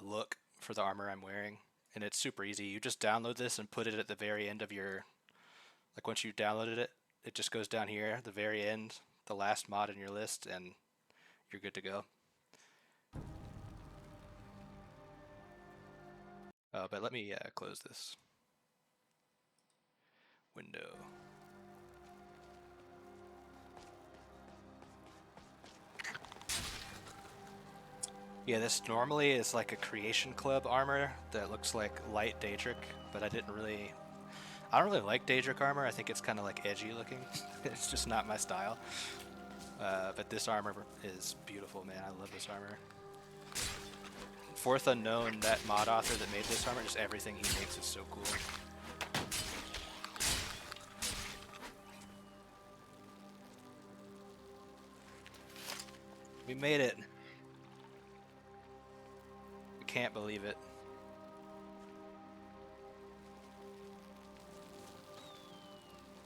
look for the armor I'm wearing, and it's super easy. You just download this and put it at the very end of your, like once you downloaded it, it just goes down here, the very end, the last mod in your list, and you're good to go. But let me close this window. Yeah, this normally is like a Creation Club armor that looks like light Daedric, but I don't really like Daedric armor. I think it's kind of like edgy looking. It's just not my style. But this armor is beautiful, man. I love this armor. Fourth Unknown, that mod author that made this armor, just everything he makes is so cool. We made it. I can't believe it.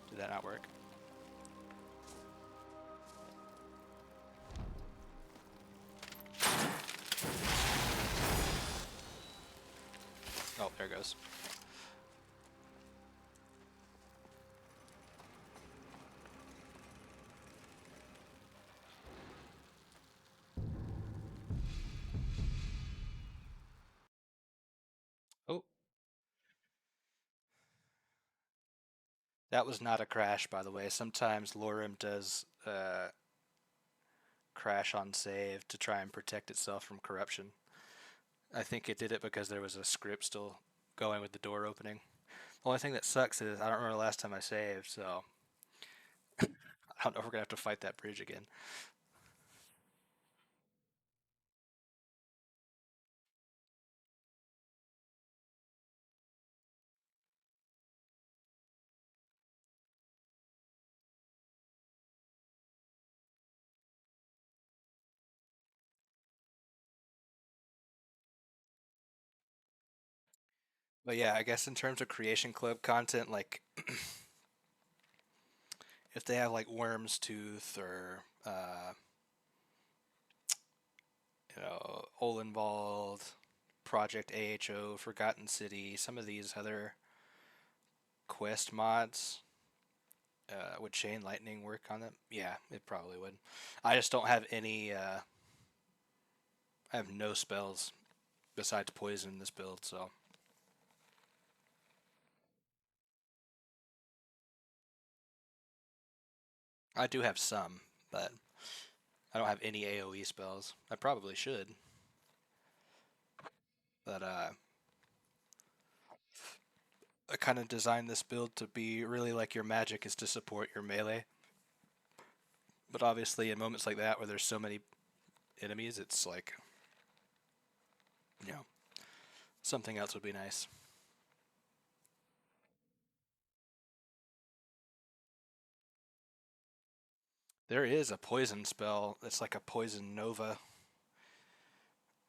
Did that not work? Oh, there it goes. Oh. That was not a crash, by the way. Sometimes LORERIM does crash on save to try and protect itself from corruption. I think it did it because there was a script still going with the door opening. The only thing that sucks is I don't remember the last time I saved, so I don't know if we're going to have to fight that bridge again. But yeah, I guess in terms of Creation Club content, like if they have like Worm's Tooth or Olenwald, Project AHO, Forgotten City, some of these other quest mods, would Chain Lightning work on them? Yeah, it probably would. I just don't have any. I have no spells besides poison in this build, so. I do have some, but I don't have any AoE spells. I probably should. But I kind of designed this build to be really like your magic is to support your melee. But obviously in moments like that where there's so many enemies, it's like, something else would be nice. There is a poison spell that's like a poison nova.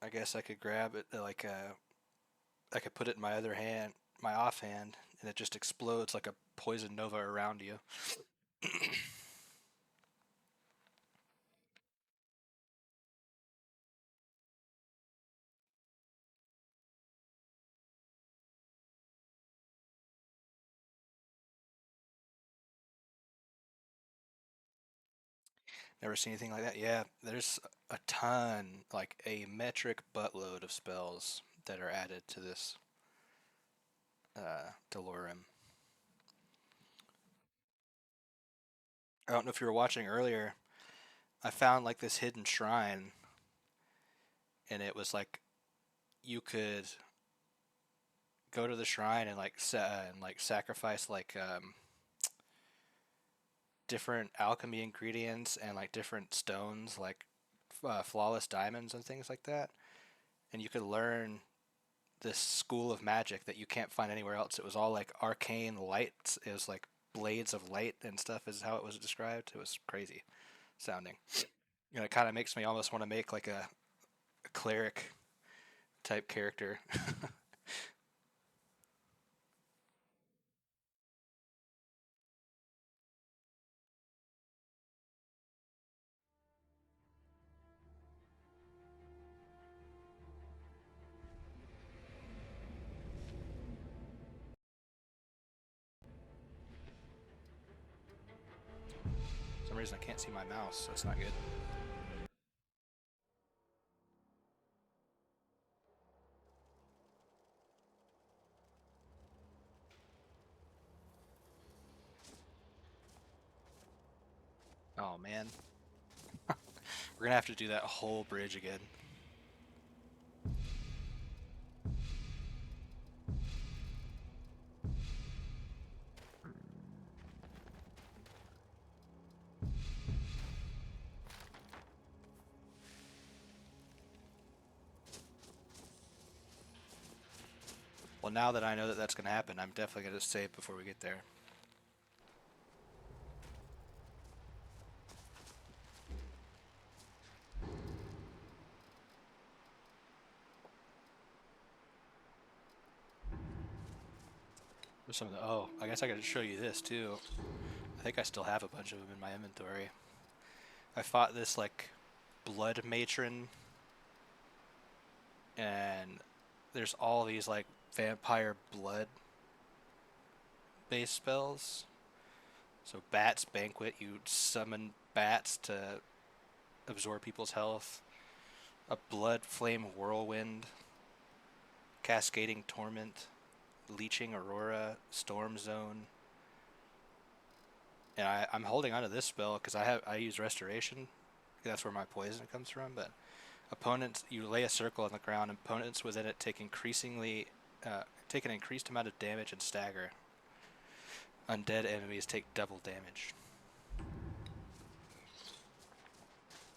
I guess I could grab it, I could put it in my other hand, my offhand, and it just explodes like a poison nova around you. Never seen anything like that. Yeah, there's a ton, like a metric buttload of spells that are added to this LORERIM. I don't know if you were watching earlier. I found like this hidden shrine, and it was like you could go to the shrine and sacrifice different alchemy ingredients and like different stones, like flawless diamonds and things like that. and you could learn this school of magic that you can't find anywhere else. It was all like arcane lights. It was like blades of light and stuff is how it was described. It was crazy sounding. It kind of makes me almost want to make like a cleric type character. For some reason I can't see my mouse, so it's not good. Oh man. We're gonna have to do that whole bridge again. Well, now that I know that that's gonna happen, I'm definitely gonna save before we get there. Some of the, oh, I guess I gotta show you this too. I think I still have a bunch of them in my inventory. I fought this like blood matron, and there's all these like vampire blood based spells. So Bat's Banquet, you summon bats to absorb people's health. A blood flame whirlwind, cascading torment, leeching aurora, storm zone. And I'm holding on to this spell because I use restoration. That's where my poison comes from. But opponents, you lay a circle on the ground. Opponents within it take an increased amount of damage and stagger. Undead enemies take double damage.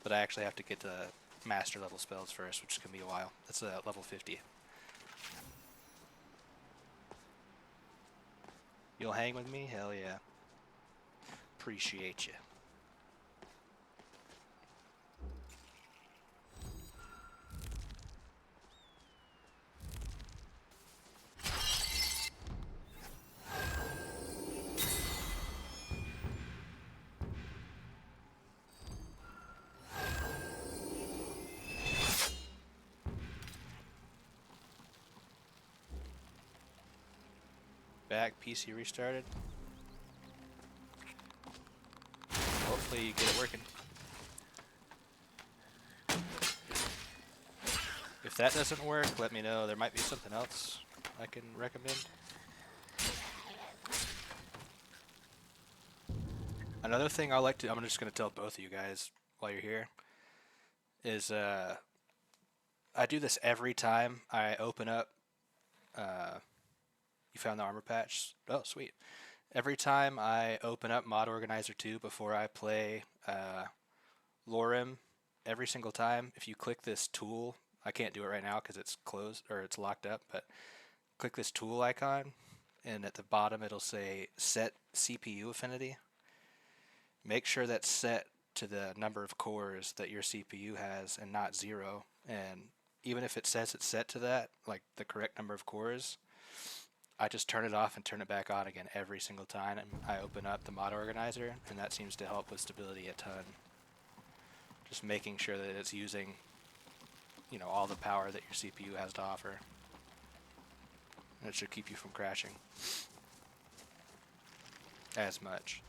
But I actually have to get to master level spells first, which is gonna be a while. That's level 50. You'll hang with me? Hell yeah. Appreciate you. Back, PC restarted. Hopefully you get it working. If that doesn't work, let me know. There might be something else I can recommend. Another thing I like to, I'm just going to tell both of you guys while you're here, is I do this every time I open up. You found the armor patch? Oh, sweet. Every time I open up Mod Organizer 2 before I play LORERIM, every single time, if you click this tool, I can't do it right now because it's closed or it's locked up, but click this tool icon, and at the bottom it'll say Set CPU Affinity. Make sure that's set to the number of cores that your CPU has and not 0. And even if it says it's set to that, like the correct number of cores, I just turn it off and turn it back on again every single time, and I open up the mod organizer, and that seems to help with stability a ton. Just making sure that it's using, you know, all the power that your CPU has to offer. And it should keep you from crashing as much.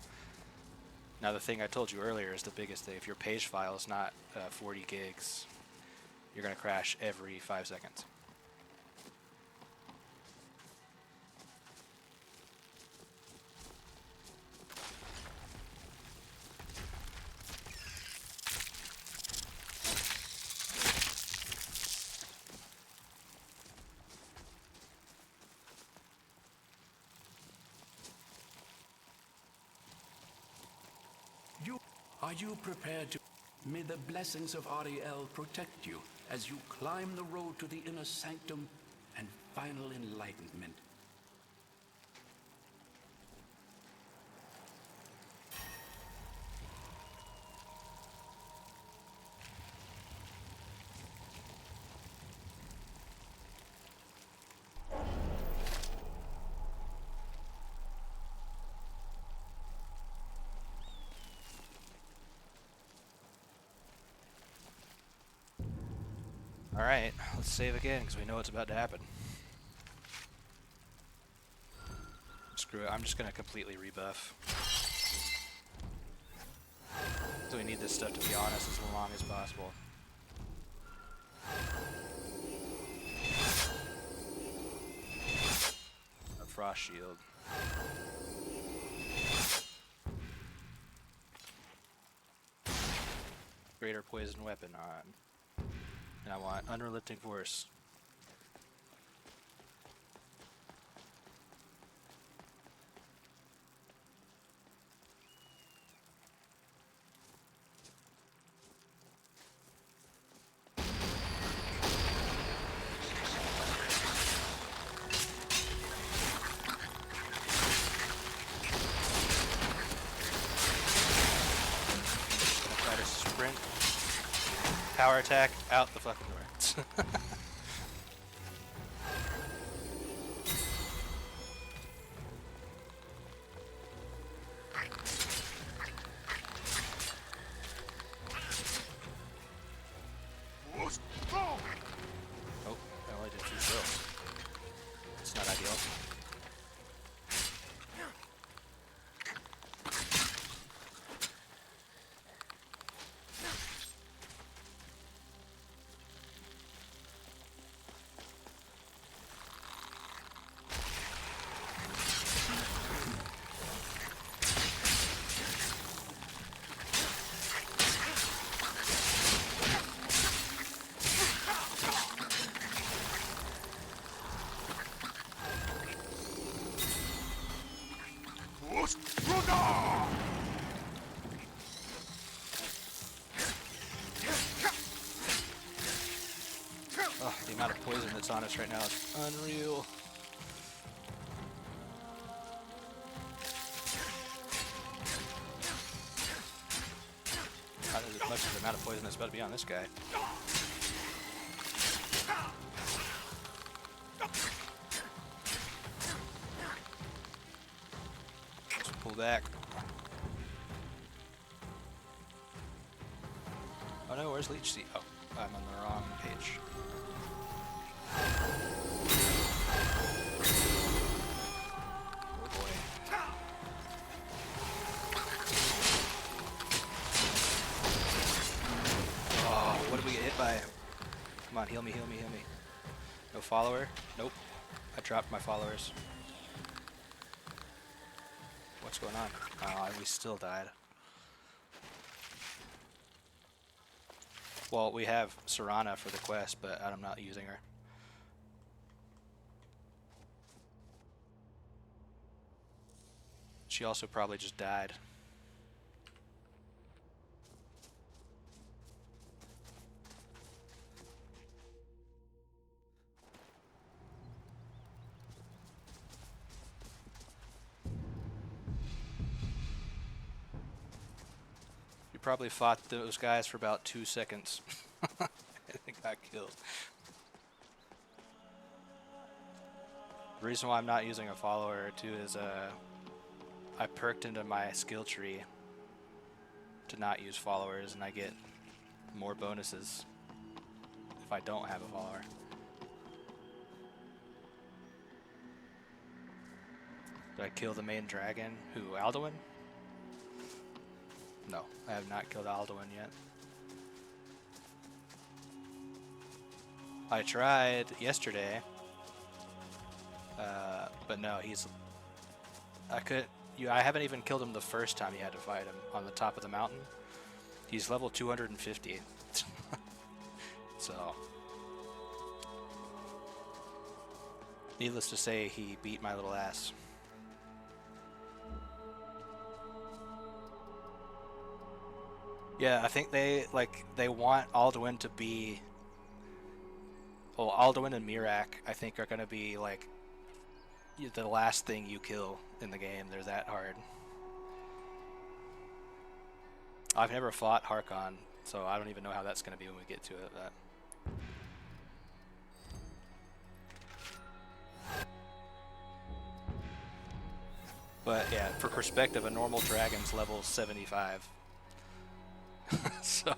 Now the thing I told you earlier is the biggest thing. If your page file is not 40 gigs, you're going to crash every 5 seconds. Are you prepared to... May the blessings of Ariel protect you as you climb the road to the inner sanctum and final enlightenment. Alright, let's save again, because we know what's about to happen. Screw it, I'm just going to completely rebuff. So we need this stuff, to be honest, as long as possible. A frost shield. Greater poison weapon on. And I want Unrelenting Force. Gonna try to sprint. Power attack out the fucking door. Oh, I only did 2 kills. It's not ideal. Oh, the amount of poison that's on us right now is unreal. Not as much as the amount of poison that's about to be on this guy. Let's pull back. Oh no, where's Leech Seed? Oh, I'm on the wrong page. Oh boy. Oh, what did we get hit by? Come on, heal me, heal me, heal me. No follower? Nope. I dropped my followers. What's going on? Oh, we still died. Well, we have Serana for the quest, but I'm not using her. She also probably just died. You probably fought those guys for about 2 seconds. And got killed. The reason why I'm not using a follower too is I perked into my skill tree to not use followers, and I get more bonuses if I don't have a follower. Did I kill the main dragon? Who, Alduin? No, I have not killed Alduin yet. I tried yesterday, but no, I haven't even killed him the first time you had to fight him on the top of the mountain. He's level 250. So, needless to say, he beat my little ass. Yeah, I think they want Alduin to be. Well, Alduin and Mirak, I think, are gonna be like the last thing you kill in the game. They're that hard. I've never fought Harkon, so I don't even know how that's gonna be when we get to it. But yeah, for perspective, a normal dragon's level 75. So.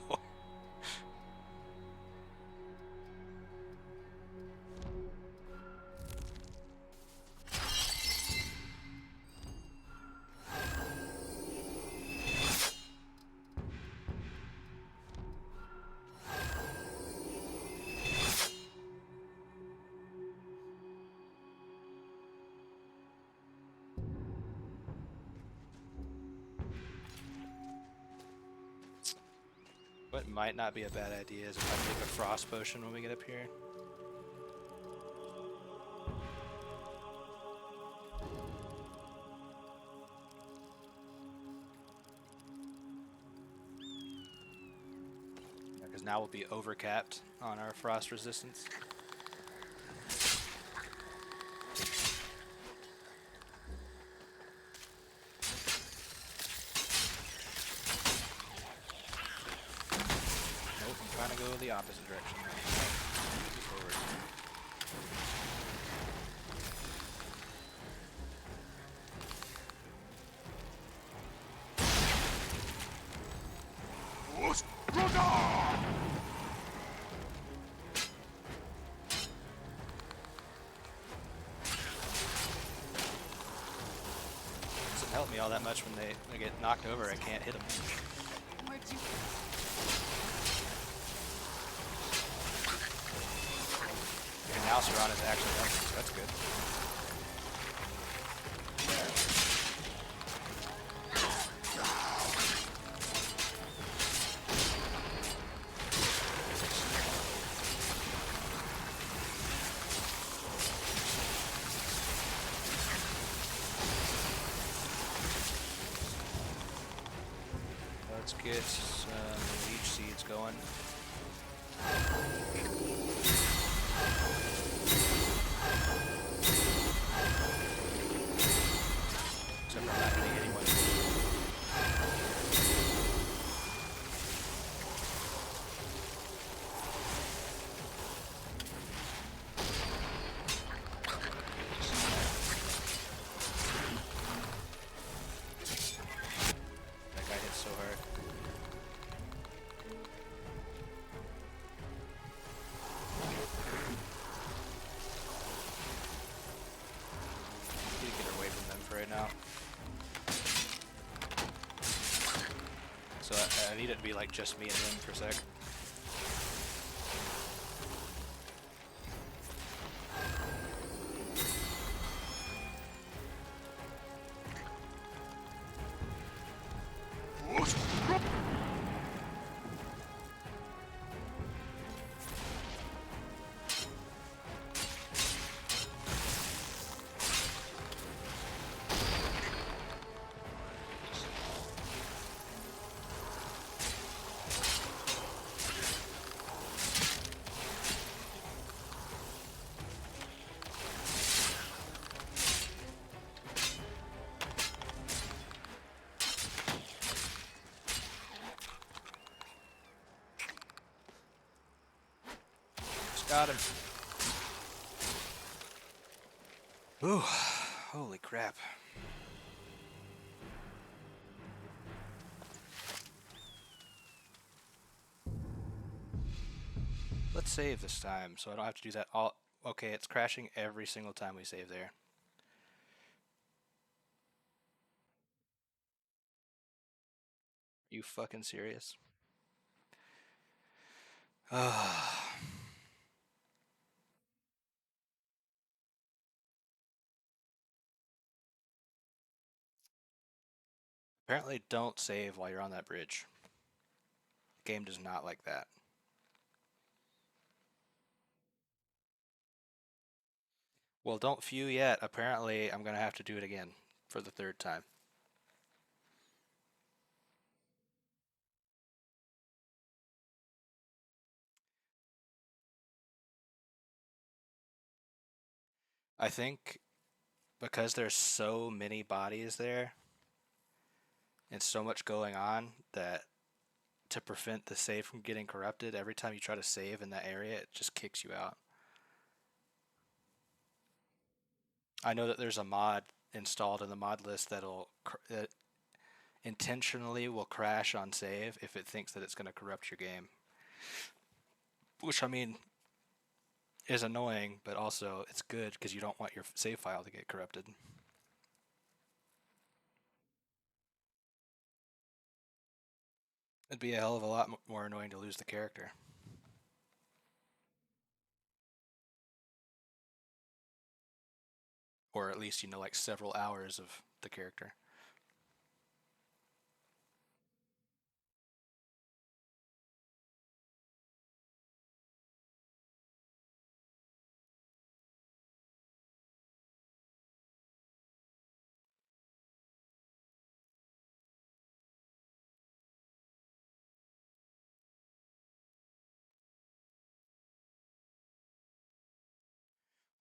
What might not be a bad idea is if I take a frost potion when we get up here. Because now we'll be overcapped on our frost resistance. Nope, I'm trying to go the opposite direction. Forward. Doesn't help me all that much when they get knocked over. I can't hit them. Where'd you... And now Serana's actually done, so that's good. Let's get some leech seeds going. Except for I'm not hitting anyone. That guy hit so hard. Need to get away from them for right now. So I need it to be like just me and him for a sec. Got him. Ooh, holy crap. Let's save this time so I don't have to do that all. Okay, it's crashing every single time we save there. You fucking serious? Apparently don't save while you're on that bridge. The game does not like that. Well, don't few yet. Apparently I'm going to have to do it again for the third time. I think because there's so many bodies there and so much going on that to prevent the save from getting corrupted, every time you try to save in that area, it just kicks you out. I know that there's a mod installed in the mod list that intentionally will crash on save if it thinks that it's going to corrupt your game. Which, I mean, is annoying, but also it's good because you don't want your save file to get corrupted. It'd be a hell of a lot more annoying to lose the character. Or at least, like several hours of the character.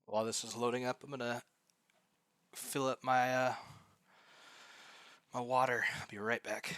While this is loading up, I'm gonna fill up my my water. I'll be right back.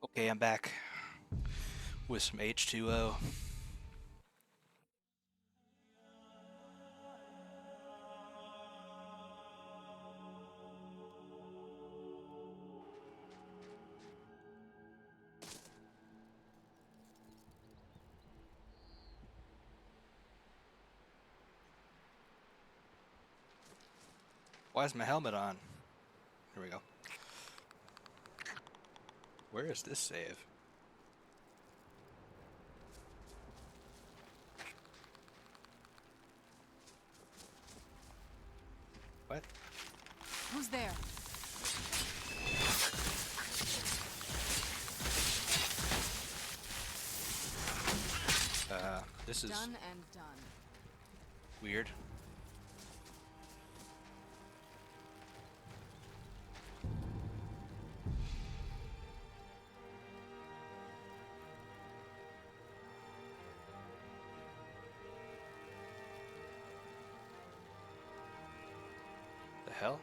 Okay, I'm back with some H2O. Why is my helmet on? Here we go. Where is this save? What? Who's there? This is done and done. Weird. The hell?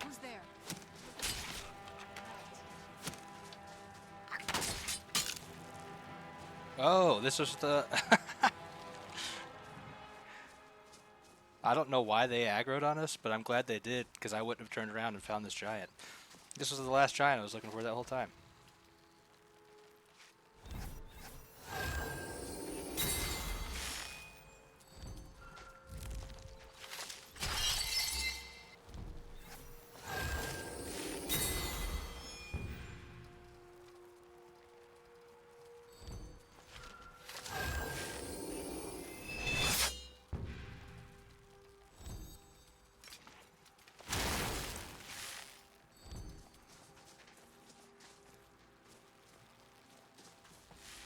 Who's there? Oh, this was the... I don't know why they aggroed on us, but I'm glad they did, because I wouldn't have turned around and found this giant. This was the last giant I was looking for that whole time.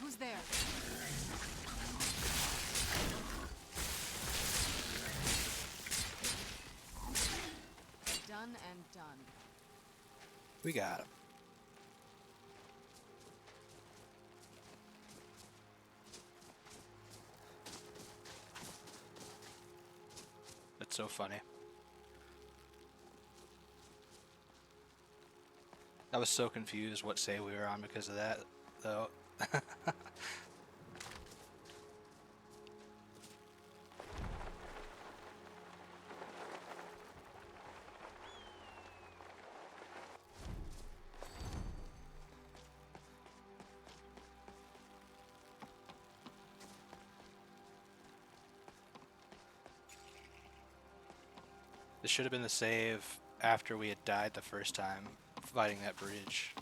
Who's there? done and done. We got him. That's so funny. I was so confused what save we were on because of that, though. This should have been the save after we had died the first time fighting that bridge.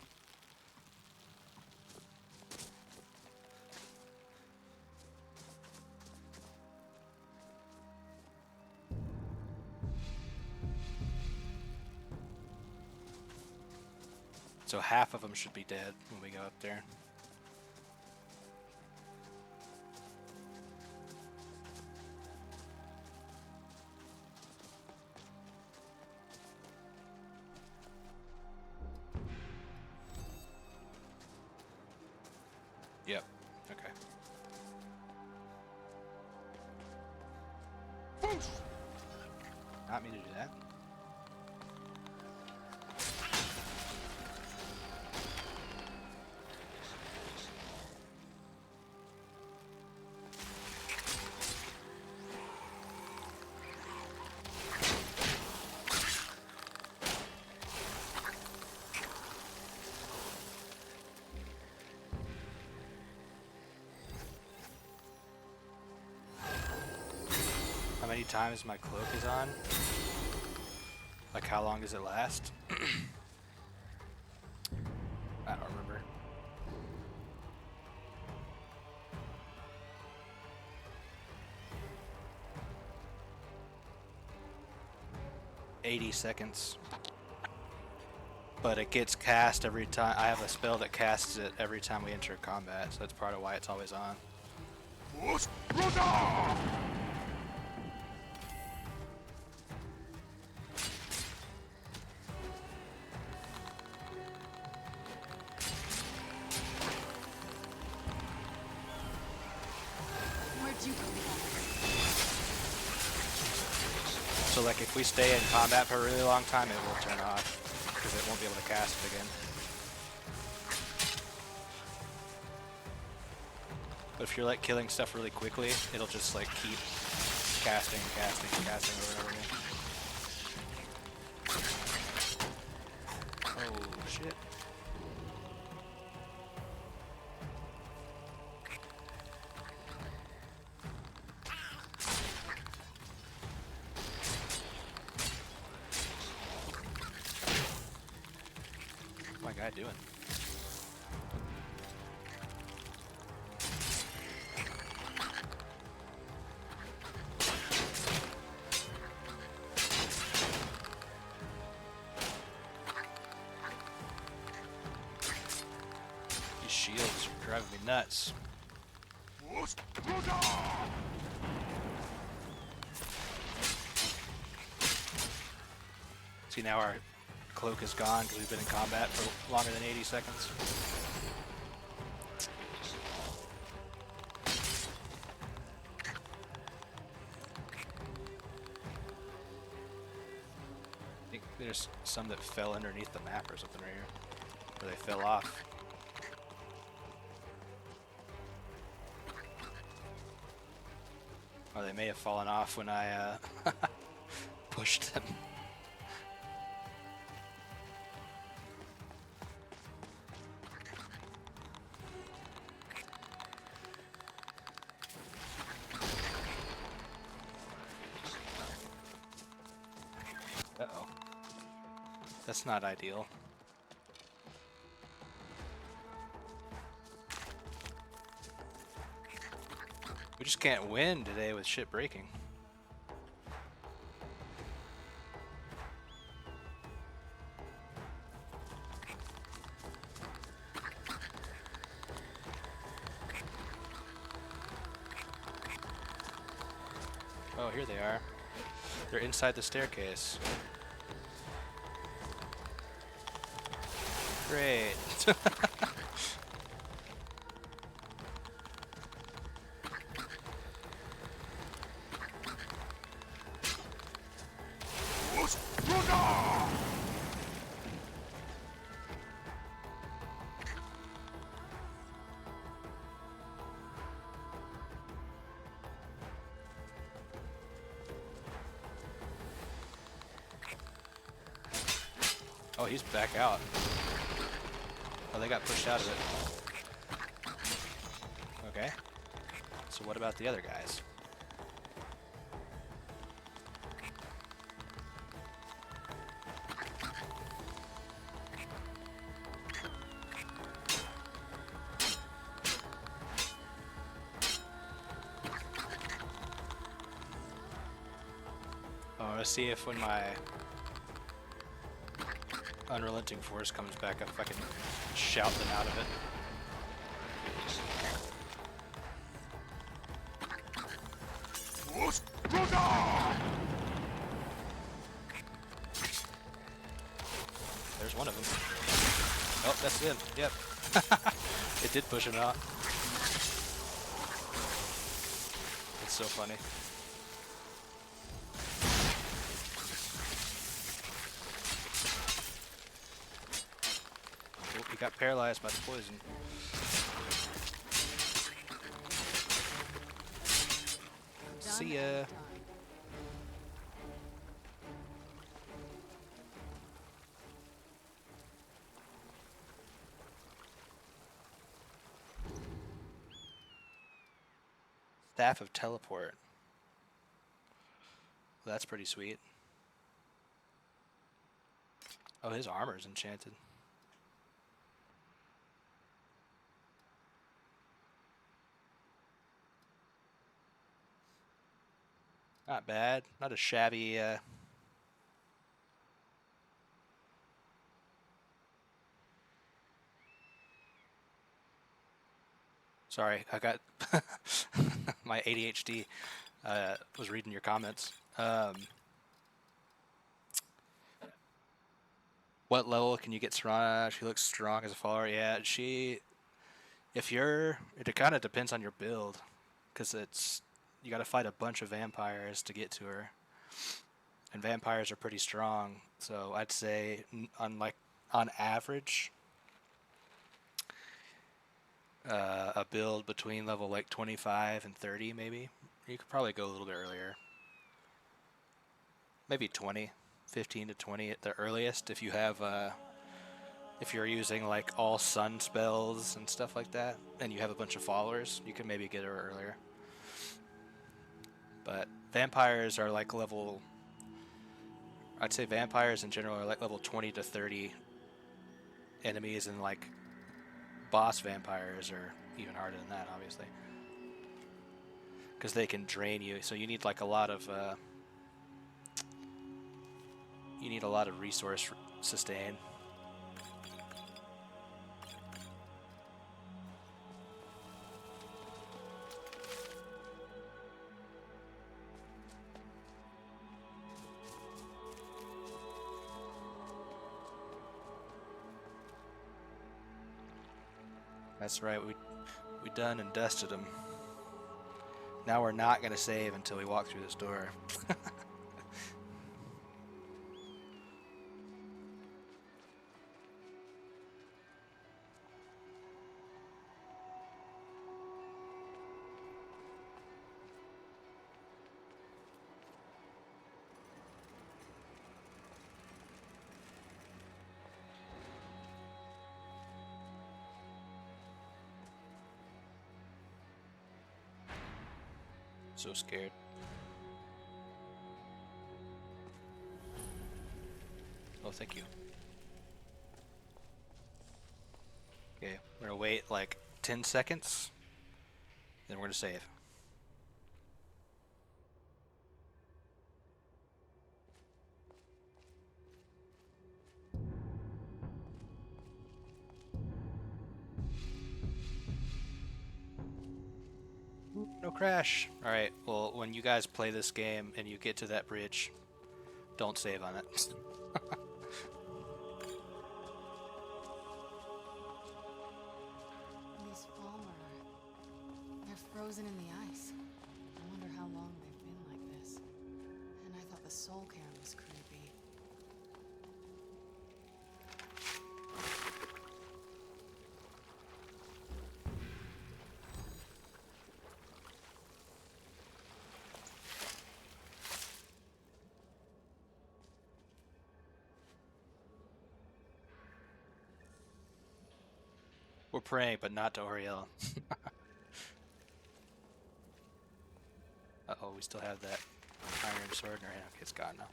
So half of them should be dead when we go up there. Yep. Okay. Not me to do that. How many times my cloak is on? Like how long does it last? I don't remember. $80 but it gets cast every time. I have a spell that casts it every time we enter combat, so that's part of why it's always on. Where'd you come from? So like if we stay in combat for a really long time, it will turn off because it won't be able to cast it again. But if you're like killing stuff really quickly, it'll just like keep casting and casting and casting over and over again. Oh shit. What's my guy doing? These shields are driving me nuts. See, now our cloak is gone because we've been in combat for longer than 80 seconds. I think there's some that fell underneath the map or something right here. Or they fell off. Or they may have fallen off when I pushed them. Uh-oh. That's not ideal. We just can't win today with shit breaking. Oh, here they are. They're inside the staircase. Great. Oh, he's back out. Oh, they got pushed out of it. Okay. So what about the other guys? I want to see if when my unrelenting force comes back up, if I can shout them out of it. There's one of them. Oh, that's it. Yep. It did push him out. It's so funny. Oh, he got paralyzed by the poison. See ya. Staff of Teleport. Well, that's pretty sweet. Oh, his armor's enchanted. Not bad. Not a shabby. Sorry, I got my ADHD was reading your comments. What level can you get Serana? She looks strong as a follower. Yeah, it kind of depends on your build, because you got to fight a bunch of vampires to get to her, and vampires are pretty strong. So I'd say on average, a build between level like 25 and 30 maybe. You could probably go a little bit earlier. Maybe 20, 15 to 20 at the earliest if you have if you're using like all sun spells and stuff like that and you have a bunch of followers, you can maybe get her earlier. But vampires are like I'd say vampires in general are like level 20 to 30 enemies, and like boss vampires are even harder than that, obviously, because they can drain you. So you need like a lot of resource sustain. That's right, we done and dusted them. Now we're not going to save until we walk through this door. So scared. Oh, thank you. Okay, we're gonna wait like 10 seconds, then we're gonna save. No crash. Alright, well, when you guys play this game and you get to that bridge, don't save on it. frozen in the ice. I wonder how long they've been like this. And I thought the soul cairn was creepy. We're praying, but not to Oriel. Uh-oh, we still have that iron sword in our hand. Okay, it's gone now.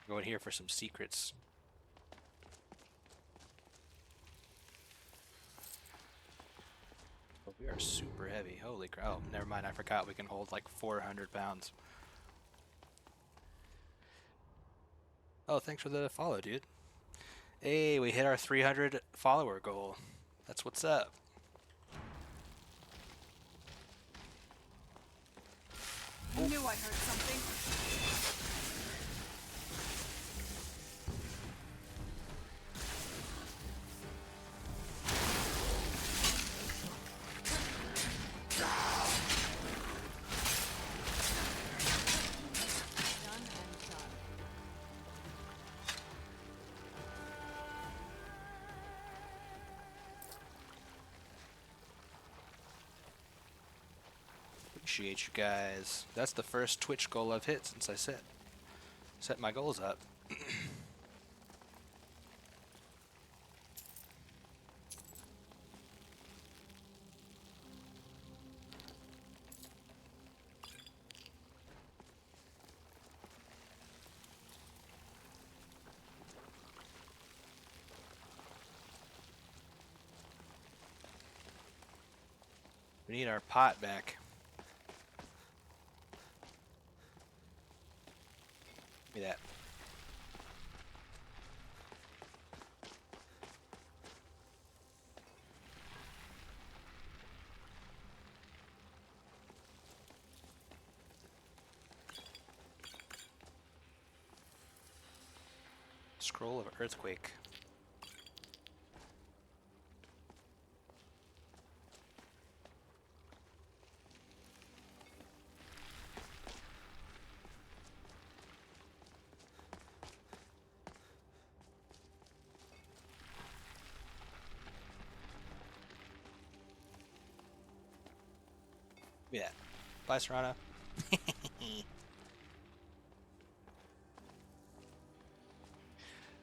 Going here for some secrets. Oh, we are super heavy. Holy crap. Oh, never mind. I forgot we can hold like 400 pounds. Oh, thanks for the follow, dude. Hey, we hit our 300 follower goal. That's what's up. I knew I heard something. Appreciate you guys. That's the first Twitch goal I've hit since I set my goals up. We need our pot back. Give me that. Scroll of Earthquake. Yeah. Bye, Serrano.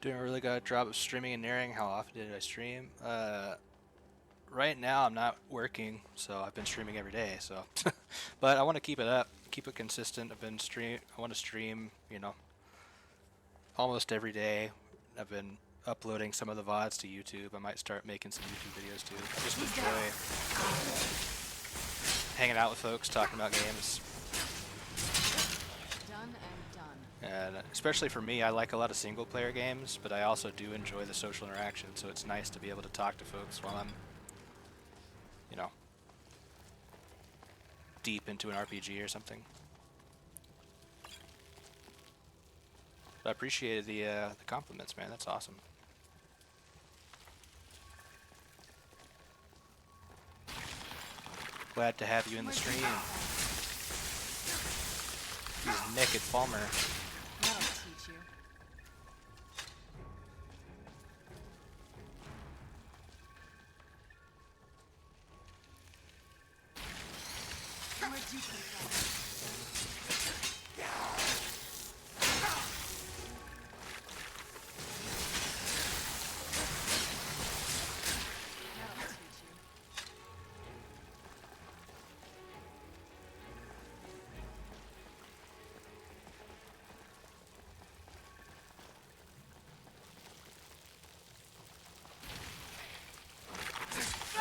Doing a really good job of streaming and narrating. How often did I stream? Right now I'm not working, so I've been streaming every day. So, but I want to keep it up, keep it consistent. I want to stream, you know, almost every day. I've been uploading some of the VODs to YouTube. I might start making some YouTube videos too. I just enjoy hanging out with folks, talking about games. Done and done. And especially for me, I like a lot of single-player games, but I also do enjoy the social interaction, so it's nice to be able to talk to folks while I'm, you know, deep into an RPG or something. But I appreciated the compliments, man. That's awesome. Glad to have you in the stream. He's naked Falmer. That'll teach you.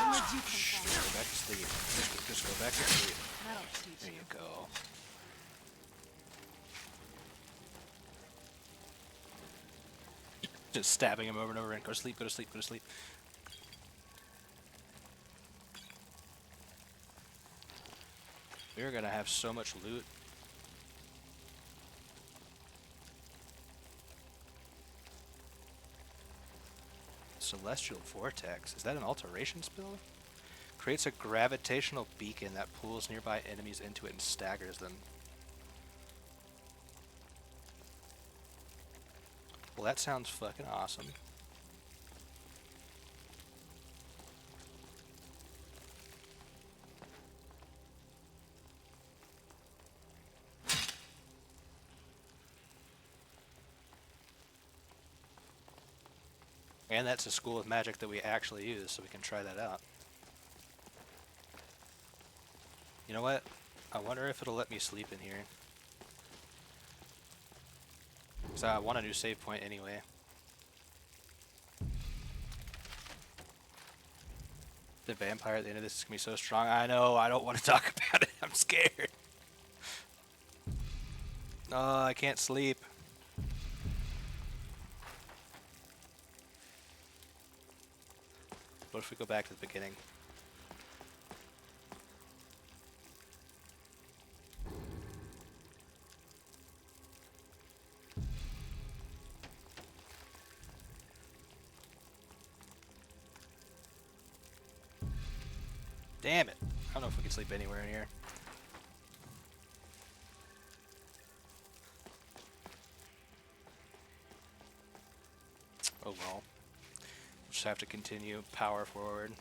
Where'd you come from? Go back to sleep. Just go back to sleep. That'll teach There you go. Just stabbing him over and over and go to sleep, go to sleep, go to sleep. We're gonna have so much loot. Celestial Vortex. Is that an alteration spell? Creates a gravitational beacon that pulls nearby enemies into it and staggers them. Well, that sounds fucking awesome. And that's a school of magic that we actually use, so we can try that out. You know what? I wonder if it'll let me sleep in here. Because I want a new save point anyway. The vampire at the end of this is going to be so strong. I know, I don't want to talk about it. I'm scared. Oh, I can't sleep. What if we go back to the beginning? Damn it. I don't know if we can sleep anywhere in here. Oh well. We'll just have to continue power forward.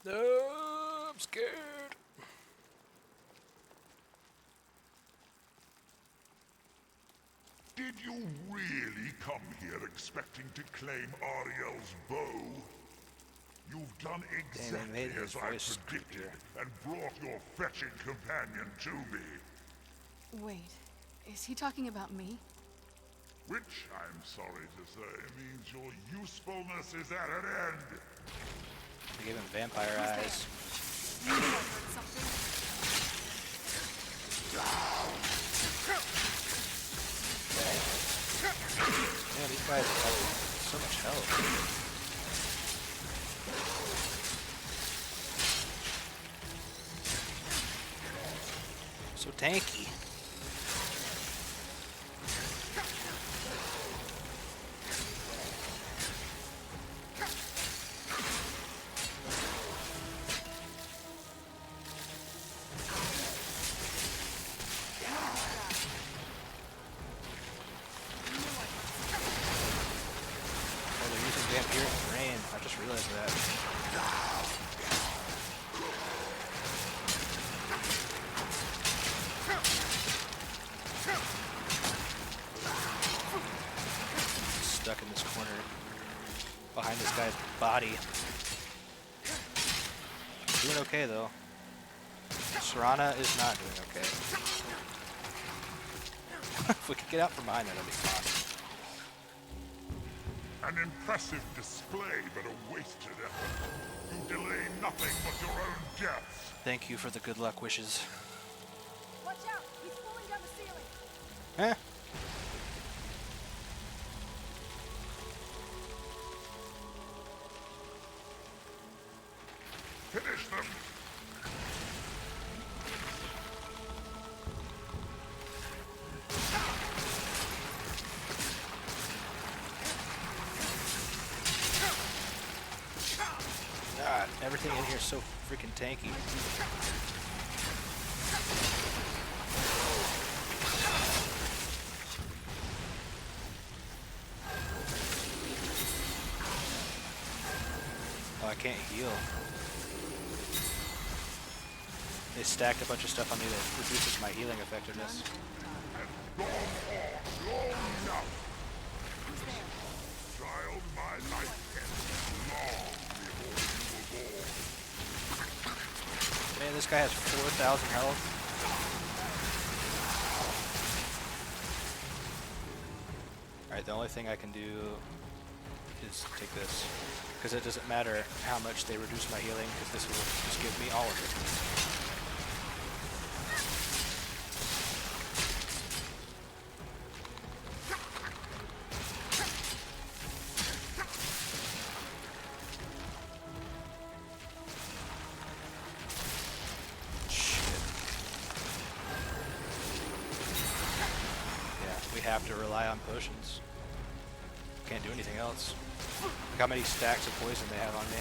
No, I'm scared. Did you really come here expecting to claim Ariel's bow? You've done exactly as I predicted and brought your fetching companion to me. Wait, is he talking about me? Which, I'm sorry to say, means your usefulness is at an end. I gave him vampire eyes. You know I heard something. Man, these guys have so much health. So tanky. Stuck in this corner behind this guy's body. Doing okay though. Serana is not doing okay. If we could get out from behind that, that'd be fun. An impressive display, but a wasted effort. You delay nothing but your own deaths. Thank you for the good luck wishes. Watch out! He's falling down the ceiling! Eh? Finish them! God, everything in here is so freaking tanky. Oh, I can't heal. They stacked a bunch of stuff on me that reduces my healing effectiveness. Who's there? Man, this guy has 4,000 health. Alright, the only thing I can do is take this. Because it doesn't matter how much they reduce my healing, because this will just give me all of it. Have to rely on potions. Can't do anything else. Look how many stacks of poison they have on me.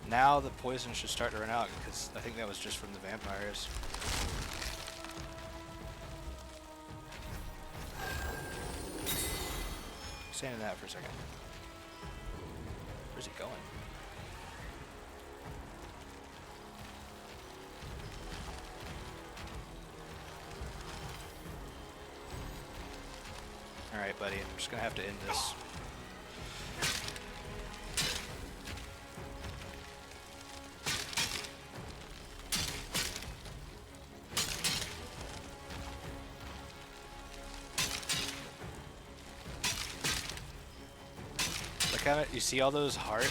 Now the poison should start to run out, because I think that was just from the vampires. Stand in that for a second. Where's he going? Alright, buddy, I'm just gonna have to end this. You see all those heart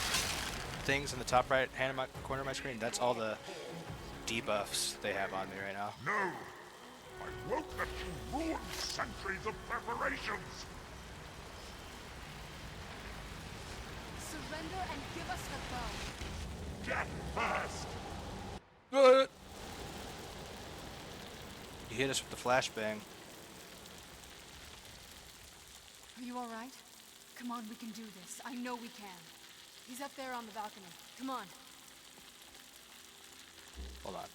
things in the top right hand corner of my screen? That's all the debuffs they have on me right now. No! I won't let you ruin centuries of preparations! Surrender and give us the bow. Death first! You hit us with the flashbang. Are you alright? Come on, we can do this. I know we can. He's up there on the balcony. Come on. Hold on.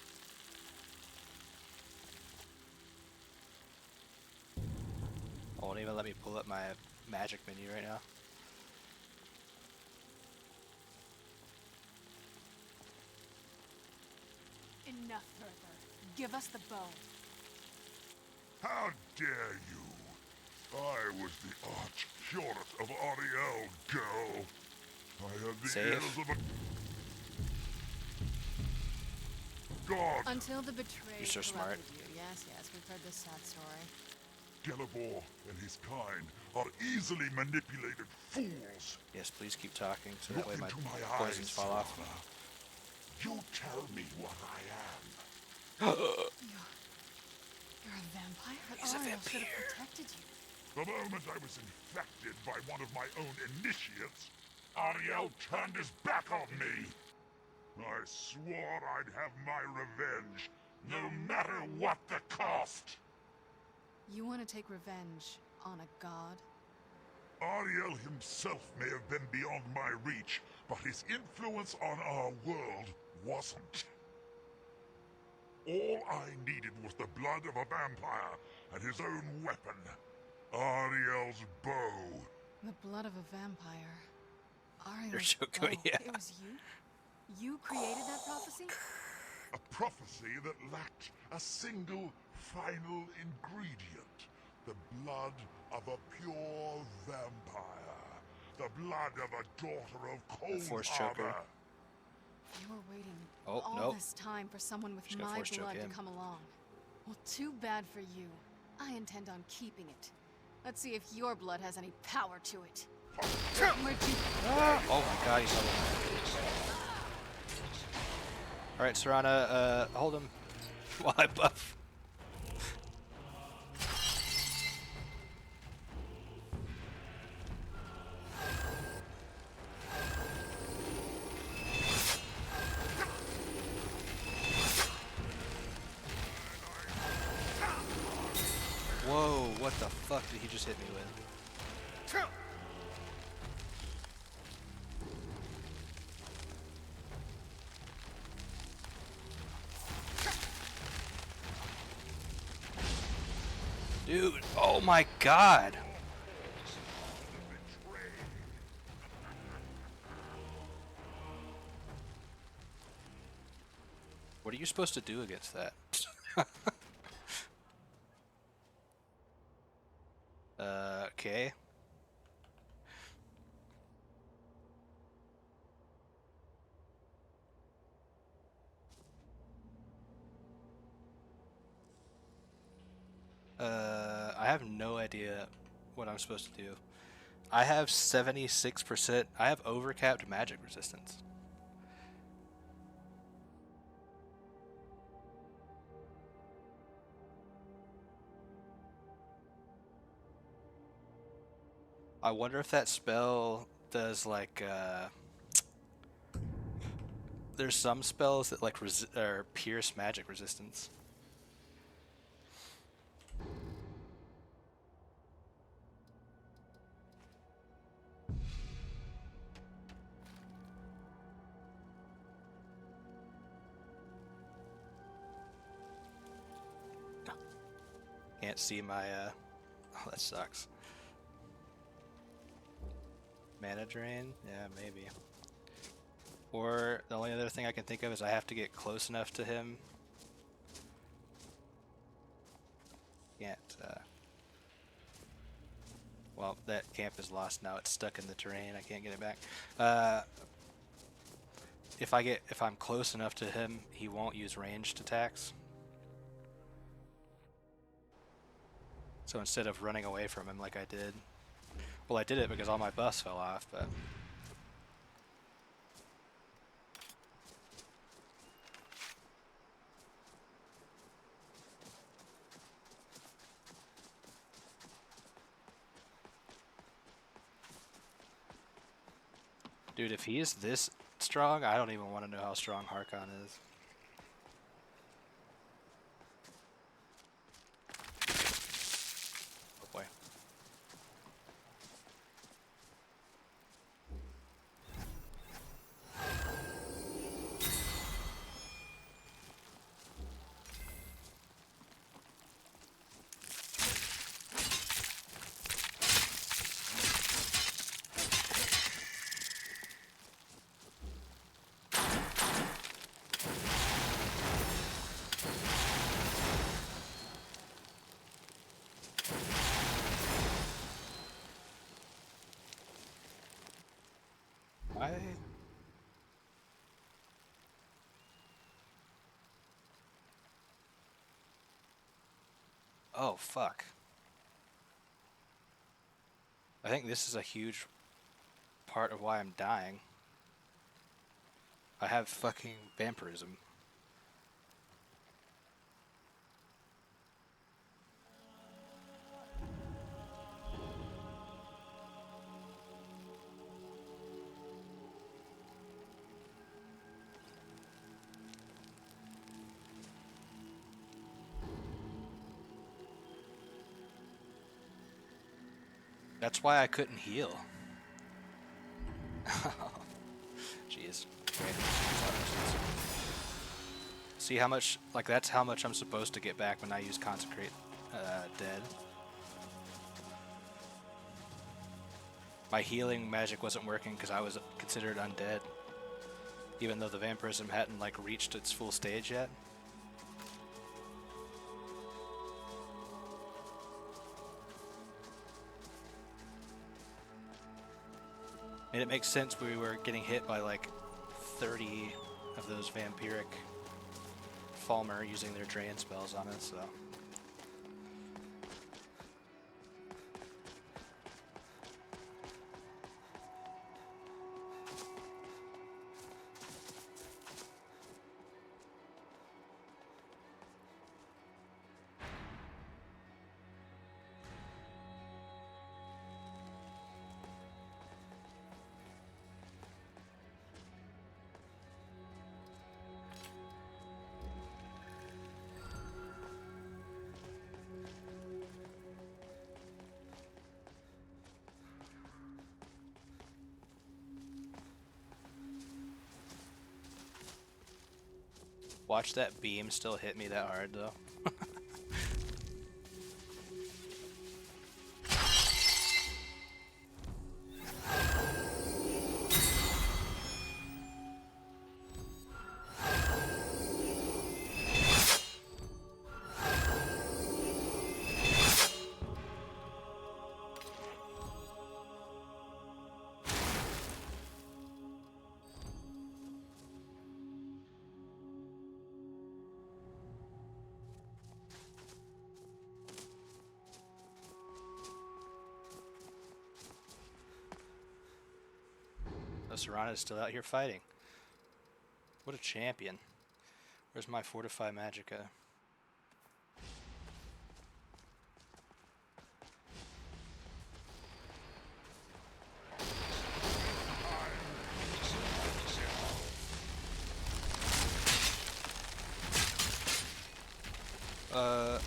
Oh, won't even let me pull up my magic menu right now. Enough further. Give us the bow. How dare you! I was the arch-curate of Ariel, girl. I had the ears of a god. Until the betrayed. You're so smart. You. Yes, we've heard this sad story. Gelibor and his kind are easily manipulated fools. Yes, please keep talking so Look that way my into poisons fall off. You tell me what I am. You're a vampire? He's a Ariel vampire. should have protected you. The moment I was infected by one of my own initiates, Ariel turned his back on me. I swore I'd have my revenge, no matter what the cost. You want to take revenge on a god? Ariel himself may have been beyond my reach, but his influence on our world wasn't. All I needed was the blood of a vampire and his own weapon, Ariel's bow. The blood of a vampire. Ariel's You're so bow. good, yeah. It was you? You created that prophecy? A prophecy that lacked a single final ingredient. The blood of a pure vampire. The blood of a daughter of Cold Force choker. Harbor. You were waiting Oh, all nope. this time for someone with Just gonna my force choke blood to him. come along. Well, too bad for you. I intend on keeping it. Let's see if your blood has any power to it. Where'd you... Oh my god, he's level 9. Alright, Serana, hold him while I buff. Whoa, what the fuck did he just hit me with? my god! What are you supposed to do against that? Okay. I have no idea what I'm supposed to do. I have 76%. I have overcapped magic resistance. I wonder if that spell does like there's some spells that like or pierce magic resistance. Can't see my oh, that sucks. Mana drain? Yeah, maybe. Or the only other thing I can think of is I have to get close enough to him. Can't, well, that camp is lost now. It's stuck in the terrain. I can't get it back. If I'm close enough to him, he won't use ranged attacks. So instead of running away from him like I did, well, I did it because all my buffs fell off, but dude, if he is this strong, I don't even want to know how strong Harkon is. Oh boy. Oh, fuck. I think this is a huge part of why I'm dying. I have fucking vampirism. That's why I couldn't heal. Jeez. Okay. See how much, like that's how much I'm supposed to get back when I use Consecrate Dead. My healing magic wasn't working because I was considered undead. Even though the vampirism hadn't like reached its full stage yet. And it makes sense we were getting hit by like 30 of those vampiric Falmer using their drain spells on us, so. Watch that beam still hit me that hard, though. Serana is still out here fighting. What a champion. Where's my Fortify Magicka?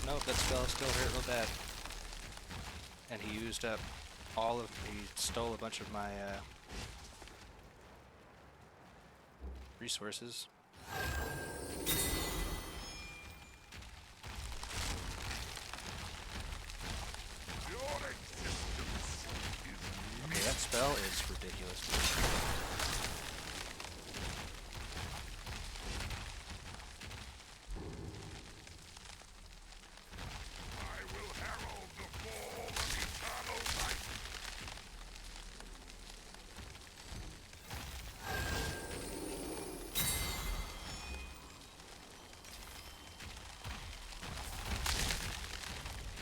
Nope, that spell still hurt real bad. And he used up he stole a bunch of my, resources. Okay, that spell is ridiculous.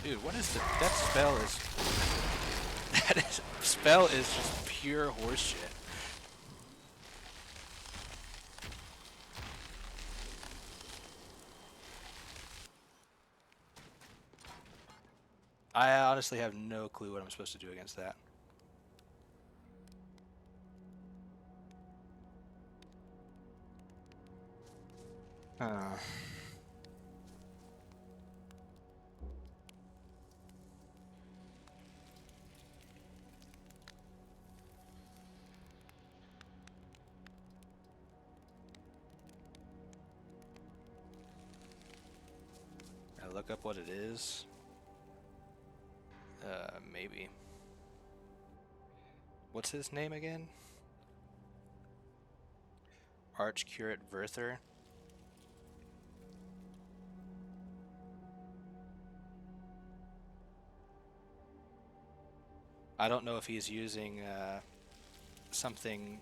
Dude, what is that spell is... spell is just pure horseshit. I honestly have no clue what I'm supposed to do against that. I look up what it is. Maybe. What's his name again? Archcurate Verther. I don't know if he's using something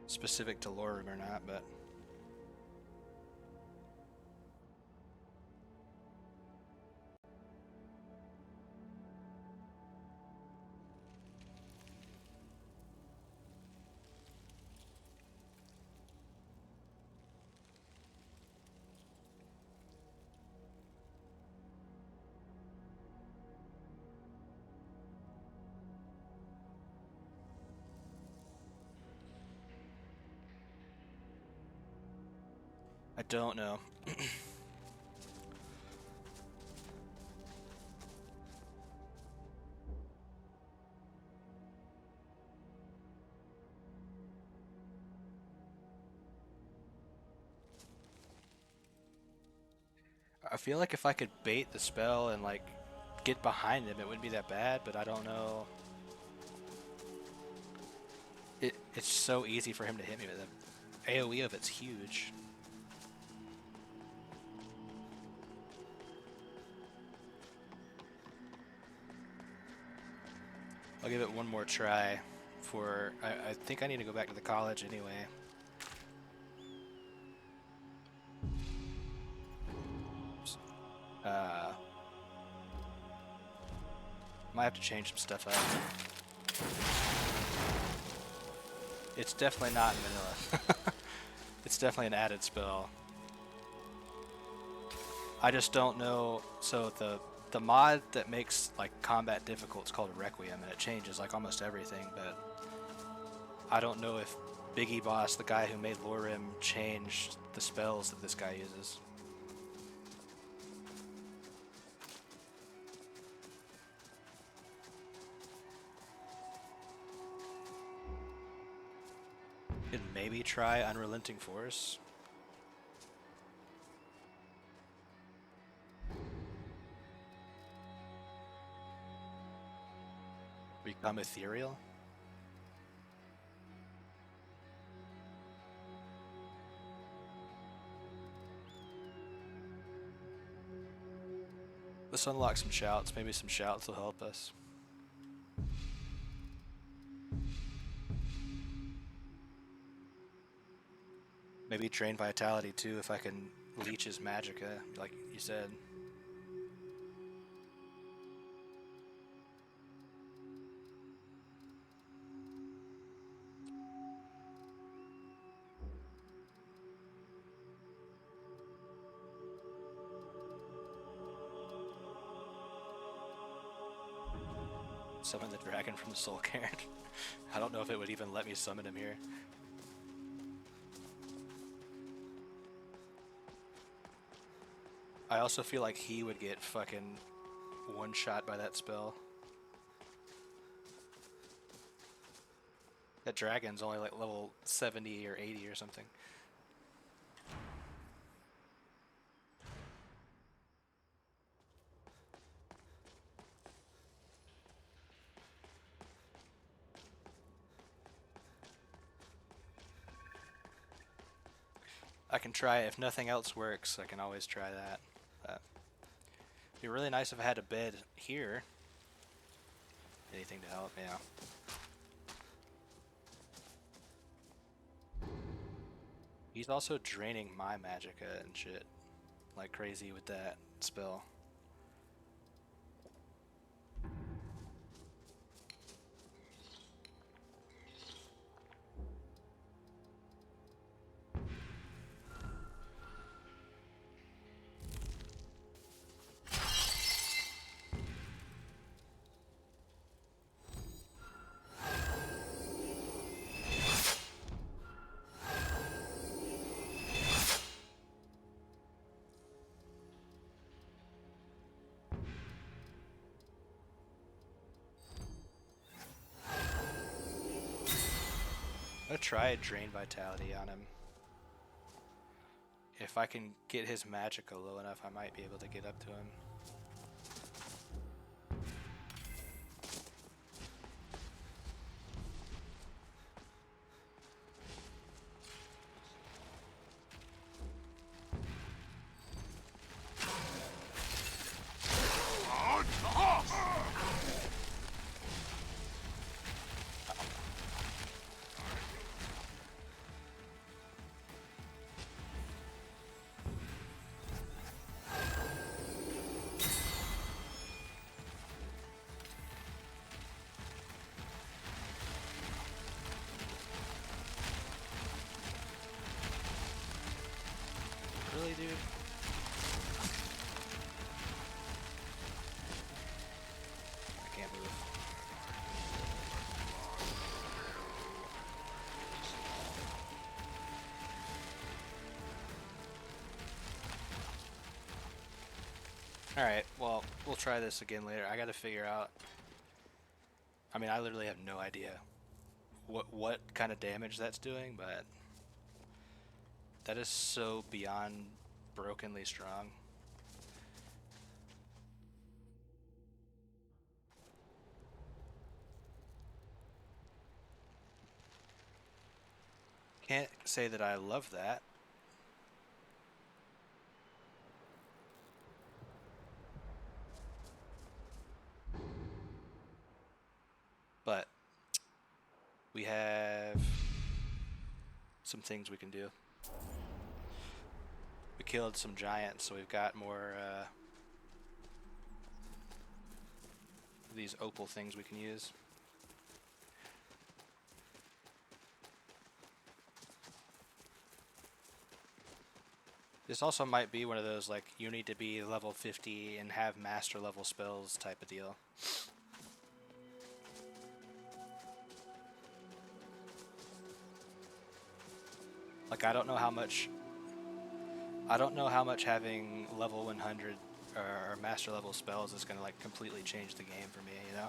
specific to LORERIM or not, but I don't know. I feel like if I could bait the spell and like get behind him, it wouldn't be that bad, but I don't know. It's so easy for him to hit me with it. AoE of it's huge. I'll give it one more try for... I think I need to go back to the college anyway. Might have to change some stuff up. It's definitely not in vanilla. It's definitely an added spell. I just don't know. So the mod that makes like combat difficult is called Requiem, and it changes like almost everything. But I don't know if Biggie Boss, the guy who made LORERIM, changed the spells that this guy uses. Could maybe try Unrelenting Force. Become ethereal. Let's unlock some shouts. Maybe some shouts will help us. Maybe drain vitality too if I can leech his magicka, like you said. summon the dragon from the Soul Cairn. I don't know if it would even let me summon him here. I also feel like he would get fucking one-shot by that spell. That dragon's only like level 70 or 80 or something. I can try it. If nothing else works, I can always try that. It'd be really nice if I had a bed here. Anything to help, yeah. He's also draining my magicka and shit like crazy with that spell. I'm gonna try Drain Vitality on him. If I can get his magicka low enough, I might be able to get up to him. Really, dude? I can't move. Alright, well, we'll try this again later. I gotta figure out... I mean, I literally have no idea what kind of damage that's doing, but... that is so beyond brokenly strong. Can't say that I love that. But we have some things we can do. We killed some giants, so we've got more these opal things we can use. This also might be one of those, like, you need to be level 50 and have master level spells type of deal. Like, I don't know how much having level 100 or master level spells is gonna, like, completely change the game for me, you know?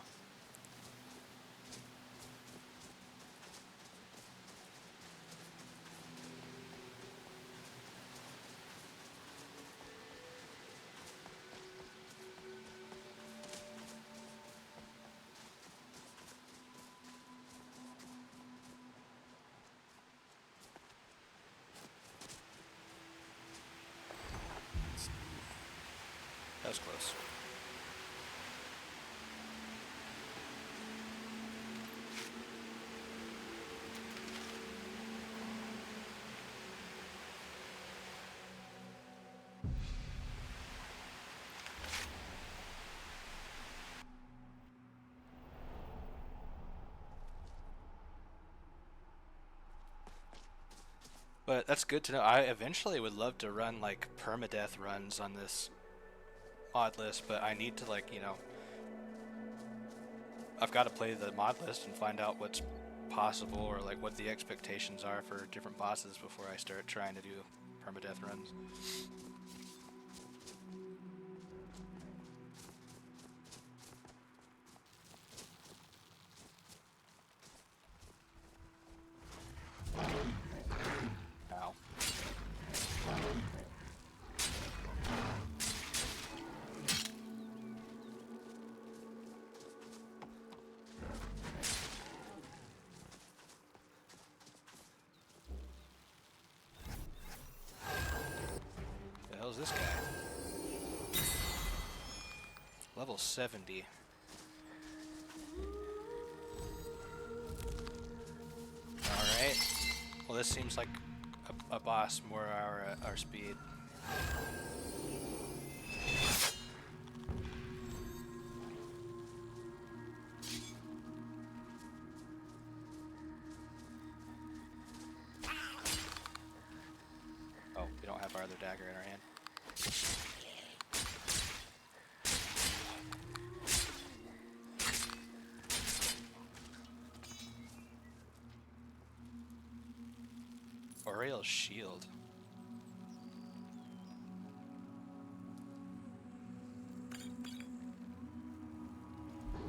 That was close. But that's good to know. I eventually would love to run, like, permadeath runs on this mod list, but I need to, like, you know, I've got to play the mod list and find out what's possible or like what the expectations are for different bosses before I start trying to do permadeath runs. Ow. The hell's this guy? Level 70. Alright. Well, this seems like a boss more our speed. Oh, we don't have our other dagger in our hand. Oriel's shield.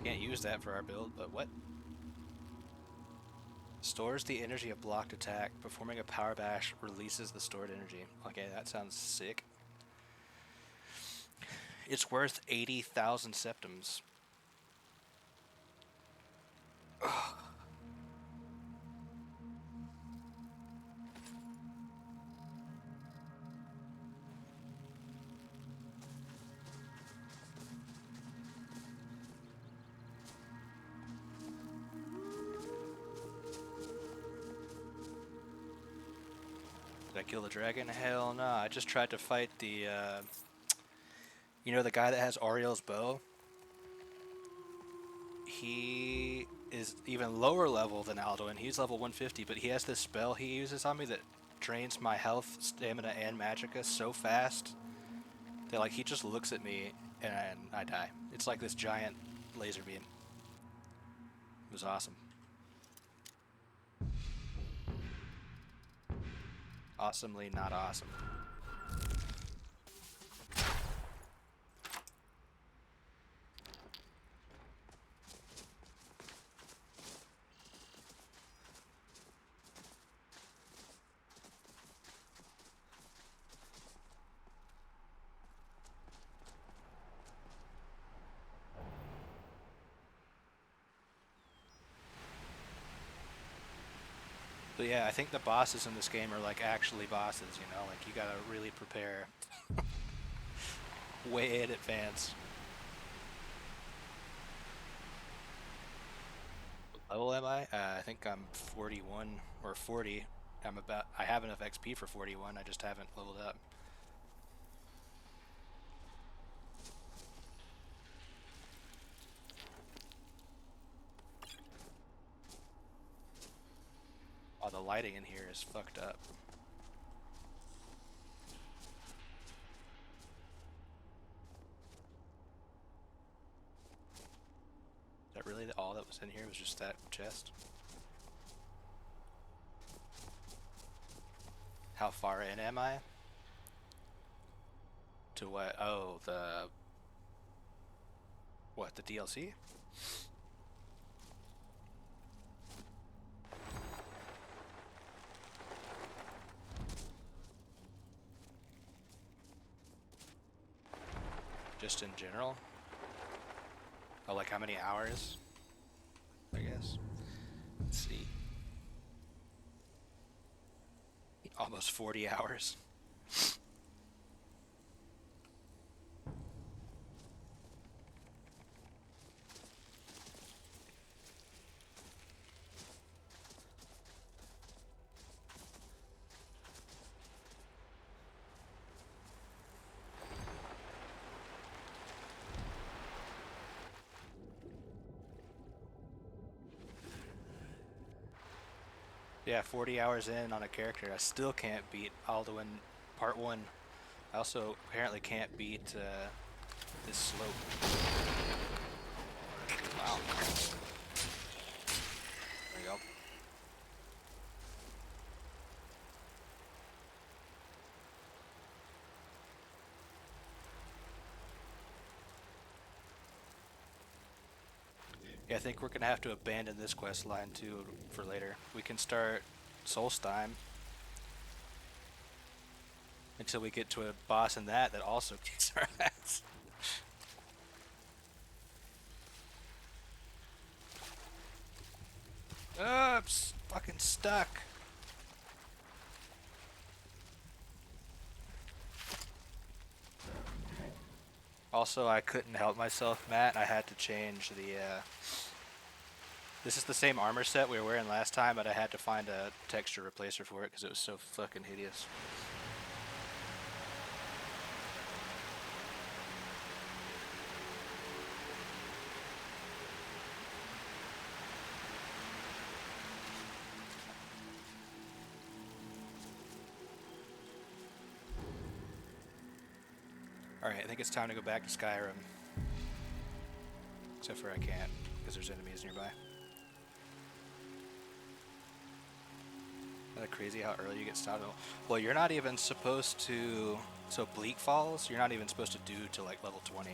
Can't use that for our build, but what? Stores the energy of blocked attack. Performing a power bash releases the stored energy. Okay, that sounds sick. It's worth 80,000 septims. Ugh. Did I kill the dragon? Hell no. I just tried to fight the, you know, the guy that has Oriel's bow? He is even lower level than Alduin. He's level 150, but he has this spell he uses on me that drains my health, stamina, and magicka so fast that, like, he just looks at me and I die. It's like this giant laser beam. It was awesome. Awesomely not awesome. But yeah, I think the bosses in this game are like actually bosses, you know, like you gotta really prepare way in advance. What level am I? I think I'm 41 or 40. I have enough XP for 41, I just haven't leveled up. Oh, the lighting in here is fucked up. Is that really all that was in here? Was just that chest? How far in am I? To what? Oh, what, the DLC? Just in general? Oh, like how many hours? I guess. Let's see. Almost 40 hours. Yeah, 40 hours in on a character. I still can't beat Alduin Part 1. I also apparently can't beat this slope. Wow. Yeah, I think we're gonna have to abandon this quest line too for later. We can start Solstheim until we get to a boss in that also kicks our ass. Oh, I'm fucking stuck. Also, I couldn't help myself, Matt. I had to change the, this is the same armor set we were wearing last time, but I had to find a texture replacer for it because it was so fucking hideous. Alright, I think it's time to go back to Skyrim. Except for I can't, because there's enemies nearby. Isn't that crazy how early you get started? Well, you're not even supposed to... So Bleak Falls, you're not even supposed to do to like level 20.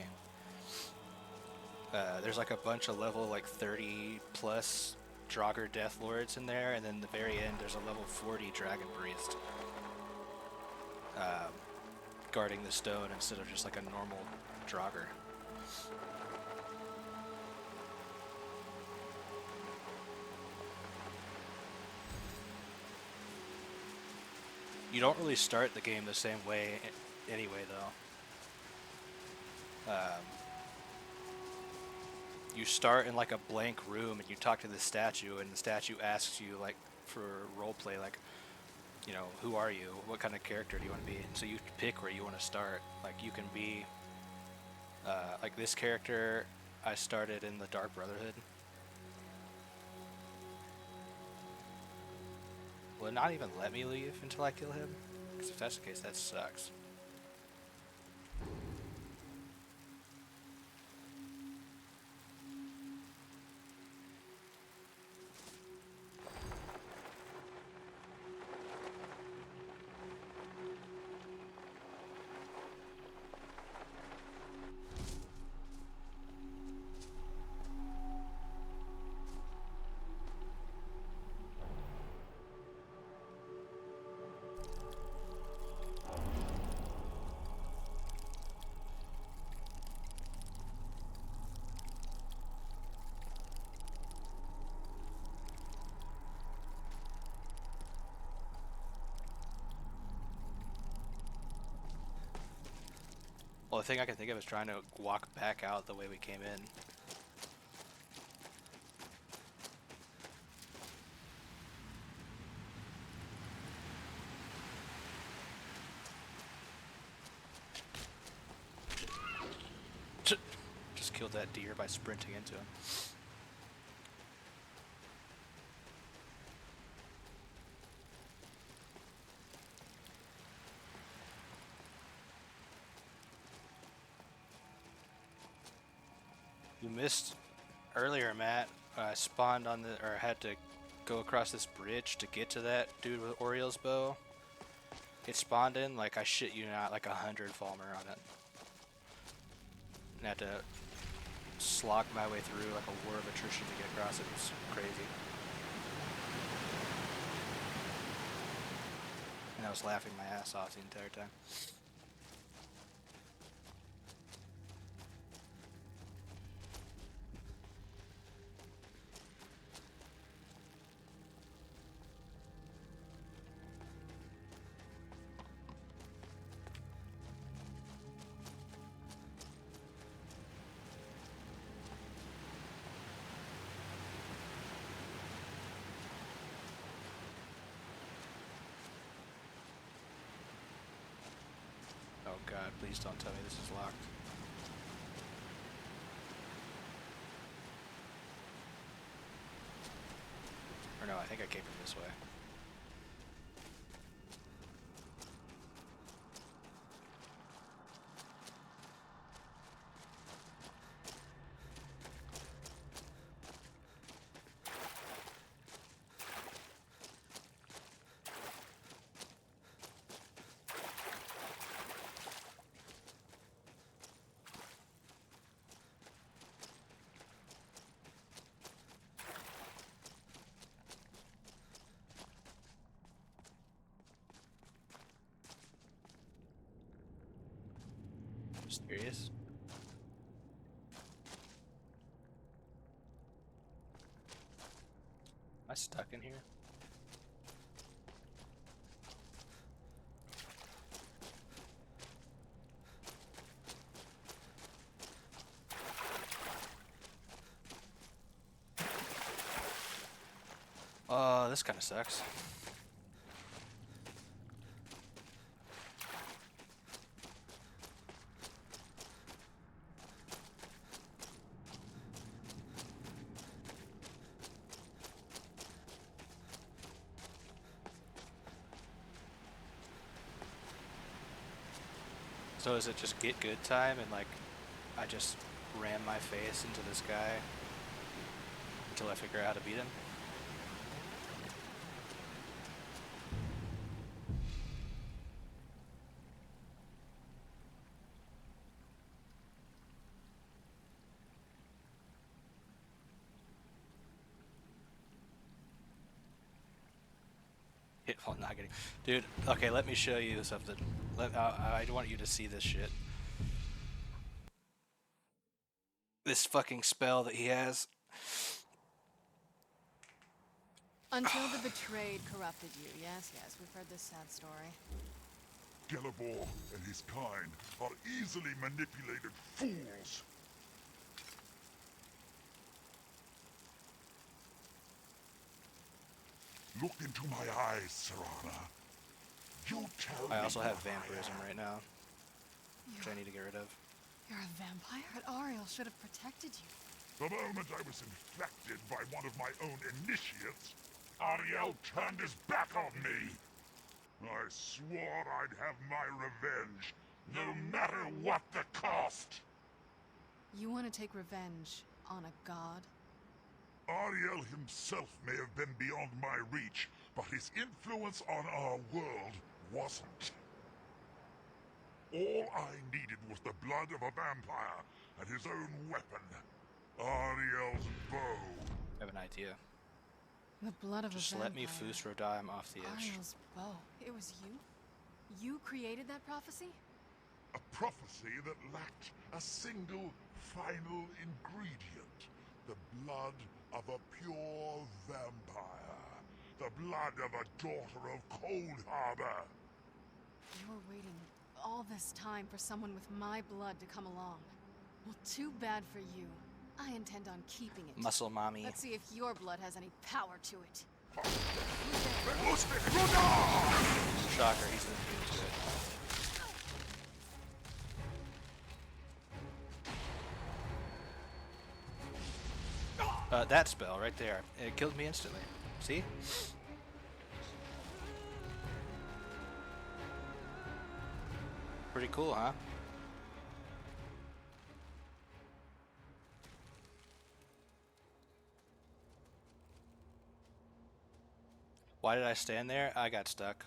There's like a bunch of level like 30 plus Draugr Death Lords in there, and then the very end there's a level 40 Dragon Priest. Guarding the stone instead of just like a normal Draugr. You don't really start the game the same way anyway, though. You start in like a blank room and you talk to the statue, and the statue asks you like for roleplay, like, you know, who are you? What kind of character do you want to be? So you pick where you want to start. Like you can be, like this character, I started in the Dark Brotherhood. Will it not even let me leave until I kill him? Because if that's the case, that sucks. Well, the thing I can think of is trying to walk back out the way we came in. Just killed that deer by sprinting into him. You missed earlier, Matt. I spawned on the, or had to go across this bridge to get to that dude with Oriel's bow. It spawned in, like, I shit you not, like 100 Falmer on it. And I had to slog my way through like a war of attrition to get across it. It was crazy. And I was laughing my ass off the entire time. Oh god, please don't tell me this is locked. Or no, I think I came from this way. Serious? Am I stuck in here? This kind of sucks. So is it just get good time and like I just ram my face into this guy until I figure out how to beat him? Hit while not getting... Dude, okay, let me show you something. I want you to see this shit. This fucking spell that he has. Until the betrayed corrupted you. Yes, yes, we've heard this sad story. Gelibor and his kind are easily manipulated fools. Look into my eyes, Serana. You tell me. I also have what I vampirism am. right now, which I need to get rid of. You're a vampire? But Ariel should have protected you. The moment I was infected by one of my own initiates, Ariel turned his back on me. I swore I'd have my revenge, no matter what the cost. You want to take revenge on a god? Ariel himself may have been beyond my reach, but his influence on our world wasn't. All I needed was the blood of a vampire and his own weapon, Ariel's bow. I have an idea. The blood of Just a let vampire. me Fusrodime off the edge. Ariel's bow. It was you? You created that prophecy? A prophecy that lacked a single final ingredient. The blood of a pure vampire. The blood of a daughter of Cold Harbor. You were waiting all this time for someone with my blood to come along. Well, too bad for you. I intend on keeping it. Muscle mommy. Let's see if your blood has any power to it. Shocker, he's immune to it. That spell right there. It killed me instantly. See? Pretty cool, huh? Why did I stand there? I got stuck.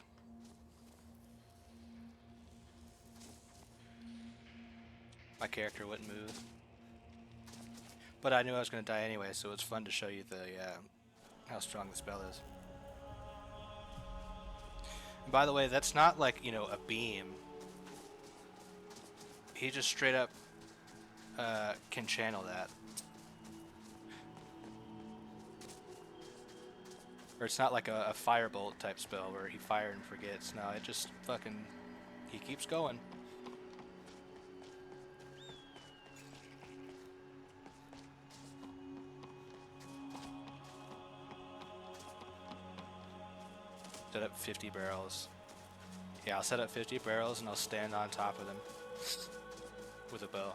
My character wouldn't move. But I knew I was going to die anyway, so it's fun to show you the how strong the spell is. And by the way, that's not like, you know, a beam. He just straight up can channel that. Or it's not like a firebolt type spell where he fire and forgets. No, it just fucking... he keeps going. Set up 50 barrels. Yeah, I'll set up 50 barrels and I'll stand on top of them with a bow.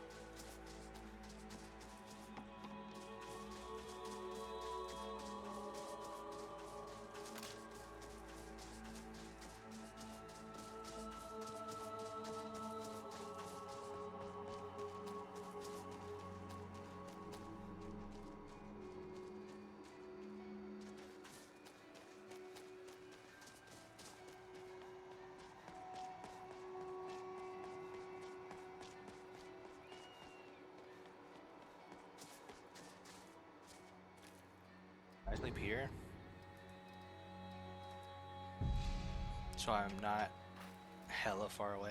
I sleep here, so I'm not hella far away.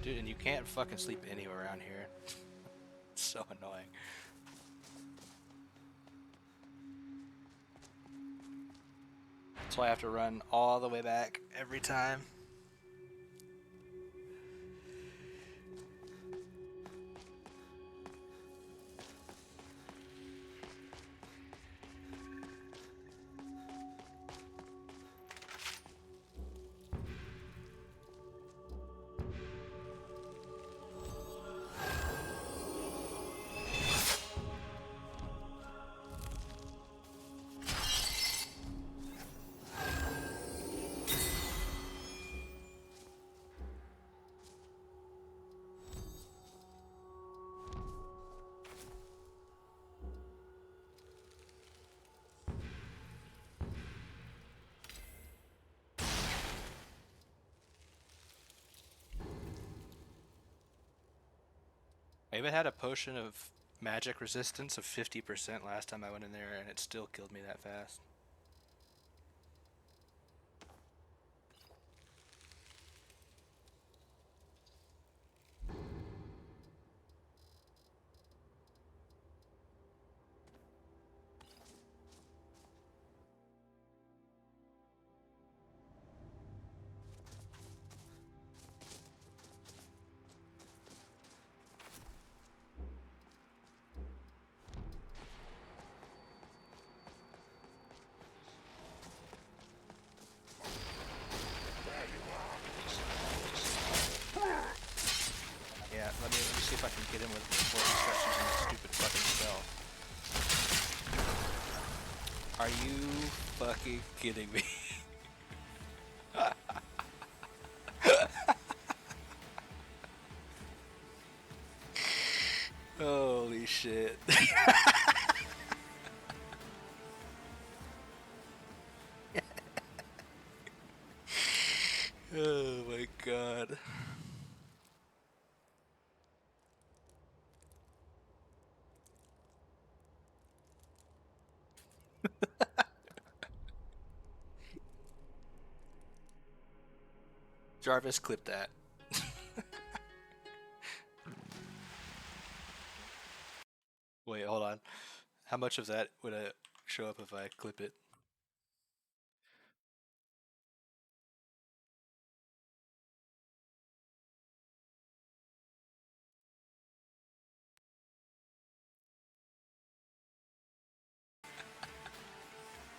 Dude, and you can't fucking sleep anywhere around here. It's so annoying. That's why I have to run all the way back every time. I even had a potion of magic resistance of 50% last time I went in there, and it still killed me that fast. Yeah, let me see if I can get in with before he starts using this stupid fucking spell. Are you fucking kidding me? Holy shit. Oh my god. Jarvis, clip that. Wait, hold on. How much of that would show up if I clip it?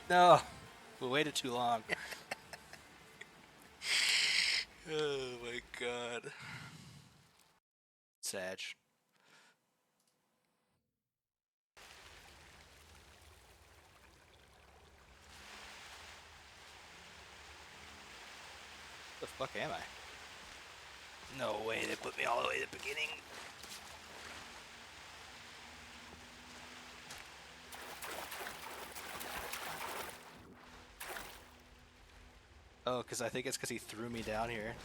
No, we waited too long. Oh my god. Sag. The fuck am I? No way, they put me all the way to the beginning. Oh, I think it's because he threw me down here.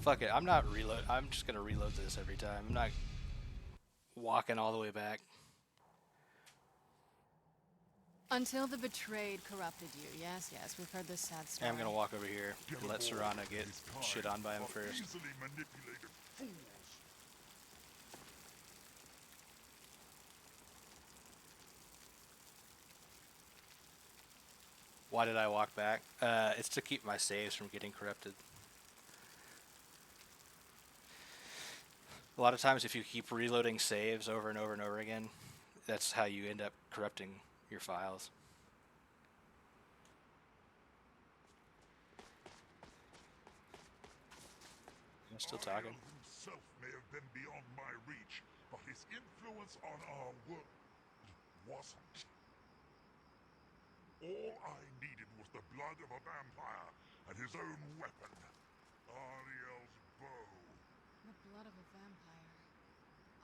Fuck it, I'm not reload. I'm just gonna reload this every time. I'm not walking all the way back. Until the betrayed corrupted you. Yes, yes, we've heard this sad story. I'm gonna walk over here and let Serana get shit on by him first. Why did I walk back? It's to keep my saves from getting corrupted. A lot of times if you keep reloading saves over and over and over again, that's how you end up corrupting your files. I'm still talking. Himself may have been beyond my reach, but his influence on our world wasn't. All I needed was the blood of a vampire and his own weapon, Ariel's bow. The blood of a vampire.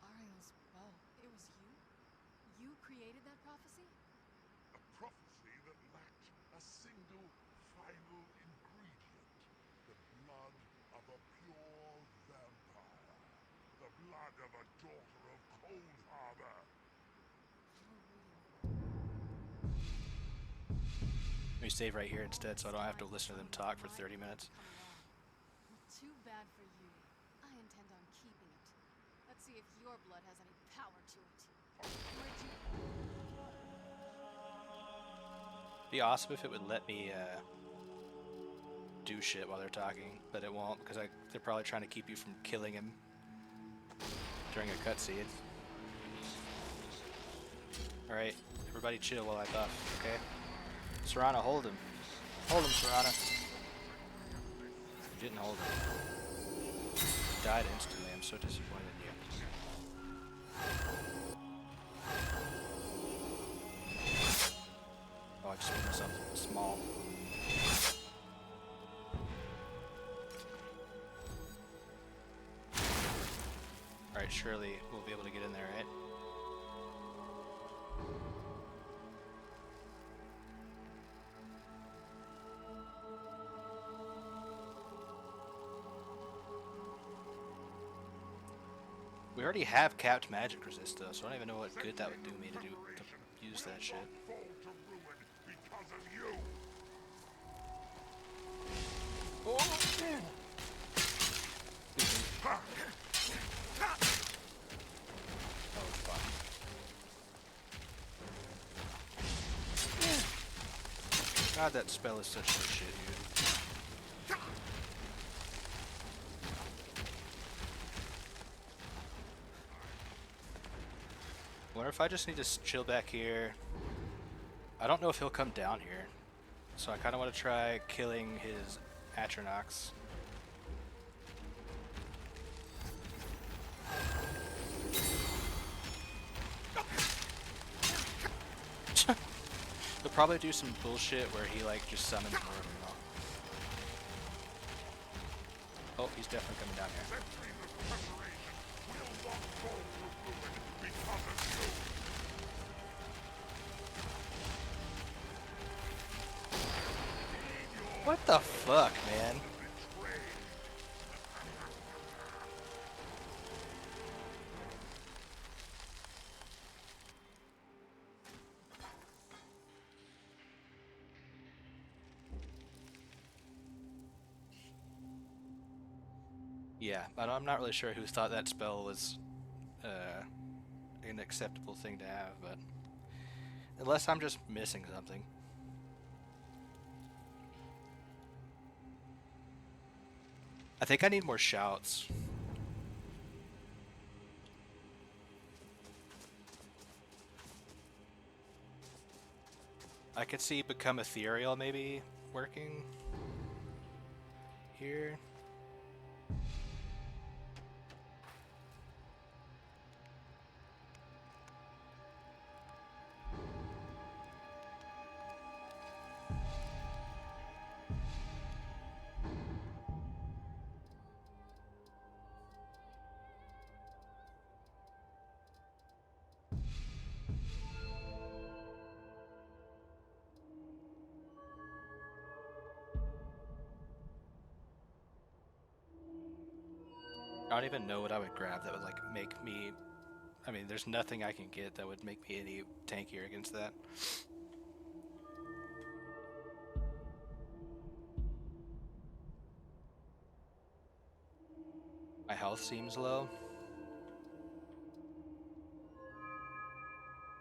Ariel's bow. It was you? You created that prophecy? A prophecy that lacked a single final ingredient. The blood of a pure vampire. The blood of a daughter of Cold Harbor. Let me save right here instead so I don't have to listen to them talk for 30 minutes. Be awesome if it would let me do shit while they're talking, but it won't because they're probably trying to keep you from killing him during a cutscene. Alright, everybody chill while I buff, okay? Serana, hold him. Hold him, Serana. You didn't hold him. He died instantly. I'm so disappointed in you. Oh, I just made myself small. Alright, surely we'll be able to get in there, right? We already have capped magic resist though, so I don't even know what good that would do me to use that shit. Oh, fuck. God, that spell is such shit, dude. Wonder if I just need to chill back here. I don't know if he'll come down here, so I kind of want to try killing his Atronox. He'll probably do some bullshit where he like just summons more of them all. Oh, he's definitely coming down here. What the fuck, man? Yeah, but I'm not really sure who thought that spell was an acceptable thing to have, but unless I'm just missing something. I think I need more shouts. I could see become ethereal maybe working here. I don't even know what I would grab that would like make me, I mean, there's nothing I can get that would make me any tankier against that. My health seems low.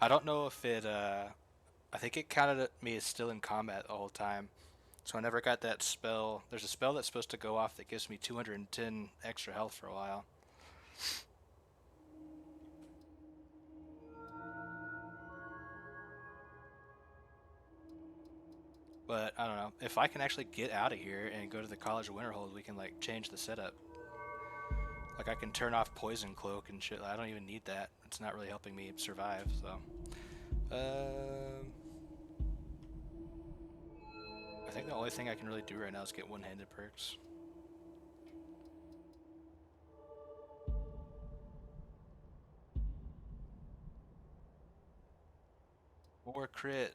I don't know if it, I think it counted me as still in combat the whole time. So I never got that spell. There's a spell that's supposed to go off that gives me 210 extra health for a while. But I don't know. If I can actually get out of here and go to the College of Winterhold, we can like change the setup. Like I can turn off Poison Cloak and shit. I don't even need that. It's not really helping me survive, so. I think the only thing I can really do right now is get one-handed perks. Or crit.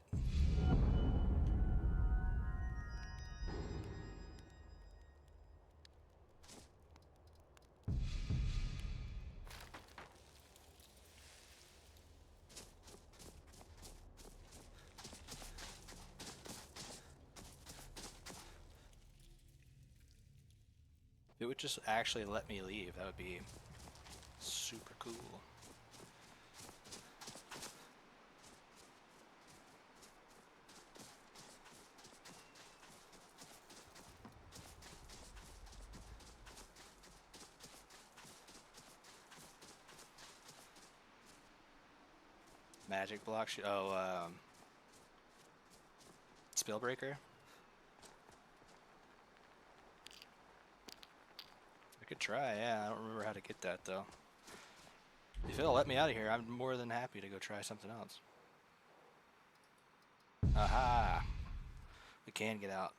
If it would just actually let me leave, that would be super cool. Magic block. Oh, Spellbreaker. I could try, yeah. I don't remember how to get that, though. If it'll let me out of here, I'm more than happy to go try something else. Aha! We can get out.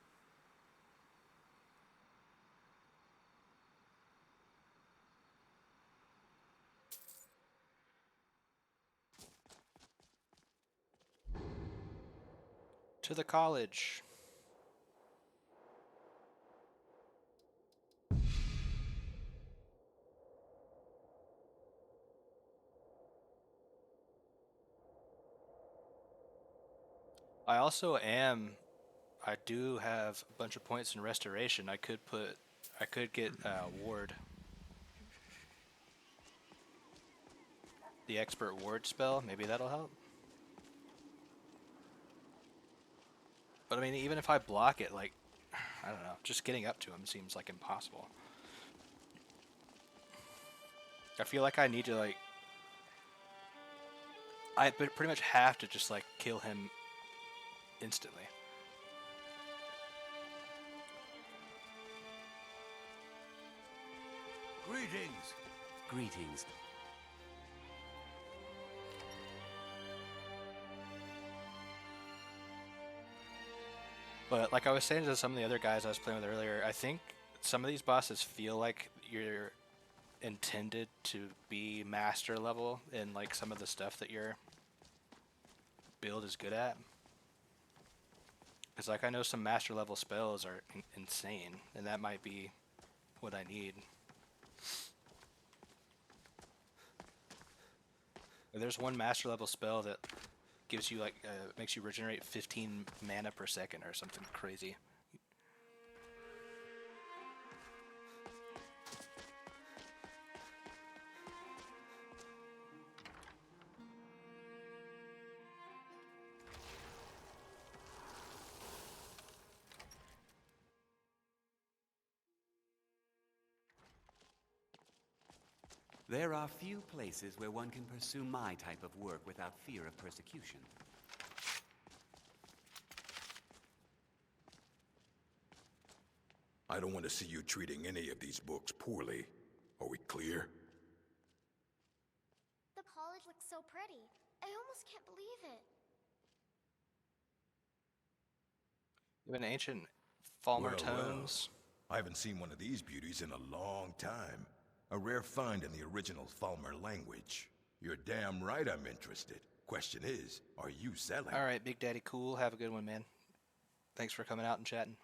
To the college. I do have a bunch of points in restoration. I could get ward. The expert ward spell, maybe that'll help. But I mean, even if I block it, like, I don't know, just getting up to him seems like impossible. I feel like I need to, like, I pretty much have to just, like, kill him instantly. Greetings. Greetings. But like I was saying to some of the other guys I was playing with earlier, I think some of these bosses feel like you're intended to be master level in like some of the stuff that your build is good at. Because like I know some master level spells are insane, and that might be what I need. There's one master level spell that gives you like makes you regenerate 15 mana per second or something crazy. There are few places where one can pursue my type of work without fear of persecution. I don't want to see you treating any of these books poorly. Are we clear? The college looks so pretty. I almost can't believe it. Even ancient Falmer Well, tomes. I haven't seen one of these beauties in a long time. A rare find in the original Falmer language. You're damn right I'm interested. Question is, are you selling? Alright, Big Daddy Cool. Have a good one, man. Thanks for coming out and chatting.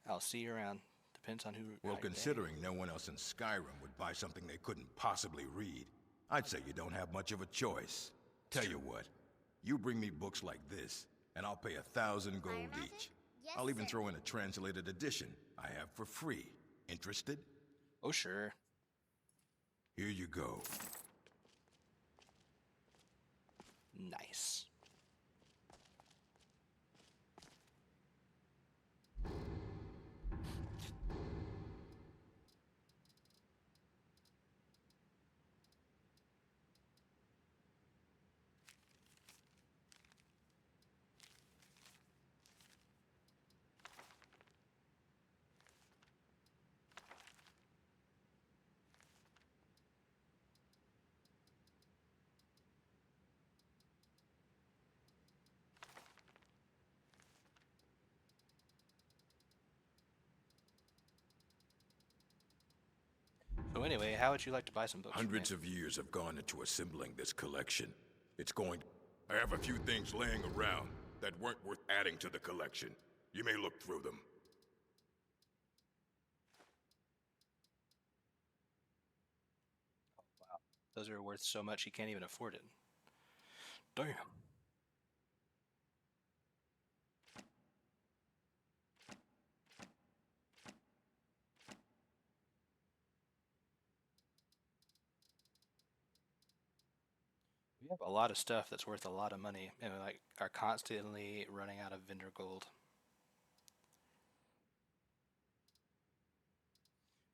I'll see you around. Depends on who... Well, considering no one else in Skyrim would buy something they couldn't possibly read, I'd say you don't have much of a choice. Tell you what, you bring me books like this, and I'll pay 1,000 gold each. Yes, I'll even sir. throw in a translated edition I have for free. Interested? Oh, sure. Here you go. Nice. So anyway, how would you like to buy some books? Hundreds of years have gone into assembling this collection. It's going... I have a few things laying around that weren't worth adding to the collection. You may look through them. Wow. Those are worth so much he can't even afford it. Damn. We have a lot of stuff that's worth a lot of money, and we like are constantly running out of vendor gold.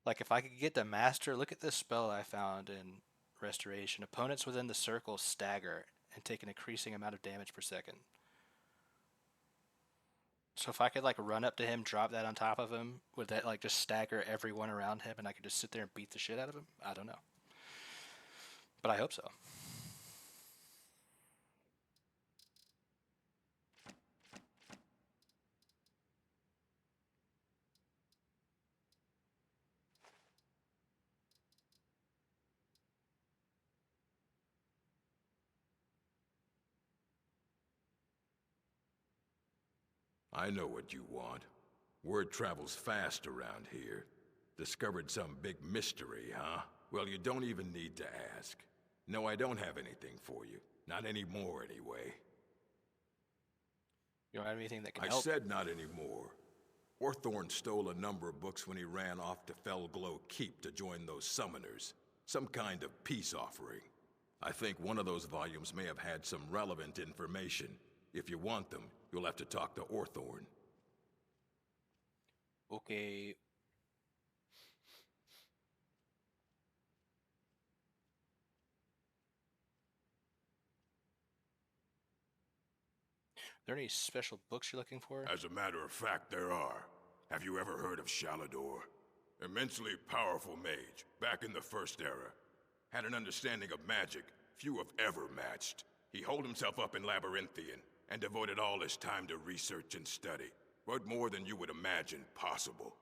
Like if I could get the master, look at this spell I found in Restoration. Opponents within the circle stagger, and take an increasing amount of damage per second. So if I could like run up to him, drop that on top of him, would that like just stagger everyone around him and I could just sit there and beat the shit out of him? I don't know. But I hope so. I know what you want. Word travels fast around here. Discovered some big mystery, huh? Well, you don't even need to ask. No, I don't have anything for you. Not anymore, anyway. You don't have anything that can I help? said not anymore. Orthorn stole a number of books when he ran off to Felglow Keep to join those summoners. Some kind of peace offering. I think one of those volumes may have had some relevant information. If you want them, you'll have to talk to Orthorn. Okay. Are there any special books you're looking for? As a matter of fact, there are. Have you ever heard of Shalador? Immensely powerful mage, back in the First Era. Had an understanding of magic few have ever matched. He holed himself up in Labyrinthian, and devoted all his time to research and study. But more than you would imagine possible.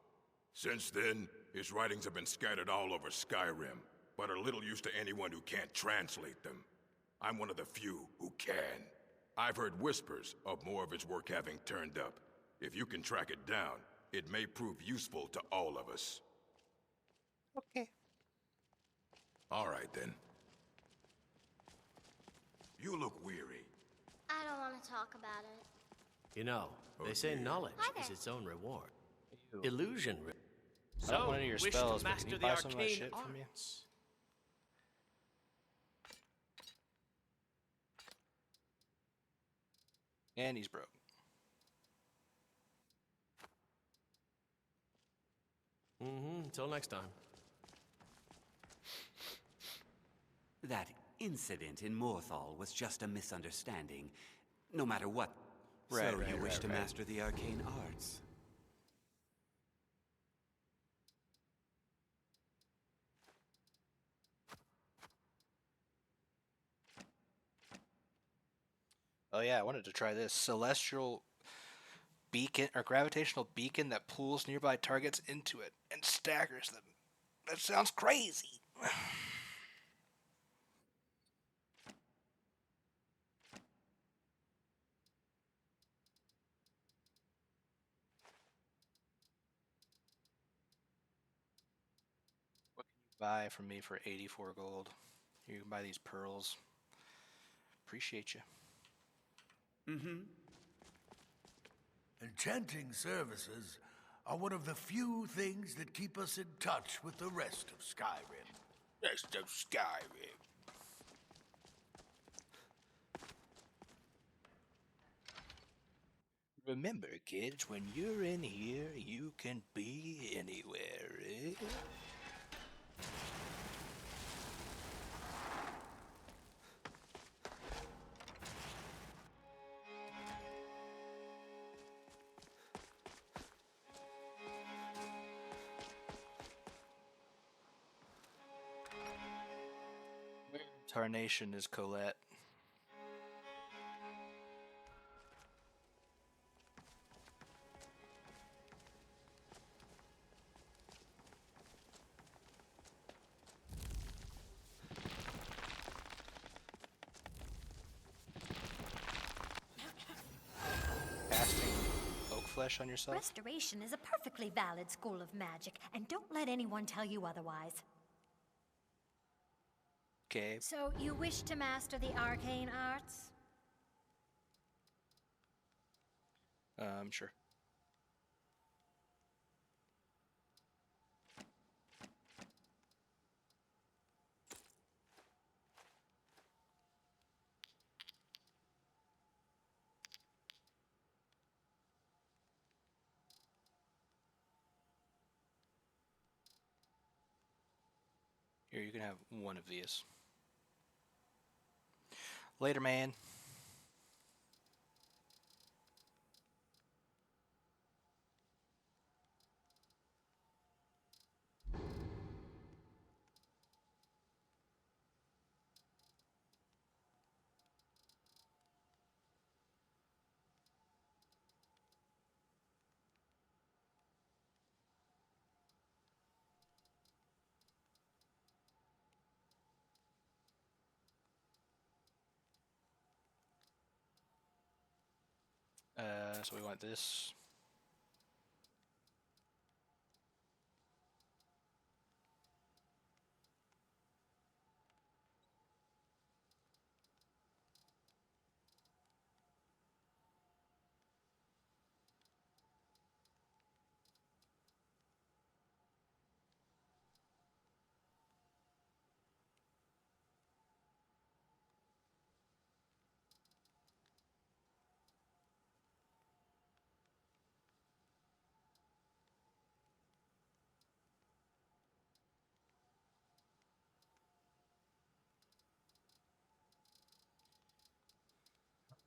Since then, his writings have been scattered all over Skyrim, but are little use to anyone who can't translate them. I'm one of the few who can. I've heard whispers of more of his work having turned up. If you can track it down, it may prove useful to all of us. Okay. All right, then. You look weary. I don't want to talk about it. You know, they say knowledge Hi there. is its own reward. Ew. Illusion. I don't want any of your wish spells, to but can you master buy the some of my arcane shit from me? arts. And he's broke. Until next time. That incident in Morthal was just a misunderstanding, no matter what. Right, so right, you wish right, to right. master the arcane arts. Oh yeah, I wanted to try this celestial beacon or gravitational beacon that pulls nearby targets into it and staggers them. That sounds crazy. What can you buy from me for 84 gold? You can buy these pearls. Appreciate you. Enchanting services are one of the few things that keep us in touch with the rest of Skyrim. Rest of Skyrim. Remember, kids, when you're in here, you can be anywhere, eh? Tarnation is Colette. Casting oak flesh on yourself? Restoration is a perfectly valid school of magic, and don't let anyone tell you otherwise. Okay. So, you wish to master the arcane arts? Sure. Here, you can have one of these. Later, man. So we want this.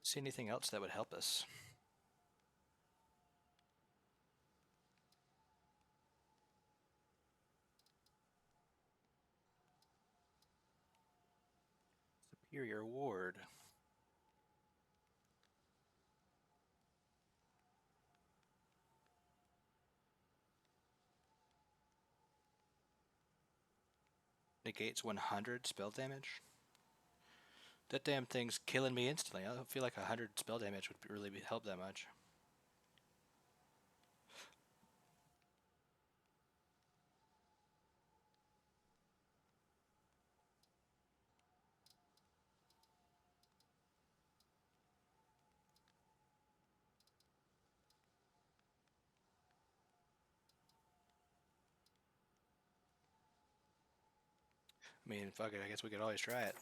See anything else that would help us? Superior ward. Negates 100 spell damage. That damn thing's killing me instantly. I don't feel like 100 spell damage would really help that much. I mean, fuck it, I guess we could always try it.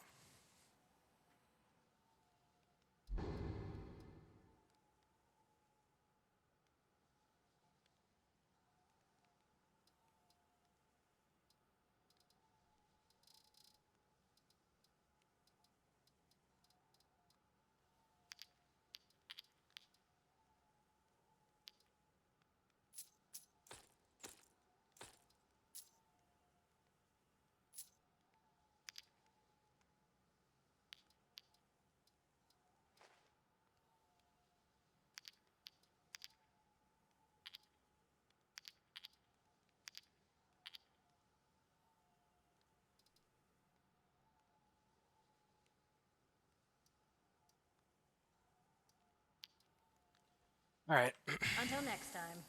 All right. Until next time.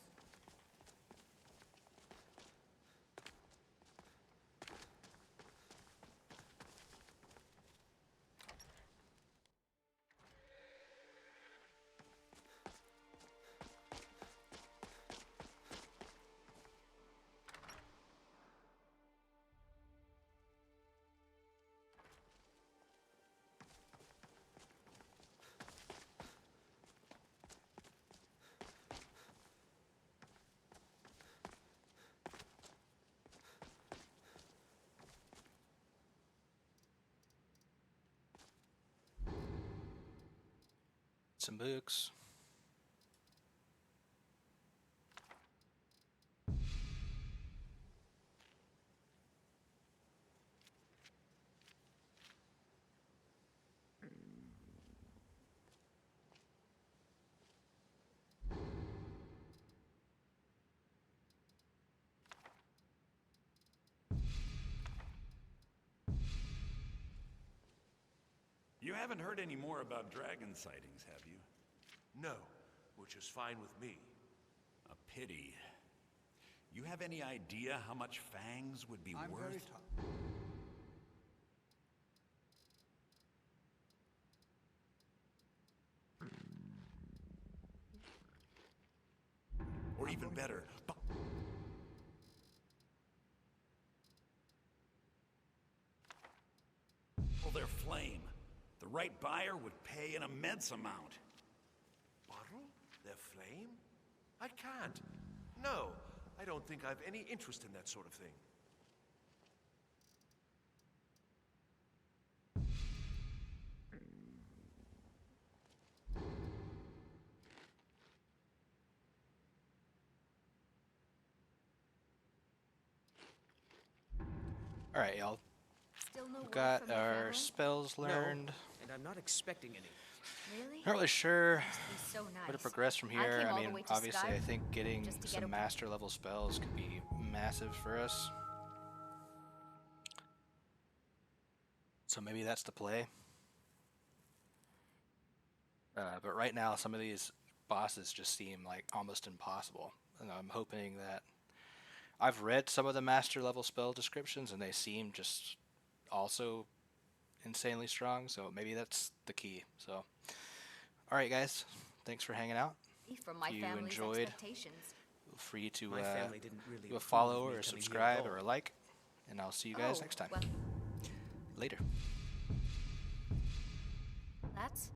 Some books. You haven't heard any more about dragon sightings, have you? No, which is fine with me. A pity. You have any idea how much fangs would be worth? Or even better, their flame. The right buyer would pay an immense amount. Bottle? Their flame? I can't. No, I don't think I've any interest in that sort of thing. All right, y'all. Still no We've word got from your our family? spells learned. No, and I'm not expecting any. Really? Not really sure Must be so where to nice. progress from I here. came I all the mean, way to obviously, I Skyrim think getting just to get some a- master level spells could be massive for us. So maybe that's the play. But right now, some of these bosses just seem like almost impossible. And I'm hoping that I've read some of the master level spell descriptions, and they seem just also insanely strong. So maybe that's the key. So, all right, guys, thanks for hanging out. From my If you family's enjoyed, expectations. feel free to My family didn't really do a approve follow of me or a coming here at subscribe all. or a like, and I'll see you guys Oh, next time. well. Later. That's